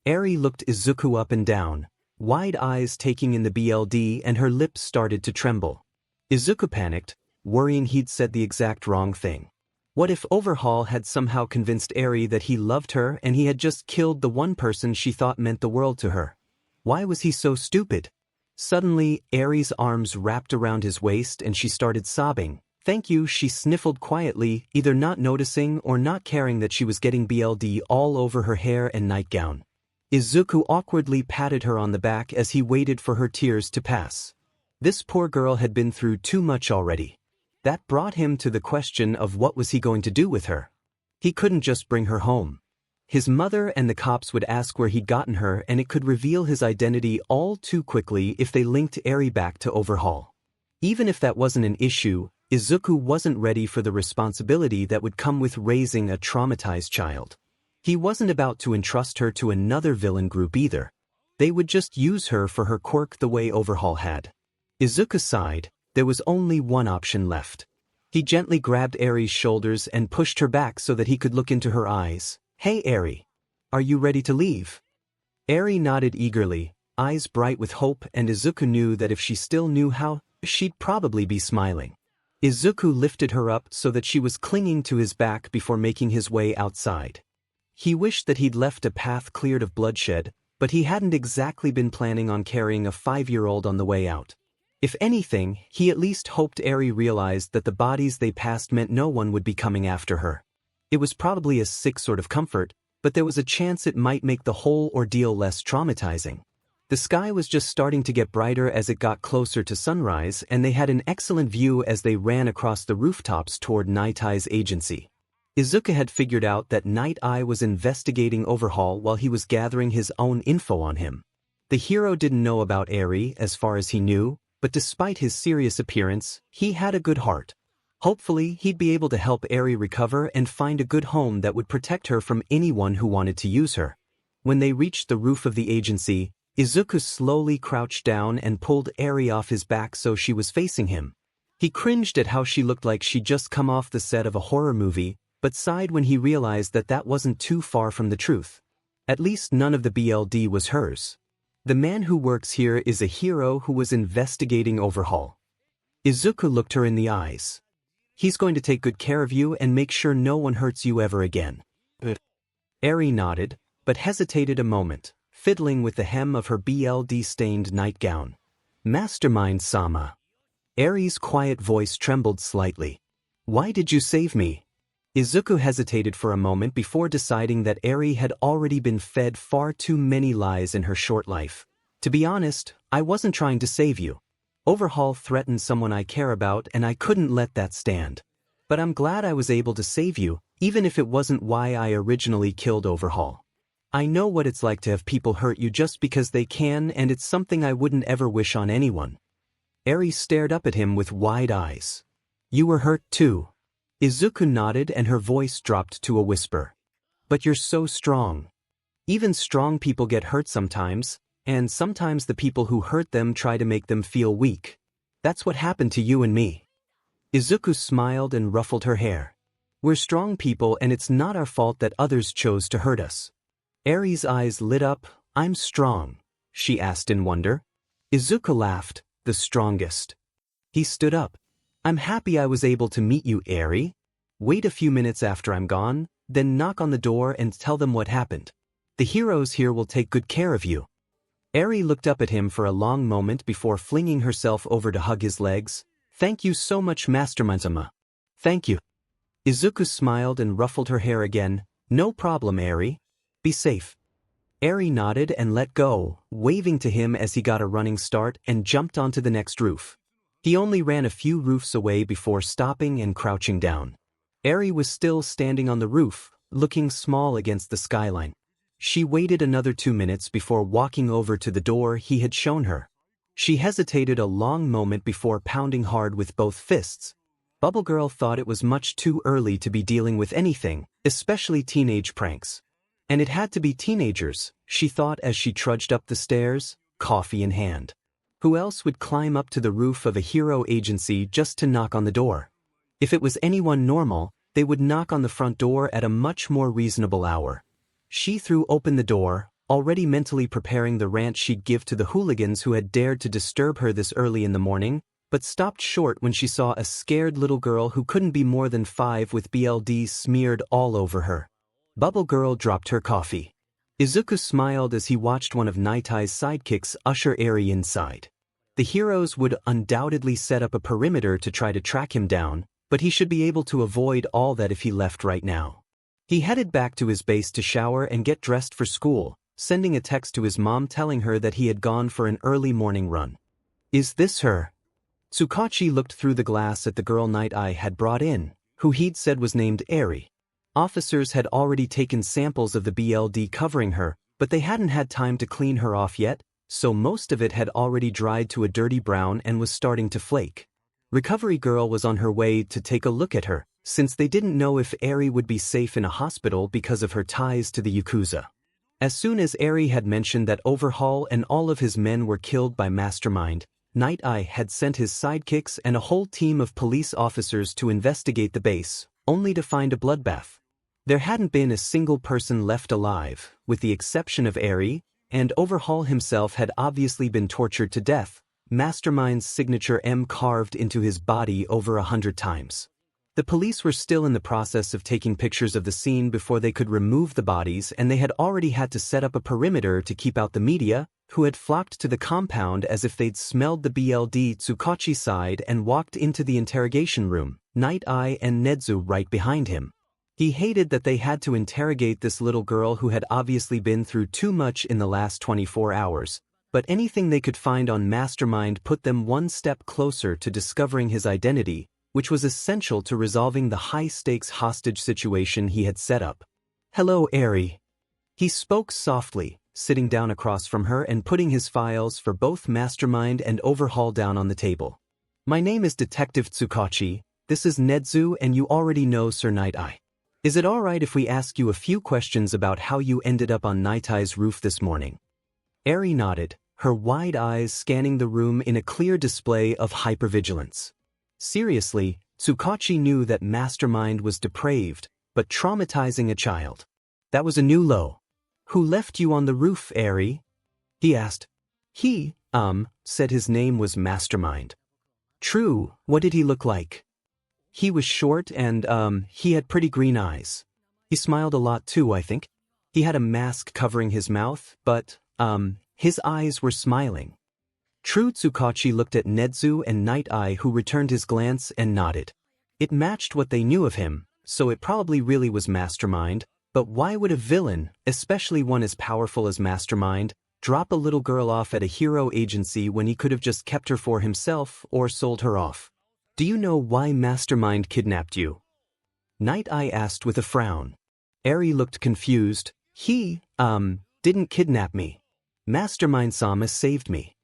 A: Eri looked Izuku up and down, wide eyes taking in the blood, and her lips started to tremble. Izuku panicked, worrying he'd said the exact wrong thing. What if Overhaul had somehow convinced Eri that he loved her and he had just killed the one person she thought meant the world to her? Why was he so stupid? Suddenly, Eri's arms wrapped around his waist and she started sobbing. Thank you, she sniffled quietly, either not noticing or not caring that she was getting blood all over her hair and nightgown. Izuku awkwardly patted her on the back as he waited for her tears to pass. This poor girl had been through too much already. That brought him to the question of what was he going to do with her. He couldn't just bring her home. His mother and the cops would ask where he'd gotten her and it could reveal his identity all too quickly if they linked Eri back to Overhaul. Even if that wasn't an issue, Izuku wasn't ready for the responsibility that would come with raising a traumatized child. He wasn't about to entrust her to another villain group either. They would just use her for her quirk the way Overhaul had. Izuku sighed. There was only one option left. He gently grabbed Eri's shoulders and pushed her back so that he could look into her eyes. Hey, Eri. Are you ready to leave? Eri nodded eagerly, eyes bright with hope, and Izuku knew that if she still knew how, she'd probably be smiling. Izuku lifted her up so that she was clinging to his back before making his way outside. He wished that he'd left a path cleared of bloodshed, but he hadn't exactly been planning on carrying a 5-year-old on the way out. If anything, he at least hoped Eri realized that the bodies they passed meant no one would be coming after her. It was probably a sick sort of comfort, but there was a chance it might make the whole ordeal less traumatizing. The sky was just starting to get brighter as it got closer to sunrise, and they had an excellent view as they ran across the rooftops toward Night Eye's agency. 𝐒𝐬𝐽 had figured out that Night Eye was investigating Overhaul while he was gathering his own info on him. The hero didn't know about Eri as far as he knew, but despite his serious appearance, he had a good heart. Hopefully, he'd be able to help Eri recover and find a good home that would protect her from anyone who wanted to use her. When they reached the roof of the agency, 𝐒𝐬𝐽 slowly crouched down and pulled Eri off his back so she was facing him. He cringed at how she looked like she'd just come off the set of a horror movie, but sighed when he realized that that wasn't too far from the truth. At least none of the BLD was hers. The man who works here is a hero who was investigating Overhaul. 𝐒𝐬𝐽 looked her in the eyes. He's going to take good care of you and make sure no one hurts you ever again. Eri nodded, but hesitated a moment, fiddling with the hem of her BLD-stained nightgown. Mastermind-sama. Eri's quiet voice trembled slightly. Why did you save me? 𝐒𝐬𝐽 hesitated for a moment before deciding that Eri had already been fed far too many lies in her short life. To be honest, I wasn't trying to save you. Overhaul threatened someone I care about and I couldn't let that stand. But I'm glad I was able to save you, even if it wasn't why I originally killed Overhaul. I know what it's like to have people hurt you just because they can, and it's something I wouldn't ever wish on anyone. Eri stared up at him with wide eyes. You were hurt too. 𝐒𝐬𝐽 nodded and her voice dropped to a whisper. But you're so strong. Even strong people get hurt sometimes, and sometimes the people who hurt them try to make them feel weak. That's what happened to you and me. 𝐒𝐬𝐽 smiled and ruffled her hair. We're strong people and it's not our fault that others chose to hurt us. Eri's eyes lit up. I'm strong, she asked in wonder. 𝐒𝐬𝐽 laughed. The strongest. He stood up. I'm happy I was able to meet you, Eri. Wait a few minutes after I'm gone, then knock on the door and tell them what happened. The heroes here will take good care of you. Eri looked up at him for a long moment before flinging herself over to hug his legs. Thank you so much, Mastermind-sama. Thank you. 𝐒𝐬𝐽 smiled and ruffled her hair again. No problem, Eri. Be safe. Eri nodded and let go, waving to him as he got a running start and jumped onto the next roof. He only ran a few roofs away before stopping and crouching down. Eri was still standing on the roof, looking small against the skyline. She waited another 2 minutes before walking over to the door he had shown her. She hesitated a long moment before pounding hard with both fists. Bubble Girl thought it was much too early to be dealing with anything, especially teenage pranks. And it had to be teenagers, she thought as she trudged up the stairs, coffee in hand. Who else would climb up to the roof of a hero agency just to knock on the door? If it was anyone normal, they would knock on the front door at a much more reasonable hour. She threw open the door, already mentally preparing the rant she'd give to the hooligans who had dared to disturb her this early in the morning, but stopped short when she saw a scared little girl who couldn't be more than 5 with BLD smeared all over her. Bubble Girl dropped her coffee. 𝐒𝐬𝐽 smiled as he watched one of Night Eye's sidekicks usher Eri inside. The heroes would undoubtedly set up a perimeter to try to track him down, but he should be able to avoid all that if he left right now. He headed back to his base to shower and get dressed for school, sending a text to his mom telling her that he had gone for an early morning run. Is this her? Tsukachi looked through the glass at the girl Night Eye had brought in, who he'd said was named Eri. Officers had already taken samples of the BLD covering her, but they hadn't had time to clean her off yet, so most of it had already dried to a dirty brown and was starting to flake. Recovery Girl was on her way to take a look at her, since they didn't know if Eri would be safe in a hospital because of her ties to the Yakuza. As soon as Eri had mentioned that Overhaul and all of his men were killed by Mastermind, Night Eye had sent his sidekicks and a whole team of police officers to investigate the base, only to find a bloodbath. There hadn't been a single person left alive, with the exception of Eri, and Overhaul himself had obviously been tortured to death, Mastermind's signature M carved into his body over 100 times. The police were still in the process of taking pictures of the scene before they could remove the bodies, and they had already had to set up a perimeter to keep out the media, who had flocked to the compound as if they'd smelled the BLD Tsukachi side and walked into the interrogation room, Night Eye and Nezu right behind him. He hated that they had to interrogate this little girl who had obviously been through too much in the last 24 hours, but anything they could find on Mastermind put them one step closer to discovering his identity, which was essential to resolving the high-stakes hostage situation he had set up. "Hello, Eri." He spoke softly, sitting down across from her and putting his files for both Mastermind and Overhaul down on the table. "My name is Detective Tsukachi, this is Nezu, and you already know Sir Night Eye. Is it alright if we ask you a few questions about how you ended up on Night Eye's roof this morning?" Eri nodded, her wide eyes scanning the room in a clear display of hypervigilance. Seriously, Tsukachi knew that Mastermind was depraved, but traumatizing a child. That was a new low. "Who left you on the roof, Eri?" he asked. He said his name was Mastermind. "True, what did he look like?" "He was short and, he had pretty green eyes. He smiled a lot too, I think. He had a mask covering his mouth, but, his eyes were smiling." True. Tsukachi looked at Nezu and Night Eye, who returned his glance and nodded. It matched what they knew of him, so it probably really was Mastermind, but why would a villain, especially one as powerful as Mastermind, drop a little girl off at a hero agency when he could have just kept her for himself or sold her off? "Do you know why Mastermind kidnapped you?" Night Eye asked with a frown. Eri looked confused. "He, didn't kidnap me. Mastermind-sama saved me."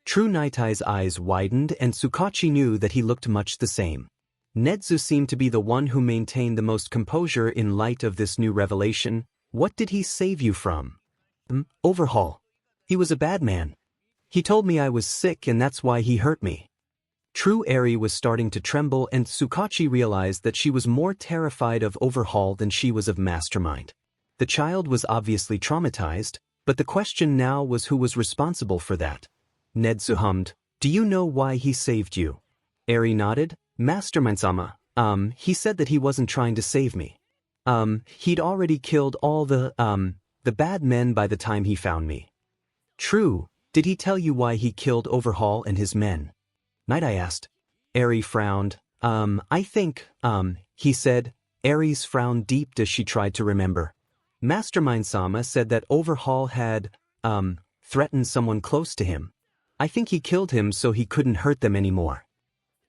A: True. Night Eye's eyes widened, and Tsukachi knew that he looked much the same. Nezu seemed to be the one who maintained the most composure in light of this new revelation. "What did he save you from?" "Overhaul. He was a bad man. He told me I was sick and that's why he hurt me." True. Eri was starting to tremble, and Tsukachi realized that she was more terrified of Overhaul than she was of Mastermind. The child was obviously traumatized, but the question now was who was responsible for that. Nezu hummed, "Do you know why he saved you?" Eri nodded. "Mastermind-sama, he said that he wasn't trying to save me. He'd already killed all the bad men by the time he found me." "True. Did he tell you why he killed Overhaul and his men?" Night Eye asked. Eri frowned. I think, he said." Eri's frown deepened as she tried to remember. "Mastermind-sama said that Overhaul had, threatened someone close to him. I think he killed him so he couldn't hurt them anymore."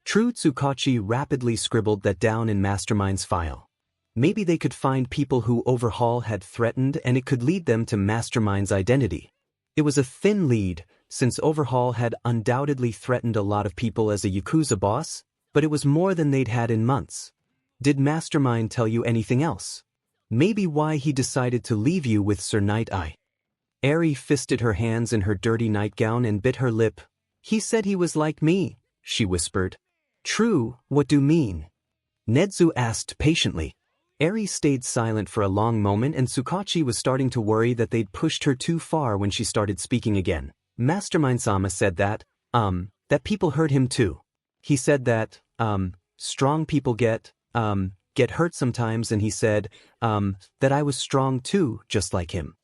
A: True. Tsukachi rapidly scribbled that down in Mastermind's file. Maybe they could find people who Overhaul had threatened, and it could lead them to Mastermind's identity. It was a thin lead, since Overhaul had undoubtedly threatened a lot of people as a Yakuza boss, but it was more than they'd had in months. "Did Mastermind tell you anything else? Maybe why he decided to leave you with Sir Night Eye?" Eri fisted her hands in her dirty nightgown and bit her lip. "He said he was like me," she whispered. "True, what do you mean?" Nezu asked patiently. Eri stayed silent for a long moment, and Tsukachi was starting to worry that they'd pushed her too far when she started speaking again. "Mastermind-sama said that people hurt him too. He said that, strong people get hurt sometimes, and he said, that I was strong too, just like him."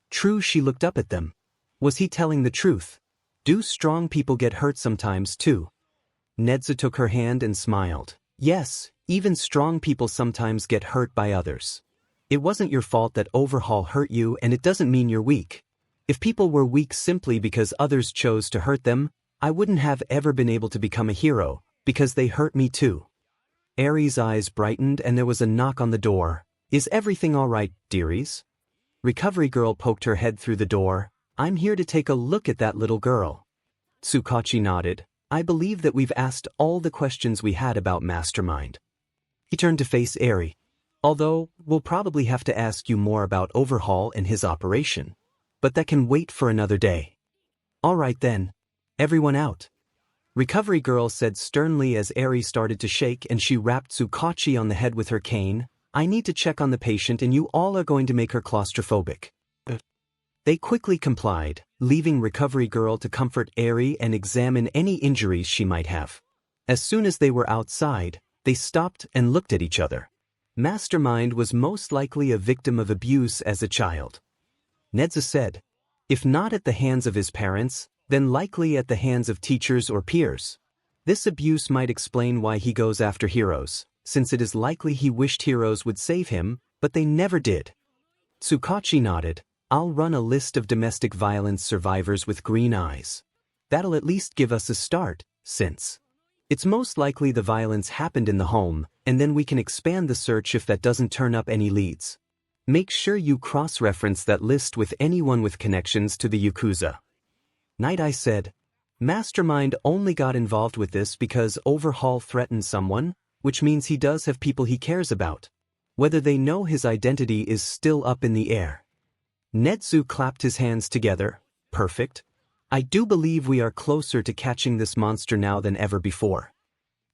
A: True. She looked up at them. Was he telling the truth? Do strong people get hurt sometimes too? Nezu took her hand and smiled. "Yes, even strong people sometimes get hurt by others. It wasn't your fault that Overhaul hurt you, and it doesn't mean you're weak. If people were weak simply because others chose to hurt them, I wouldn't have ever been able to become a hero, because they hurt me too." Eri's eyes brightened, and there was a knock on the door. "Is everything all right, dearies?" Recovery Girl poked her head through the door. "I'm here to take a look at that little girl." Tsukachi nodded. "I believe that we've asked all the questions we had about Mastermind." He turned to face Eri. "Although, we'll probably have to ask you more about Overhaul and his operation. But that can wait for another day." "All right then. Everyone out." Recovery Girl said sternly as Eri started to shake, and she rapped Tsukachi on the head with her cane. "I need to check on the patient, and you all are going to make her claustrophobic." They quickly complied, leaving Recovery Girl to comfort Eri and examine any injuries she might have. As soon as they were outside, They stopped and looked at each other. Mastermind was most likely a victim of abuse as a child. 𝐻𝐻𝐿 said. If not at the hands of his parents, then likely at the hands of teachers or peers. This abuse might explain why he goes after heroes, since it is likely he wished heroes would save him, but they never did. Tsukachi nodded. I'll run a list of domestic violence survivors with green eyes. That'll at least give us a start, since it's most likely the violence happened in the home, and then we can expand the search if that doesn't turn up any leads. Make sure you cross-reference that list with anyone with connections to the Yakuza. Night Eye said. Mastermind only got involved with this because Overhaul threatened someone, which means he does have people he cares about. Whether they know his identity is still up in the air. 𝐻𝐻𝐿 clapped his hands together. Perfect. I do believe we are closer to catching this monster now than ever before.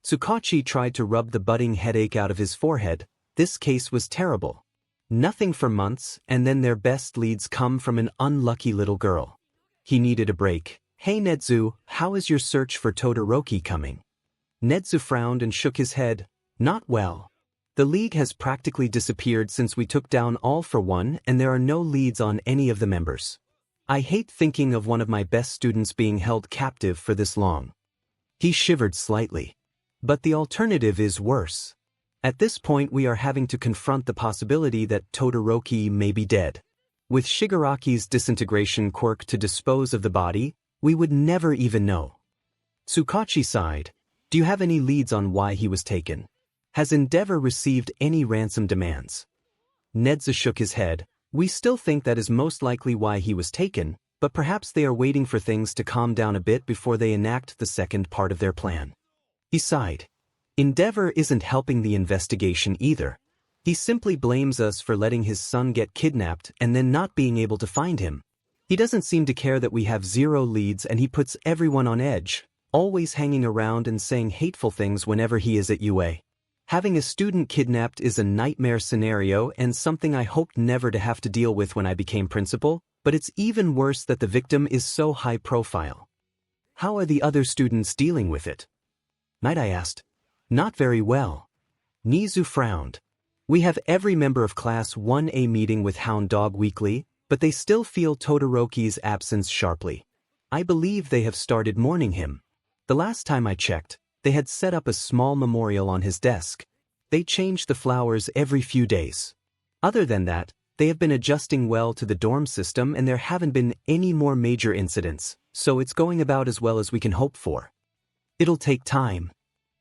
A: Tsukachi tried to rub the budding headache out of his forehead. This case was terrible. Nothing for months, and then their best leads come from an unlucky little girl. He needed a break. Hey 𝐻𝐻𝐿, how is your search for Todoroki coming? 𝐻𝐻𝐿 frowned and shook his head. Not well. The League has practically disappeared since we took down All for One, and there are no leads on any of the members. I hate thinking of one of my best students being held captive for this long. He shivered slightly. But the alternative is worse. At this point we are having to confront the possibility that Todoroki may be dead. With Shigaraki's disintegration quirk to dispose of the body, we would never even know. Tsukachi sighed. Do you have any leads on why he was taken? Has Endeavor received any ransom demands? 𝐻𝐻𝐿 shook his head. We still think that is most likely why he was taken, but perhaps they are waiting for things to calm down a bit before they enact the second part of their plan. He sighed. Endeavor isn't helping the investigation either. He simply blames us for letting his son get kidnapped and then not being able to find him. He doesn't seem to care that we have 0 leads, and he puts everyone on edge, always hanging around and saying hateful things whenever he is at UA. Having a student kidnapped is a nightmare scenario and something I hoped never to have to deal with when I became principal, but it's even worse that the victim is so high profile. How are the other students dealing with it? Night Eye asked. Not very well. 𝐒𝐿 frowned. We have every member of Class 1A meeting with Hound Dog weekly, but they still feel Todoroki's absence sharply. I believe they have started mourning him. The last time I checked, they had set up a small memorial on his desk. They changed the flowers every few days. Other than that, they have been adjusting well to the dorm system and there haven't been any more major incidents, so it's going about as well as we can hope for. It'll take time.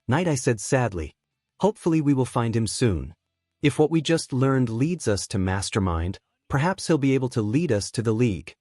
A: Night Eye said sadly. Hopefully we will find him soon. If what we just learned leads us to Mastermind, perhaps he'll be able to lead us to the League.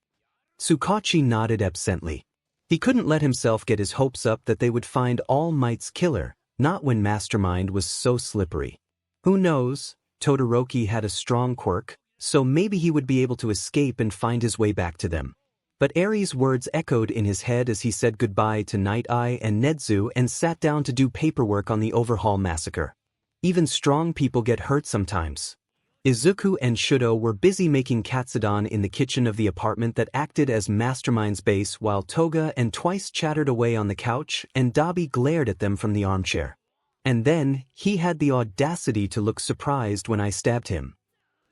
A: Tsukachi nodded absently. He couldn't let himself get his hopes up that they would find All Might's killer, not when Mastermind was so slippery. Who knows, Todoroki had a strong quirk, so maybe he would be able to escape and find his way back to them. But Eri's words echoed in his head as he said goodbye to Night Eye and 𝐻𝐻𝐿 and sat down to do paperwork on the Overhaul massacre. Even strong people get hurt sometimes. Izuku and Shudo were busy making katsudon in the kitchen of the apartment that acted as Mastermind's base while Toga and Twice chattered away on the couch and Dabi glared at them from the armchair. And then, he had the audacity to look surprised when I stabbed him.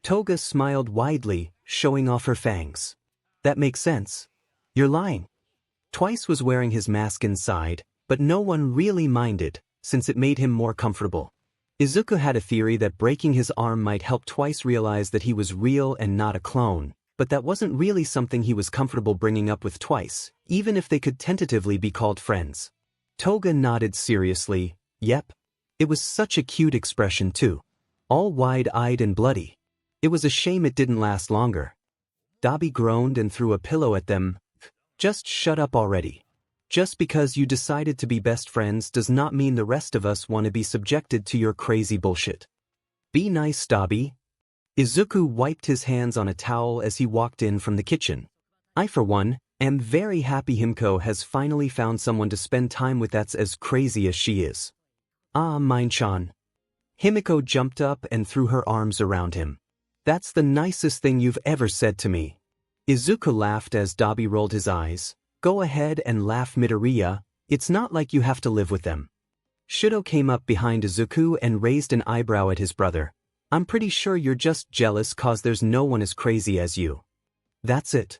A: Toga smiled widely, showing off her fangs. That makes sense. You're lying. Twice was wearing his mask inside, but no one really minded, since it made him more comfortable. Izuku had a theory that breaking his arm might help Twice realize that he was real and not a clone, but that wasn't really something he was comfortable bringing up with Twice, even if they could tentatively be called friends. Toga nodded seriously. Yep. It was such a cute expression too. All wide-eyed and bloody. It was a shame it didn't last longer. Dabi groaned and threw a pillow at them. Just shut up already. Just because you decided to be best friends does not mean the rest of us want to be subjected to your crazy bullshit. Be nice, Dabi. Izuku wiped his hands on a towel as he walked in from the kitchen. I, for one, am very happy Himiko has finally found someone to spend time with that's as crazy as she is. Ah, mine-chan. Himiko jumped up and threw her arms around him. That's the nicest thing you've ever said to me. Izuku laughed as Dabi rolled his eyes. Go ahead and laugh, Midoriya. It's not like you have to live with them. 𝐂𝐸𝐽 came up behind Izuku and raised an eyebrow at his brother. I'm pretty sure you're just jealous cause there's no one as crazy as you. That's it.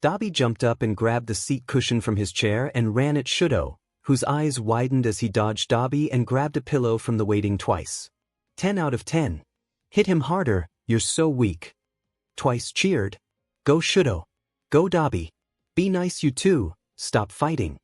A: Dabi jumped up and grabbed the seat cushion from his chair and ran at 𝐸𝐸𝐽, whose eyes widened as he dodged Dabi and grabbed a pillow from the waiting Twice. 10 out of 10. Hit him harder, you're so weak. Twice cheered. Go 𝐸𝐸𝐽. Go Dabi. Be nice you two, stop fighting.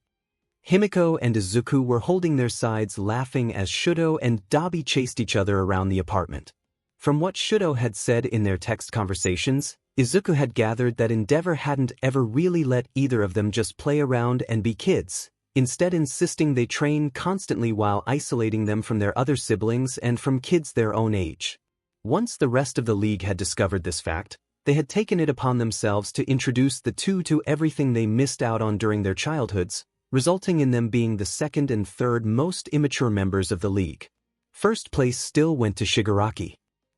A: Himiko and Izuku were holding their sides laughing as 𝐸𝐸𝐽 and Dabi chased each other around the apartment. From what 𝐸𝐸𝐽 had said in their text conversations, Izuku had gathered that Endeavor hadn't ever really let either of them just play around and be kids, instead insisting they train constantly while isolating them from their other siblings and from kids their own age. Once the rest of the league had discovered this fact, they had taken it upon themselves to introduce the two to everything they missed out on during their childhoods, resulting in them being the second and third most immature members of the league. First place still went to Shigaraki.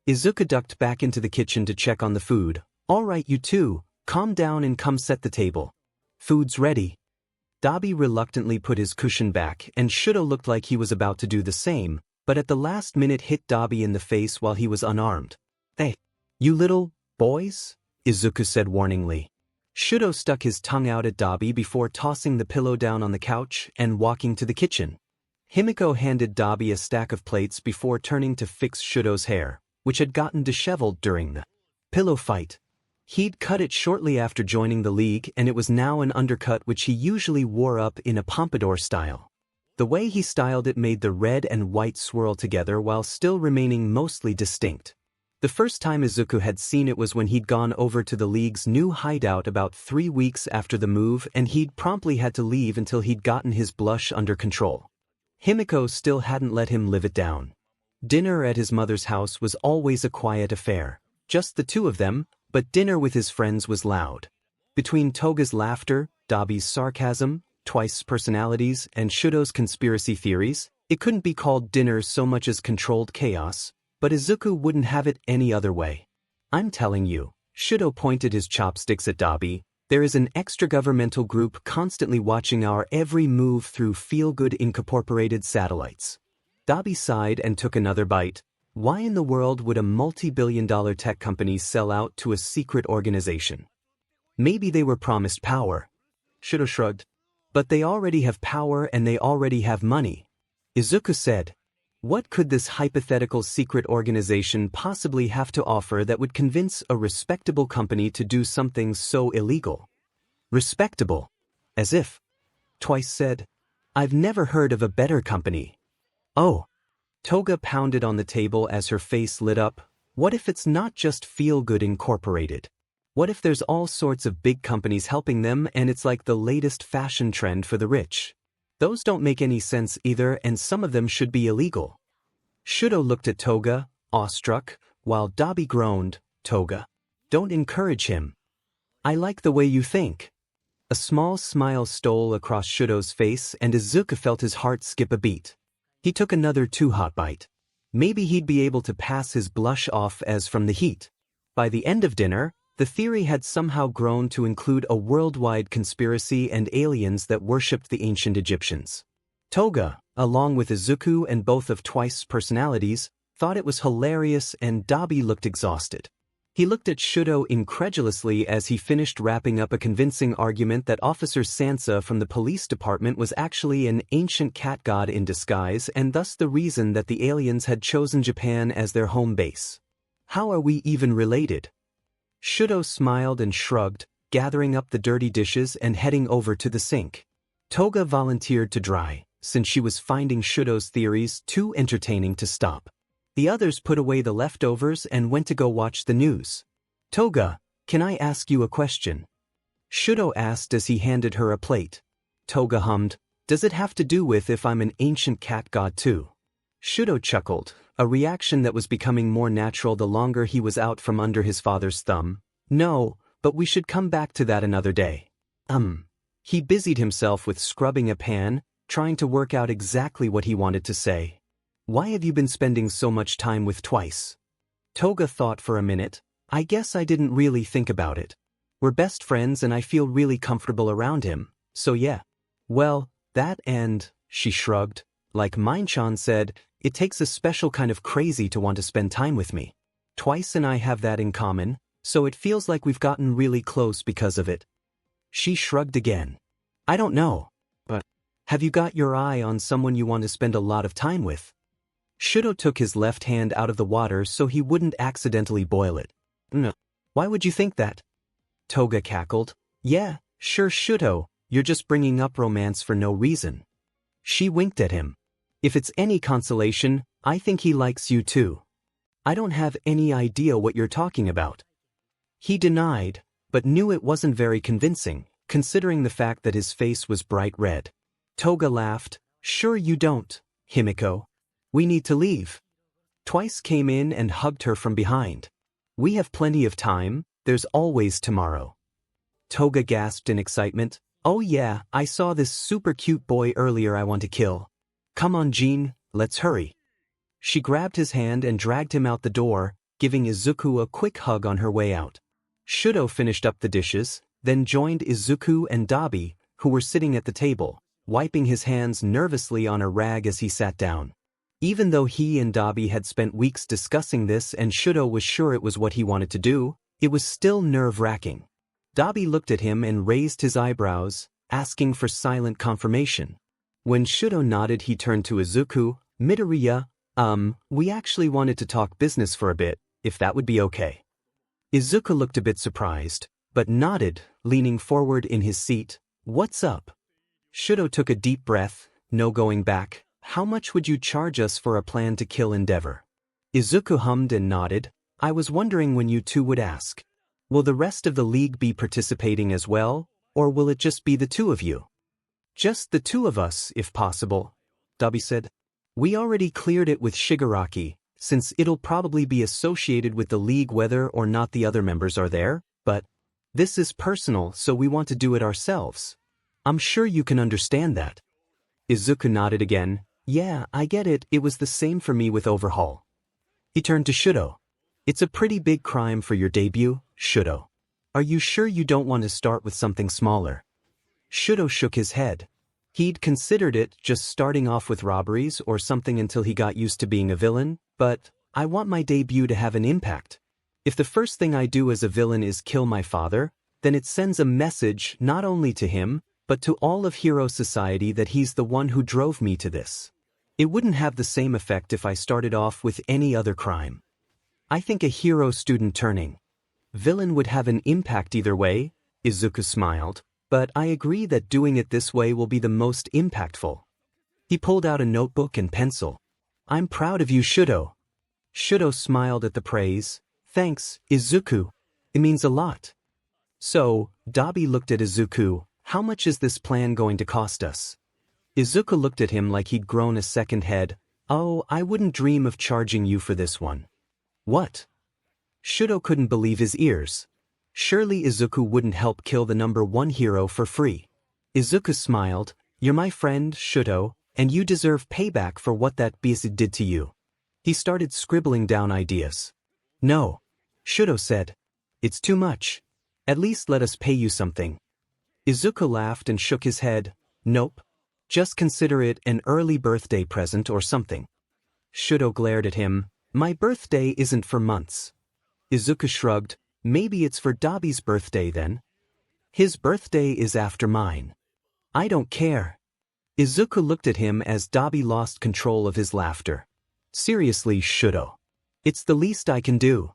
A: Izuku ducked back into the kitchen to check on the food. All right you two, calm down and come set the table. Food's ready. Dabi reluctantly put his cushion back and 𝐸𝐸𝐽 looked like he was about to do the same, but at the last minute hit Dabi in the face while he was unarmed. Hey, you little boys? Izuku said warningly. 𝐸𝐸𝐽 stuck his tongue out at Dabi before tossing the pillow down on the couch and walking to the kitchen. Himiko handed Dabi a stack of plates before turning to fix 𝐸𝐸𝐽's hair, which had gotten disheveled during the pillow fight. He'd cut it shortly after joining the league and it was now an undercut which he usually wore up in a pompadour style. The way he styled it made the red and white swirl together while still remaining mostly distinct. The first time Izuku had seen it was when he'd gone over to the league's new hideout about 3 weeks after the move and he'd promptly had to leave until he'd gotten his blush under control. Himiko still hadn't let him live it down. Dinner at his mother's house was always a quiet affair, just the two of them, but dinner with his friends was loud. Between Toga's laughter, Dabi's sarcasm, Twice's personalities, and 𝐸𝐸𝐽's conspiracy theories, it couldn't be called dinner so much as controlled chaos, but Izuku wouldn't have it any other way. I'm telling you, 𝐸𝐸𝐽 pointed his chopsticks at Dabi, there is an extra-governmental group constantly watching our every move through feel-good incorporated satellites. Dabi sighed and took another bite. Why in the world would a multi-billion-dollar tech company sell out to a secret organization? Maybe they were promised power. 𝐸𝐸𝐽 shrugged. But they already have power and they already have money. Izuku said. What could this hypothetical secret organization possibly have to offer that would convince a respectable company to do something so illegal? Respectable. As if. Twice said. I've never heard of a better company. Oh. Toga pounded on the table as her face lit up. What if it's not just Feel Good Incorporated? What if there's all sorts of big companies helping them and it's like the latest fashion trend for the rich? Those don't make any sense either and some of them should be illegal. 𝐸𝐸𝐽 looked at Toga, awestruck, while Dabi groaned, Toga. Don't encourage him. I like the way you think. A small smile stole across 𝐸𝐸𝐽's face and Izuku felt his heart skip a beat. He took another too-hot bite. Maybe he'd be able to pass his blush off as from the heat. By the end of dinner, the theory had somehow grown to include a worldwide conspiracy and aliens that worshipped the ancient Egyptians. Toga, along with Izuku and both of Twice's personalities, thought it was hilarious and Dabi looked exhausted. He looked at 𝐸𝐸𝐽 incredulously as he finished wrapping up a convincing argument that Officer Sansa from the police department was actually an ancient cat god in disguise and thus the reason that the aliens had chosen Japan as their home base. How are we even related? 𝐸𝐸𝐽 smiled and shrugged, gathering up the dirty dishes and heading over to the sink. Toga volunteered to dry, since she was finding 𝐸𝐸𝐽's theories too entertaining to stop. The others put away the leftovers and went to go watch the news. Toga, can I ask you a question? 𝐸𝐸𝐽 asked as he handed her a plate. Toga hummed, does it have to do with if I'm an ancient cat god too? 𝐸𝐸𝐽 chuckled, a reaction that was becoming more natural the longer he was out from under his father's thumb. No, but we should come back to that another day. He busied himself with scrubbing a pan, trying to work out exactly what he wanted to say. Why have you been spending so much time with Twice? Toga thought for a minute. I guess I didn't really think about it. We're best friends and I feel really comfortable around him, so yeah. Well, that and, she shrugged, Like Minechan said, it takes a special kind of crazy to want to spend time with me. Twice and I have that in common, so it feels like we've gotten really close because of it. She shrugged again. I don't know. But have you got your eye on someone you want to spend a lot of time with? 𝐻𝐸𝐿 took his left hand out of the water so he wouldn't accidentally boil it. No. Why would you think that? Toga cackled. Yeah, sure 𝐻𝐸𝐿, you're just bringing up romance for no reason. She winked at him. If it's any consolation, I think he likes you too. I don't have any idea what you're talking about. He denied, but knew it wasn't very convincing, considering the fact that his face was bright red. Toga laughed. Sure you don't, Himiko. We need to leave. Twice came in and hugged her from behind. We have plenty of time, there's always tomorrow. Toga gasped in excitement. Oh yeah, I saw this super cute boy earlier I want to kill. Come on Jean, let's hurry. She grabbed his hand and dragged him out the door, giving Izuku a quick hug on her way out. 𝐻𝐸𝐿 finished up the dishes, then joined Izuku and Dabi, who were sitting at the table, wiping his hands nervously on a rag as he sat down. Even though he and Dabi had spent weeks discussing this and 𝐻𝐸𝐿 was sure it was what he wanted to do, it was still nerve-wracking. Dabi looked at him and raised his eyebrows, asking for silent confirmation. When 𝐻𝐸𝐿 nodded, he turned to Izuku. Midoriya, we actually wanted to talk business for a bit, if that would be okay. Izuku looked a bit surprised, but nodded, leaning forward in his seat. What's up? 𝐻𝐸𝐿 took a deep breath. No going back. How much would you charge us for a plan to kill Endeavor? Izuku hummed and nodded. I was wondering when you two would ask. Will the rest of the league be participating as well, or will it just be the two of you? Just the two of us, if possible, Dabi said. We already cleared it with Shigaraki, since it'll probably be associated with the league whether or not the other members are there, but this is personal, so we want to do it ourselves. I'm sure you can understand that. Izuku nodded again. Yeah, I get it, it was the same for me with Overhaul. He turned to 𝐻𝐸𝐿. It's a pretty big crime for your debut, 𝐻𝐸𝐿. Are you sure you don't want to start with something smaller? 𝐻𝐸𝐿 shook his head. He'd considered it just starting off with robberies or something until he got used to being a villain, but I want my debut to have an impact. If the first thing I do as a villain is kill my father, then it sends a message not only to him, but to all of hero society that he's the one who drove me to this. It wouldn't have the same effect if I started off with any other crime. I think a hero student turning villain would have an impact either way, Izuku smiled, but I agree that doing it this way will be the most impactful. He pulled out a notebook and pencil. I'm proud of you, 𝐻𝐸𝐿. 𝐻𝐸𝐿 smiled at the praise. Thanks, Izuku. It means a lot. So, Dabi looked at Izuku. How much is this plan going to cost us? Izuku looked at him like he'd grown a second head. Oh, I wouldn't dream of charging you for this one. What? 𝐻𝐸𝐿 couldn't believe his ears. Surely Izuku wouldn't help kill the #1 hero for free. Izuku smiled. You're my friend, 𝐻𝐸𝐿, and you deserve payback for what that beast did to you. He started scribbling down ideas. No, 𝐻𝐸𝐿 said. It's too much. At least let us pay you something. Izuku laughed and shook his head. Nope. Just consider it an early birthday present or something. 𝐻𝐸𝐿 glared at him. My birthday isn't for months. Izuku shrugged. Maybe it's for Dabi's birthday then. His birthday is after mine. I don't care. Izuku looked at him as Dabi lost control of his laughter. Seriously, 𝐻𝐸𝐿. It's the least I can do.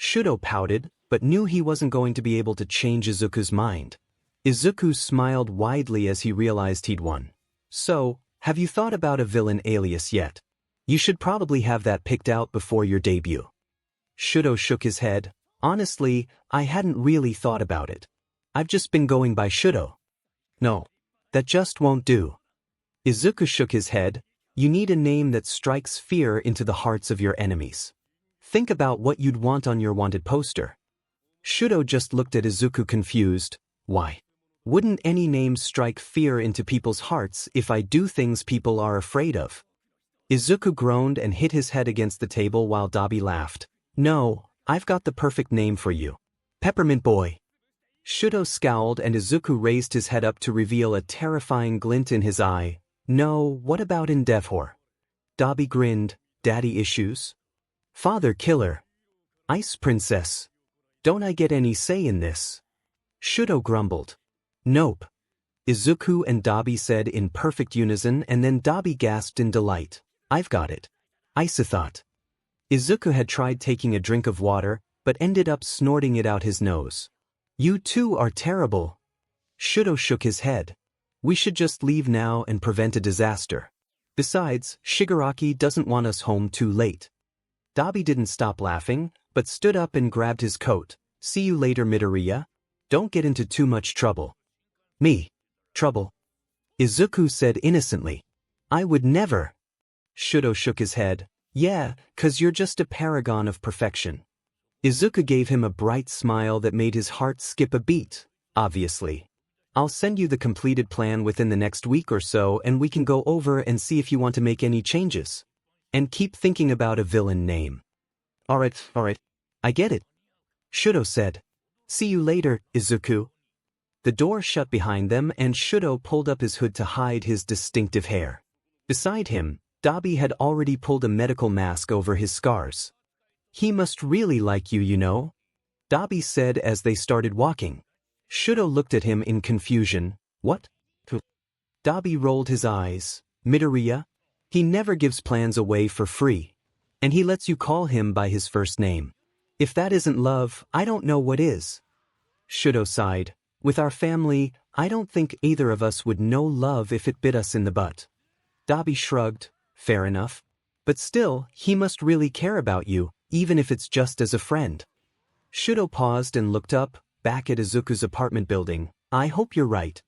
A: 𝐻𝐸𝐿 pouted, but knew he wasn't going to be able to change Izuku's mind. Izuku smiled widely as he realized he'd won. So, have you thought about a villain alias yet? You should probably have that picked out before your debut. 𝐻𝐸𝐿 shook his head. Honestly, I hadn't really thought about it. I've just been going by 𝐻𝐸𝐿. No, that just won't do. Izuku shook his head. You need a name that strikes fear into the hearts of your enemies. Think about what you'd want on your wanted poster. 𝐻𝐸𝐿 just looked at Izuku confused. Why? Wouldn't any name strike fear into people's hearts if I do things people are afraid of? Izuku groaned and hit his head against the table while Dabi laughed. No, I've got the perfect name for you. Peppermint Boy. 𝐻𝐸𝐿 scowled and Izuku raised his head up to reveal a terrifying glint in his eye. No, what about Endeavor? Dabi grinned. Daddy issues? Father killer. Ice princess. Don't I get any say in this? Shudo grumbled. Nope. Izuku and Dabi said in perfect unison, and then Dabi gasped in delight. I've got it. Isa thought. Izuku had tried taking a drink of water, but ended up snorting it out his nose. You two are terrible. Shudo shook his head. We should just leave now and prevent a disaster. Besides, Shigaraki doesn't want us home too late. Dabi didn't stop laughing, but stood up and grabbed his coat. See you later, Midoriya. Don't get into too much trouble. Me? Trouble? Izuku said innocently. I would never. Shudo shook his head. Yeah, 'cause you're just a paragon of perfection. Izuku gave him a bright smile that made his heart skip a beat. Obviously. I'll send you the completed plan within the next week or so, and we can go over and see if you want to make any changes. And keep thinking about a villain name. Alright. I get it. Shudo said. See you later, Izuku. The door shut behind them and Shudo pulled up his hood to hide his distinctive hair. Beside him, Dabi had already pulled a medical mask over his scars. He must really like you, you know? Dabi said as they started walking. Shudo looked at him in confusion. What? Dabi rolled his eyes. Midoriya? He never gives plans away for free. And he lets you call him by his first name. If that isn't love, I don't know what is. Shudo sighed. With our family, I don't think either of us would know love if it bit us in the butt. Dabi shrugged. Fair enough. But still, he must really care about you, even if it's just as a friend. Shudo paused and looked up, back at Izuku's apartment building. I hope you're right.